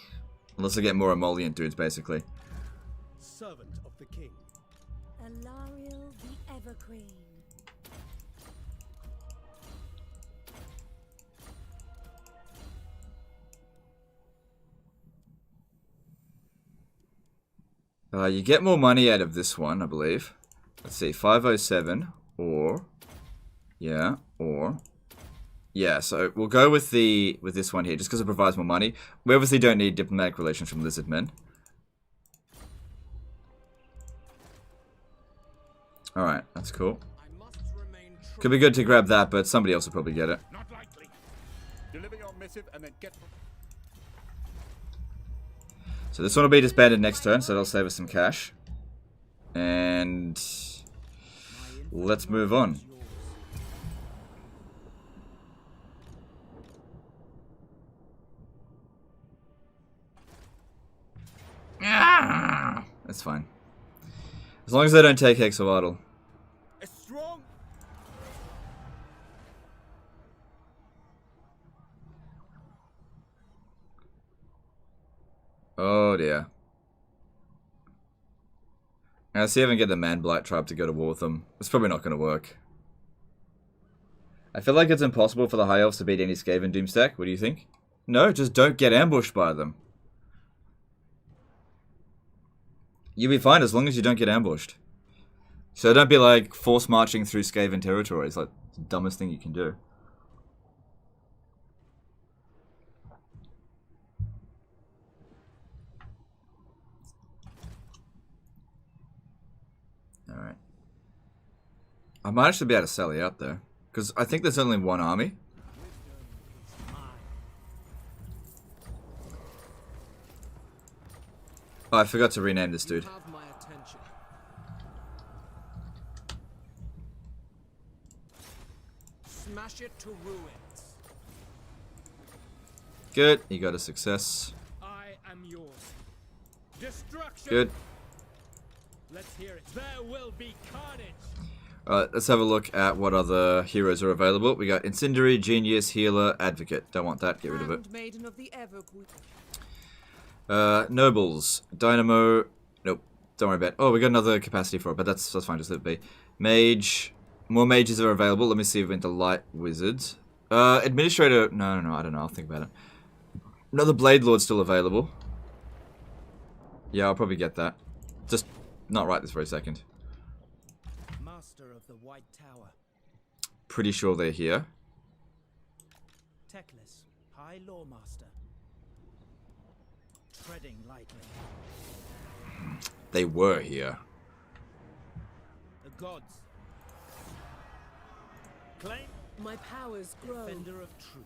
I get more emollient dudes, basically. Servant of the king. Alarielle the Evergreen. You get more money out of this one, I believe. Let's see, 507 or yeah, or yeah. So we'll go with this one here, just because it provides more money. We obviously don't need diplomatic relations from lizardmen. All right, that's cool. Could be good to grab that, but somebody else will probably get it. Not likely. Deliver your missive and then get. So this one will be disbanded next turn, so that'll save us some cash. And let's move on. That's fine. As long as they don't take Hexawadal. A strong. Oh dear. Now see if I can get the Man Blight tribe to go to war with them. It's probably not going to work. I feel like it's impossible for the High Elves to beat any Skaven Doomstack. What do you think? No, just don't get ambushed by them. You'll be fine as long as you don't get ambushed. So don't be like force marching through Skaven territory. It's like the dumbest thing you can do. Alright. I might actually be able to sell you out though. Because I think there's only one army. Oh, I forgot to rename this dude. Smash it to ruins. Good, you got a success. I am yours. Destruction. Good. Let's hear it. There will be carnage. Alright, let's have a look at what other heroes are available. We got Incendiary, Genius, Healer, Advocate. Don't want that, get rid of it. Handmaiden of the Evergreen. Nobles, Dynamo. Nope, don't worry about it. Oh, we got another capacity for it, but that's fine, just let it be. Mage. More mages are available. Let me see if we're into Light Wizards. Administrator. No, I don't know. I'll think about it. Another Blade Lord still available. Yeah, I'll probably get that. Just not right this very second. Master of the White Tower. Pretty sure they're here. Teclis, High Lawmaster. Treading lightly. They were here. The gods. Claim My powers grow. Defender of truth.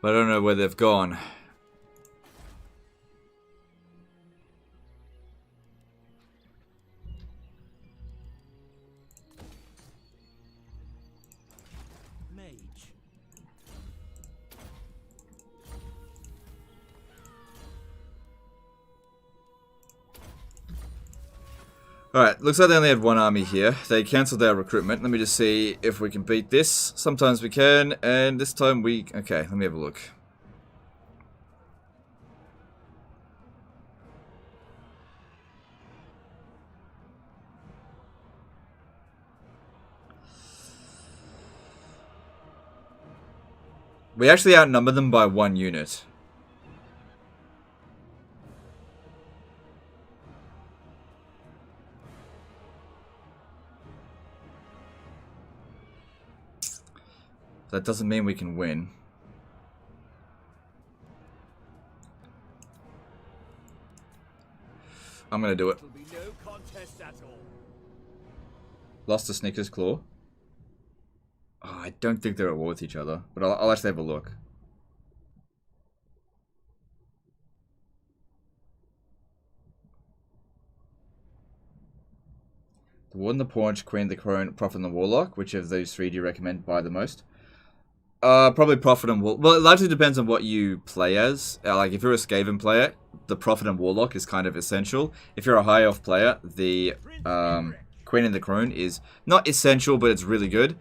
But I don't know where they've gone. Mage. Alright, looks like they only had one army here. They cancelled their recruitment. Let me just see if we can beat this. Sometimes we can, and this time we... Okay, let me have a look. We actually outnumber them by 1 unit. That doesn't mean we can win. I'm gonna do it. It'll be no contest at all. Lost to Snicker's Claw. Oh, I don't think they're at war with each other, but I'll actually have a look. The Warden, the Paunch, Queen, the Crone, Prophet, and the Warlock. Which of those three do you recommend buy the most? Probably Prophet and Warlock. Well, it largely depends on what you play as. Like, if you're a Skaven player, the Prophet and Warlock is kind of essential. If you're a High Elf player, the Queen and the Crone is not essential, but it's really good.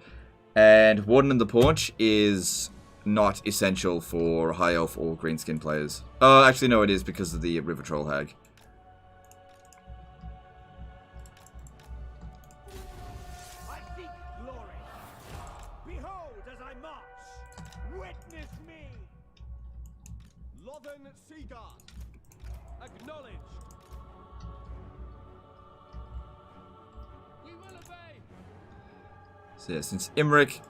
And Warden and the Paunch is not essential for High Elf or Greenskin players. Oh, actually, no, it is because of the River Troll Hag. Acknowledged. We will obey. So yeah, since Imric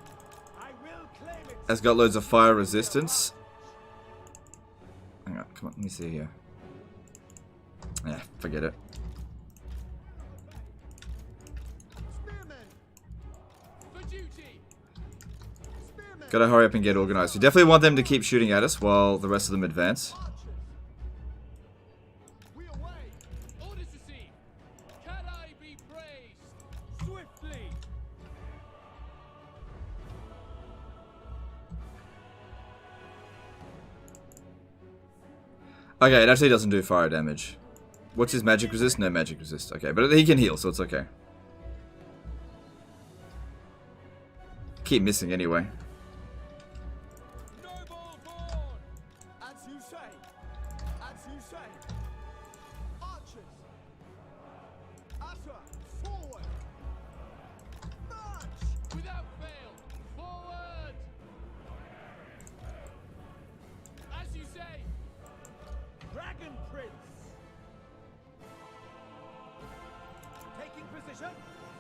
has got loads of fire resistance. Hang on, come on, let me see here. Yeah, forget it. For duty. Gotta hurry up and get organized. We definitely want them to keep shooting at us while the rest of them advance. Orders received. Can I be praised? Swiftly. Okay, it actually doesn't do fire damage. What's his magic resist? No magic resist. Okay, but he can heal, so it's okay. Keep missing anyway. Noble born. As you say. As you say. Archers. Utter. Forward. March. Without fail. Forward. As you say. Dragon Prince. Taking position.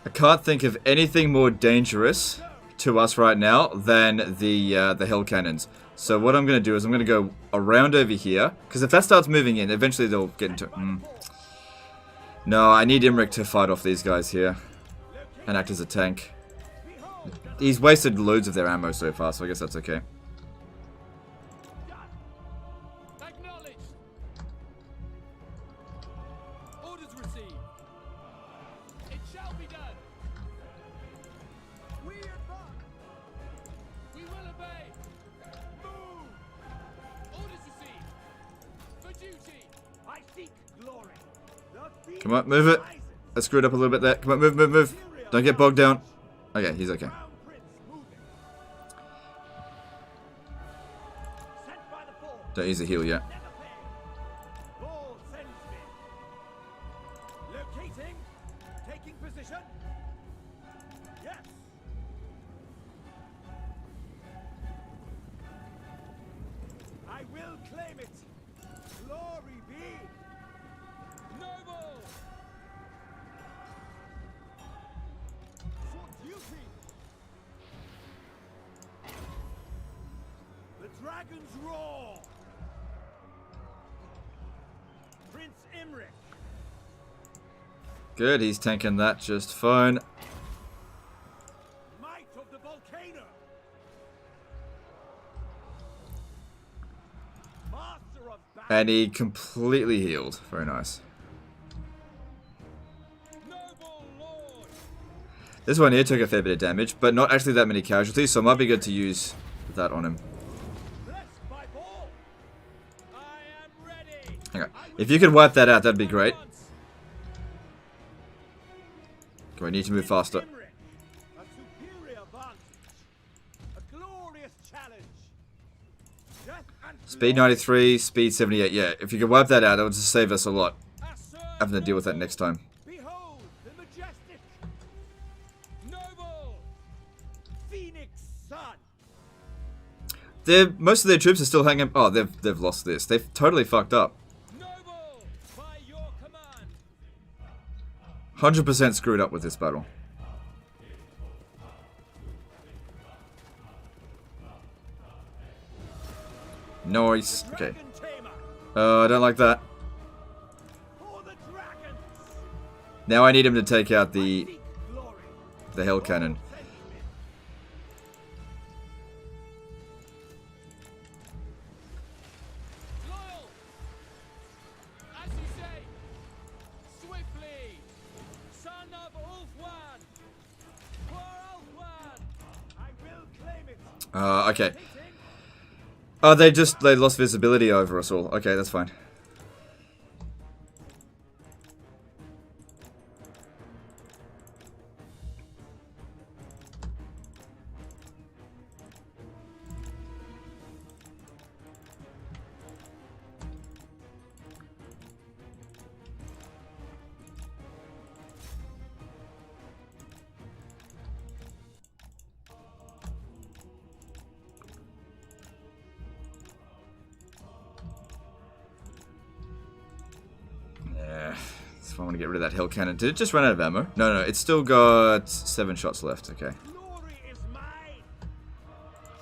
I can't think of anything more dangerous to us right now than the Hell Cannons. So what I'm going to do is I'm going to go around over here, because if that starts moving in, eventually they'll get into... No, I need Imric to fight off these guys here and act as a tank. He's wasted loads of their ammo so far, so I guess that's okay. Acknowledged. Orders received. It shall be done. We advance. We will obey. Move. Orders received. For duty. I seek glory. Come on, move it. I screwed up a little bit there. Come on, move, move, move. Don't get bogged down. Okay, he's okay. Don't use the heal yet. Locating. Taking position. Yes. I will claim it. Glory be. Noble. For duty. The dragon's roar. Prince Imric. Good, he's tanking that just fine. Might of the volcano. Master of battle. And he completely healed. Very nice. Noble Lord. This one here took a fair bit of damage, but not actually that many casualties, so it might be good to use that on him. Blessed by all. I am ready. Hang on. If you could wipe that out, that'd be great. Okay, I need to move faster. A superior advantage. A glorious challenge. Death and Speed 93, speed 78. Yeah, if you could wipe that out, that would just save us a lot. Having to deal with that next time. Behold the majestic, noble Phoenix Sun. Most of their troops are still hanging. Oh, they've lost this. They've totally fucked up. Noble by your command. 100% screwed up with this battle. Nice. Okay. Dragon tamer. I don't like that. For the dragons. Now I need him to take out the Seek glory. Hell Cannon. Loyal. As you say. Swiftly. Son of Ulfwan. For Ulfwan. I will claim it. Okay. Oh, they lost visibility over us all. Okay, that's fine. I want to get rid of that hill cannon. Did it just run out of ammo? No, no, it's still got 7 shots left. Okay. Glory is mine.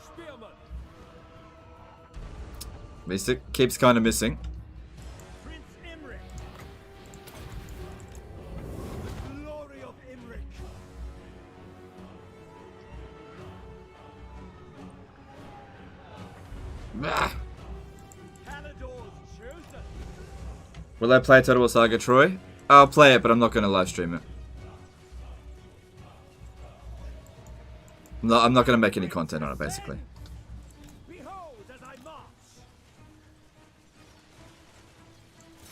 Spearman. But it keeps kind of missing. Prince Imric. The glory of Imric. Ah. Calador's chosen. Will I play Total War Saga Troy? I'll play it, but I'm not going to live stream it. No, I'm not going to make any content on it, basically. Behold as I march.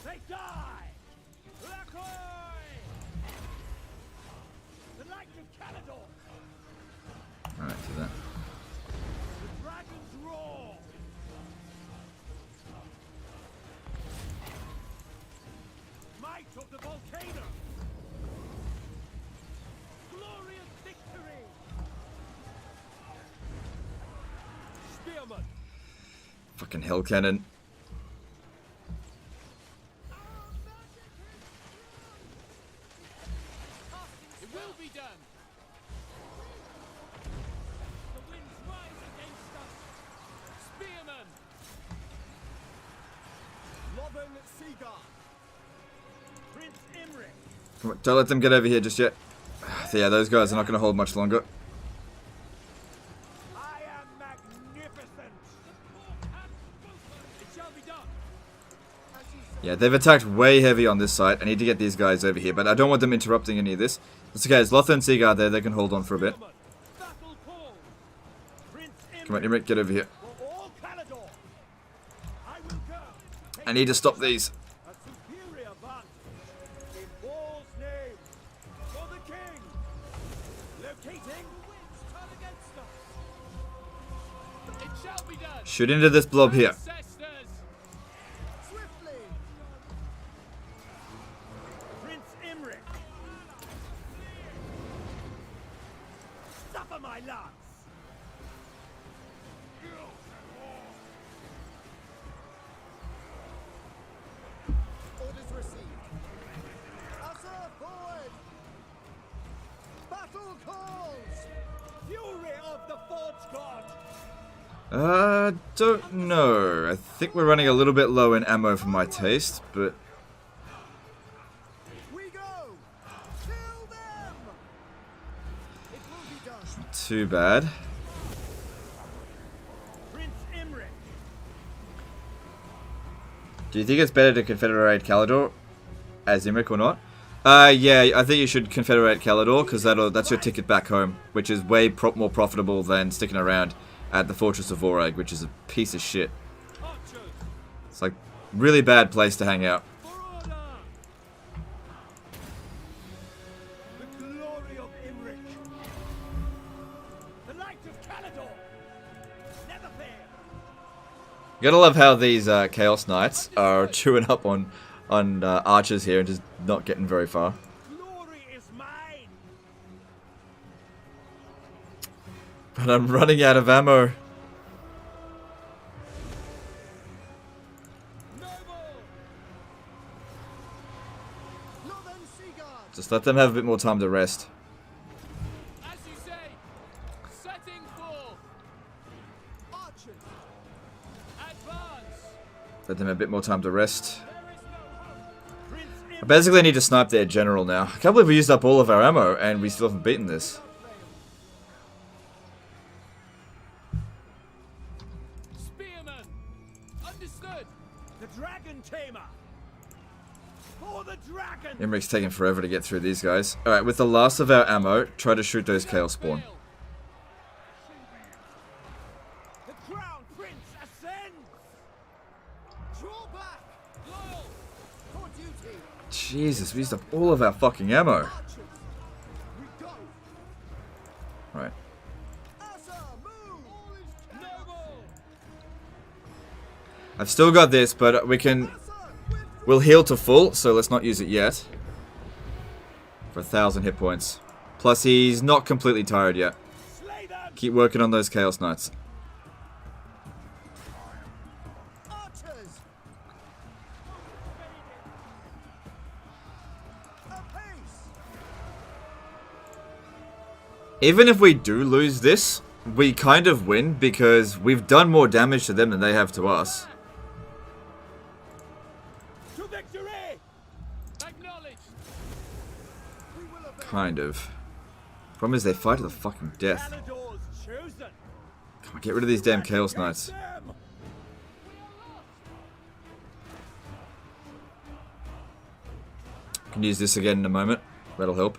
They die. Lakoy. The light of Calador. Alright, do that. The dragon's roar. Might of the volcano. Glorious victory. Spearman. Fucking hell cannon. It will be done. The winds rise against us. Spearman. Lothar Seagull. Prince Imric. Come on, don't let them get over here just yet. Yeah, those guys are not going to hold much longer. I am magnificent. It shall be done. Yeah, they've attacked way heavy on this side. I need to get these guys over here, but I don't want them interrupting any of this. That's okay, there's Lothar and Seagull there. They can hold on for a bit. Battle call. Prince Come on, Imric, get over here. for all Calador. I will go. I need to stop these. A superior advantage. In war's name. For the king. Locating. The winds turn against us. It shall be done. Shoot into this blob here. Ancestors. Swiftly. Prince Imric. Suffer my lance. Orders received. Usher forward. Battle calls. Fury of the Forge God. Don't know. I think we're running a little bit low in ammo for my taste, but We go. Kill them. It will be done. too bad. Prince Imric. Do you think it's better to confederate Calador as Imric or not? Yeah, I think you should confederate Calador because that's your ticket back home, which is way more profitable than sticking around at the Fortress of Vorag, which is a piece of shit. Archers. It's like really bad place to hang out. For order. The glory of Imric. The light of Calador. Never fail. You gotta love how these Chaos Knights are chewing up on archers here and just not getting very far. Glory is mine. But I'm running out of ammo. Noble. Northern Seagull. Just let them have a bit more time to rest. As you say. Setting forth. Archers. Advance. Let them have a bit more time to rest. There is no hope. Prince I basically need to snipe their general now. I can't believe we used up all of our ammo and we still haven't beaten this. Spearman. Understood. The Dragon Tamer. For the dragon. Imric's taking forever to get through these guys. Alright, with the last of our ammo, try to shoot those Chaos Spawn. Jesus, we used up all of our fucking ammo. Right. I've still got this, but we'll heal to full, so let's not use it yet. For 1,000 hit points. Plus he's not completely tired yet. Keep working on those Chaos Knights. Even if we do lose this, we kind of win because we've done more damage to them than they have to us. To victory! Acknowledged. Kind of. Problem is they fight to the fucking death. Come on, get rid of these damn Chaos Knights. Can use this again in a moment. That'll help.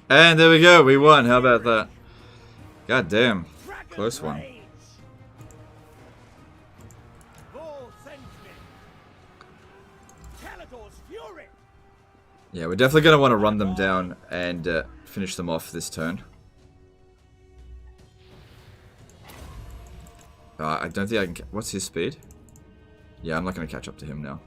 And there we go, we won. How about that? God damn. Close one. Yeah, we're definitely going to want to run them down and finish them off this turn. I don't think I can... What's his speed? Yeah, I'm not going to catch up to him now.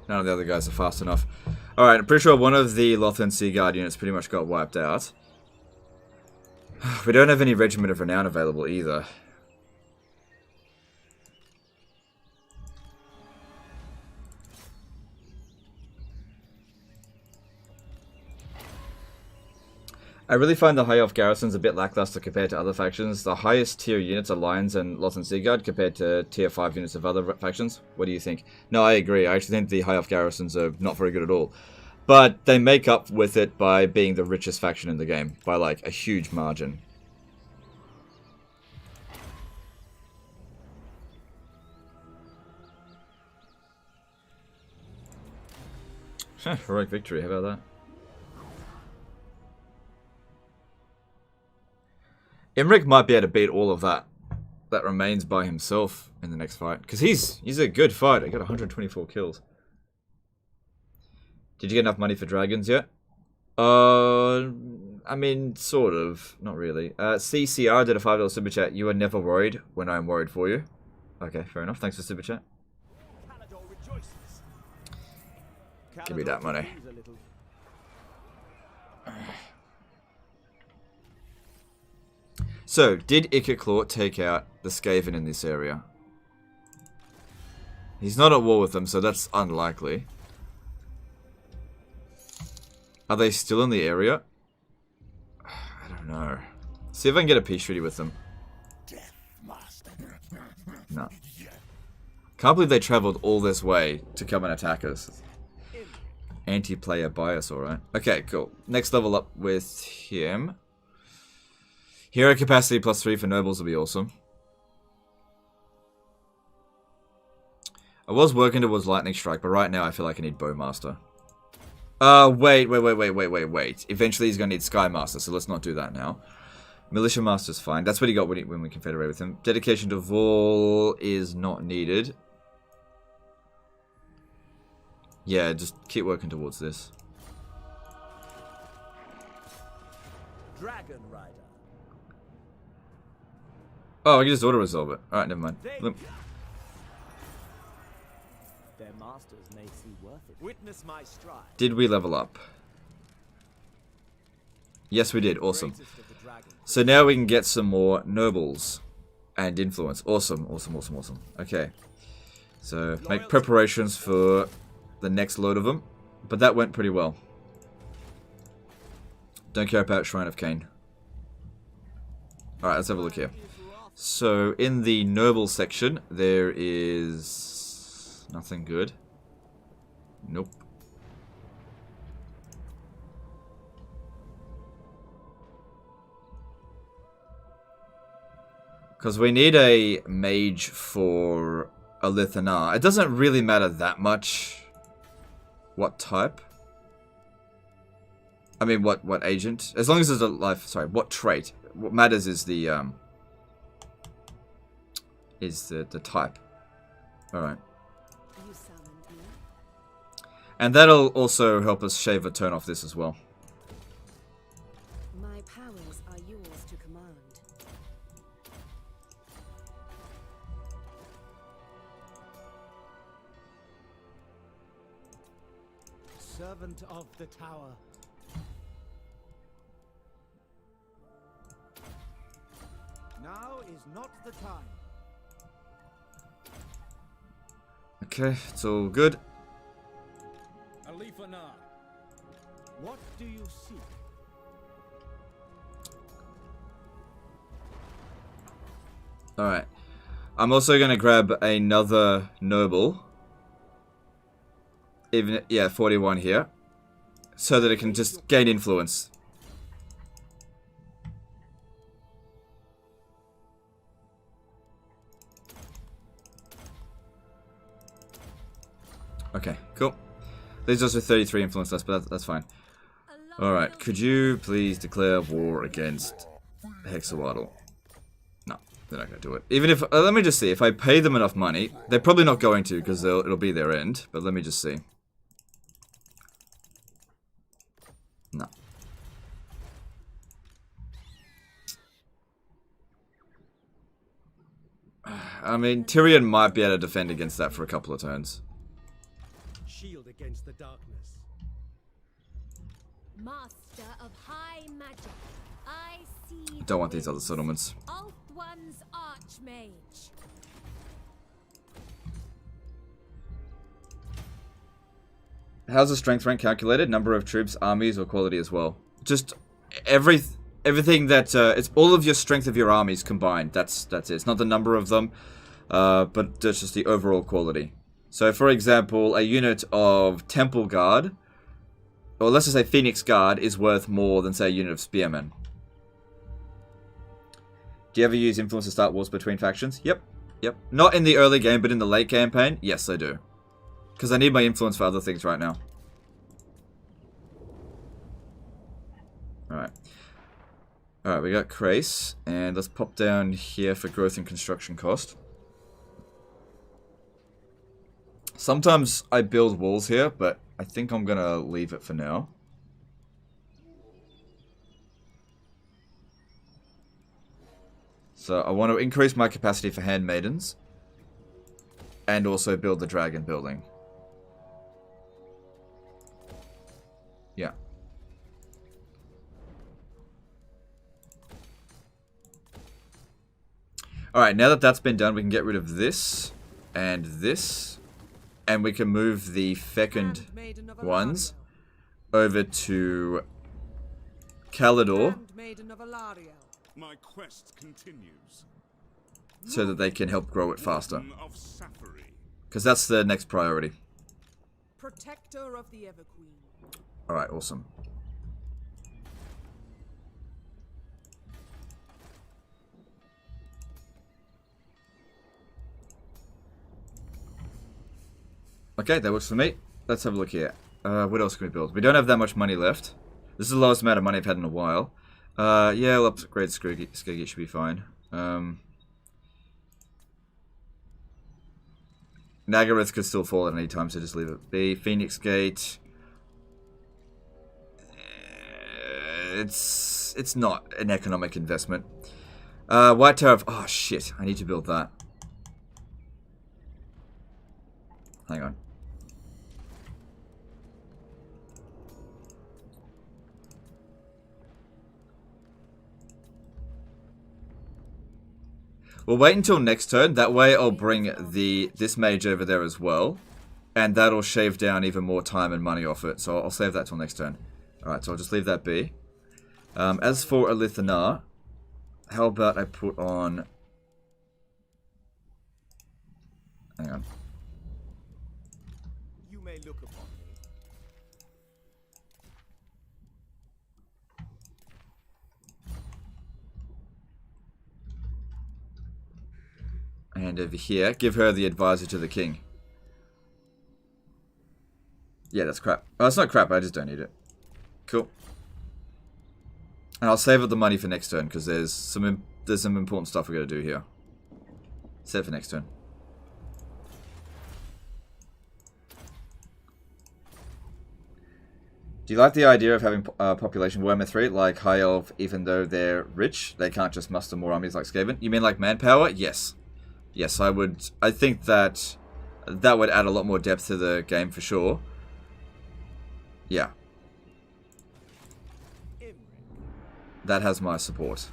None of the other guys are fast enough. Alright, I'm pretty sure one of the Lothern Sea Guard units pretty much got wiped out. We don't have any Regiment of Renown available either. I really find the High Elf garrisons a bit lackluster compared to other factions. The highest tier units are Lions and Lothern Sea Guard compared to tier 5 units of other factions. What do you think? No, I agree. I actually think the High Elf garrisons are not very good at all. But they make up with it by being the richest faction in the game. By like a huge margin. Heroic victory, how about that? Imric might be able to beat all of that remains by himself in the next fight. Because he's a good fighter. He got 124 kills. Did you get enough money for dragons yet? I mean, sort of. Not really. CCR did a $5 super chat. You are never worried when I'm worried for you. Okay, fair enough. Thanks for super chat. Give me that money. So, did Ikiclaw take out the Skaven in this area? He's not at war with them, so that's unlikely. Are they still in the area? I don't know. See if I can get a peace treaty with them. No. Can't believe they travelled all this way to come and attack us. Anti-player bias, alright. Okay, cool. Next level up with him. Hero capacity +3 for nobles will be awesome. I was working towards lightning strike, but right now I feel like I need bowmaster. Wait. Eventually he's gonna need skymaster, so let's not do that now. Militia master's fine. That's what he got when we confederate with him. Dedication to Vol is not needed. Yeah, just keep working towards this. Dragon Rider. Oh, I can just auto-resolve it. Alright, never mind. Their masters may see worth it. Witness my stride. Did we level up? Yes, we did. Awesome. So now we can get some more nobles and influence. Awesome. Okay. So, make preparations for the next load of them. But that went pretty well. Don't care about Shrine of Cain. Alright, let's have a look here. So in the noble section, there is nothing good. Nope. Because we need a mage for a Lithanar. It doesn't really matter that much what type. I mean, what agent. As long as it's a life. Sorry, what trait. What matters is the type. All right. You summoned me. And that'll also help us shave a turn off this as well. My powers are yours to command. Servant of the tower. Now is not the time. Okay, it's all good. Alifanar. What do you seek? Alright. I'm also going to grab another noble. Even, yeah, 41 here. So that it can just gain influence. Okay, cool. There's also 33 influence less, but that's fine. Alright, could you please declare war against Hexawaddle? No, they're not going to do it. Even if, let me just see, if I pay them enough money, they're probably not going to because it'll be their end, but let me just see. No. I mean, Tyrion might be able to defend against that for a couple of turns. Shield against the darkness. Master of high magic, I see. Don't want these other settlements. One's archmage. How's the strength rank calculated? Number of troops, armies, or quality as well? Just everything that it's all of your strength of your armies combined. That's it. It's not the number of them, but that's just the overall quality. So, for example, a unit of Temple Guard, or let's just say Phoenix Guard, is worth more than, say, a unit of Spearmen. Do you ever use influence to start wars between factions? Yep. Yep. Not in the early game, but in the late campaign? Yes, I do. Because I need my influence for other things right now. Alright. Alright, we got Crace. And let's pop down here for growth and construction cost. Sometimes I build walls here, but I think I'm going to leave it for now. So I want to increase my capacity for handmaidens. And also build the dragon building. Yeah. Alright, now that that's been done, we can get rid of this and this. And we can move the fecund ones over to Calidor. My quest continues. So that they can help grow it faster. Because that's the next priority. Protector of the Everqueen. Alright, awesome. Okay, that works for me. Let's have a look here. What else can we build? We don't have that much money left. This is the lowest amount of money I've had in a while. Yeah, I'll upgrade Skirgy. Skirgy should be fine. Nagaroth could still fall at any time, so just leave it be. Phoenix Gate. It's not an economic investment. White Tower of... Oh, shit. I need to build that. Hang on. We'll wait until next turn. That way I'll bring this mage over there as well. And that'll shave down even more time and money off it. So I'll save that till next turn. Alright, so I'll just leave that be. As for Elithanar, how about I put on on. You may look upon me. And over here, give her the advisor to the king. Yeah, that's crap. Oh, it's not crap, I just don't need it. Cool. And I'll save up the money for next turn, because there's some important stuff we gotta do here. Save for next turn. Do you like the idea of having population Warhammer 3 like High Elf, even though they're rich? They can't just muster more armies like Skaven? You mean like manpower? Yes. Yes, I would. I think that would add a lot more depth to the game for sure. Yeah. That has my support.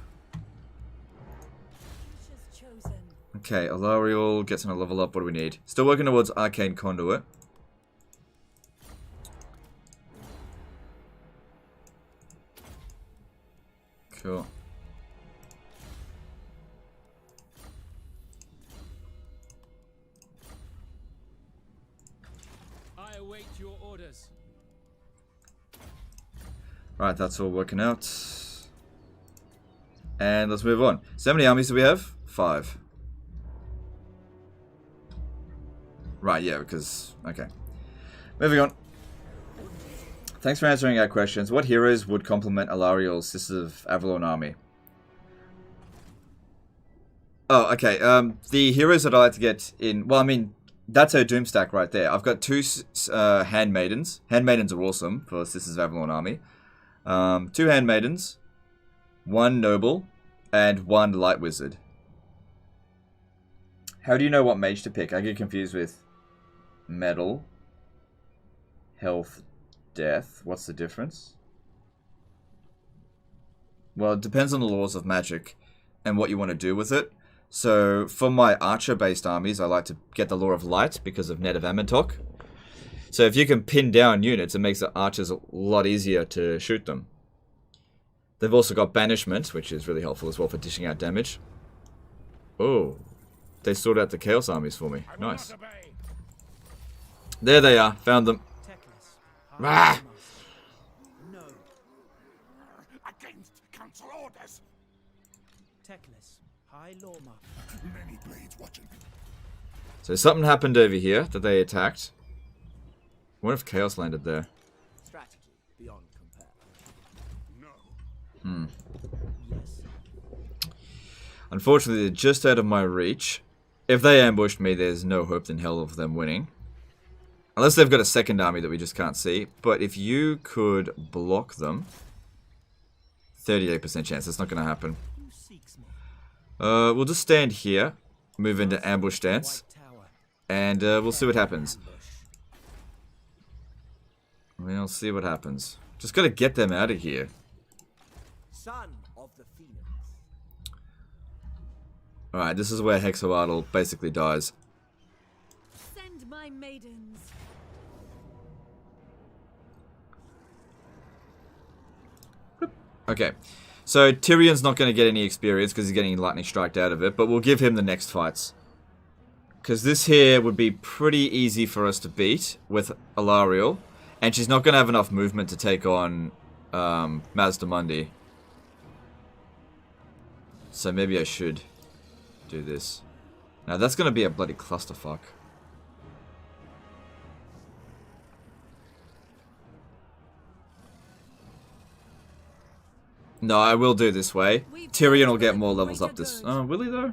Okay, Alarielle gets on a level up. What do we need? Still working towards Arcane Conduit. Cool. I await your orders. Right, that's all working out. And let's move on. So how many armies do we have? 5. Right, yeah, because... Okay. Moving on. Thanks for answering our questions. What heroes would complement Alarielle's Sisters of Avalon army? Oh, okay. The heroes that I like to get in... Well, I mean, that's her Doom stack right there. I've got 2 Handmaidens. Handmaidens are awesome for Sisters of Avalon army. 2 Handmaidens, 1 Noble, and 1 Light Wizard. How do you know what mage to pick? I get confused with metal, health, death. What's the difference? Well, it depends on the laws of magic and what you want to do with it. So, for my archer-based armies, I like to get the Law of Light because of Net of Amentok. So if you can pin down units, it makes the archers a lot easier to shoot them. They've also got Banishment, which is really helpful as well for dishing out damage. Oh, they sorted out the Chaos armies for me. Nice. There they are. Found them. Ah! No. Against council orders. Techless. High Lawma. Many blades watching. So something happened over here that they attacked. I wonder if Chaos landed there. Strategy beyond compare. No. Yes. Unfortunately, they're just out of my reach. If they ambushed me, there's no hope in hell of them winning. Unless they've got a second army that we just can't see. But if you could block them... 38% chance. That's not going to happen. We'll just stand here. Move into ambush stance. And we'll see what happens. We'll see what happens. Just got to get them out of here. Son of the Phoenix. Alright, this is where Hexoatl basically dies. Send my maidens. Okay, so Tyrion's not going to get any experience because he's getting lightning striked out of it, but we'll give him the next fights. Because this here would be pretty easy for us to beat with Alarielle, and she's not going to have enough movement to take on Mazdamundi. So maybe I should do this. Now that's going to be a bloody clusterfuck. No, I will do this way. Tyrion will get more levels up this... Oh, will he though?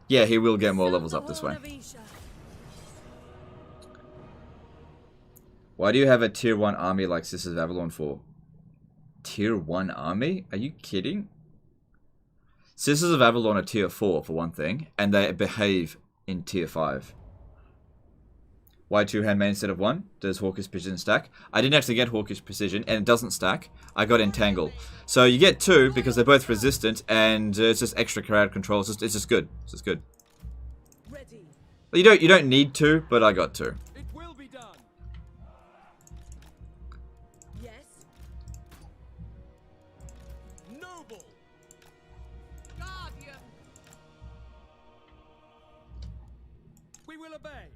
Yeah, he will get more levels up this way. Why do you have a tier 1 army like Sisters of Avalon for? Tier 1 army? Are you kidding? Sisters of Avalon are tier 4 for one thing, and they behave in tier 5. Why 2 handmade instead of 1? Does Hawkish Precision stack? I didn't actually get Hawkish Precision, and it doesn't stack. I got Entangle. So you get 2 because they're both resistant, and it's just extra crowd control. It's just good. It's just good. You don't need 2, but I got 2. It will be done. Yes. Noble. Guardian. will obey.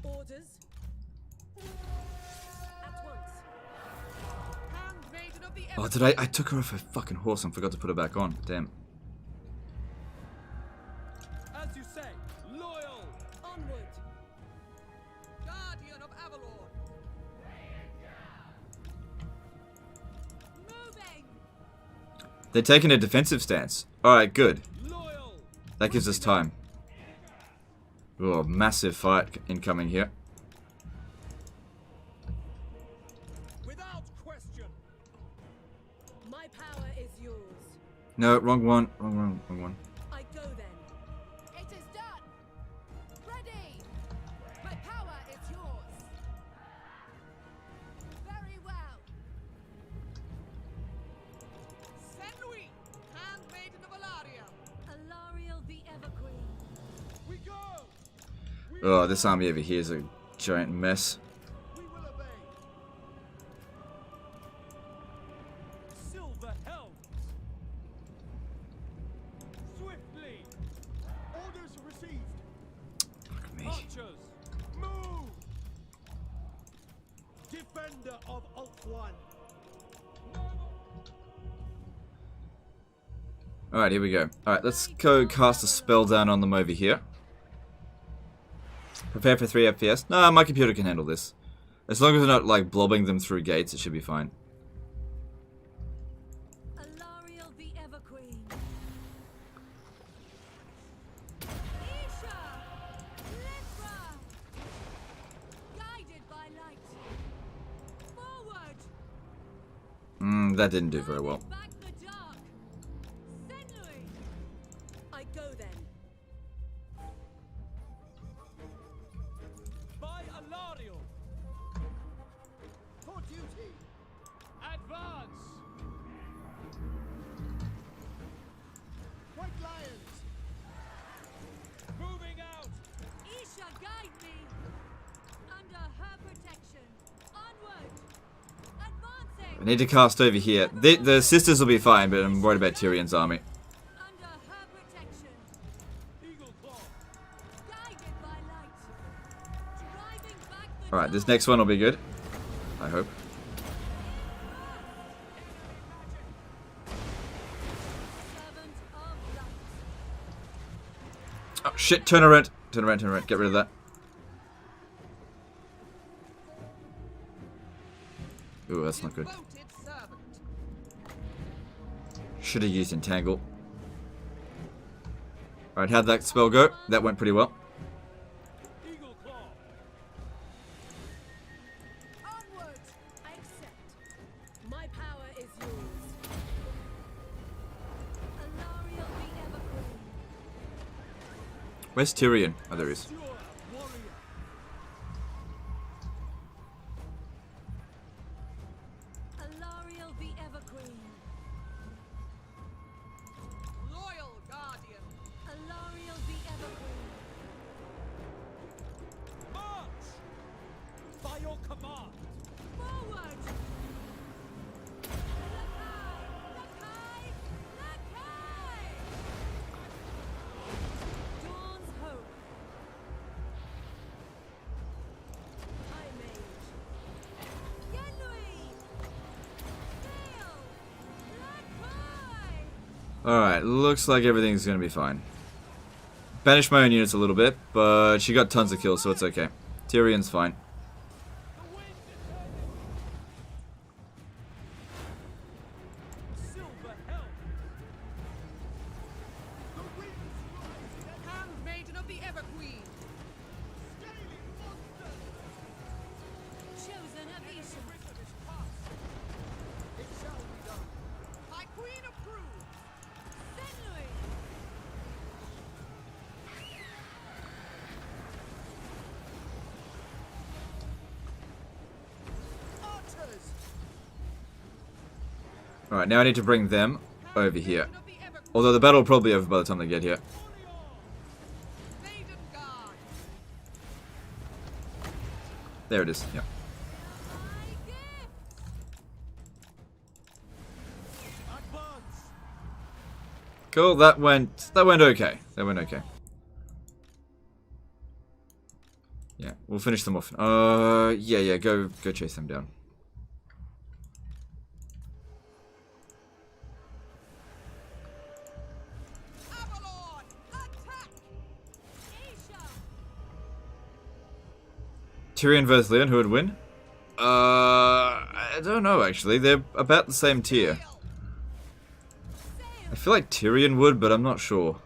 Orders. At once. Handmaiden of the Oh, did I took her off her fucking horse and forgot to put her back on. Damn. As you say, loyal. Onward. Guardian of Avalon. Moving. They're taking a defensive stance. Alright, good. Loyal. That gives us time. Oh, massive fight incoming here. Without question. My power is yours. No, wrong one. Wrong one. I go then. It is done. Ready. My power is yours. Very well. Senui, handmaiden of Alarielle. Alarielle the Everqueen. We go. Oh, this army over here is a giant mess. We will obey. Silver helms. Swiftly. Orders received. Fuck me. Archers, move. Defender of Alt-1. Alright, here we go. Alright, let's go cast a spell down on them over here. Prepare for 3 FPS. No, my computer can handle this. As long as we're not, like, blobbing them through gates, it should be fine. Alarielle the Everqueen. Isha! Lithra! Guided by light. Forward! That didn't do very well. Back the dark. Senui! I go then. By Alarielle. For duty. Advance. White lions. Moving out. Isha, guide me! Under her protection. Onward! Advancing! I need to cast over here. The sisters will be fine, but I'm worried about Tyrion's army. Under her protection. Eagle claw. Guided by light. Driving back the Alright, this next one will be good. I hope. servant of light. Oh shit, turn around. Turn around, turn around. Get rid of that. Ooh, that's not good. Devoted servant. Should have used Entangle. Alright, how'd that spell go? That went pretty well. Eagle claw. Onward. I accept. My power is yours. Alarielle the Everqueen. Where's Tyrion? Oh, there he is. Pure warrior. Alarielle the Everqueen. Loyal guardian. Alarielle the Everqueen. March. By your command. Forward! Lakai! Lakai! Dawn's hope. High mage. Yenui! Sail! Lakai! Alright, looks like everything's gonna be fine. Banished my own units a little bit, but she got tons of kills, so it's okay. Tyrion's fine. The wind is turning. Silver helm. The winds rise. Handmaiden of the Everqueen. Scaly monster. Chosen of Isha. Written is past. It shall be done. My queen approves. Senui! Archers. Alright, now I need to bring them over here. Handmaiden of the Everqueen. Although the battle will probably be over by the time they get here. Maiden guard. There it is, yeah. My gift! Advance. Cool, that went okay. That went okay. Yeah, we'll finish them off. Yeah, go chase them down. Tyrion versus Leon, who would win? I don't know actually. They're about the same tier. I feel like Tyrion would, but I'm not sure.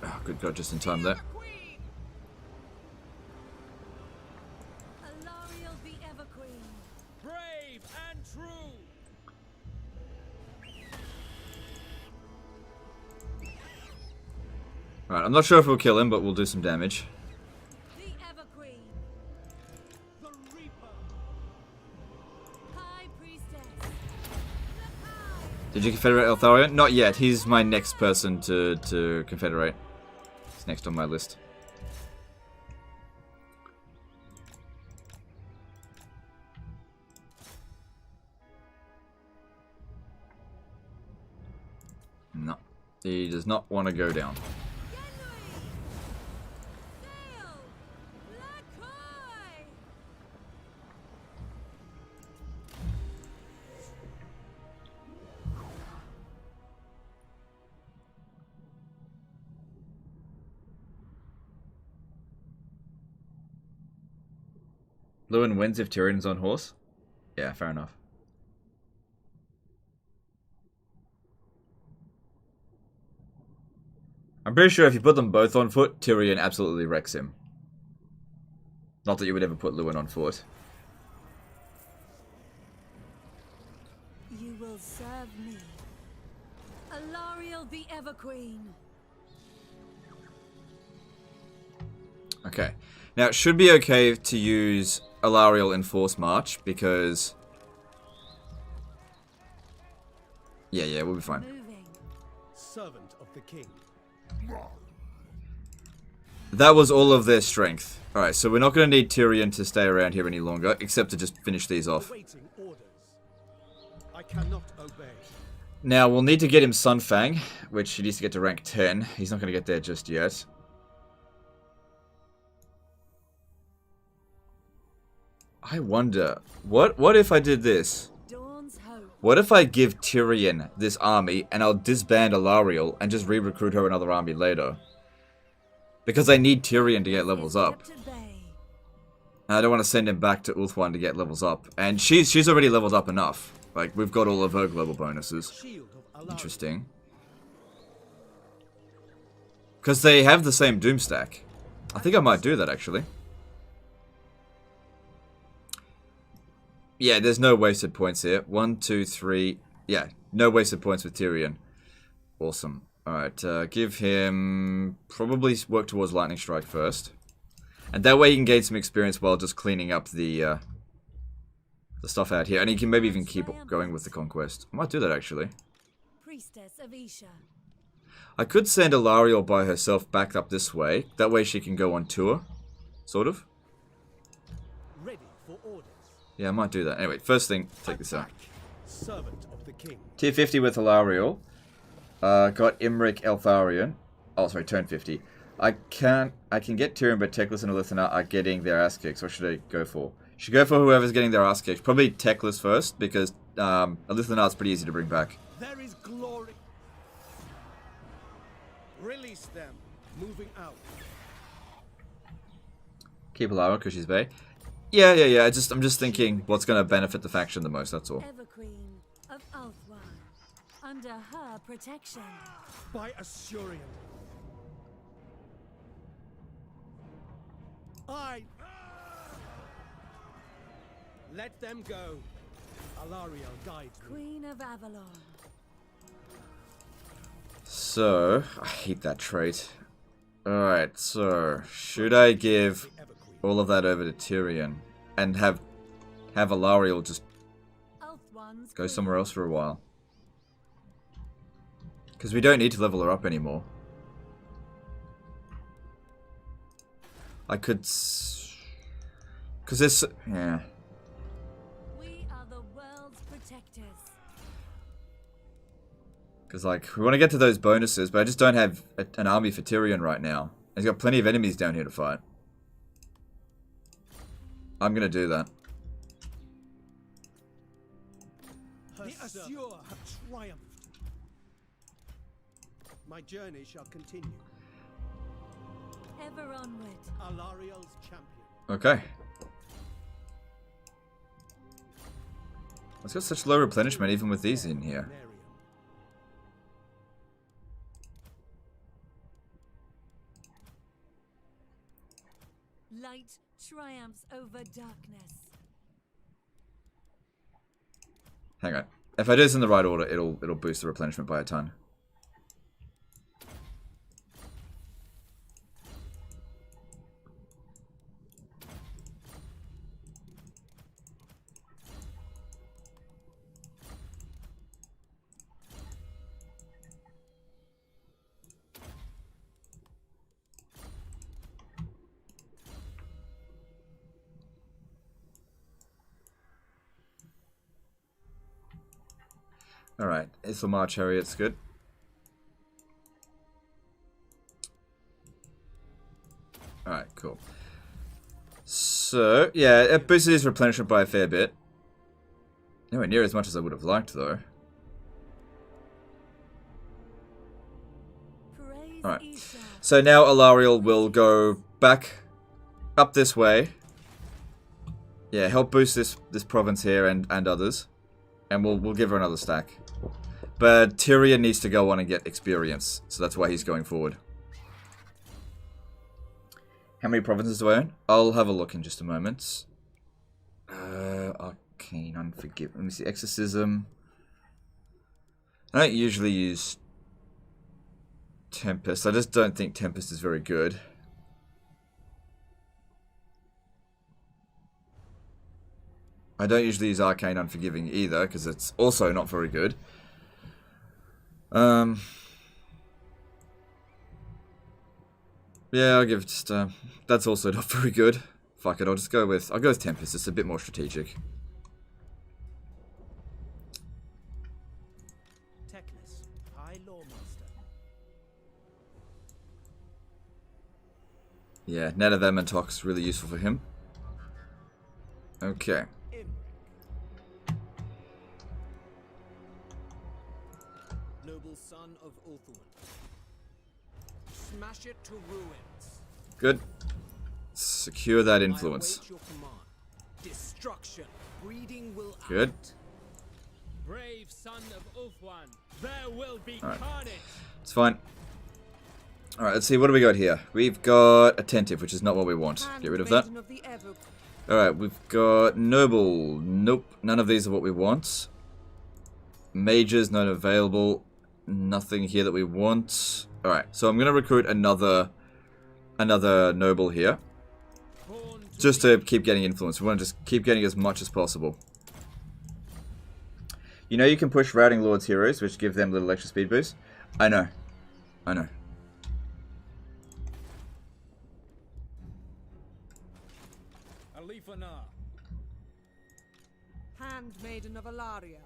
Oh, good God, just in time there. Alarielle the Everqueen. Brave and true. Alright, I'm not sure if we'll kill him, but we'll do some damage. The Everqueen. The Reaper. High Priestess. Did you confederate Eltharion? Not yet. He's my next person to confederate. He's next on my list. No. He does not want to go down. Lewin wins if Tyrion's on horse? Yeah, fair enough. I'm pretty sure if you put them both on foot, Tyrion absolutely wrecks him. Not that you would ever put Lewin on foot. You will serve me. Alarielle the Everqueen. Okay. Now, it should be okay to use Alarielle in Force March, because... Yeah, we'll be fine. Servant of the king. That was all of their strength. Alright, so we're not going to need Tyrion to stay around here any longer, except to just finish these off. Awaiting orders. I cannot obey. Now, we'll need to get him Sunfang, which he needs to get to rank 10. He's not going to get there just yet. I wonder, what if I did this? What if I give Tyrion this army and I'll disband Alarielle and just re-recruit her another army later? Because I need Tyrion to get levels up. And I don't want to send him back to Ulthuan to get levels up. And she's already leveled up enough. Like, we've got all of her global bonuses. Interesting. Because they have the same Doom stack. I think I might do that, actually. Yeah, there's no wasted points here. 1, 2, 3. Yeah, no wasted points with Tyrion. Awesome. Alright, give him... Probably work towards Lightning Strike first. And that way he can gain some experience while just cleaning up the stuff out here. And he can maybe even keep going with the Conquest. I might do that, actually. Priestess of Isha. I could send Alarielle by herself back up this way. That way she can go on tour. Sort of. Ready for orders. Yeah, I might do that. Anyway, first thing, take this out. Servant of the king. Tier 50 with Alarielle. Got Imric Eltharion. Oh, sorry, turn 50. I can get Tyrion, but Teclis and Elithana are getting their ass kicked. So what should I go for? Should go for whoever's getting their ass kicked. Probably Teclis first, because Elithana is pretty easy to bring back. There is glory. Release them. Moving out. Keep Alarielle because she's Bay. Yeah. I'm just thinking what's going to benefit the faction the most, that's all. Everqueen of Ulthuan. Under her protection. By Assurion. Let them go. Alarielle guides me. Queen of Avalon. So, I hate that trait. Alright, so, should I give all of that over to Tyrion and have Alarielle just go somewhere else for a while? Because we don't need to level her up anymore. I could... Because this... Yeah. We are the world's protectors. Because, like, we want to get to those bonuses, but I just don't have an army for Tyrion right now. He's got plenty of enemies down here to fight. I'm going to do that. The Assur have triumphed. My journey shall continue. Ever onward. Alarielle's champion. Okay. It's got such low replenishment even with these in here. Light triumphs over darkness. Hang on. If I do this in the right order, it'll boost the replenishment by a ton. Alright, Islamar Chariot's good. Alright, cool. So, yeah, it boosted his replenishment by a fair bit. Nowhere near as much as I would have liked, though. Alright, so now Alarielle will go back up this way. Yeah, help boost this province here and others. And we'll give her another stack. But Tyrion needs to go on and get experience. So that's why he's going forward. How many provinces do I own? I'll have a look in just a moment. Arcane, Unforgiven. Let me see. Exorcism. I don't usually use Tempest. I just don't think Tempest is very good. I don't usually use Arcane Unforgiving either, because it's also not very good. Yeah, I'll give just, that's also not very good. Fuck it, I'll go with Tempest, it's a bit more strategic. Technus, High Lawmaster. Yeah, Net of Amentox really useful for him. Okay. Noble son of Ulthuan. Smash it to ruins. Good. Secure that influence. I await your command. Destruction. Breeding will Good. out. Brave son of Ulthuan. There will be carnage. It's fine. Alright, let's see, what do we got here? We've got Attentive, which is not what we want. Get rid of that. Alright, we've got Noble. Nope, none of these are what we want. Mages, not available. Nothing here that we want. Alright, so I'm going to recruit another Noble here. Just to keep getting influence. We want to just keep getting as much as possible. You know you can push Routing Lord's heroes, which give them little extra speed boost? I know. I know. Handmaiden of Alarielle.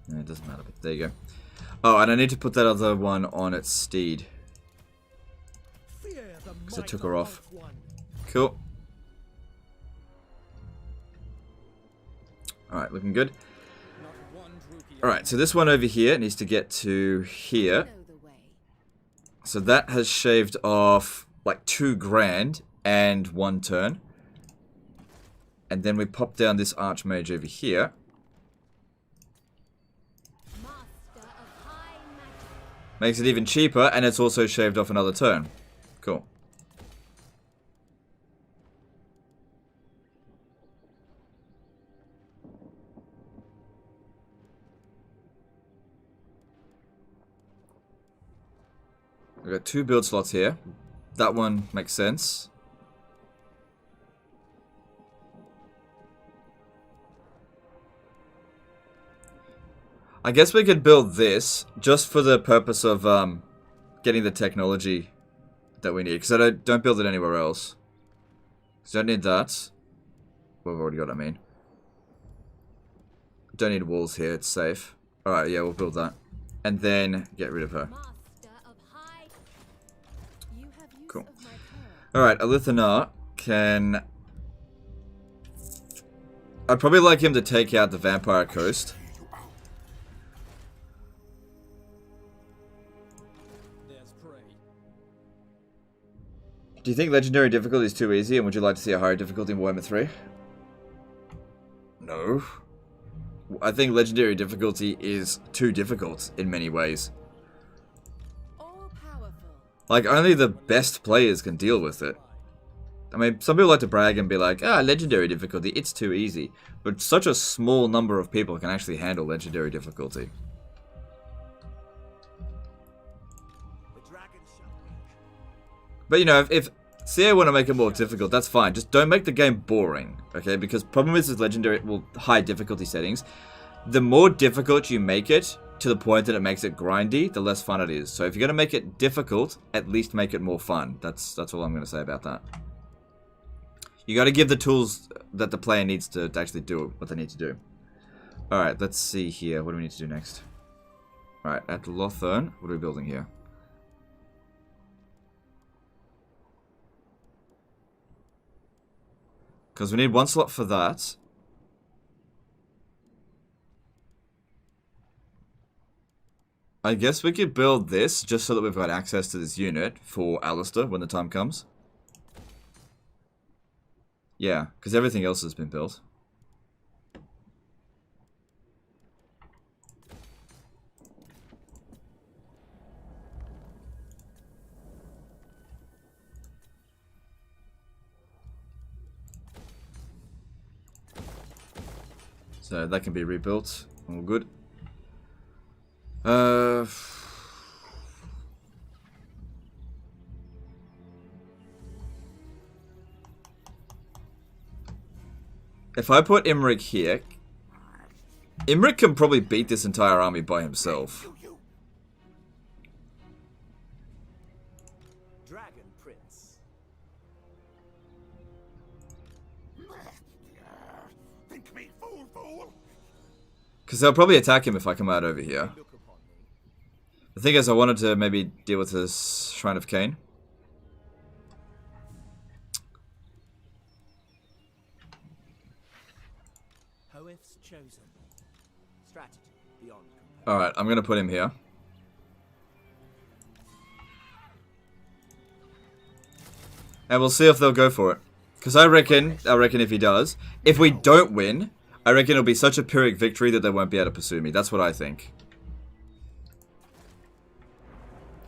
Yeah, it doesn't matter, but there you go. Oh, and I need to put that other one on its steed. Because I took her off. Cool. Alright, looking good. Alright, so this one over here needs to get to here. So that has shaved off like 2 grand and 1 turn. And then we pop down this Archmage over here. Makes it even cheaper, and it's also shaved off another turn. Cool. We've got 2 build slots here. That one makes sense. I guess we could build this just for the purpose of getting the technology that we need. Because I don't build it anywhere else. So I don't need that. Well, I've already got it, I mean. Don't need walls here, it's safe. Alright, yeah, we'll build that. And then get rid of her. Cool. Alright, Alithanar can... I'd probably like him to take out the Vampire Coast. Do you think Legendary difficulty is too easy, and would you like to see a higher difficulty in Warhammer 3? No. I think Legendary difficulty is too difficult in many ways. Like, only the best players can deal with it. I mean, some people like to brag and be like, Legendary difficulty, it's too easy. But such a small number of people can actually handle Legendary difficulty. But, you know, if CA want to make it more difficult, that's fine. Just don't make the game boring, okay? Because problem is with Legendary, well, high difficulty settings, the more difficult you make it, to the point that it makes it grindy, the less fun it is. So if you're going to make it difficult, at least make it more fun. That's all I'm going to say about that. You got to give the tools that the player needs to actually do what they need to do. Alright, let's see here. What do we need to do next? Alright, at Lothern, what are we building here? Because we need one slot for that. I guess we could build this just so that we've got access to this unit for Alistair when the time comes. Yeah, because everything else has been built. So that can be rebuilt. All good. If I put Imric here, Imric can probably beat this entire army by himself. Dragon Prince. Think me fool. Because they'll probably attack him if I come out over here. The thing is, I wanted to maybe deal with this Shrine of Cain. Alright, I'm going to put him here. And we'll see if they'll go for it. Because I reckon if he does, if we don't win, I reckon it'll be such a Pyrrhic victory that they won't be able to pursue me. That's what I think.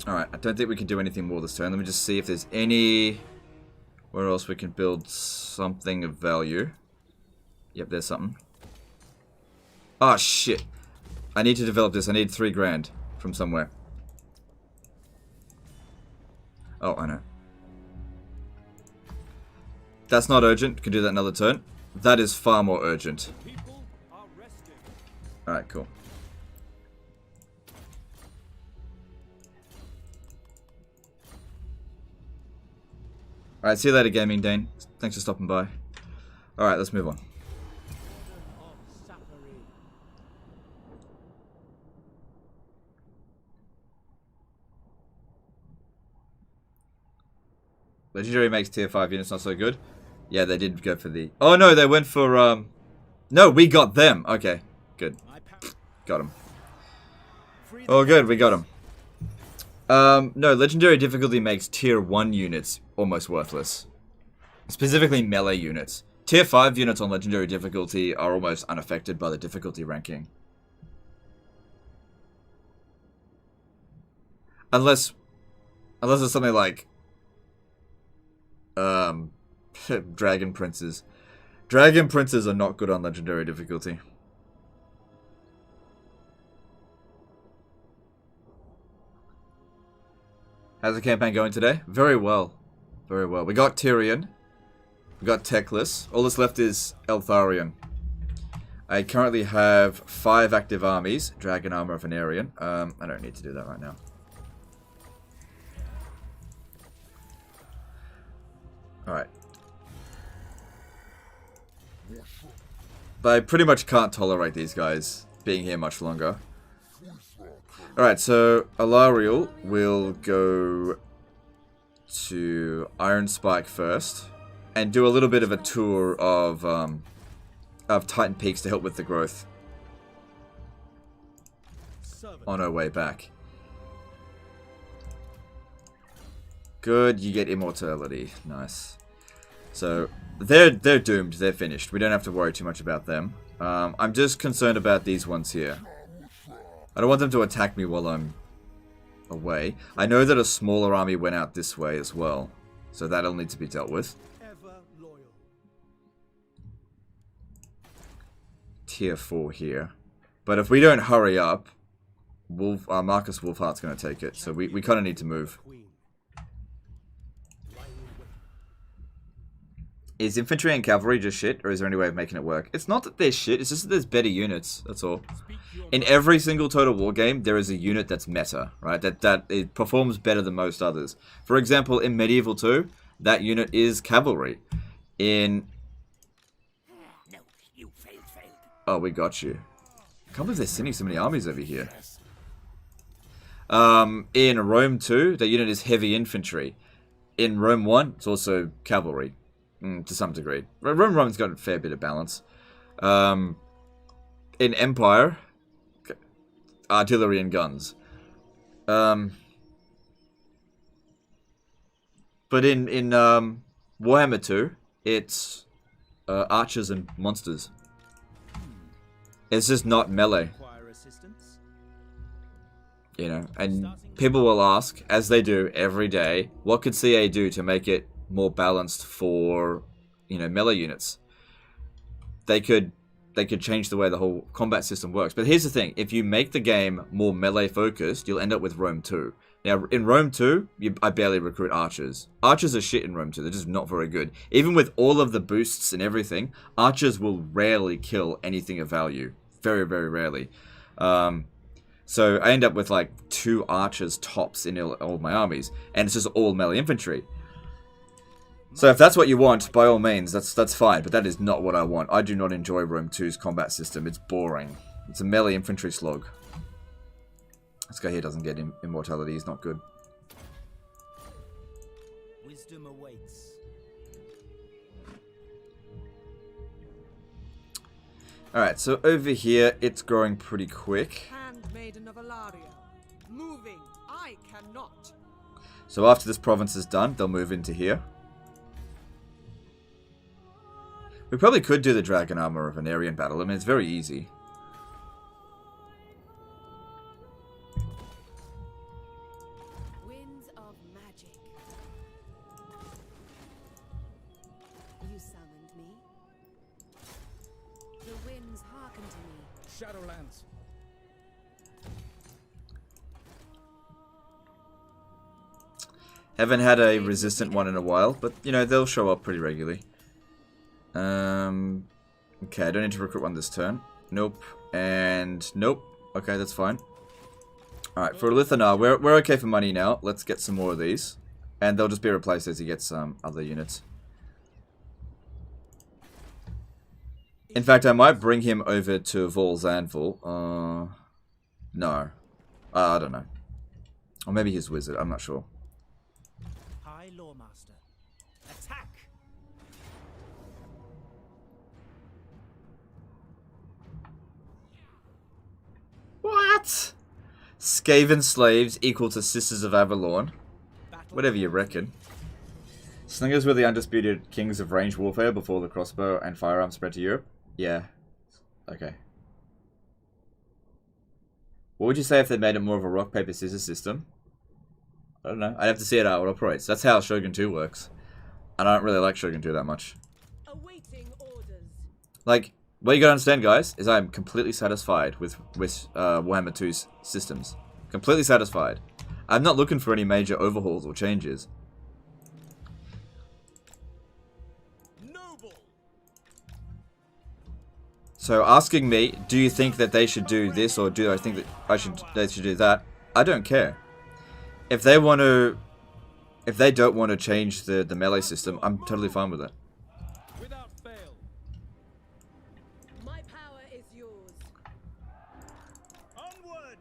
Alright, I don't think we can do anything more this turn. Let me just see if there's any... where else we can build something of value. Yep, there's something. Oh, shit. I need to develop this. I need 3 grand from somewhere. Oh, I know. That's not urgent. Can do that another turn. That is far more urgent. Alright, cool. Alright, see you later, Gaming Dane. Thanks for stopping by. Alright, let's move on. Legendary makes tier 5 units not so good. Yeah, they did go for the... oh no, they went for... no, we got them. Okay, good. Got them. Oh good, we got them. No, Legendary difficulty makes tier 1 units almost worthless. Specifically melee units. Tier 5 units on Legendary difficulty are almost unaffected by the difficulty ranking. Unless it's something like... Dragon Princes. Dragon Princes are not good on Legendary difficulty. How's the campaign going today? Very well. Very well. We got Tyrion. We got Teclis. All that's left is Eltharion. I currently have 5 active armies. Dragon Armor of Venerian. I don't need to do that right now. Alright. But I pretty much can't tolerate these guys being here much longer. Alright, so Alarielle will go to Iron Spike first and do a little bit of a tour of Titan Peaks to help with the growth on her way back. Good, you get immortality. Nice. So they're doomed. They're finished. We don't have to worry too much about them. I'm just concerned about these ones here. I don't want them to attack me while I'm away. I know that a smaller army went out this way as well, so that'll need to be dealt with. Tier 4 here. But if we don't hurry up, Marcus Wolfheart's going to take it, so we kind of need to move. Is infantry and cavalry just shit, or is there any way of making it work? It's not that they're shit, it's just that there's better units, that's all. In every single Total War game, there is a unit that's meta, right? That it performs better than most others. For example, in Medieval 2, that unit is cavalry. In... Oh, we got you. I can't believe they're sending so many armies over here. In Rome 2, that unit is heavy infantry. In Rome 1, it's also cavalry. To some degree. Rome's got a fair bit of balance. In Empire, artillery and guns. But in Warhammer 2, it's archers and monsters. It's just not melee. You know, and people will ask, as they do every day, what could CA do to make it more balanced for, you know, melee units? They could change the way the whole combat system works. But here's the thing, if you make the game more melee focused, you'll end up with Rome 2. Now, in Rome 2, I barely recruit archers. Archers are shit in Rome 2, they're just not very good. Even with all of the boosts and everything, archers will rarely kill anything of value. Very, very rarely. So I end up with like 2 archers tops in all my armies, and it's just all melee infantry. So if that's what you want, by all means, that's fine, but that is not what I want. I do not enjoy Rome 2's combat system. It's boring. It's a melee infantry slog. This guy here doesn't get immortality. He's not good. Wisdom awaits. Alright, so over here, it's growing pretty quick. Handmaiden of Alarielle. Moving. I cannot. So after this province is done, they'll move into here. We probably could do the Dragon Armor of an Aryan battle. I mean, it's very easy. Winds of magic. You summoned me. The winds hearken to me. Shadowlands. Haven't had a resistant one in a while, but, you know, they'll show up pretty regularly. Okay, I don't need to recruit one this turn. Nope. And nope. Okay, that's fine. Alright, for Lithanar, we're okay for money now. Let's get some more of these. And they'll just be replaced as he gets some other units. In fact, I might bring him over to Vol's Anvil. No. I don't know. Or maybe he's Wizard, I'm not sure. High Lawmaster. Attack! What? Skaven slaves equal to Sisters of Avalon. Whatever you reckon. Slingers were the undisputed kings of ranged warfare before the crossbow and firearms spread to Europe? Yeah. Okay. What would you say if they made it more of a rock, paper, scissors system? I don't know. I'd have to see it how it operates. That's how Shogun 2 works. And I don't really like Shogun 2 that much. Awaiting orders. Like, what you gotta understand, guys, is I'm completely satisfied with Warhammer 2's systems. Completely satisfied. I'm not looking for any major overhauls or changes. Noble. So asking me, do you think that they should do this, or do I think that they should do that? I don't care. If they want to if they don't want to change the melee system, I'm totally fine with it. Without fail. My power is yours. Onward!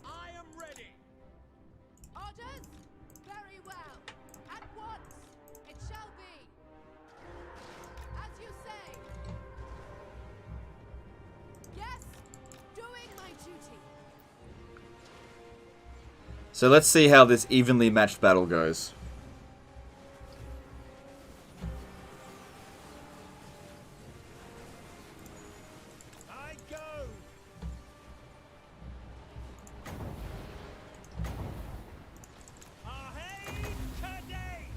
I am ready. Orders? Very well. At once. It shall be. As you say. Yes. Doing my duty. So let's see how this evenly matched battle goes. I go. Ahe, today.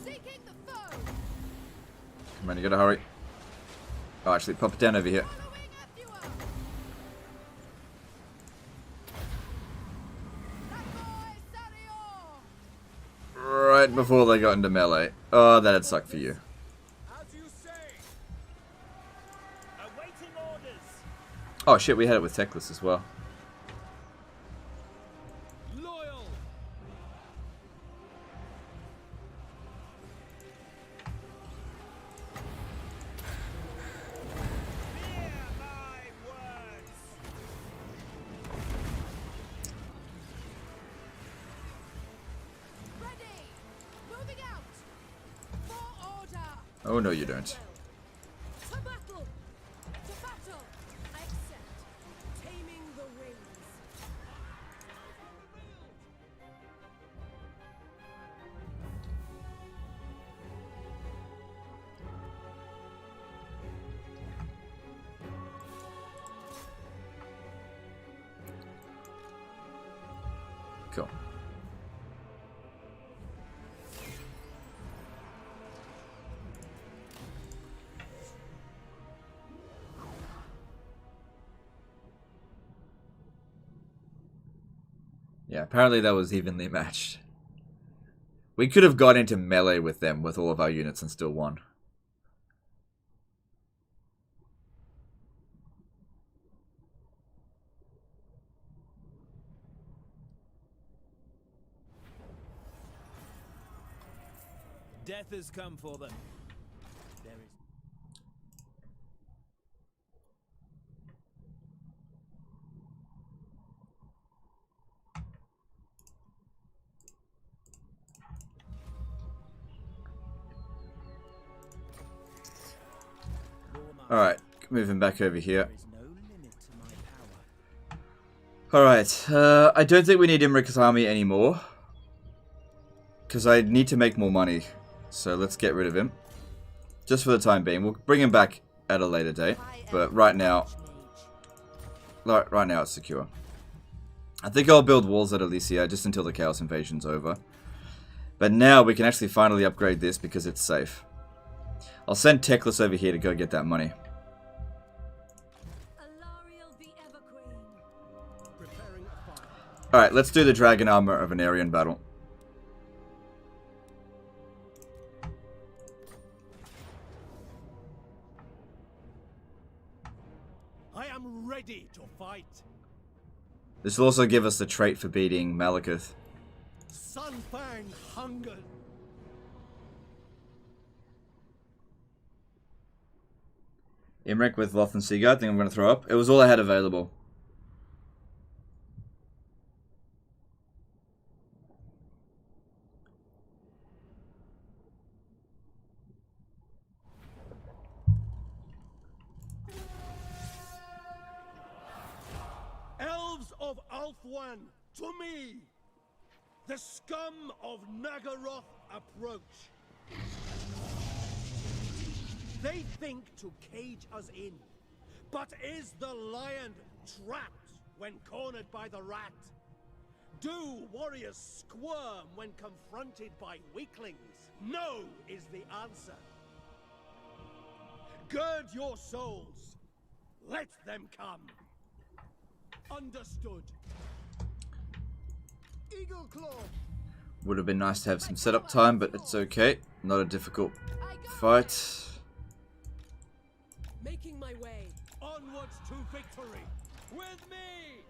Seeking the foe. Come on, you gotta hurry. Oh, actually, pop it down over here. Following after you are. That boy, Tyrion. Right before they got into melee. Oh, that'd suck for you. As you say. Awaiting orders. Oh shit, we had it with Techless as well. Loyal. Hear my words. Ready. Moving out. For order. Oh no, you don't. To battle! To battle! I accept. Taming the wings. Cool. Yeah, apparently that was evenly matched. We could have got into melee with them with all of our units and still won. Death has come for them. There is Alright, moving back over here. there is no limit to my power. Alright, I don't think we need Imric's army anymore. Because I need to make more money. So let's get rid of him. Just for the time being. We'll bring him back at a later date. But right now... Right now it's secure. I think I'll build walls at Elysia just until the Chaos Invasion's over. But now we can actually finally upgrade this because it's safe. I'll send Techless over here to go get that money. Alarielle the Evergreen. Preparing a fire. Alright, let's do the Dragon Armor of an Aryan battle. I am ready to fight. This will also give us the trait for beating Malekith. Sunfang hunger. Imric with Loth and Seaguard. I think I'm going to throw up. It was all I had available. Elves of Alfwan, to me! The scum of Nagaroth approach. They think to cage us in, but is the lion trapped when cornered by the rat? Do warriors squirm when confronted by weaklings? No is the answer. Gird your souls. Let them come. Understood. Eagle Claw. Would have been nice to have some setup time, but it's okay. Not a difficult fight. Making my way. Onwards to victory. With me.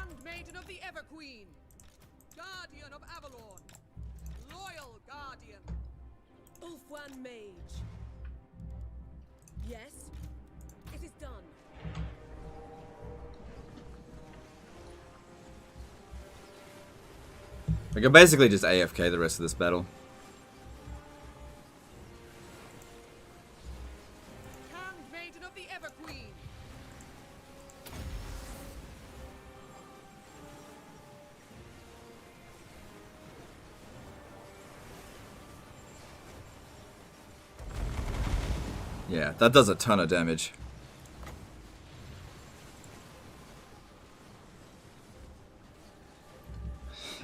Handmaiden of the Everqueen, Guardian of Avalon, Loyal Guardian, Ulfwan Mage. Yes, it is done. We can basically just AFK the rest of this battle. Handmaiden of the Everqueen. Yeah, that does a ton of damage.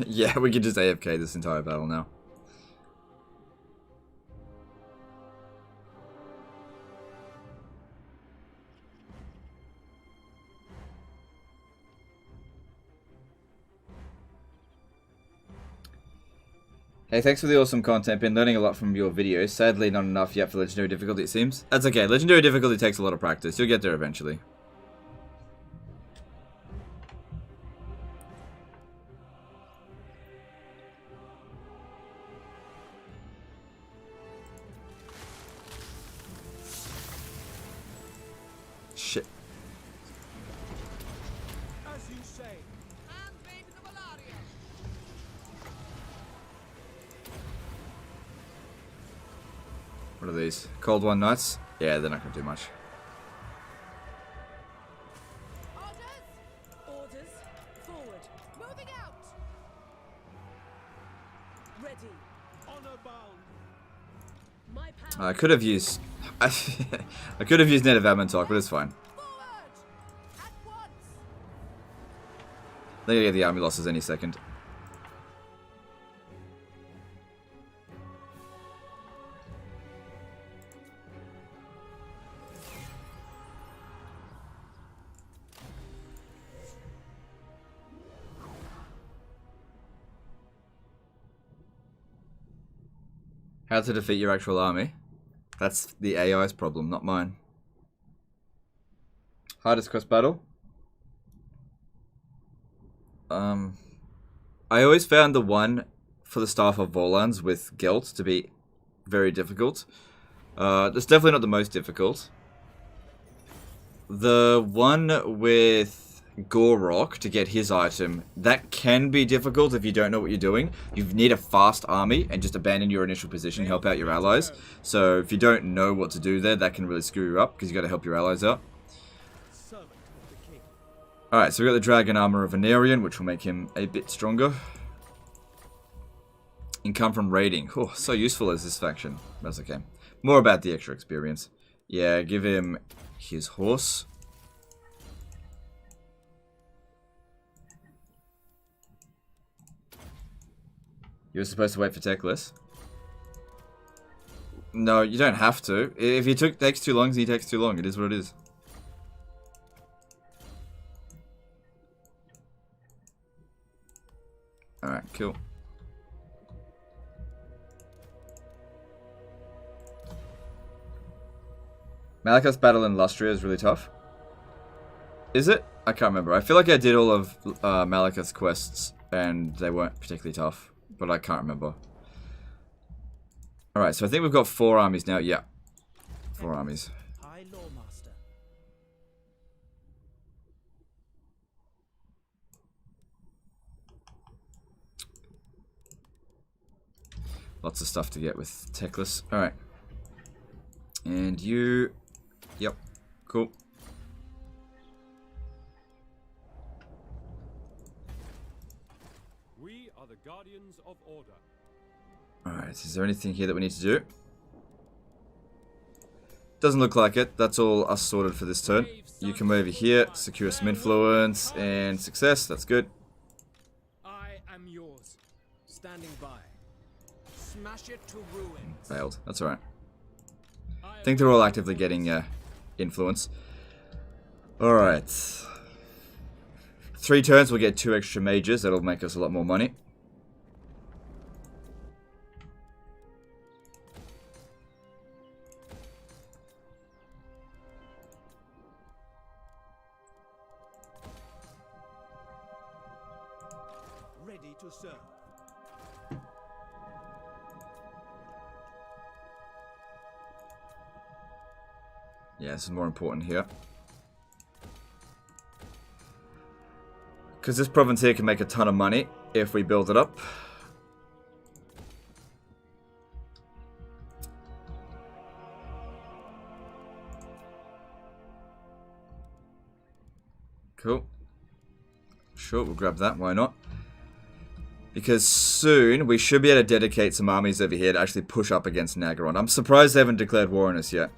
Yeah, we could just AFK this entire battle now. Hey, thanks for the awesome content. Been learning a lot from your videos. Sadly, not enough yet for Legendary difficulty, it seems. That's okay. Legendary difficulty takes a lot of practice. You'll get there eventually. Shit. As you say. Handmaiden of Alarielle. What are these? Cold One Knights? Yeah, they're not going to do much. Orders! Orders! Forward! Moving out! Ready! Honor bound. My power. I could have used... I could have used Native Admin Talk, but it's fine. Forward! At once! They're going to get the army losses any second. How to defeat your actual army? That's the AI's problem, not mine. Hardest quest battle? I always found the one for the Staff of Volans with Gelt to be very difficult. That's definitely not the most difficult. The one with Gorok to get his item, that can be difficult if you don't know what you're doing. You need a fast army and just abandon your initial position, help out your allies. So if you don't know what to do there, that can really screw you up because you got to help your allies out. Alright, so we got the Dragon Armor of Venerian, which will make him a bit stronger. Income from raiding. Oh, so useful as this faction. That's okay. More about the extra experience. Yeah, give him his horse. You were supposed to wait for Techless. No, you don't have to. If he takes too long, he takes too long. It is what it is. Alright, cool. Malakith's battle in Lustria is really tough. Is it? I can't remember. I feel like I did all of Malakith's quests and they weren't particularly tough, but I can't remember. Alright, so I think we've got 4 armies now. Yeah. 4 armies. High Lawmaster. Lots of stuff to get with Techless. Alright. And you... Yep. Cool. We are the guardians of order. Alright, is there anything here that we need to do? Doesn't look like it. That's all us sorted for this turn. You come over here, secure some influence, and success. That's good. I am yours. Standing by. Smash it to ruin. Failed. That's alright. I think they're all actively getting influence. Alright. 3 turns, we'll get 2 extra mages. That'll make us a lot more money. ready to serve. Yeah, this is more important here. Because this province here can make a ton of money if we build it up. Cool. Sure, we'll grab that. Why not? Because soon we should be able to dedicate some armies over here to actually push up against Nagaron. I'm surprised they haven't declared war on us yet.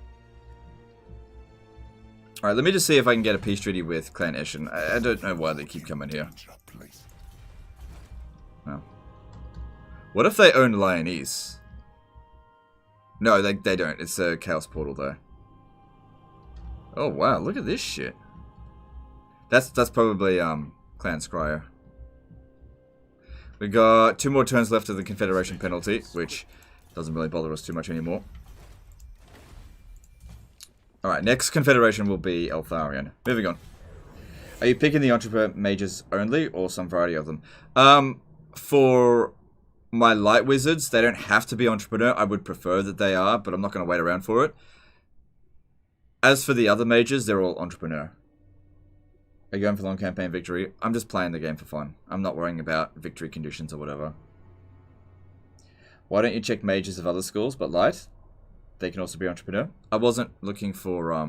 Alright, let me just see if I can get a peace treaty with Clan Eshin. I don't know why they keep coming here. No. What if they own Lyonese? No, they don't. It's a Chaos Portal, though. Oh, wow. Look at this shit. That's probably, Clan Scryer. We got 2 more turns left of the Confederation penalty, which doesn't really bother us too much anymore. Alright, next Confederation will be Eltharion. Moving on. Are you picking the Entrepreneur mages only, or some variety of them? For my light wizards, they don't have to be Entrepreneur. I would prefer that they are, but I'm not going to wait around for it. As for the other mages, they're all Entrepreneur. Are you going for long campaign victory? I'm just playing the game for fun. I'm not worrying about victory conditions or whatever. Why don't you check mages of other schools, but light? They can also be Entrepreneur. I wasn't looking for, I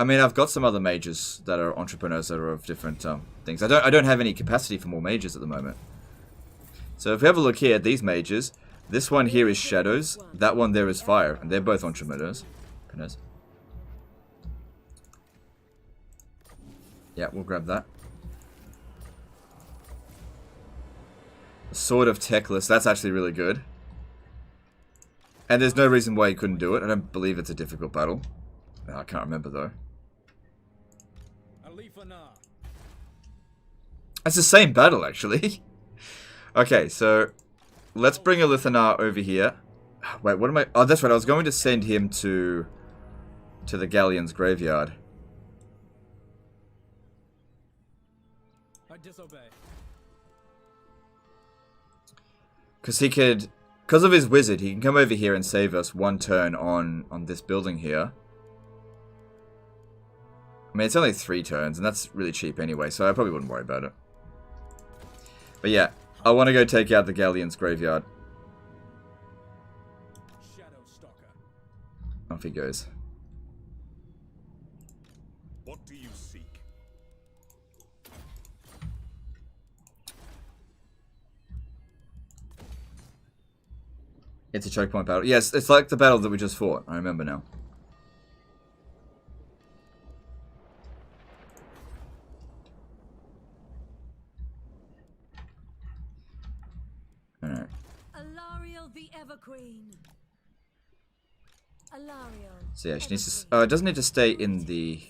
mean, I've got some other mages that are Entrepreneurs that are of different, things. I don't have any capacity for more mages at the moment. So if we have a look here at these mages, this one here is Shadows, that one there is Fire, and they're both Entrepreneurs. Yeah, we'll grab that. Sword of Teclis, that's actually really good. And there's no reason why you couldn't do it. I don't believe it's a difficult battle. I can't remember though. It's the same battle actually. Okay, so let's bring a Lithanar over here. Wait, what am I? Oh, that's right. I was going to send him to the Galleon's graveyard. I disobey. Because he could, because of his wizard, he can come over here and save us 1 turn on this building here. I mean, it's only 3 turns, and that's really cheap anyway, so I probably wouldn't worry about it. But yeah, I want to go take out the Galleon's graveyard. Off he goes. What do you seek? It's a choke point battle. Yes, it's like the battle that we just fought. I remember now. Alright. Alarielle the Everqueen. Alarielle. So yeah, she needs to... Oh, it doesn't need to stay in the...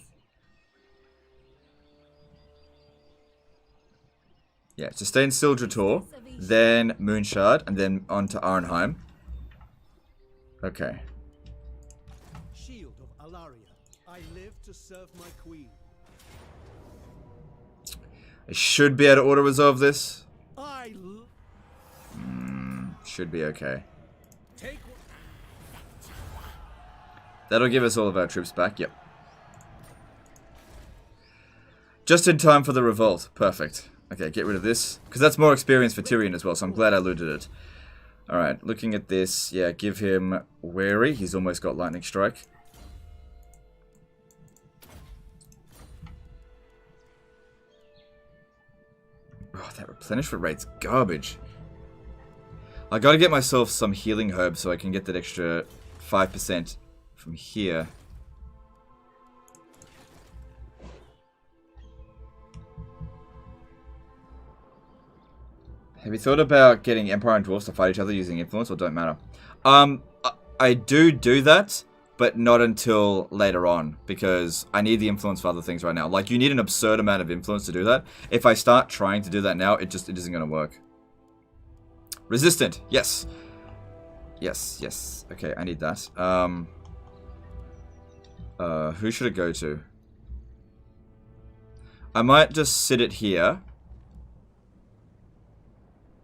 Yeah, to stay in Sildrator, then Moonshard, and then on to Arnheim. Okay. Shield of Alarielle. I live to serve my queen. I should be able to auto-resolve this. I Should be okay. That'll give us all of our troops back, yep. Just in time for the revolt. Perfect. Okay, get rid of this. Because that's more experience for Tyrion as well, so I'm glad I looted it. Alright, looking at this, yeah, give him Wary. He's almost got Lightning Strike. Oh, that replenishment rate's garbage. I gotta get myself some healing herbs so I can get that extra 5% from here. Have you thought about getting Empire and Dwarves to fight each other using influence, or don't matter? I do that, but not until later on, because I need the influence for other things right now. Like, you need an absurd amount of influence to do that. If I start trying to do that now, it isn't going to work. Resistant, yes. Yes. Okay, I need that. Who should it go to? I might just sit it here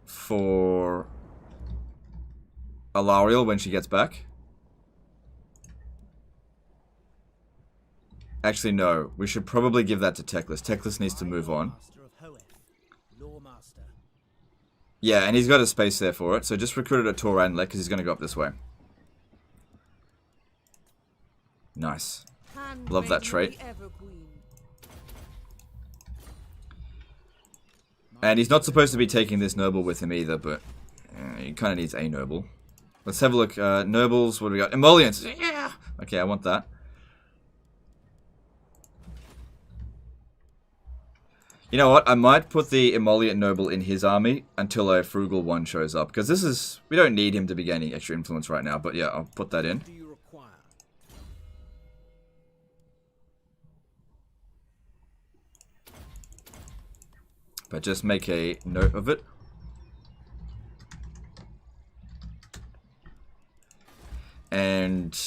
for Alarielle when she gets back. Actually, no. We should probably give that to Teclis. Teclis needs to move on. Yeah, and he's got a space there for it. So just recruit it at Tor and Lek because he's going to go up this way. Nice. Love that trait. And he's not supposed to be taking this noble with him either, but he kind of needs a noble. Let's have a look. Nobles, what do we got? Emollients! Yeah! Okay, I want that. You know what? I might put the emollient noble in his army until a frugal one shows up. Because this is... we don't need him to be gaining extra influence right now. But yeah, I'll put that in. But just make a note of it. And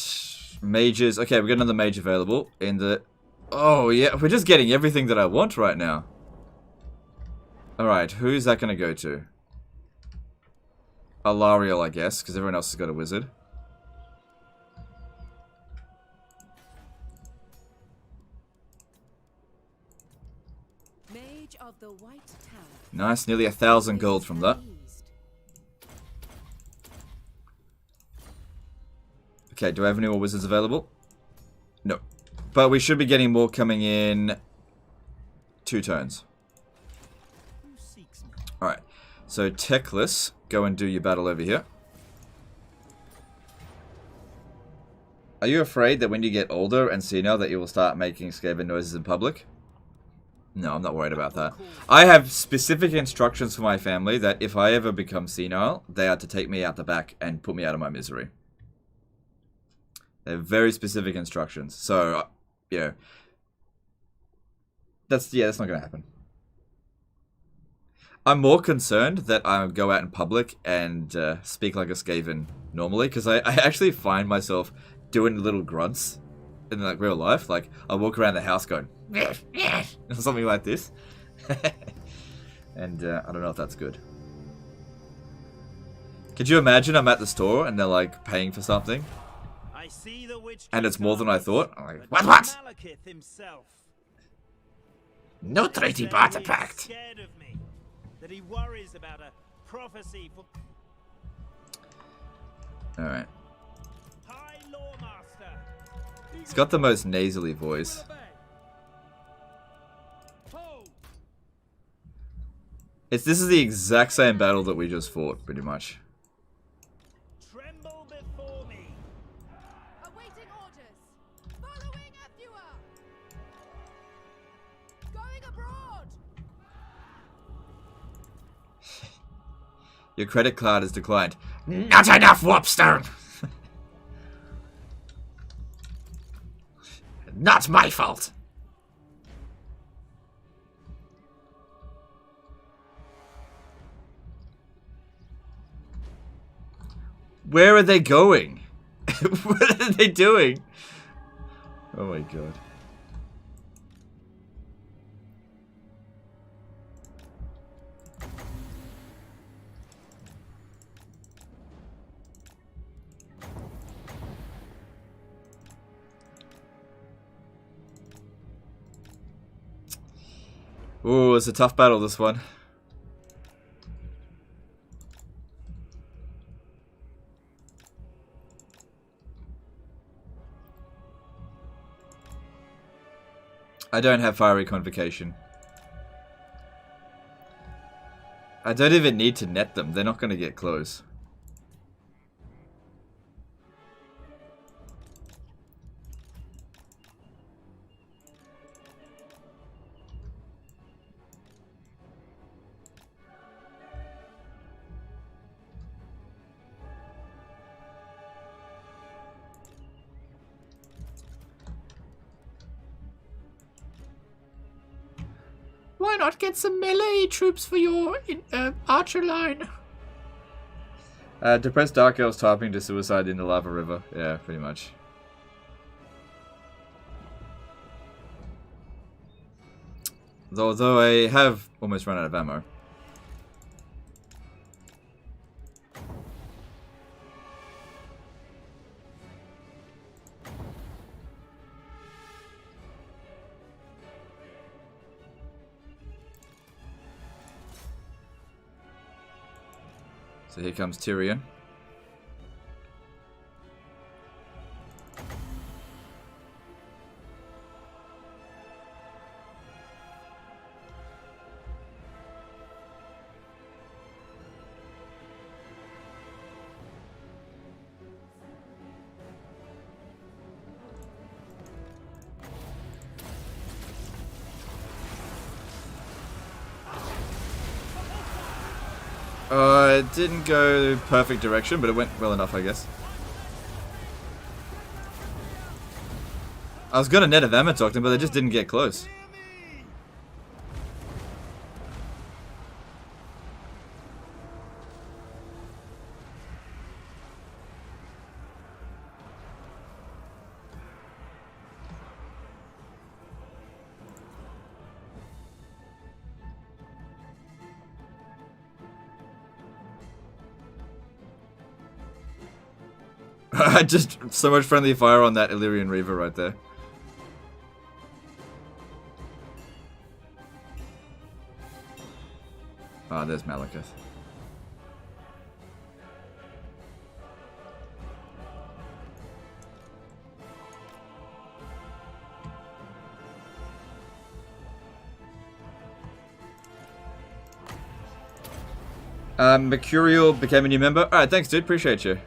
mages. Okay, we got another mage available in the... oh, yeah. We're just getting everything that I want right now. Alright, who's that going to go to? Alarielle, I guess, because everyone else has got a wizard. Mage of the White Tower. Nice, nearly 1,000 gold from that. Okay, do I have any more wizards available? No. But we should be getting more coming in 2 turns. Alright, so Teclis, go and do your battle over here. Are you afraid that when you get older and senile that you will start making Skaven noises in public? No, I'm not worried about that. I have specific instructions for my family that if I ever become senile, they are to take me out the back and put me out of my misery. They're very specific instructions. So, yeah. That's not going to happen. I'm more concerned that I go out in public and speak like a Skaven normally, because I actually find myself doing little grunts in like real life. Like, I walk around the house going, something like this. And I don't know if that's good. Could you imagine I'm at the store and they're like paying for something? I see the witch and it's more than I thought? I'm like, what? No treaty barter pact. That he worries about a prophecy for... Alright. He's got the most nasally voice. This is the exact same battle that we just fought, pretty much. Tremble before me. Awaiting orders. Following Athua. Going abroad. Your credit card has declined. Not enough warpstone! Not my fault! Where are they going? What are they doing? Oh my god. Ooh, it's a tough battle, this one. I don't have fiery convocation. I don't even need to net them. They're not going to get close. Why not get some melee troops for your archer line? Depressed Dark Elves typing to suicide in the lava river. Yeah, pretty much. Although I have almost run out of ammo. So here comes Tyrion. It didn't go perfect direction, but it went well enough, I guess. I was gonna net a Vammer talk them, but they just didn't get close. Just so much friendly fire on that Illyrian Reaver right there. Ah, there's Malekith. Mercurial became a new member. Alright, thanks dude, appreciate you.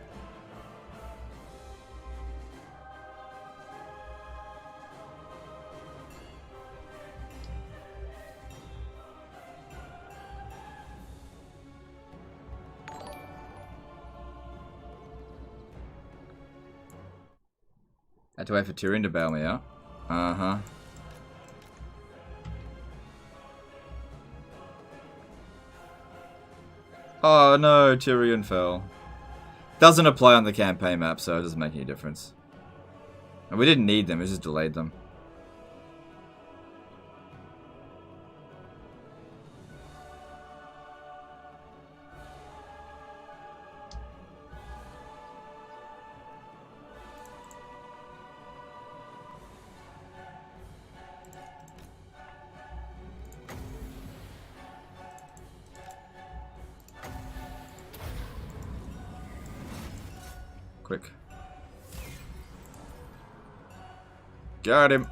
Had to wait for Tyrion to bail me out. Uh-huh. Oh no, Tyrion fell. Doesn't apply on the campaign map, so it doesn't make any difference. And we didn't need them, it just delayed them. Quick. Got him.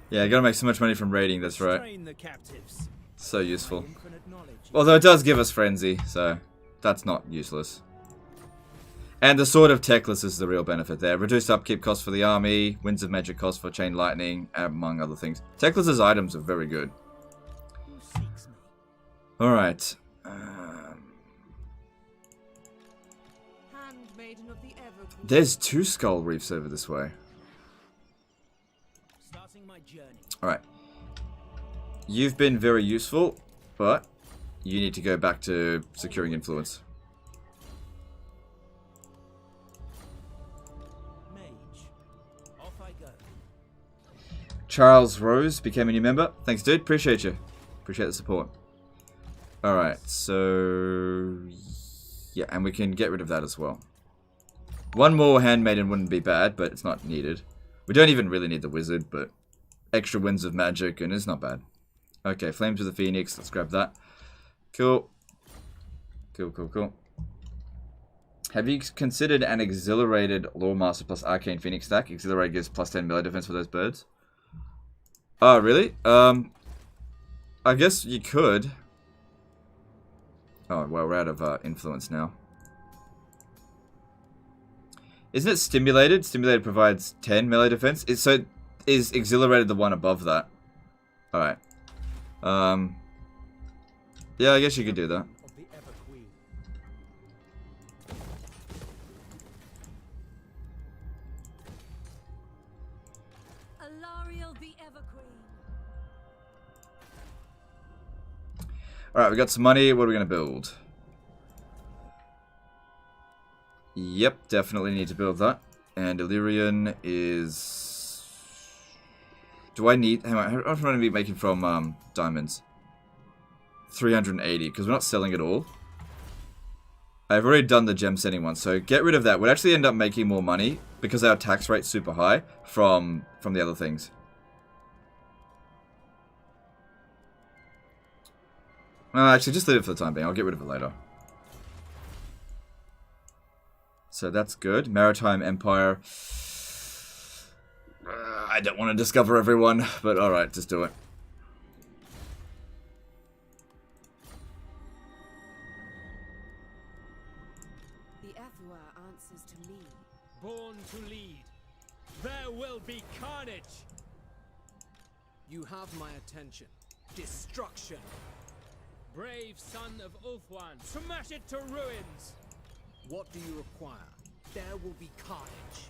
Yeah, I gotta make so much money from raiding, that's right. So useful. Although it does give us frenzy, so that's not useless. And the Sword of Teclis is the real benefit there. Reduced upkeep cost for the army, Winds of Magic cost for Chain Lightning, among other things. Teclis' items are very good. Alright. There's 2 Skull Reefs over this way. Alright. You've been very useful, but you need to go back to securing influence. Off I go. Charles Rose became a new member. Thanks, dude. Appreciate you. Appreciate the support. Alright, so... yeah, and we can get rid of that as well. One more Handmaiden wouldn't be bad, but it's not needed. We don't even really need the Wizard, but... extra Winds of Magic, and it's not bad. Okay, Flames of the Phoenix. Let's grab that. Cool. Cool, cool, cool. Have you considered an Exhilarated Lawmaster plus Arcane Phoenix stack? Exhilarate gives plus 10 melee defense for those birds. Oh, really? I guess you could. Oh, well, we're out of influence now. Isn't it Stimulated? Stimulated provides 10 melee defense. So is Exhilarated the one above that? Alright. Yeah, I guess you could do that. Alright, we got some money. What are we going to build? Yep, definitely need to build that. And Illyrian is... Do I need... Hang on, how much am I going to be making from diamonds? 380, because we're not selling it all. I've already done the gem sending one, so get rid of that. We'd actually end up making more money because our tax rate's super high from the other things. Actually, just leave it for the time being. I'll get rid of it later. So that's good. Maritime Empire. I don't want to discover everyone, but alright, just do it. The Ephua answers to me. Born to lead. There will be carnage. You have my attention. Destruction. Brave son of Ulthuan, smash it to ruins. What do you require? There will be carnage.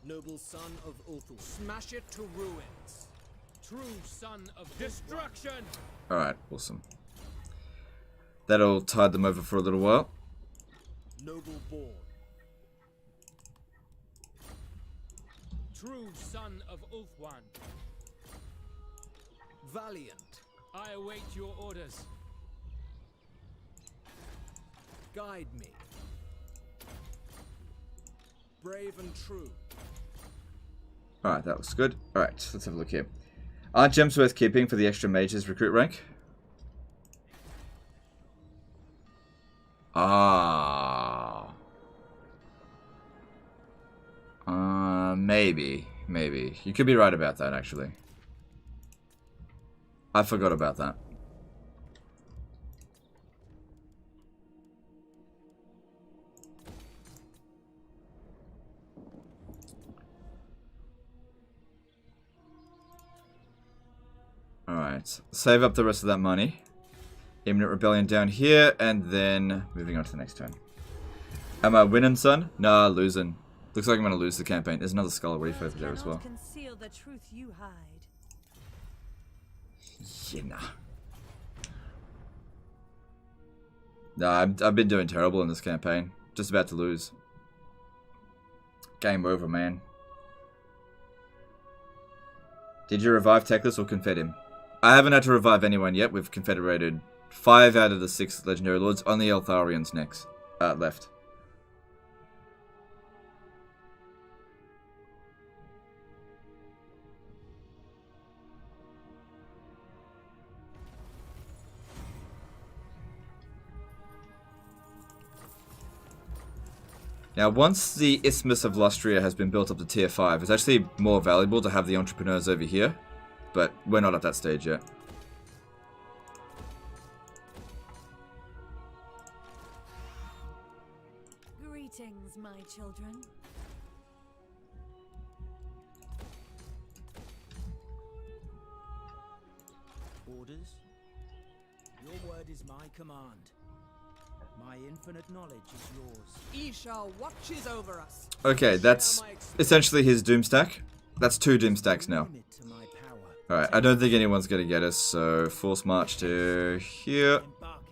Noble son of Ulthuan, smash it to ruins. True son of destruction. Alright, awesome. That'll tide them over for a little while. Noble born. True son of Ulthuan. Valiant. I await your orders. Guide me. Brave and true. Alright, that looks good. Alright, let's have a look here. Are gems worth keeping for the extra mages recruit rank? Maybe. Maybe. You could be right about that, actually. I forgot about that. Alright, save up the rest of that money. Imminent rebellion down here, and then moving on to the next turn. Am I winning, son? Nah, losing. Looks like I'm gonna lose the campaign. There's another Skull Reef over there as well. Conceal the truth you hide. Yeah, nah. Nah, I've been doing terrible in this campaign. Just about to lose. Game over, man. Did you revive Teclis or confed him? I haven't had to revive anyone yet. We've confederated 5 out of the 6 legendary lords. Only Eltharian's next. Left. Now, once the Isthmus of Lustria has been built up to tier 5, it's actually more valuable to have the entrepreneurs over here. But we're not at that stage yet. Greetings, my children. Orders? Your word is my command. My infinite knowledge is yours. Isha watches over us. Okay, that's essentially his doom stack. That's 2 doom stacks now. Alright, I don't think anyone's gonna get us, so force march to here.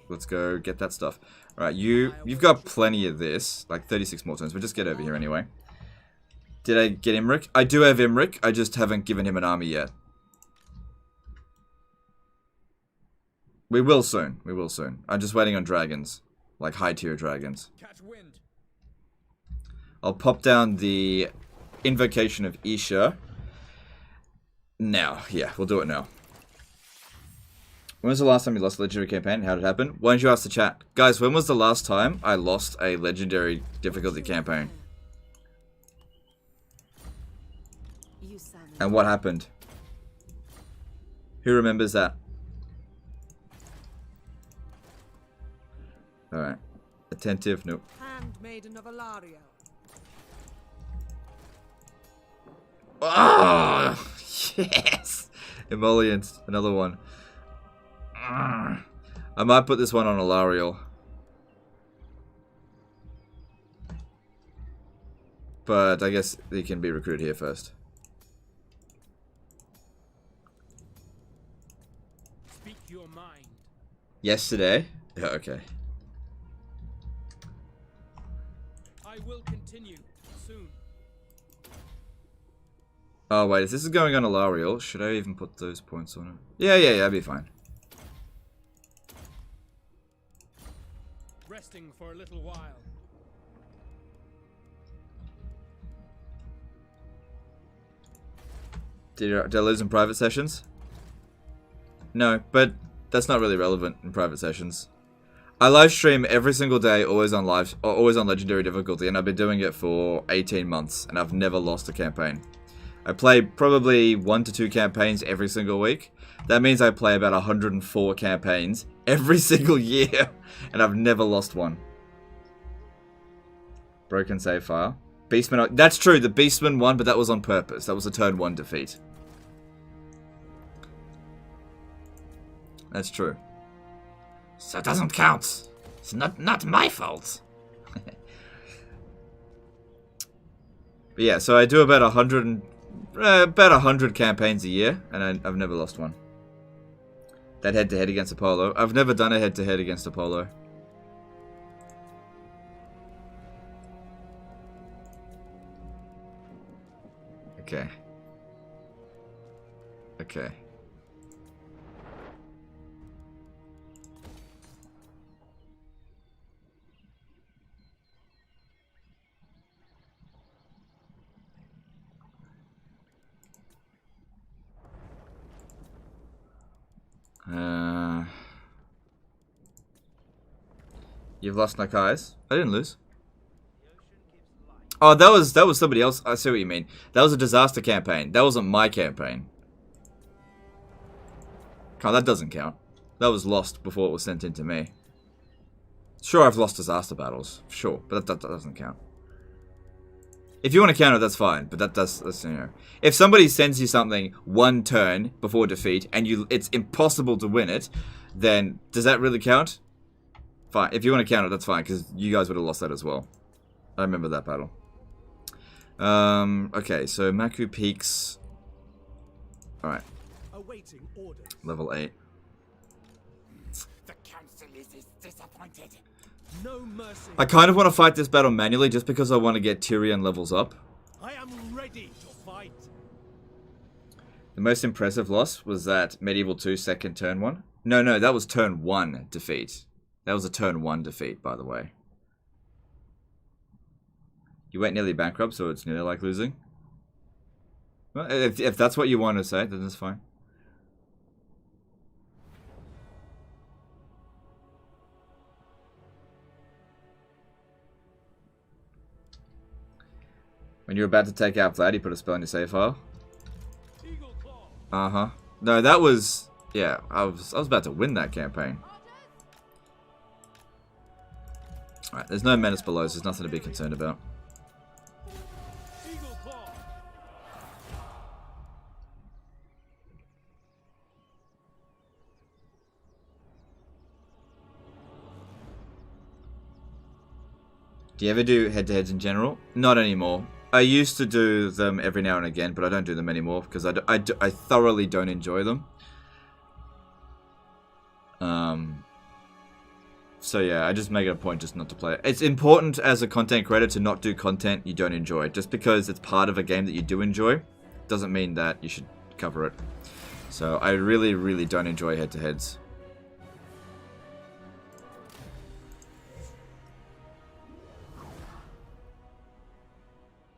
Let's go get that stuff. Alright, you've got plenty of this, like 36 more turns, but just get over here anyway. Did I get Imric? I do have Imric, I just haven't given him an army yet. We will soon, we will soon. I'm just waiting on dragons, like high tier dragons. Catch wind. I'll pop down the Invocation of Isha. Now, yeah, we'll do it now. When was the last time you lost a legendary campaign? How did it happen? Why don't you ask the chat? Guys, when was the last time I lost a legendary difficulty campaign? And what happened? Who remembers that? Alright. Attentive, nope. Handmaiden of Alarielle. Oh, yes! Emollients, another one. I might put this one on Alarielle. But I guess he can be recruited here first. Speak your mind. Yesterday? Yeah, okay. I will continue soon. Oh, wait, if this is going on Alarielle, should I even put those points on it? Yeah, that'd be fine. Resting for a little while. Did I lose in private sessions? No, but that's not really relevant in private sessions. I live stream every single day, always on legendary difficulty, and I've been doing it for 18 months, and I've never lost a campaign. I play probably 1 to 2 campaigns every single week. That means I play about 104 campaigns every single year, and I've never lost one. Broken save file. Beastman, that's true, the Beastman won, but that was on purpose. That was a turn 1 defeat. That's true. So it doesn't count. It's not my fault. But yeah, so I do about 100 campaigns a year, and I've never lost one. That head-to-head against Apollo. I've never done a head-to-head against Apollo. Okay. Okay. You've lost Nakai's? I didn't lose. Oh, that was somebody else. I see what you mean. That was a disaster campaign. That wasn't my campaign. Oh, that doesn't count. That was lost before it was sent in to me. Sure, I've lost disaster battles. Sure, but that doesn't count. If you want to count it, that's fine. But that's you know. If somebody sends you something 1 turn before defeat and it's impossible to win it, then does that really count? Fine. If you want to count it, that's fine, because you guys would have lost that as well. I remember that battle. Okay, so Maku peaks. Alright. Awaiting orders. Level 8. The council is disappointed. No mercy. I kind of want to fight this battle manually just because I want to get Tyrion levels up. I am ready to fight. The most impressive loss was that Medieval 2 second turn 1. No, that was turn 1 defeat. That was a turn 1 defeat, by the way. You went nearly bankrupt, so it's nearly like losing. Well, if that's what you want to say, then that's fine. When you're about to take out Vlad, you put a spell in your save file. Uh-huh. No, that was... Yeah, I was about to win that campaign. Alright, there's no menace below, so there's nothing to be concerned about. Do you ever do head-to-heads in general? Not anymore. I used to do them every now and again, but I don't do them anymore because I thoroughly don't enjoy them. So yeah, I just make it a point just not to play it. It's important as a content creator to not do content you don't enjoy. Just because it's part of a game that you do enjoy doesn't mean that you should cover it. So I really, really don't enjoy head-to-heads.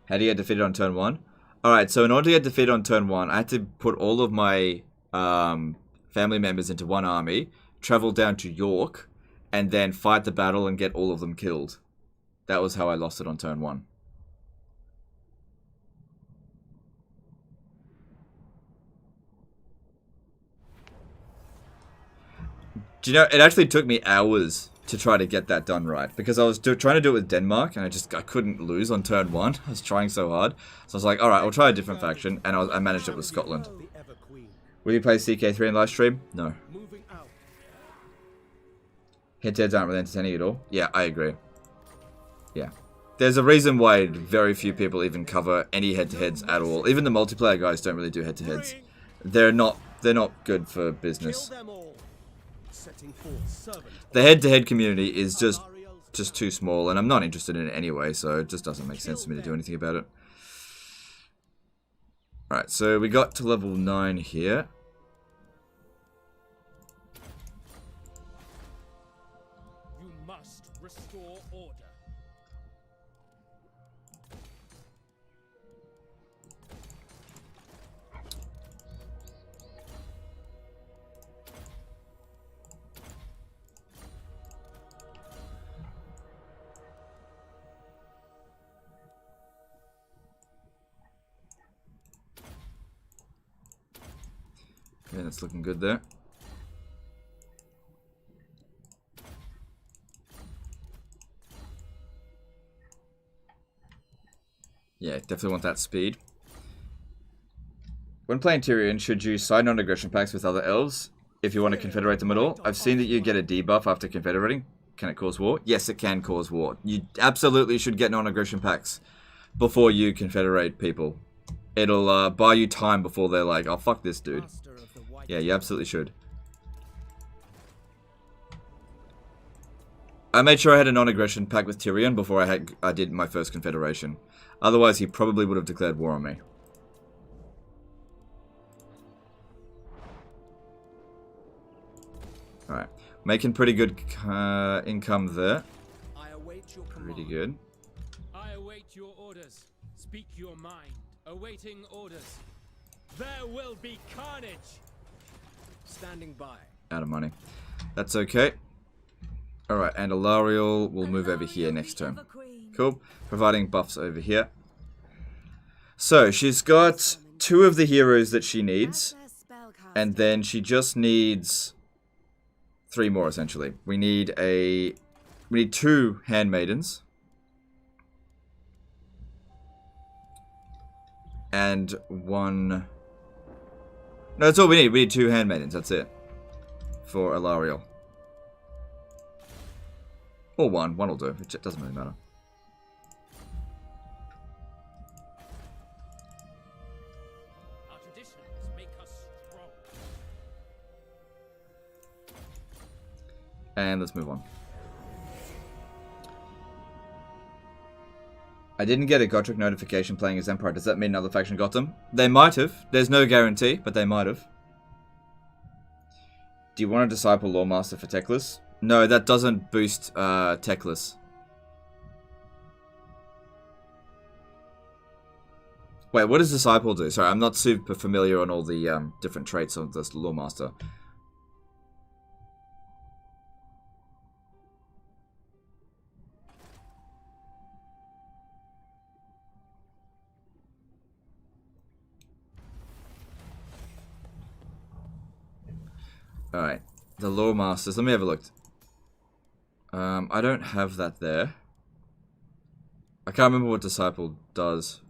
How do you get defeated on turn 1? Alright, so in order to get defeated on turn 1, I had to put all of my family members into one army, travel down to York, and then fight the battle and get all of them killed. That was how I lost it on turn 1. Do you know, it actually took me hours to try to get that done right, because I was trying to do it with Denmark, and I couldn't lose on turn 1. I was trying so hard. So I was like, alright, I'll try a different faction, and I managed it with Scotland. Will you play CK3 in live stream? No. Head-to-heads aren't really entertaining at all. Yeah, I agree. Yeah. There's a reason why very few people even cover any head-to-heads at all. Even the multiplayer guys don't really do head-to-heads. They're not good for business. setting forth servant The head-to-head community is just too small, and I'm not interested in it anyway, so it just doesn't make sense to me to do anything about it. Alright, so we got to level 9 here. You must restore order. Okay, that's looking good there. Yeah, definitely want that speed. When playing Tyrion, should you sign on aggression pacts with other elves if you want to confederate them at all? I've seen that you get a debuff after confederating. Can it cause war? Yes, it can cause war. You absolutely should get non-aggression pacts before you confederate people. It'll buy you time before they're like, oh, fuck this dude. Yeah, you absolutely should. I made sure I had a non-aggression pact with Tyrion before I did my first confederation. Otherwise, he probably would have declared war on me. Alright. Making pretty good income there. I await your Pretty command. good. I await your orders. Speak your mind. Awaiting orders. There will be carnage. Standing by. Out of money. That's okay. Alright, and Alarielle will move over here next turn. Cool. Providing buffs over here. So, she's got 2 of the heroes that she needs. And then she just needs 3 more, essentially. We need 2 handmaidens. And 1... No, that's all we need. We need 2 handmaidens, that's it. For Alarielle. Or 1. 1 will do. It doesn't really matter. Our traditions make us strong. And let's move on. I didn't get a Gotrek notification playing as Empire. Does that mean another faction got them? They might have. There's no guarantee, but they might have. Do you want to disciple Lawmaster for Techless? No, that doesn't boost Techless. Wait, what does Disciple do? Sorry, I'm not super familiar on all the different traits of this Lawmaster. Alright, the Lore Masters. Let me have a look. I don't have that there. I can't remember what Disciple does.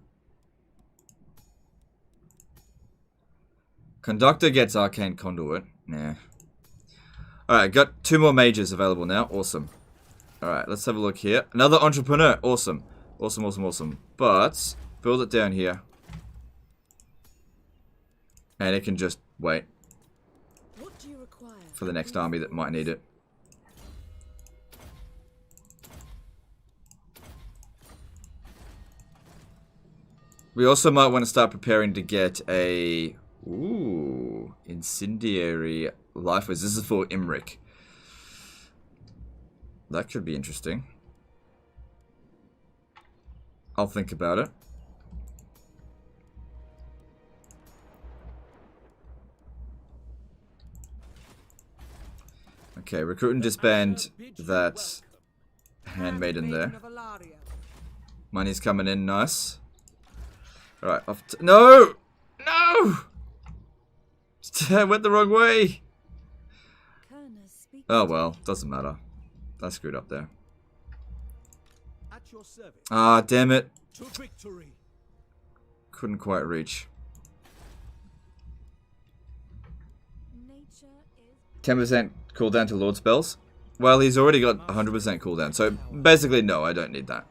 Conductor gets Arcane Conduit. Nah. Alright, got 2 more mages available now. Awesome. Alright, let's have a look here. Another Entrepreneur. Awesome. Awesome, awesome, awesome. But, build it down here. And it can just wait. For the next army that might need it. We also might want to start preparing to get a... Ooh, Incendiary Life Wiz. This is for Imric. That could be interesting. I'll think about it. Okay, recruit and disband that handmaiden there. Money's coming in, nice. Alright, off to... No! No! I went the wrong way! Oh well, doesn't matter. I screwed up there. Ah, damn it. Couldn't quite reach. 10% cooldown to Lord spells? Well, he's already got 100% cooldown, so basically no, I don't need that.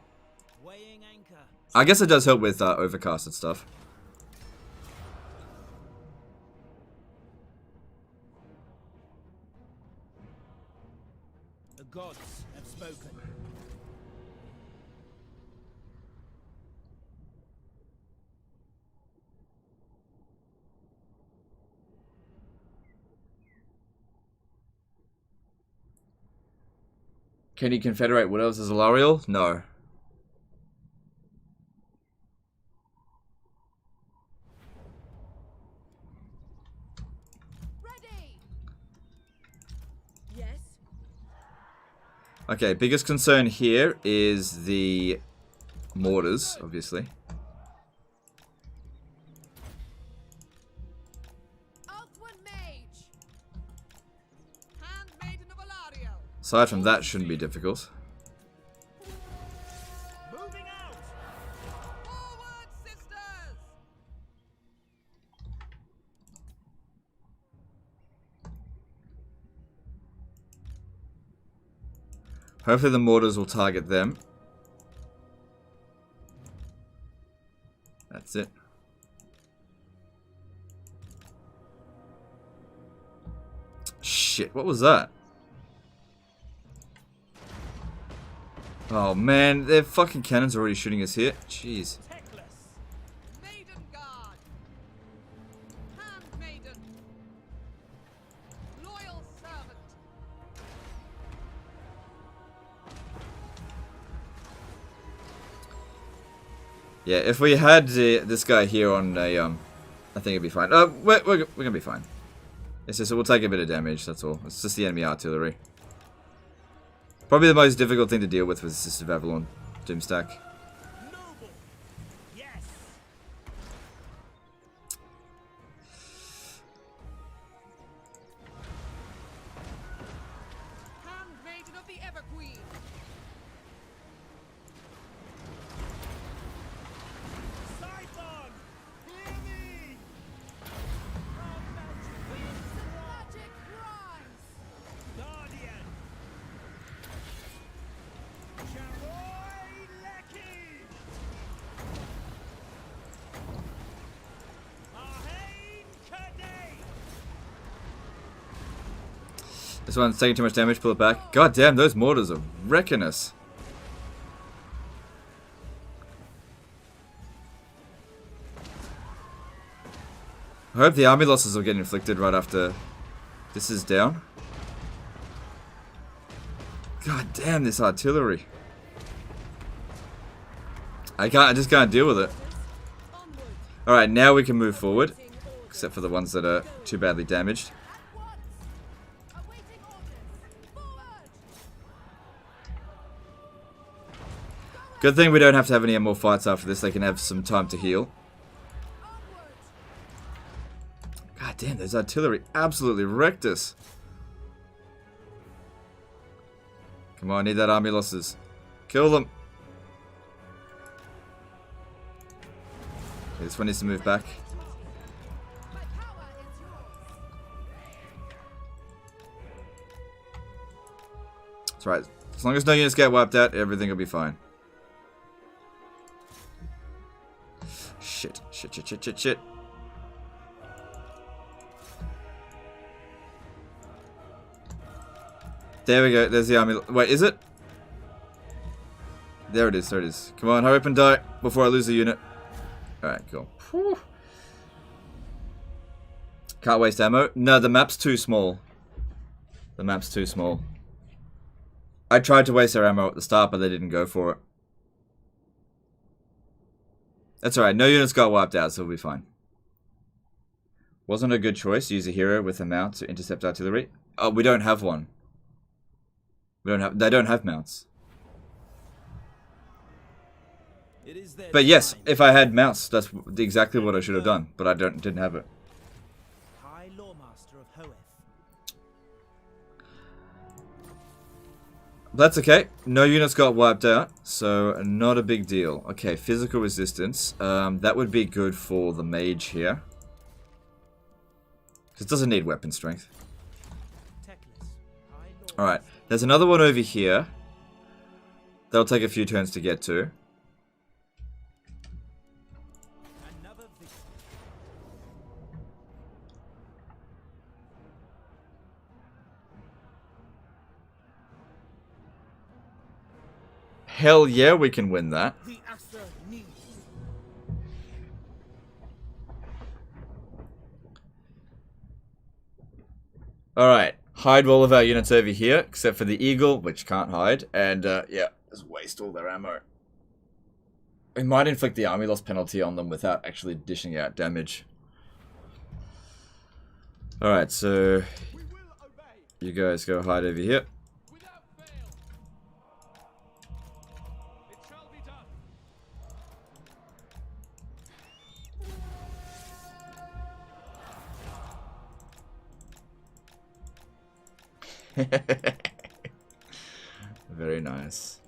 I guess it does help with overcast and stuff. spoken. Can you confederate what else is Alarielle? No. Ready. Yes. Okay, biggest concern here is the mortars, obviously. Outward mage. Handmaiden of Alarielle. Aside from that, shouldn't be difficult. Moving out! Forward, sisters. Hopefully the mortars will target them. That's it. Shit, what was that? Oh man, their fucking cannons are already shooting us here. Jeez. Techless. Maiden guard. Handmaiden. Loyal servant. Yeah, if we had this guy here on a, I think it'd be fine. We're gonna be fine. It's just, we'll take a bit of damage, that's all. It's just the enemy artillery. Probably the most difficult thing to deal with was Sister of Avalon Doomstack. Noble! Yes! Handmaiden of the Everqueen. Scython! Hear me! Magic rise. Guardian! Charoy Lecky! Arhain Kadei! This one's taking too much damage, pull it back. God damn, those mortars are wrecking us. I hope the army losses will get inflicted right after this is down. God damn, this artillery. I just can't deal with it. Alright, now we can move forward. Except for the ones that are too badly damaged. At once. Awaiting orders. Forward. Good thing we don't have to have any more fights after this. They can have some time to heal. Onward. God damn, those artillery absolutely wrecked us. Come on, I need that army losses. Kill them. Okay, this one needs to move back. My power is yours. That's right. As long as no units get wiped out, everything will be fine. Shit, shit, shit, shit, shit, shit. There we go. There's the army. Wait, is it? There it is. There it is. Come on, hurry up and die before I lose the unit. Alright, cool. Whew. Can't waste ammo. No, the map's too small. The map's too small. I tried to waste their ammo at the start, but they didn't go for it. That's alright. No units got wiped out, so we'll be fine. Wasn't a good choice. Use a hero with a mount to intercept artillery. Oh, we don't have one. They don't have mounts. It is their But yes, time. if I had mounts, that's exactly what I should have done. But I didn't have it. High Lawmaster of Hoeth. That's okay. No units got wiped out, so not a big deal. Okay, physical resistance. That would be good for the mage here. Because it doesn't need weapon strength. Alright, there's another one over here. That'll take a few turns to get to. Hell yeah, we can win that. The Asser needs. Alright, hide all of our units over here, except for the Eagle, which can't hide. And, yeah, just waste all their ammo. We might inflict the army loss penalty on them without actually dishing out damage. Alright, so you guys go hide over here. Without fail. It shall be done. Very nice.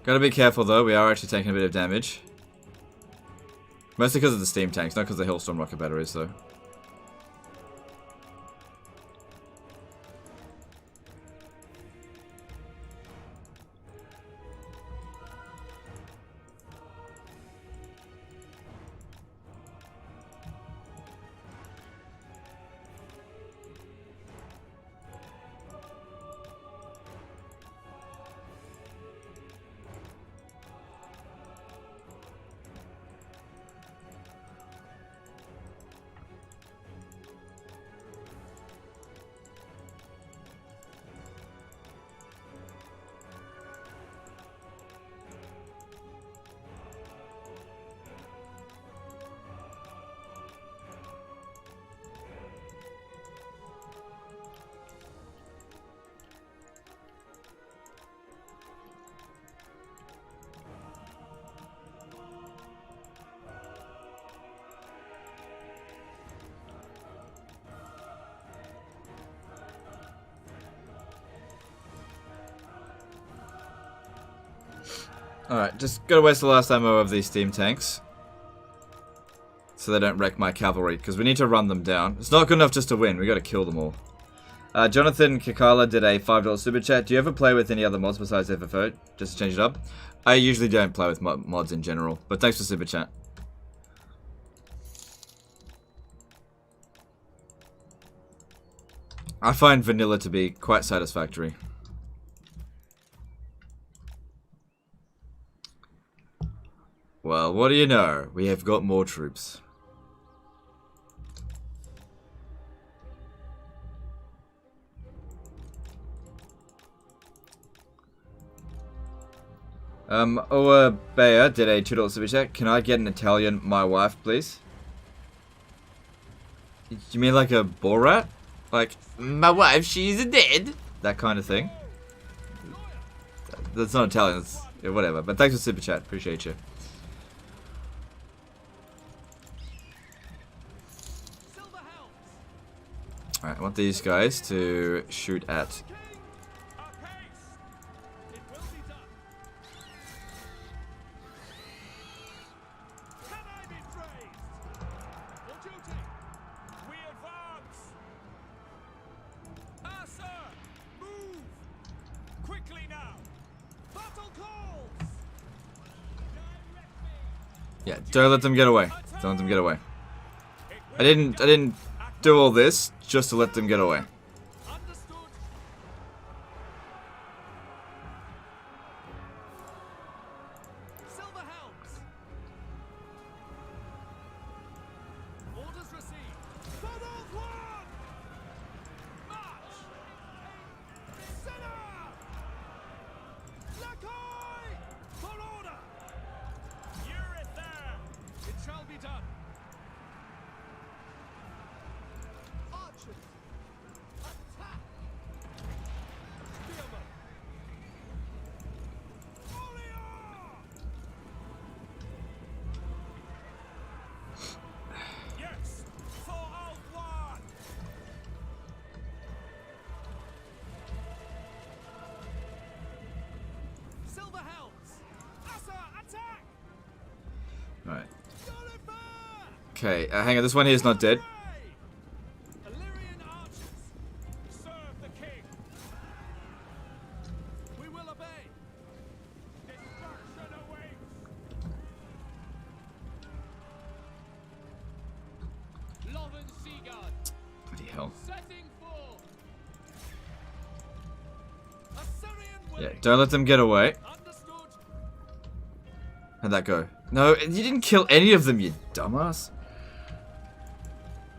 Gotta be careful though, we are actually taking a bit of damage. Mostly because of the steam tanks, not because of the Hailstorm rocket batteries though. Alright, just gotta waste the last ammo of these steam tanks. So they don't wreck my cavalry, because we need to run them down. It's not good enough just to win, we gotta kill them all. Jonathan Kikala did a $5 super chat. Do you ever play with any other mods besides FFO? Just to change it up? I usually don't play with mods in general, but thanks for super chat. I find vanilla to be quite satisfactory. Well, what do you know? We have got more troops. Oa Bayer did a $2 super chat. Can I get an Italian my wife, please? You mean like a Borat? Like, my wife, she's dead? That kind of thing? That's not Italian, that's, yeah, whatever. But thanks for super chat, appreciate you. Alright, I want these guys to shoot at. Yeah, don't let them get away. Don't let them get away. I didn't do all this just to let them get away. Alright. Okay, hang on, this one here is not dead. Illyrian archers, serve the king. We will obey. Destruction awaits. Lothern Seaguard, Bloody hell. setting forth. Assyrian Yeah, willing. don't let them get away. Understood. How'd that go? No, you didn't kill any of them, you dumbass.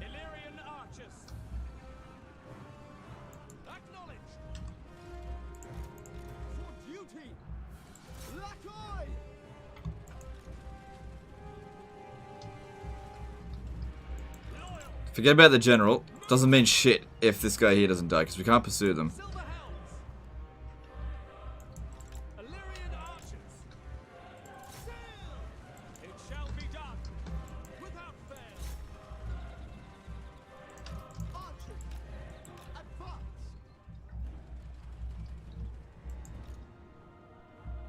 Illyrian archers. Acknowledged. For duty. Lakoi. Loyal. Forget about the general. Doesn't mean shit if this guy here doesn't die, because we can't pursue them. Silver helms. Illyrian archers. Sail. It shall be done. Without fail. Archers. Advance.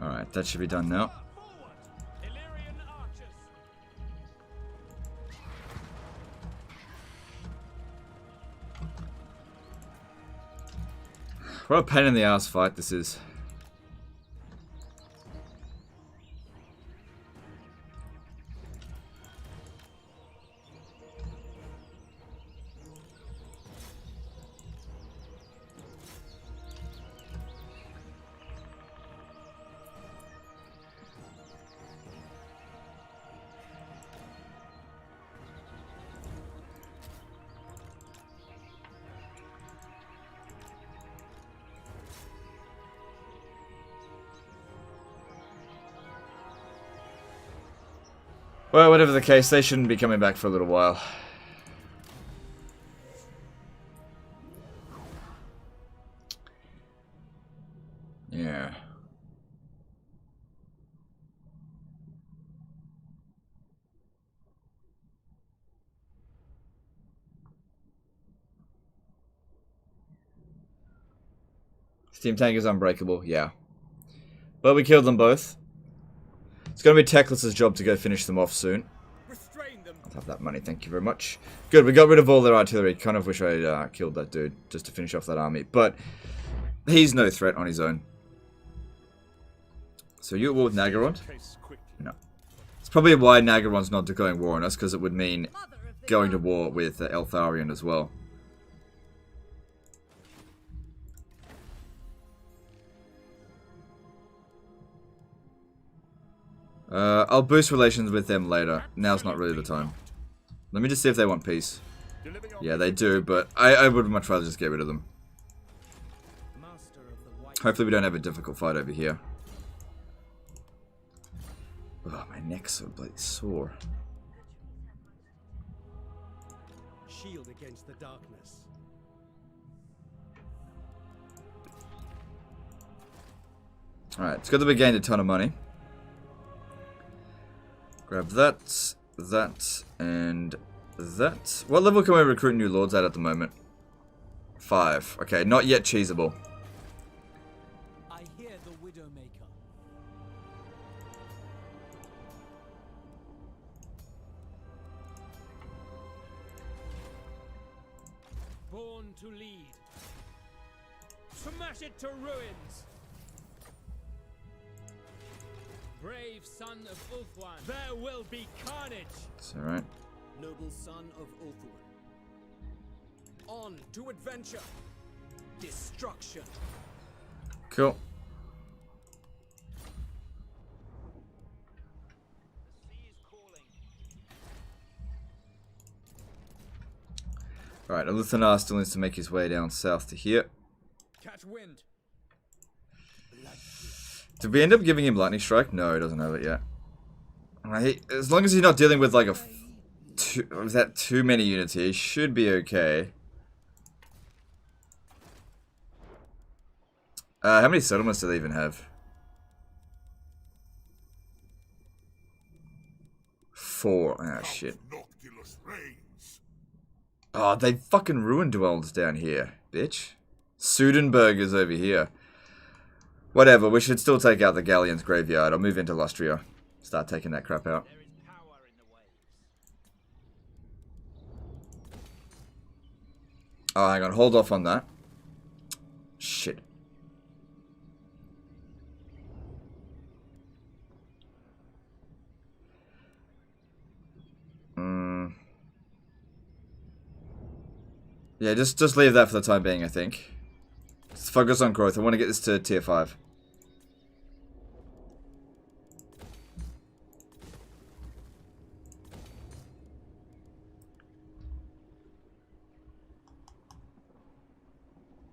Alright, that should be done now. Forward. Illyrian archers. What a pain in the ass fight this is. Well, whatever the case, they shouldn't be coming back for a little while. Yeah. Steam Tank is unbreakable, yeah. But we killed them both. It's going to be Teclis's job to go finish them off soon. Restrain them. I'll have that money, thank you very much. Good, we got rid of all their artillery. Kind of wish I killed that dude just to finish off that army. But he's no threat on his own. So you at war with Nagaron? Case quickly. No. It's probably why Nagaron's not declaring war on us, because it would mean going to war with Eltharion as well. I'll boost relations with them later. Now's not really the time. Let me just see if they want peace. Yeah, they do, but I would much rather just get rid of them. Hopefully we don't have a difficult fight over here. Oh, my neck's so bloody sore. Shield against the darkness. Alright, it's good that we gained a ton of money. Grab that, that, and that. What level can we recruit new lords at the moment? 5. Okay, not yet cheesable. I hear the Widowmaker. Born to lead. Smash it to ruins. Brave son of Ulthuan, there will be carnage. It's alright. Noble son of Ulthuan. On to adventure. Destruction. Cool. Alright, Eluthanar still needs to make his way down south to here. Catch wind. Did we end up giving him Lightning Strike? No, he doesn't have it yet. As long as he's not dealing with like too many units here, he should be okay. How many settlements do they even have? 4. Ah, shit. Oh, they fucking ruined dwellers down here, bitch. Sudenburg is over here. Whatever, we should still take out the Galleon's graveyard. I'll move into Lustria. Start taking that crap out. There is power Oh, hang on. Hold off on that. Shit. Yeah, just leave that for the time being, I think. Let's focus on growth. I want to get this to tier 5.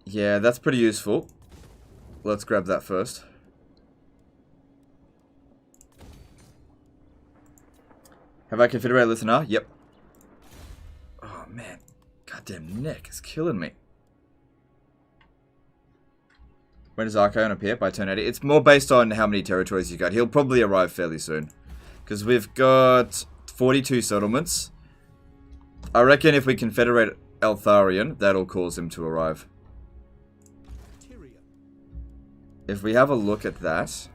Yeah, that's pretty useful. Let's grab that first. Have I Confederate listener? Yep. Oh, man. Goddamn neck is killing me. When does Archaon appear? By turn 80? It's more based on how many territories you got. He'll probably arrive fairly soon. Because we've got 42 settlements. I reckon if we confederate Eltharion, that'll cause him to arrive. Tyrion. If we have a look at that...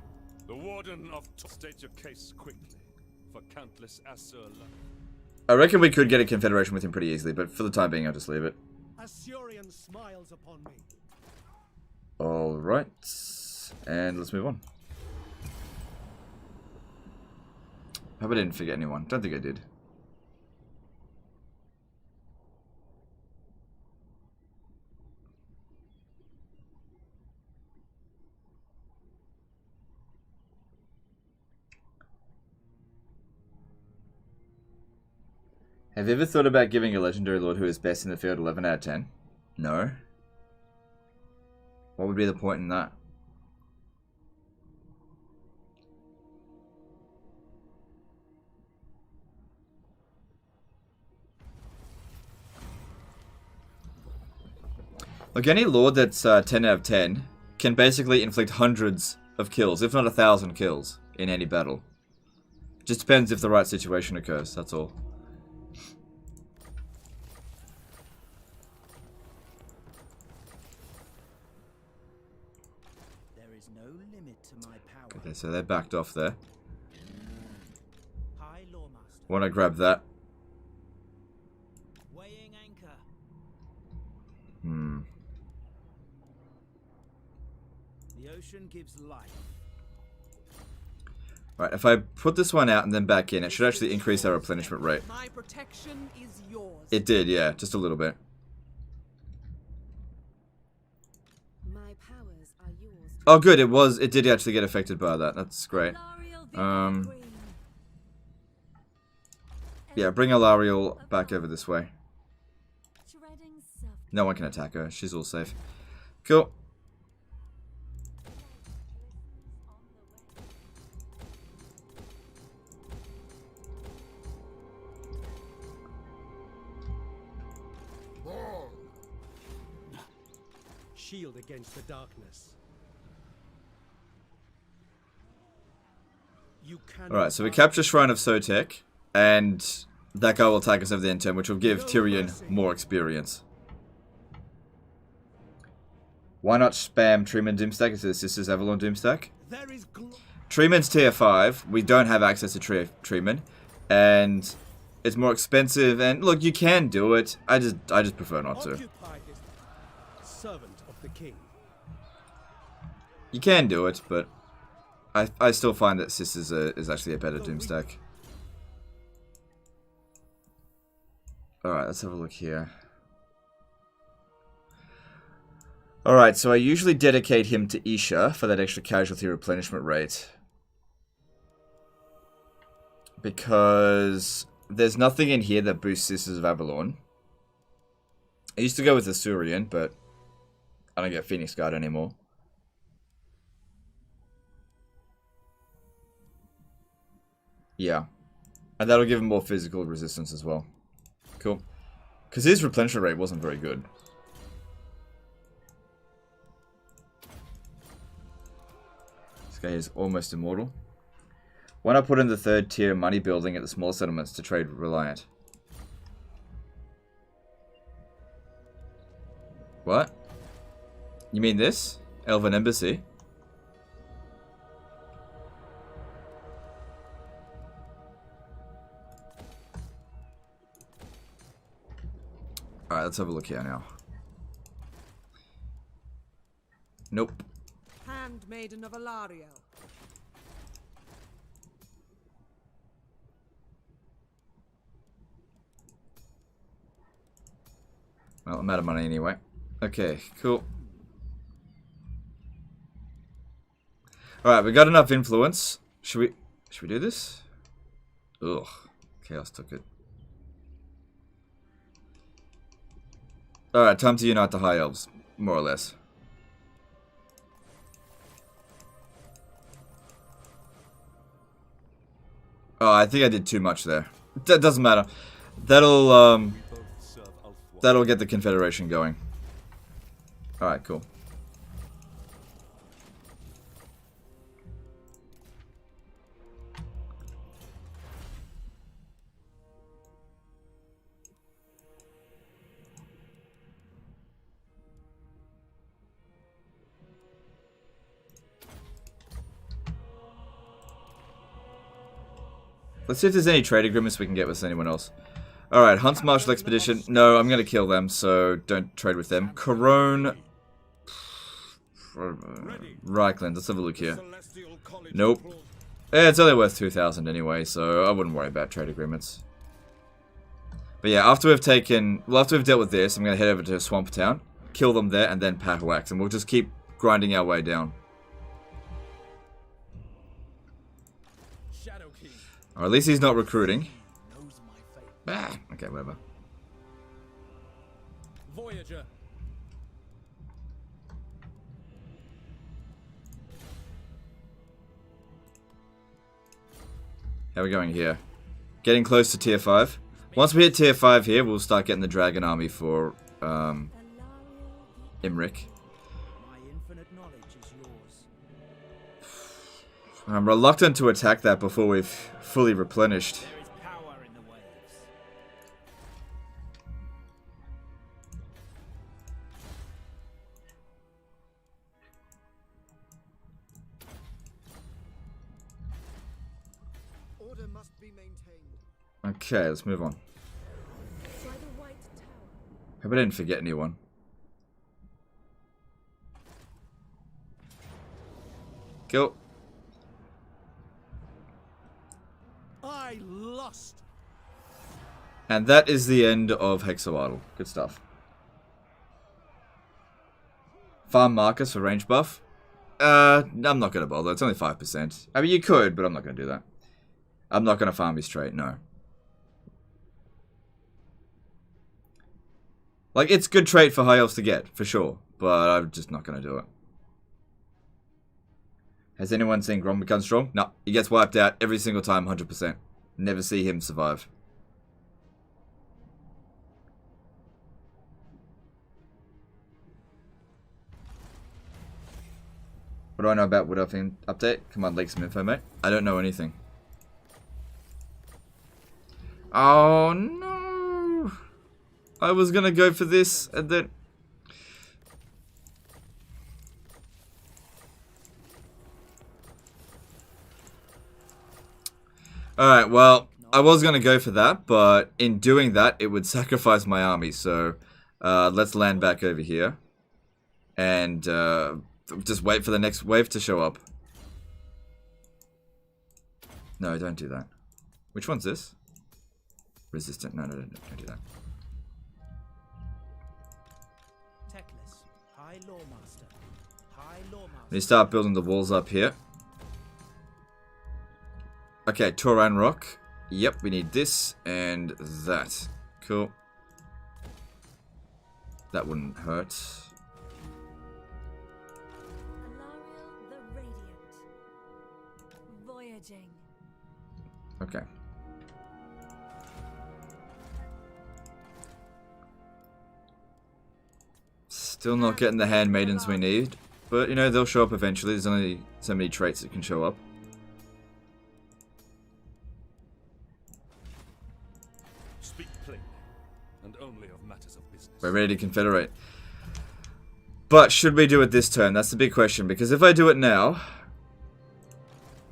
The Warden of state your case quickly, for countless Asur. I reckon we could get a confederation with him pretty easily, but for the time being, I'll just leave it. Assyrian smiles upon me. Alright. And let's move on. Hope I didn't forget anyone. Don't think I did. Have you ever thought about giving a legendary lord who is best in the field 11 out of 10? No. What would be the point in that? Look, any lord that's 10 out of 10 can basically inflict hundreds of kills, if not 1,000 kills, in any battle. Just depends if the right situation occurs, that's all. Okay, so they backed off there. Want to grab that. Weighing anchor. The ocean gives life. Right, if I put this one out and then back in, it should actually increase our replenishment rate. My protection is yours. It did, yeah, just a little bit. My powers are yours. Oh, good, it did actually get affected by that. That's great. Yeah, bring Alarielle back over this way. No one can attack her. She's all safe. Cool. Shield against the darkness. Alright, so we capture Shrine of Sotek, and that guy will attack us over the end turn, which will give Tyrion more experience. Why not spam Treeman Doomstack instead of Sisters Avalon Doomstack? Treeman's tier 5, we don't have access to Treeman, and it's more expensive, and look, you can do it, I just prefer not to. Servant of the king. You can do it, but I still find that Sisters is actually a better Doomstack. Alright, let's have a look here. Alright, so I usually dedicate him to Isha for that extra casualty replenishment rate. Because there's nothing in here that boosts Sisters of Avalon. I used to go with Asurian, but I don't get Phoenix Guard anymore. Yeah. And that'll give him more physical resistance as well. Cool. Because his replenishment rate wasn't very good. This guy is almost immortal. Why not put in the 3rd tier money building at the small settlements to trade reliant? What? You mean this? Elven Embassy? Alright, let's have a look here now. Nope. Handmaiden of Alarielle. Well, I'm out of money anyway. Okay, cool. Alright, we got enough influence. Should we do this? Ugh. Chaos took it. Alright, time to unite the High Elves. More or less. Oh, I think I did too much there. That doesn't matter. That'll get the Confederation going. Alright, cool. Let's see if there's any trade agreements we can get with anyone else. Alright, Hunt's Martial Expedition. No, I'm going to kill them, so don't trade with them. Corone. Reichland, let's have a look here. Nope. Yeah, it's only worth 2,000 anyway, so I wouldn't worry about trade agreements. But yeah, after we've dealt with this, I'm going to head over to Swamp Town, kill them there, and then Pahawax, and we'll just keep grinding our way down. Or at least he's not recruiting. Ah, okay, whatever. Voyager. How are we going here? Getting close to tier 5. Once we hit tier 5 here, we'll start getting the Dragon Army for Imric. My infinite knowledge is yours. I'm reluctant to attack that before we've fully replenished. There is power in the waves. Order must be maintained. Okay, let's move on. By the White Tower. Hope I didn't forget anyone. Go. I lost. And that is the end of Hexawaddle. Good stuff. Farm Marcus for range buff. I'm not going to bother. It's only 5%. I mean, you could, but I'm not going to do that. I'm not going to farm his trait, no. Like, it's good trait for High Elves to get, for sure. But I'm just not going to do it. Has anyone seen Grom become strong? No, he gets wiped out every single time, 100%. Never see him survive. What do I know about Wood Elf update? Come on, leak some info, mate. I don't know anything. Oh, no. I was going to go for this, and then... Alright, well, I was going to go for that, but in doing that, it would sacrifice my army, so let's land back over here. And just wait for the next wave to show up. No, don't do that. Which one's this? Resistant. No, don't do that. Techless. High Lawmaster. High Lawmaster. We start building the walls up here. Okay, Toran Rock. Yep, we need this and that. Cool. That wouldn't hurt. Alarielle the Radiant. Voyaging. Okay. Still not getting the handmaidens we need. But, you know, they'll show up eventually. There's only so many traits that can show up. Speak plainly, and only of matters of business. We're ready to confederate. But should we do it this turn? That's the big question. Because if I do it now...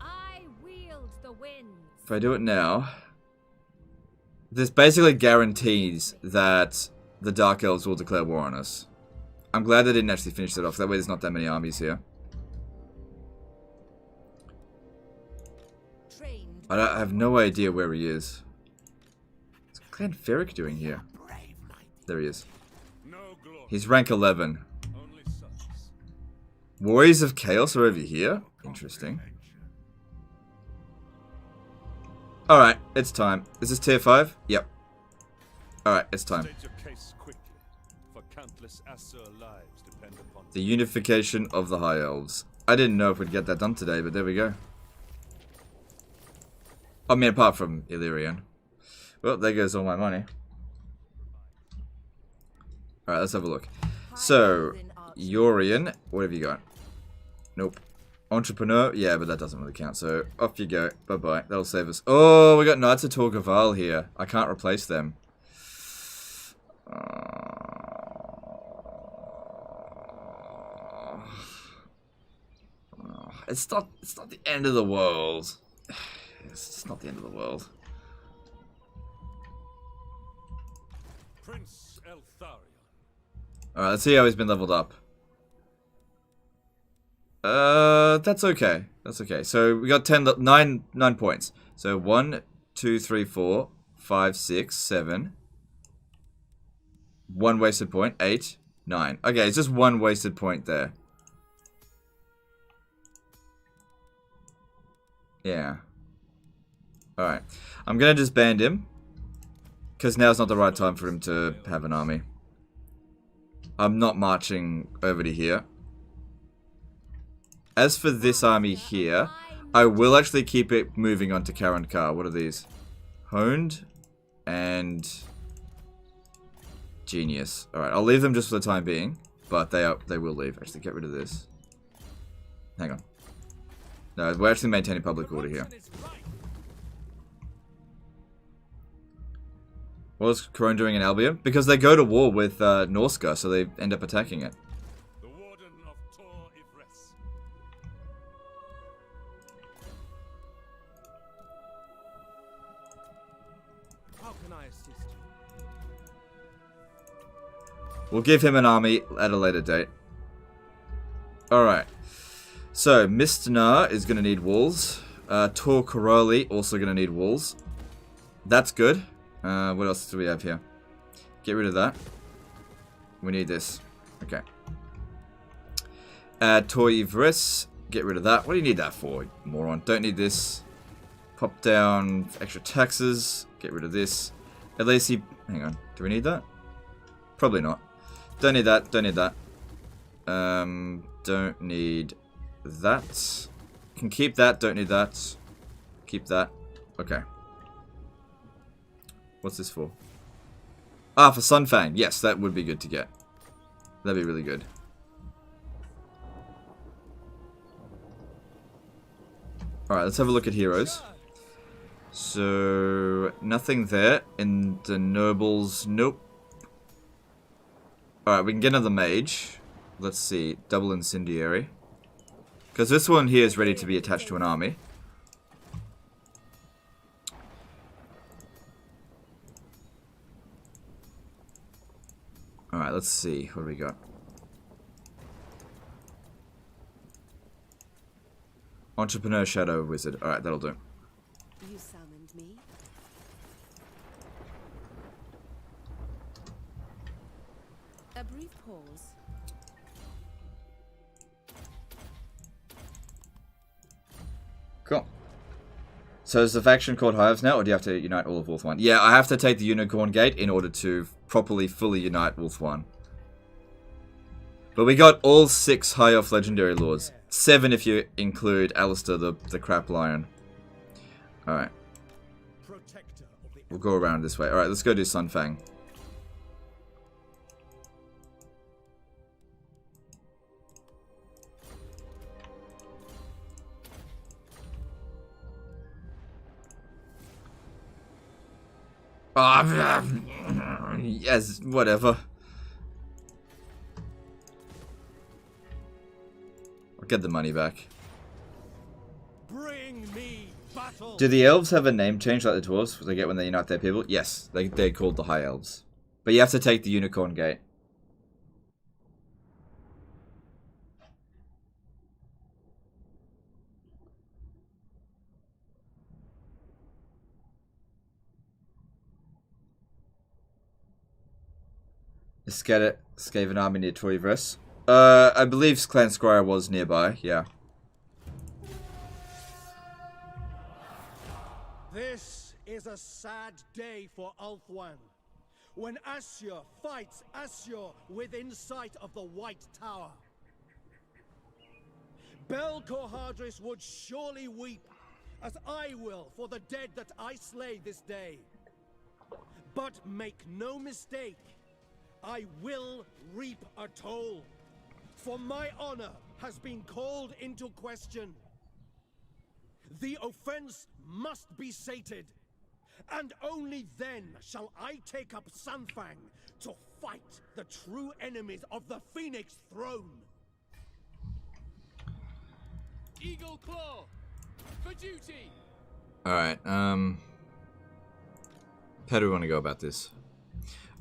I wield the winds. If I do it now... This basically guarantees that the Dark Elves will declare war on us. I'm glad they didn't actually finish it off. That way there's not that many armies here. I have no idea where he is. What's Confederate doing here? There he is. He's rank 11. Warriors of Chaos are over here? Interesting. Alright, it's time. Is this tier 5? Yep. Alright, it's time. The unification of the High Elves. I didn't know if we'd get that done today, but there we go. I mean, apart from Illyrian. Well, there goes all my money. Alright, let's have a look. So, Yorian, what have you got? Nope. Entrepreneur, yeah, but that doesn't really count. So, off you go. Bye-bye. That'll save us. Oh, we got Knights of Torgaval here. I can't replace them. It's not the end of the world. It's just not the end of the world. Prince Eltharion. Alright, let's see how he's been leveled up. That's okay. That's okay. So we got 9 points. So 1, 2, 3, 4, 5, 6, 7. 1 wasted point. 8, 9. Okay, it's just 1 wasted point there. Yeah. Alright. I'm gonna just ban him. Because now's not the right time for him to have an army. I'm not marching over to here. As for this army here, I will actually keep it moving on to Karankar. What are these? Honed and Genius. Alright, I'll leave them just for the time being. But they will leave. Actually, get rid of this. Hang on. No, we're actually maintaining public order here. What was Corone doing in Albion? Because they go to war with Norska, so they end up attacking it. The Warden of Tor Ivres. How can I assist you? We'll give him an army at a later date. Alright. So, Mistnar is going to need walls. Tor Coroli also going to need walls. That's good. What else do we have here? Get rid of that. We need this. Okay. Tor Ivres. Get rid of that. What do you need that for, moron? Don't need this. Pop down extra taxes. Get rid of this. At least he... Hang on. Do we need that? Probably not. Don't need that. Don't need that. Don't need that. Can keep that. Don't need that. Keep that. Okay. What's this for? Ah, for Sunfang. Yes, that would be good to get. That'd be really good. Alright, let's have a look at heroes. So, nothing there. In the nobles, nope. Alright, we can get another mage. Let's see. Double incendiary. Because this one here is ready to be attached to an army. Alright, let's see. What do we got? Entrepreneur Shadow Wizard. Alright, that'll do. You summoned me. A brief pause. Cool. So is the faction called Hives now, or do you have to unite all of Wolf 1? Yeah, I have to take the Unicorn Gate in order to properly, fully unite Wolf 1. But we got all 6 High Elf Legendary Lords. 7 if you include Alistair the Crap Lion. Alright. We'll go around this way. Alright, let's go do Sunfang. Yes, whatever. I'll get the money back. Bring me battle. Do the elves have a name change like the dwarves they get when they unite their people? Yes, they're called the High Elves. But you have to take the Unicorn Gate. Skaven army near Toyverse. I believe Clan Squire was nearby, yeah. This is a sad day for Ulthuan, when Asur fights Asur within sight of the White Tower. Bel Corhadris would surely weep, as I will for the dead that I slay this day. But make no mistake, I will reap a toll, for my honor has been called into question. The offense must be sated, and only then shall I take up Sunfang to fight the true enemies of the Phoenix Throne. Eagle Claw, for duty. Alright, how do we want to go about this?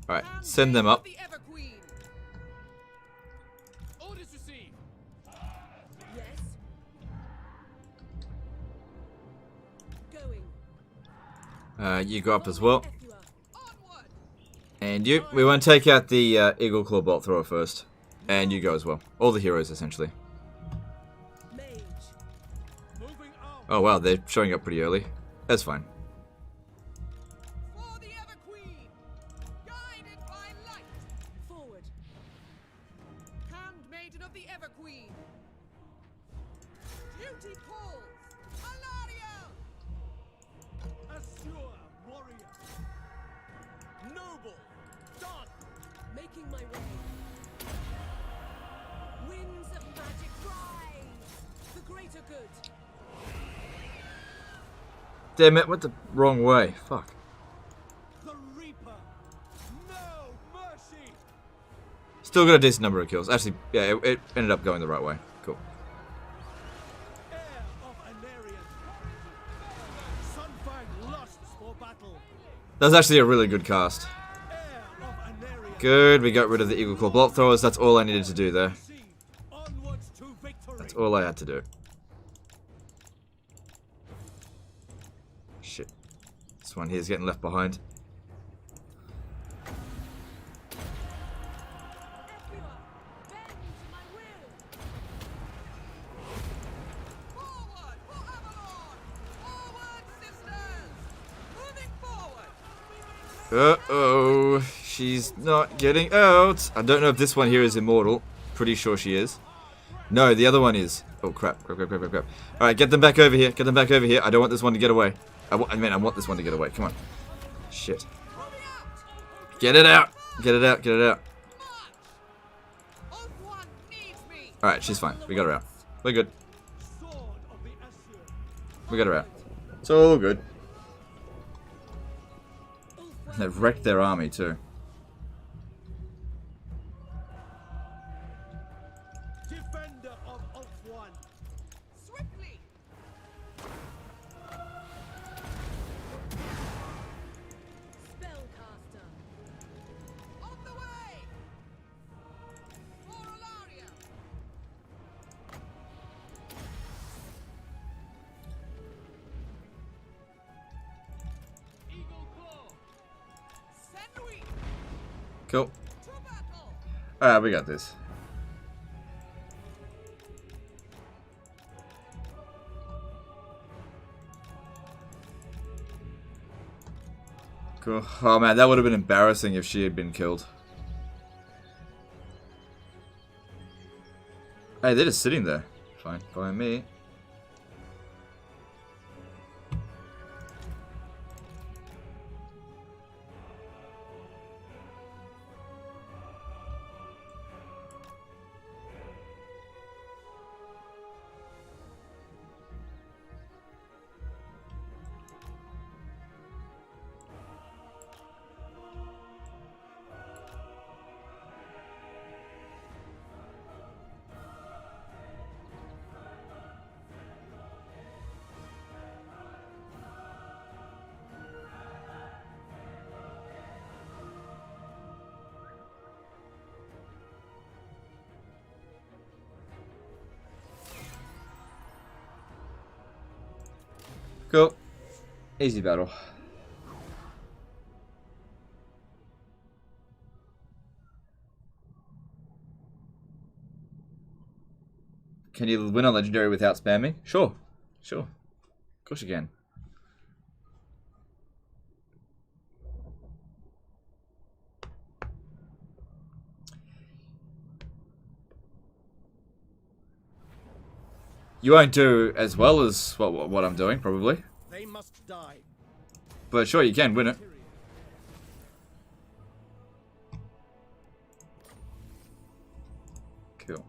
Alright, send them up. The Everqueen. Orders received. Yes. Going. You go up as well. Efua. Onward. And you. We want to take out the Eagle Claw Bolt Thrower first. And you go as well. All the heroes, essentially. Mage. Moving out. Oh wow, they're showing up pretty early. That's fine. For the Everqueen. Guided by light. Forward. Handmaiden of the Everqueen. Duty calls. Alarielle. Asur, warrior. Noble! Done! Making my way. Winds of magic rise. The greater good. Damn it, went the wrong way. Fuck. The Reaper. No mercy. Still got a decent number of kills. Actually, yeah, it ended up going the right way. Cool. Heir of Anarian. Sunfang lusts for battle. That was actually a really good cast. Heir of Anarian. Good, we got rid of the Eagle Claw Bolt Throwers. That's all I needed to do there. Onwards to victory. That's all I had to do. Shit. This one here's getting left behind. Efua. Bend to my will. Forward for Avalon. Forward, sisters. Moving forward. Uh-oh. She's not getting out. I don't know if this one here is immortal. Pretty sure she is. No, the other one is. Oh, crap. Alright, get them back over here. Get them back over here. I don't want this one to get away. I want this one to get away. Come on. Shit. Get it out. Get it out. Get it out. Ulthuan needs me. Alright, she's fine. We got her out. We're good. Sword of the Asur. We got her out. It's all good. They've wrecked their army, too. Defender of Ulthuan. Swiftly. Spellcaster. On the way. For Alarielle. Eagle Claw. Send we Cool. to battle. Alright, we got this. Cool. Oh man, that would have been embarrassing if she had been killed. Hey, they're just sitting there. Fine by me. Cool. Easy battle. Can you win on Legendary without spamming? Sure. Sure. Of course you can. You won't do as well as what I'm doing, probably. They must die. But sure, you can win it. Cool.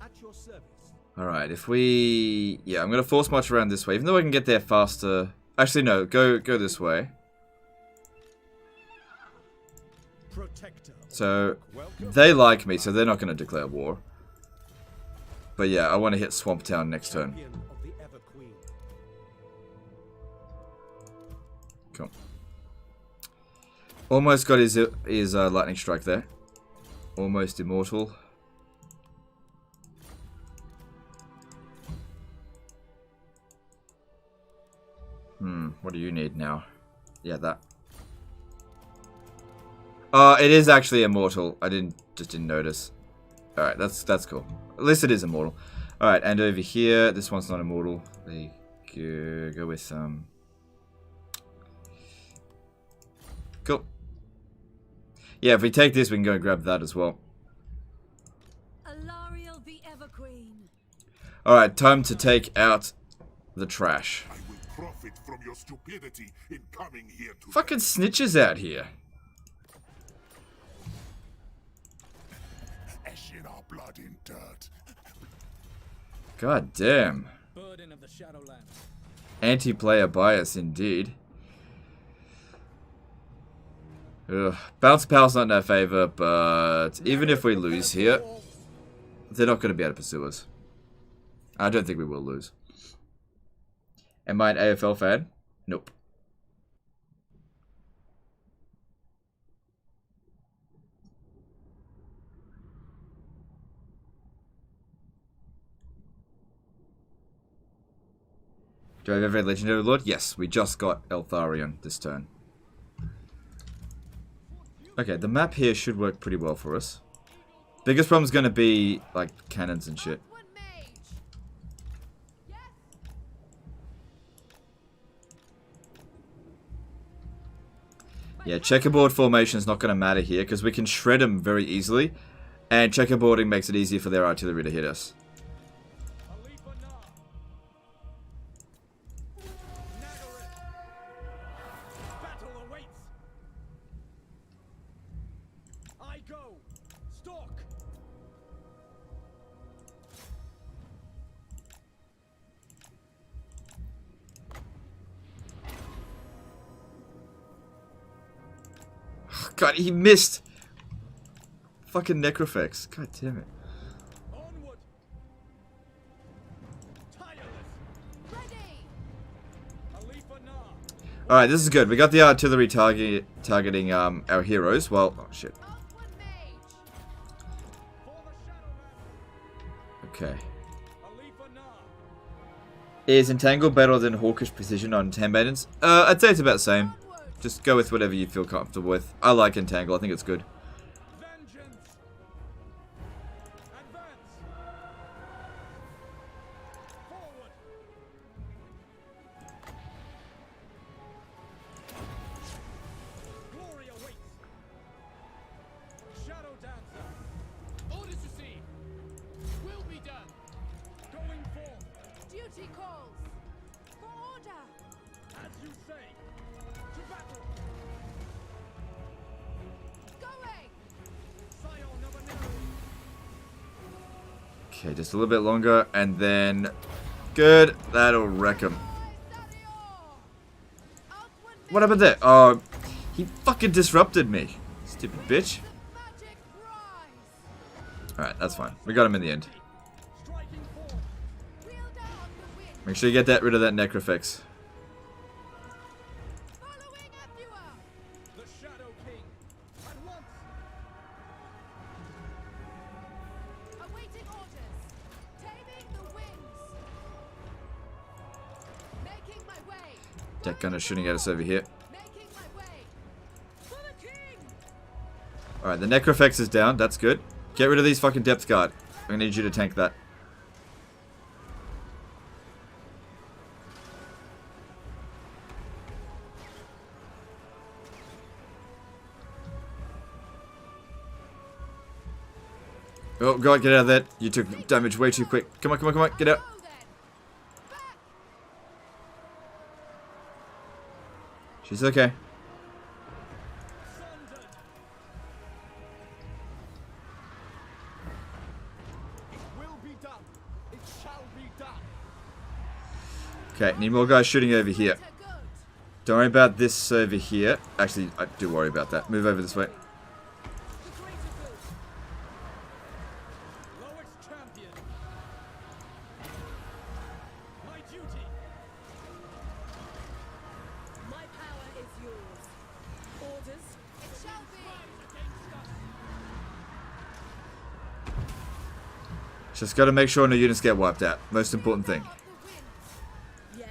At your service. Alright, if we... Yeah, I'm going to force march around this way. Even though I can get there faster... Actually, no. Go this way. Protector. So, they like me, so they're not going to declare war. But yeah, I want to hit Swamp Town next turn. Cool. Almost got his lightning strike there. Almost immortal. What do you need now? Yeah, that. It is actually immortal. I just didn't notice. Alright, that's cool. At least it is immortal. Alright, and over here, this one's not immortal. They go with cool. Yeah, if we take this, we can go and grab that as well. Alarielle the Everqueen. Alright, time to take out the trash. I will profit from your stupidity in coming here to Fucking snitches out here. ash in our blood in dirt. God damn. Burden of the Shadowlands. Anti-player bias indeed. Ugh. Bounce Pal's not in our favor, but even if we lose here, they're not going to be able to pursue us. I don't think we will lose. Am I an AFL fan? Nope. Do I have every legendary lord? Yes, we just got Eltharion this turn. Okay, the map here should work pretty well for us. Biggest problem is going to be, like, cannons and shit. Yeah, checkerboard formation is not going to matter here, because we can shred them very easily. And checkerboarding makes it easier for their artillery to hit us. God, he missed. Fucking Necrofex. God damn it. Alright, this is good. We got the artillery targeting our heroes. Well, oh shit. Okay. Is Entangle better than Hawkish Precision on Handmaidens? I'd say it's about the same. Just go with whatever you feel comfortable with. I like Entangle. I think it's good. Okay, just a little bit longer, and then... Good. That'll wreck him. What happened there? Oh, he fucking disrupted me. Stupid bitch. Alright, that's fine. We got him in the end. Make sure you get rid of that Necrofex. Deck gunner shooting at us over here. Alright, the Necrofex is down. That's good. Get rid of these fucking depth guard. I need you to tank that. Oh god, get out of that. You took damage way too quick. Come on, come on, come on, get out. She's okay. Okay, need more guys shooting over here. Don't worry about this over here. Actually, I do worry about that. Move over this way. Just gotta make sure no units get wiped out. Most important thing. Yes.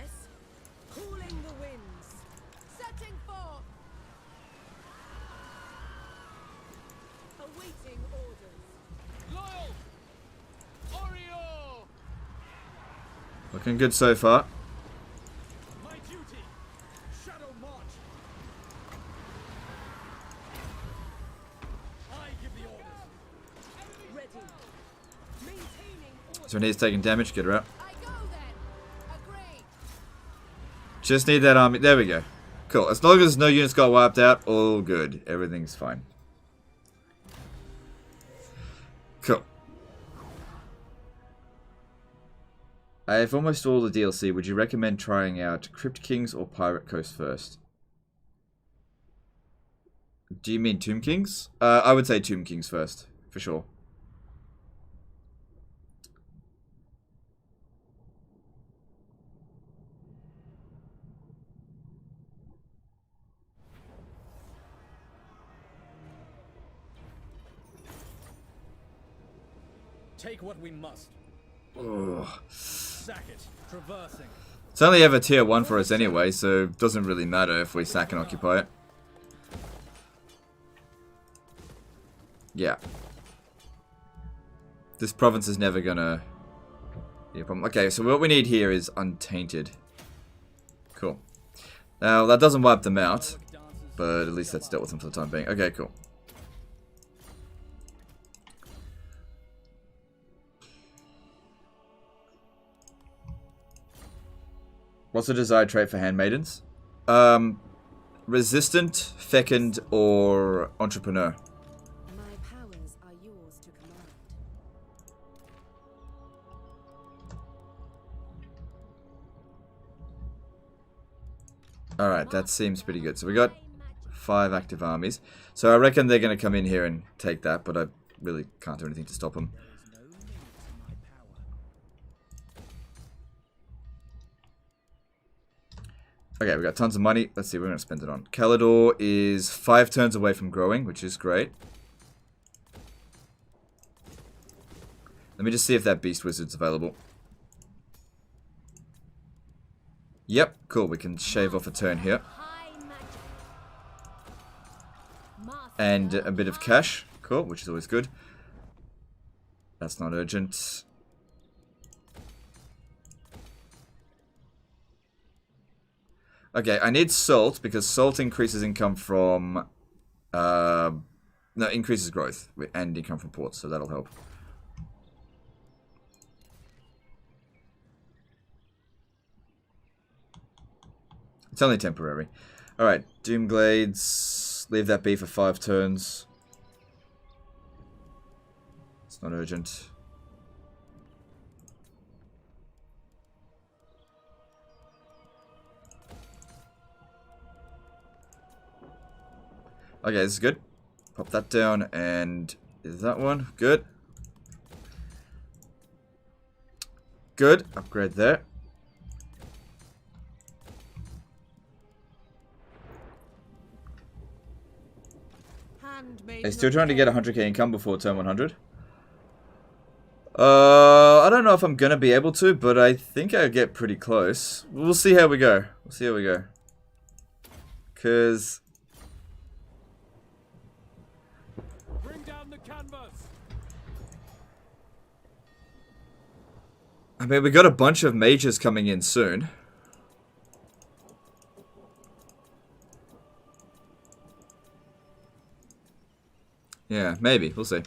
Cooling the winds. Setting forth. Awaiting orders. Loyal! Oreo! Looking good so far. My duty! Shadow march! I give the orders. Ready. So Renee's taking damage. Get her out. I go then. Agree. Just need that army. There we go. Cool. As long as no units got wiped out, all good. Everything's fine. Cool. I have almost all the DLC. Would you recommend trying out Crypt Kings or Pirate Coast first? Do you mean Tomb Kings? I would say Tomb Kings first, for sure. Take what we must. Ugh. Sack it. Traversing. It's only ever tier 1 for us anyway, so it doesn't really matter if we sack and occupy it. Yeah. This province is never gonna be a problem. Okay, so what we need here is Untainted. Cool. Now, that doesn't wipe them out, but at least that's dealt with them for the time being. Okay, cool. What's the desired trait for handmaidens? Resistant, fecund, or entrepreneur. My powers are yours to command. Alright, that seems pretty good. So we got 5 active armies. So I reckon they're going to come in here and take that, but I really can't do anything to stop them. Okay, we got tons of money. Let's see, we're going to spend it on. Calidor is 5 turns away from growing, which is great. Let me just see if that Beast Wizard's available. Yep, cool. We can shave off a turn here. And a bit of cash. Cool, which is always good. That's not urgent. Okay, I need salt because salt increases income from... no, increases growth and income from ports, so that'll help. It's only temporary. Alright, Doomglades. Leave that be for 5 turns. It's not urgent. Okay, this is good. Pop that down, and is that one good? Good. Upgrade there. Are still trying to get 100k income before turn 100? I don't know if I'm gonna be able to, but I think I'll get pretty close. We'll see how we go. We'll see how we go. Cause... I mean, we got a bunch of mages coming in soon. Yeah, maybe. We'll see.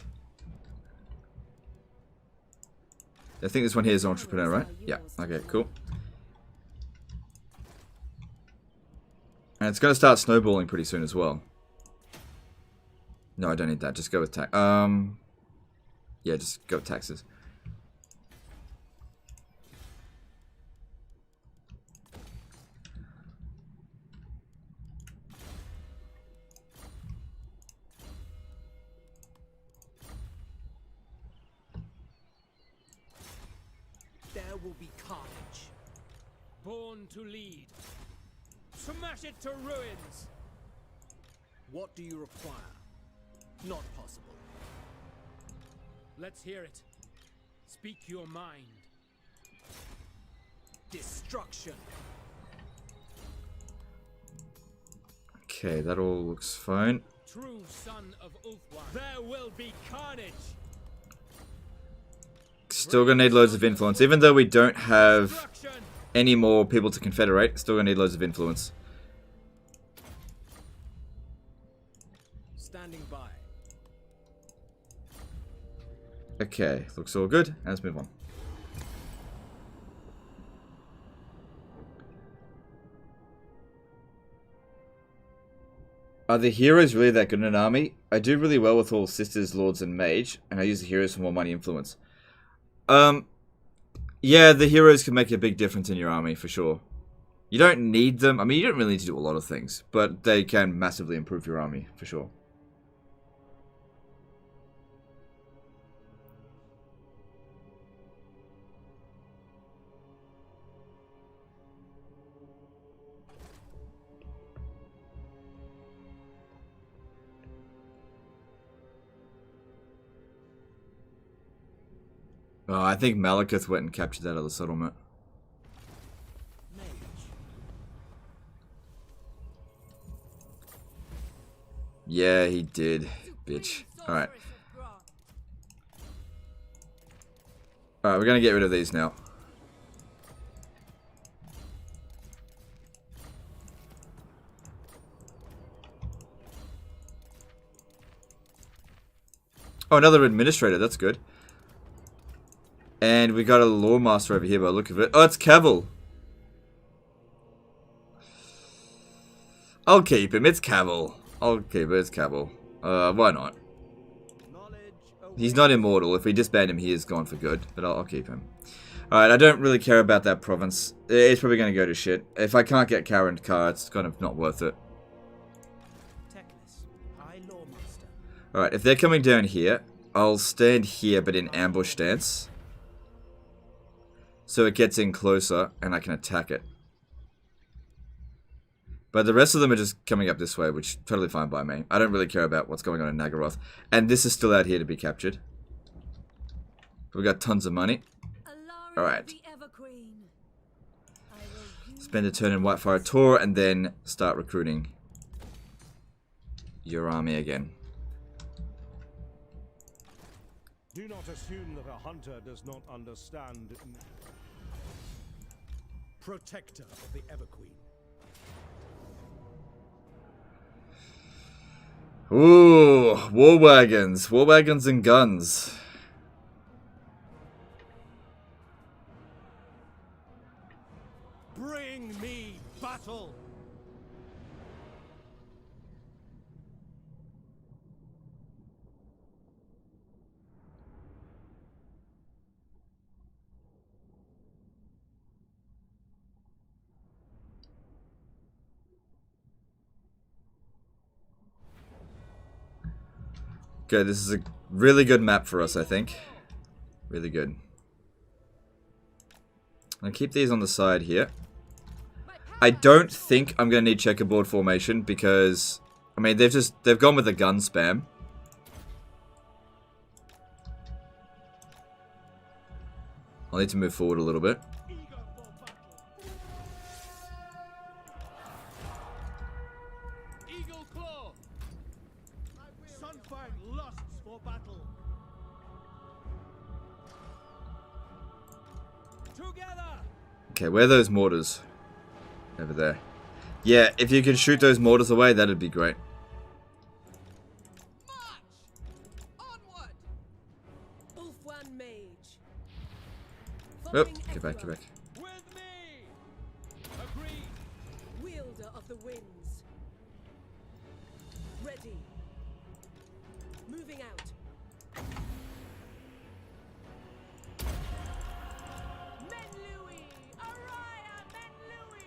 I think this one here is entrepreneur, right? Yeah. Okay, cool. And it's going to start snowballing pretty soon as well. No, I don't need that. Just go with tax. Yeah, just go with taxes. There will be carnage. Born to lead. Smash it to ruins. What do you require? Not possible. Let's hear it. Speak your mind. Destruction. Okay, that all looks fine. True son of Ulthuan. There will be carnage. Still gonna need loads of influence. Even though we don't have any more people to confederate, still gonna need loads of influence. Standing by. Okay, looks all good. Let's move on. Are the heroes really that good in an army? I do really well with all sisters, lords, and mage, and I use the heroes for more money influence. Yeah, the heroes can make a big difference in your army, for sure. You don't need them. I mean, you don't really need to do a lot of things, but they can massively improve your army, for sure. Oh, I think Malekith went and captured that other settlement. Yeah, he did, bitch. Alright. Alright, we're gonna get rid of these now. Oh, another administrator, that's good. And we got a law master over here by the look of it. Oh, it's Cavill. I'll keep him. It's Cavill. I'll keep it. It's Cavill. Why not? He's not immortal. If we disband him, he is gone for good. But I'll keep him. Alright, I don't really care about that province. It's probably going to go to shit. If I can't get Karen Carr, it's kind of not worth it. Alright, if they're coming down here, I'll stand here but in ambush stance. So it gets in closer and I can attack it. But the rest of them are just coming up this way, which is totally fine by me. I don't really care about what's going on in Nagaroth. And this is still out here to be captured. We got tons of money. Alright. Spend a turn in Whitefire Tor and then start recruiting your army again. Do not assume that a hunter does not understand. Protector of the Everqueen. Ooh, war wagons and guns. Bring me battle. Okay, this is a really good map for us, I think. Really good. I'll keep these on the side here. I don't think I'm going to need checkerboard formation because, I mean, they've gone with the gun spam. I'll need to move forward a little bit. Okay, where are those mortars? Over there. Yeah, if you can shoot those mortars away, that'd be great. Ulfwan Mage. Oh, get back, get back. With me! Agreed! Wielder of the winds. Ready. Moving out. Menlui! Araya Menlui!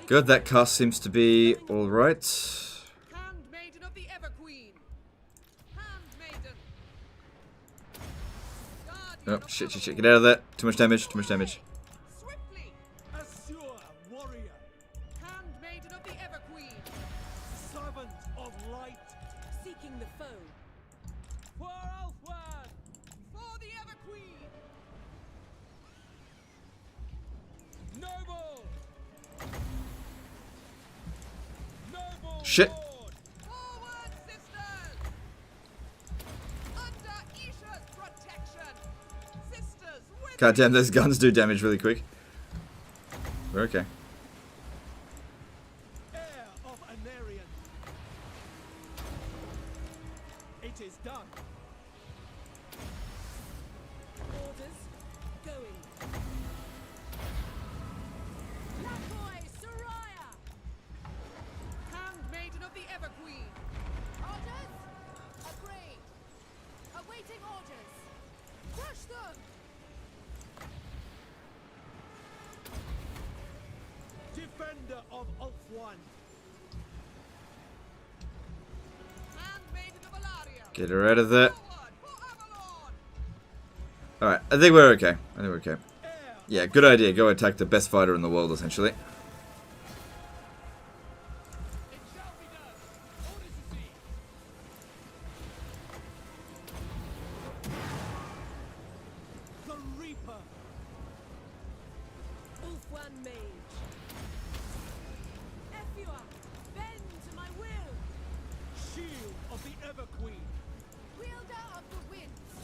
Good, that cast seems to be alright. Handmaiden of the Everqueen. Handmaiden. Oh, shit, shit, shit. Get out of there. Too much damage, too much damage. Swiftly. Assure, warrior. Handmaiden of the Everqueen. Servant of light. Seeking the foe. For Ulfwan! For the Everqueen. Noble! Noble Shit. Lord! Forward, sisters! Under Isha's protection! Sisters, with God damn, those guns do damage really quick. We're okay. Heir of Anarion. It is done. orders going. Lakoy Soraya! Handmaiden of the Everqueen! Orders? Agreed. Awaiting orders. Crush them! Defender of Ulfwan. Handmaiden of Alaria! Get her out of there. Forward for Avalon! Alright, I think we're okay. I think we're okay. Yeah, good idea. Go attack the best fighter in the world, essentially. It shall be done! Orders received! The Reaper. Ulfwan Mage! Efua! Bend to my will! Shield of the Everqueen. Wielder of the winds.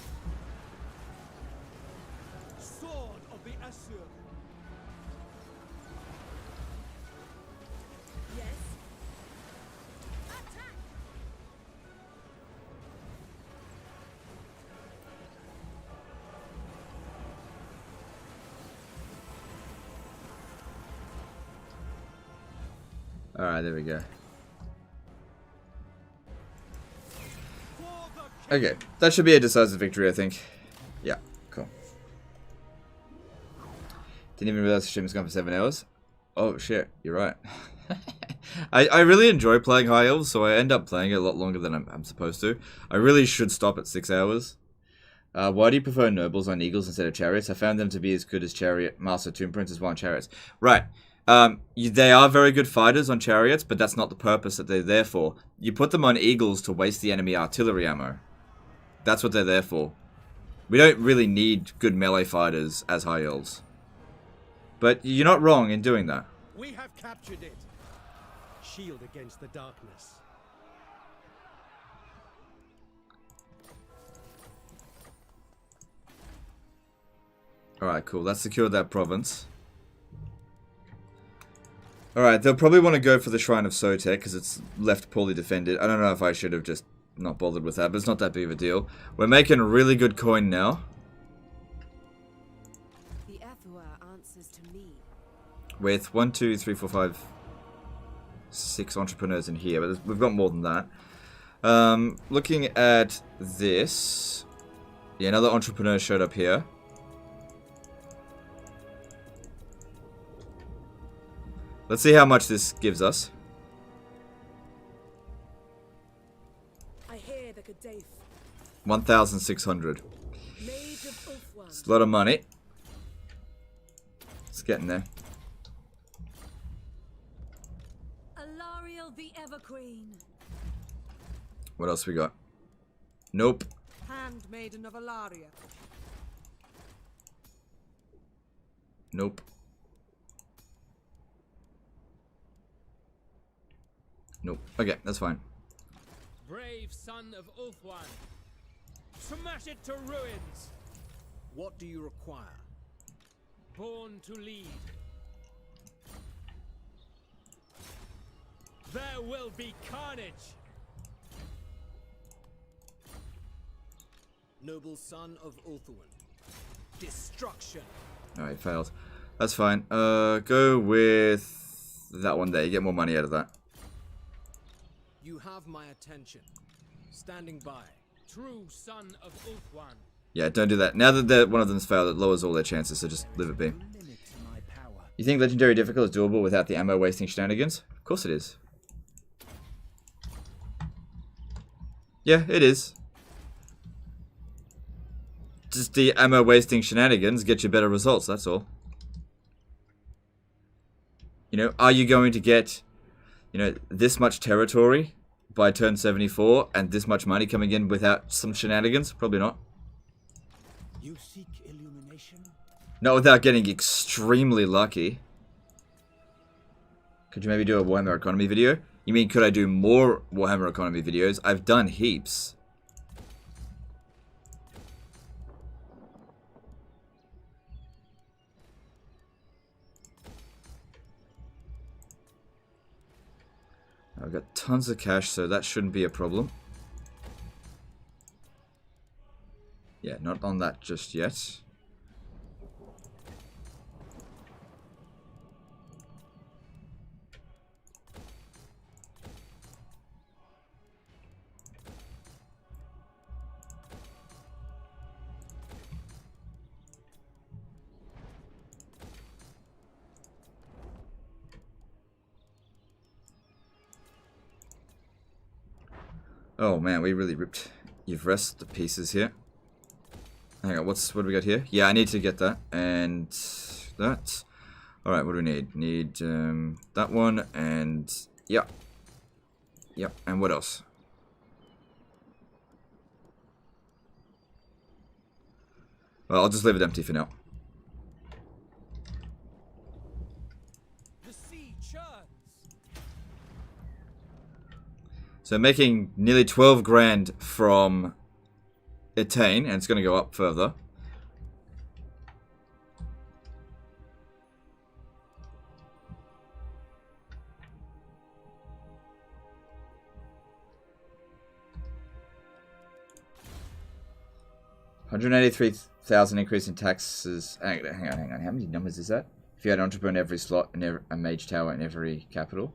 Sword of the Asur. Yes? Attack! Alright, there we go. For the Okay, that should be a decisive victory, I think. Yeah, cool. Didn't even realize the stream was gone for 7 hours. Oh shit, you're right. I really enjoy playing High Elves, so I end up playing it a lot longer than I'm supposed to. I really should stop at 6 hours. Why do you prefer nobles on eagles instead of chariots? I found them to be as good as chariot master tomb princes while on chariots. Right. They are very good fighters on chariots, but that's not the purpose that they're there for. You put them on eagles to waste the enemy artillery ammo. That's what they're there for. We don't really need good melee fighters as High Elves. But you're not wrong in doing that. We have captured it. Shield against the darkness. Alright, cool. That's secured that province. Alright, they'll probably want to go for the Shrine of Sotek because it's left poorly defended. I don't know if I should have just not bothered with that, but it's not that big of a deal. We're making really good coin now. The Efua answers to me. With 1, 2, 3, 4, 5, 6 entrepreneurs in here, but we've got more than that. Looking at this, yeah, another entrepreneur showed up here. Let's see how much this gives us. I hear the Kadaif. 1,600. Mage of Ulfwan. It's a lot of money. It's getting there. Alarielle the Everqueen. What else we got? Nope. Handmaiden of Alaria. Nope. Nope. Okay, that's fine. Brave son of Ulfwan. Smash it to ruins. What do you require? Born to lead. There will be carnage. Noble son of Ulthuan. Destruction. Oh, he failed. That's fine. Go with that one there. You get more money out of that. You have my attention. Standing by. True son of Ulthuan. Yeah, don't do that. Now that one of them's failed, it lowers all their chances, so just leave it be. You think Legendary Difficult is doable without the ammo wasting shenanigans? Of course it is. Yeah, it is. Just the ammo wasting shenanigans get you better results, that's all. You know, are you going to get, you know, this much territory by turn 74 and this much money coming in without some shenanigans? Probably not. You seek illumination? Not without getting extremely lucky. Could you maybe do a Warhammer economy video? You mean could I do more Warhammer economy videos? I've done heaps. I've got tons of cash, so that shouldn't be a problem. Yeah, not on that just yet. Oh man, we really ripped Yvresse to pieces here. Hang on, what do we got here? Yeah, I need to get that and that. Alright, what do we need? Need that one and yeah. Yep, and what else? Well, I'll just leave it empty for now. So making nearly 12 grand from Etain, and it's going to go up further. $183,000 increase in taxes. Hang on. How many numbers is that? If you had an entrepreneur in every slot and a mage tower in every capital.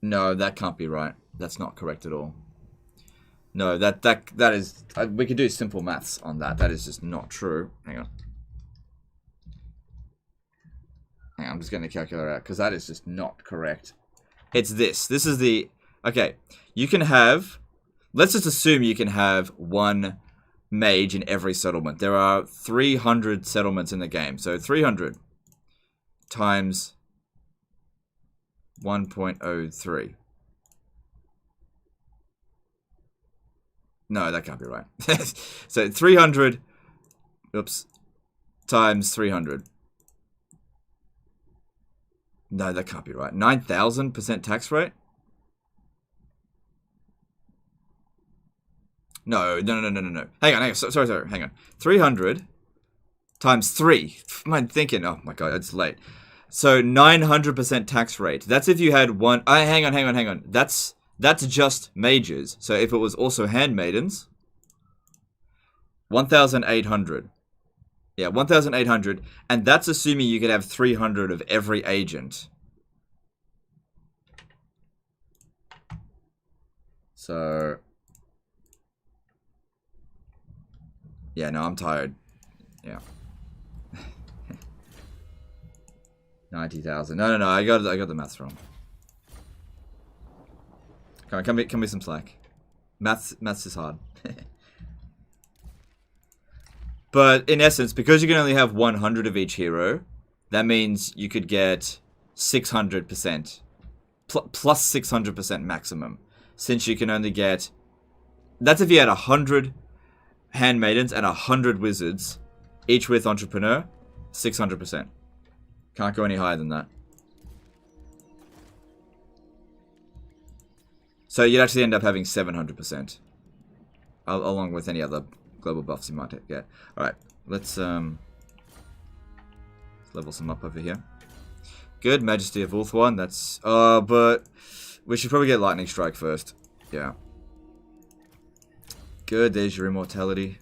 No, that can't be right. That's not correct at all. No, that is... we could do simple maths on that. That is just not true. Hang on. Hang on, I'm just getting the calculator out, because that is just not correct. It's this. This is the... Okay, you can have... Let's just assume you can have one mage in every settlement. There are 300 settlements in the game. So 300 times... 1.03. No, that can't be right. So 300, oops, times 300. No, that can't be right. 9,000% tax rate? No. Hang on. Sorry. Hang on. 300 times 3. I'm thinking, oh my god, it's late. So 900% tax rate. That's if you had one. Hang on. That's just mages. So if it was also handmaidens, 1,800. Yeah, 1,800, and that's assuming you could have 300 of every agent. So yeah, no, I'm tired. Yeah. 90,000. No. I got the maths wrong. Come on, come me some slack. Maths is hard. But in essence, because you can only have 100 of each hero, that means you could get 600%. Plus 600% maximum. Since you can only get... That's if you had 100 handmaidens and 100 wizards, each with entrepreneur, 600%. Can't go any higher than that. So you'd actually end up having 700%. along with any other global buffs you might get. Alright, let's level some up over here. Good, Majesty of Ulthuan, that's... but we should probably get Lightning Strike first. Yeah. Good, there's your immortality.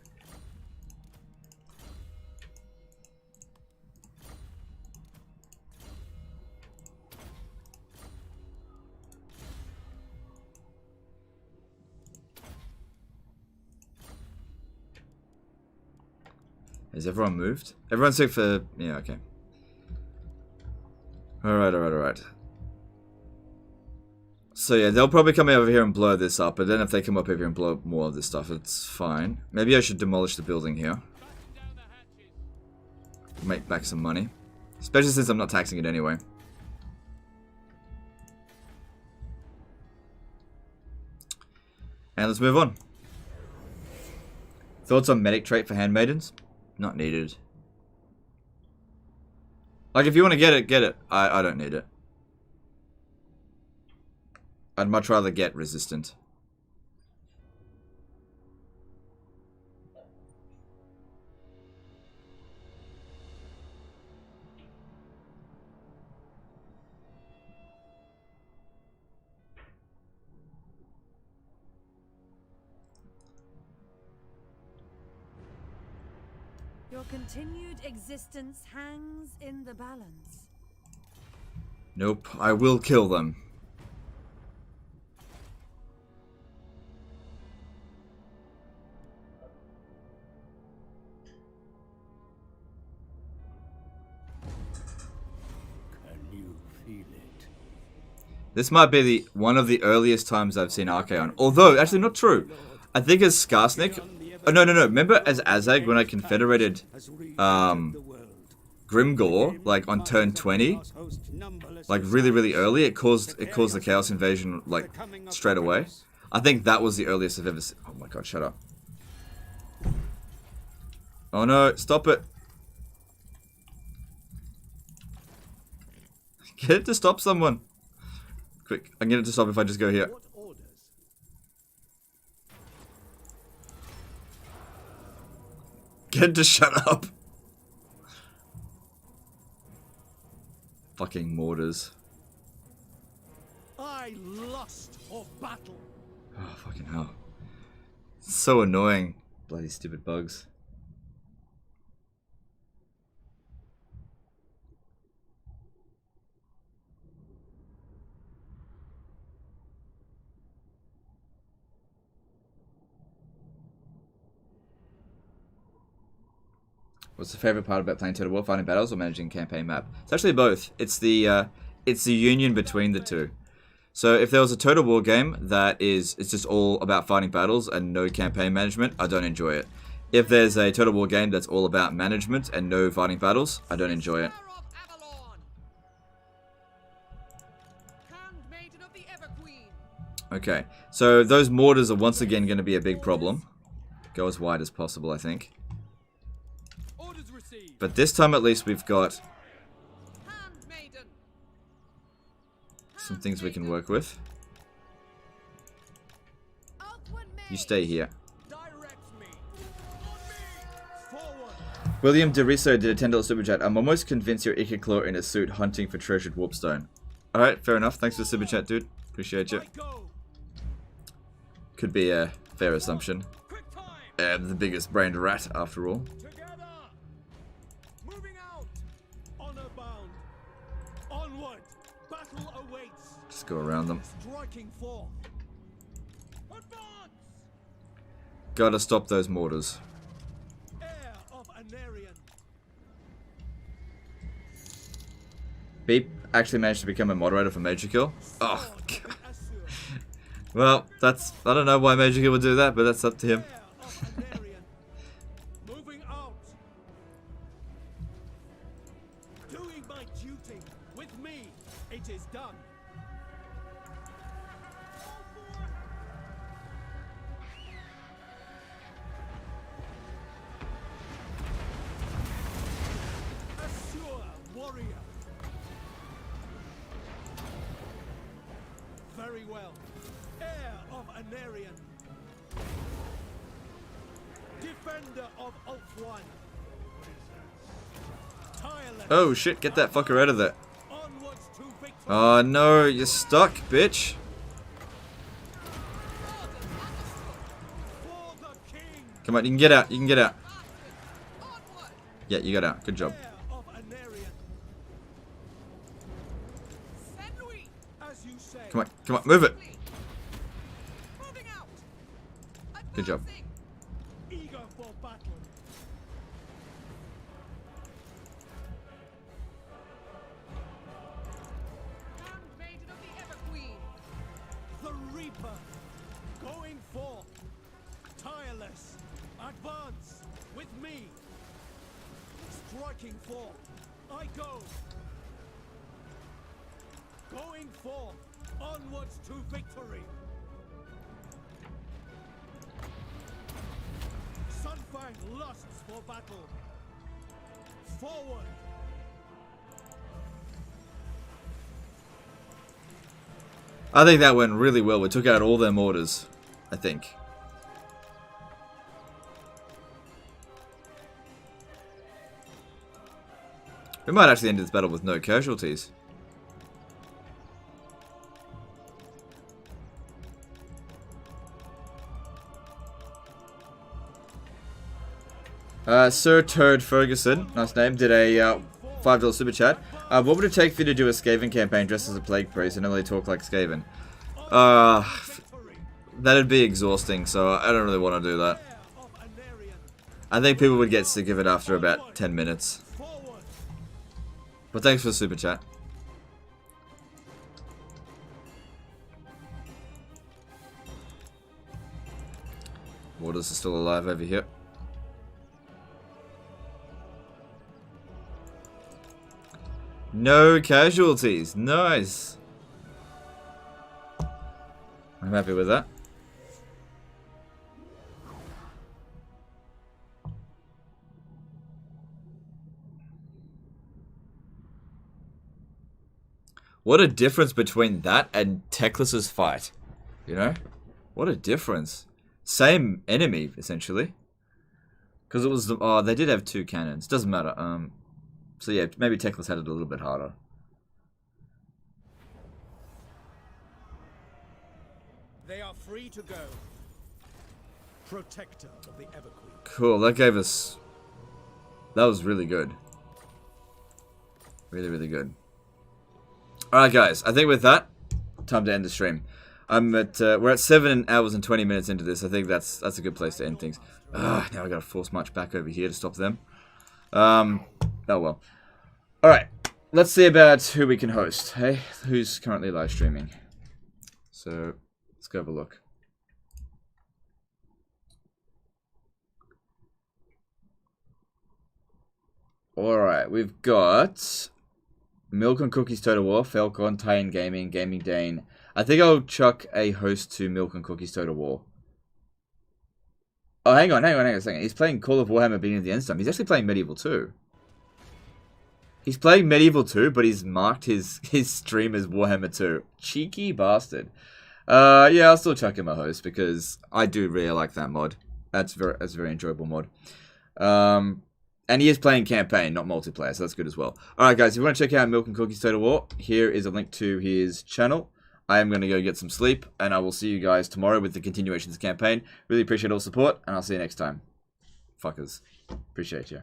Has everyone moved? Everyone's sick for... Yeah, okay. Alright. So yeah, they'll probably come over here and blow this up, but then if they come up over here and blow up more of this stuff, it's fine. Maybe I should demolish the building here. Make back some money. Especially since I'm not taxing it anyway. And let's move on. Thoughts on medic trait for handmaidens? Not needed. Like, if you want to get it, get it. I don't need it. I'd much rather get resistant. Your continued existence hangs in the balance. Nope, I will kill them. Can you feel it? This might be one of the earliest times I've seen Archaon. Although, actually not true. I think as Skarsnik... Oh, no. Remember as Azag when I confederated Grimgor, like on turn 20? Like really early, it caused the Chaos Invasion like straight away. I think that was the earliest I've ever seen. Oh my god, shut up. Oh no, stop it. Get it to stop someone. Quick, I can get it to stop if I just go here. Get it to shut up. Fucking mortars. I lust for battle. Oh, fucking hell. It's so annoying. Bloody stupid bugs. What's the favorite part about playing Total War? Fighting battles or managing campaign map? It's actually both. It's the union between the two. So if there was a Total War game that it's just all about fighting battles and no campaign management, I don't enjoy it. If there's a Total War game that's all about management and no fighting battles, I don't enjoy it. Okay, so those mortars are once again going to be a big problem. Go as wide as possible, I think. But this time at least we've got some things we can work with. You stay here. William DeRiso did a $10 super chat. I'm almost convinced you're Ikiclaw in a suit hunting for treasured warpstone. Alright, fair enough. Thanks for the super chat, dude. Appreciate you. Could be a fair assumption. The biggest brained rat, after all. Just go around them. Gotta stop those mortars. Beep actually managed to become a moderator for Major Kill. Oh, God. Well, that's... I don't know why Major Kill would do that, but that's up to him. Doing my duty with me, it is done. Assure warrior. Very well. Heir of Anarian. defender of Ulthuan. Tireless. Oh shit, get that fucker out of there. Onwards to victory. Oh no, you're stuck, bitch. For the king. Come on, you can get out, you can get out. Yeah, you got out. Good job. Of Anarian. As you say. Come on, move it. Good job. Eager for battle. Handmaiden of the Everqueen. The Reaper. Going forth. Tireless. Advance. With me. Striking forth. I go. Going forth. Onwards to victory. Sunfang lusts for battle. Forward. I think that went really well. We took out all their mortars, I think. We might actually end this battle with no casualties. Sir Turd Ferguson, nice name, did a $5 super chat. What would it take for you to do a Skaven campaign dressed as a plague priest and only talk like Skaven? That'd be exhausting, so I don't really want to do that. I think people would get sick of it after about 10 minutes. But thanks for the super chat. Waters are still alive over here. No casualties. Nice. I'm happy with that. What a difference between that and Teclis's fight. You know? What a difference. Same enemy, essentially. Because it was the... Oh, they did have 2 cannons. Doesn't matter. So yeah, maybe Teclis had it a little bit harder. They are free to go. Protector of the Everqueen. Cool, that gave us... That was really good. Really, really good. Alright guys, I think with that, time to end the stream. We're at 7 hours and 20 minutes into this. I think that's a good place to end things. Now I gotta force march back over here to stop them. Oh well. Alright, let's see about who we can host. Hey, who's currently live streaming? So, let's go have a look. Alright, we've got Milk and Cookies Total War, Falcon, Tie-In Gaming, Gaming Dane. I think I'll chuck a host to Milk and Cookies Total War. Oh, hang on a second. He's playing Call of Warhammer Beginning of the End Time. He's actually playing Medieval 2. He's playing Medieval 2, but he's marked his stream as Warhammer 2. Cheeky bastard. Yeah, I'll still chuck him a host because I do really like that mod. That's a very enjoyable mod. And he is playing campaign, not multiplayer, so that's good as well. Alright guys, if you want to check out Milk and Cookies Total War, here is a link to his channel. I am going to go get some sleep, and I will see you guys tomorrow with the continuation of the campaign. Really appreciate all support, and I'll see you next time. Fuckers. Appreciate you.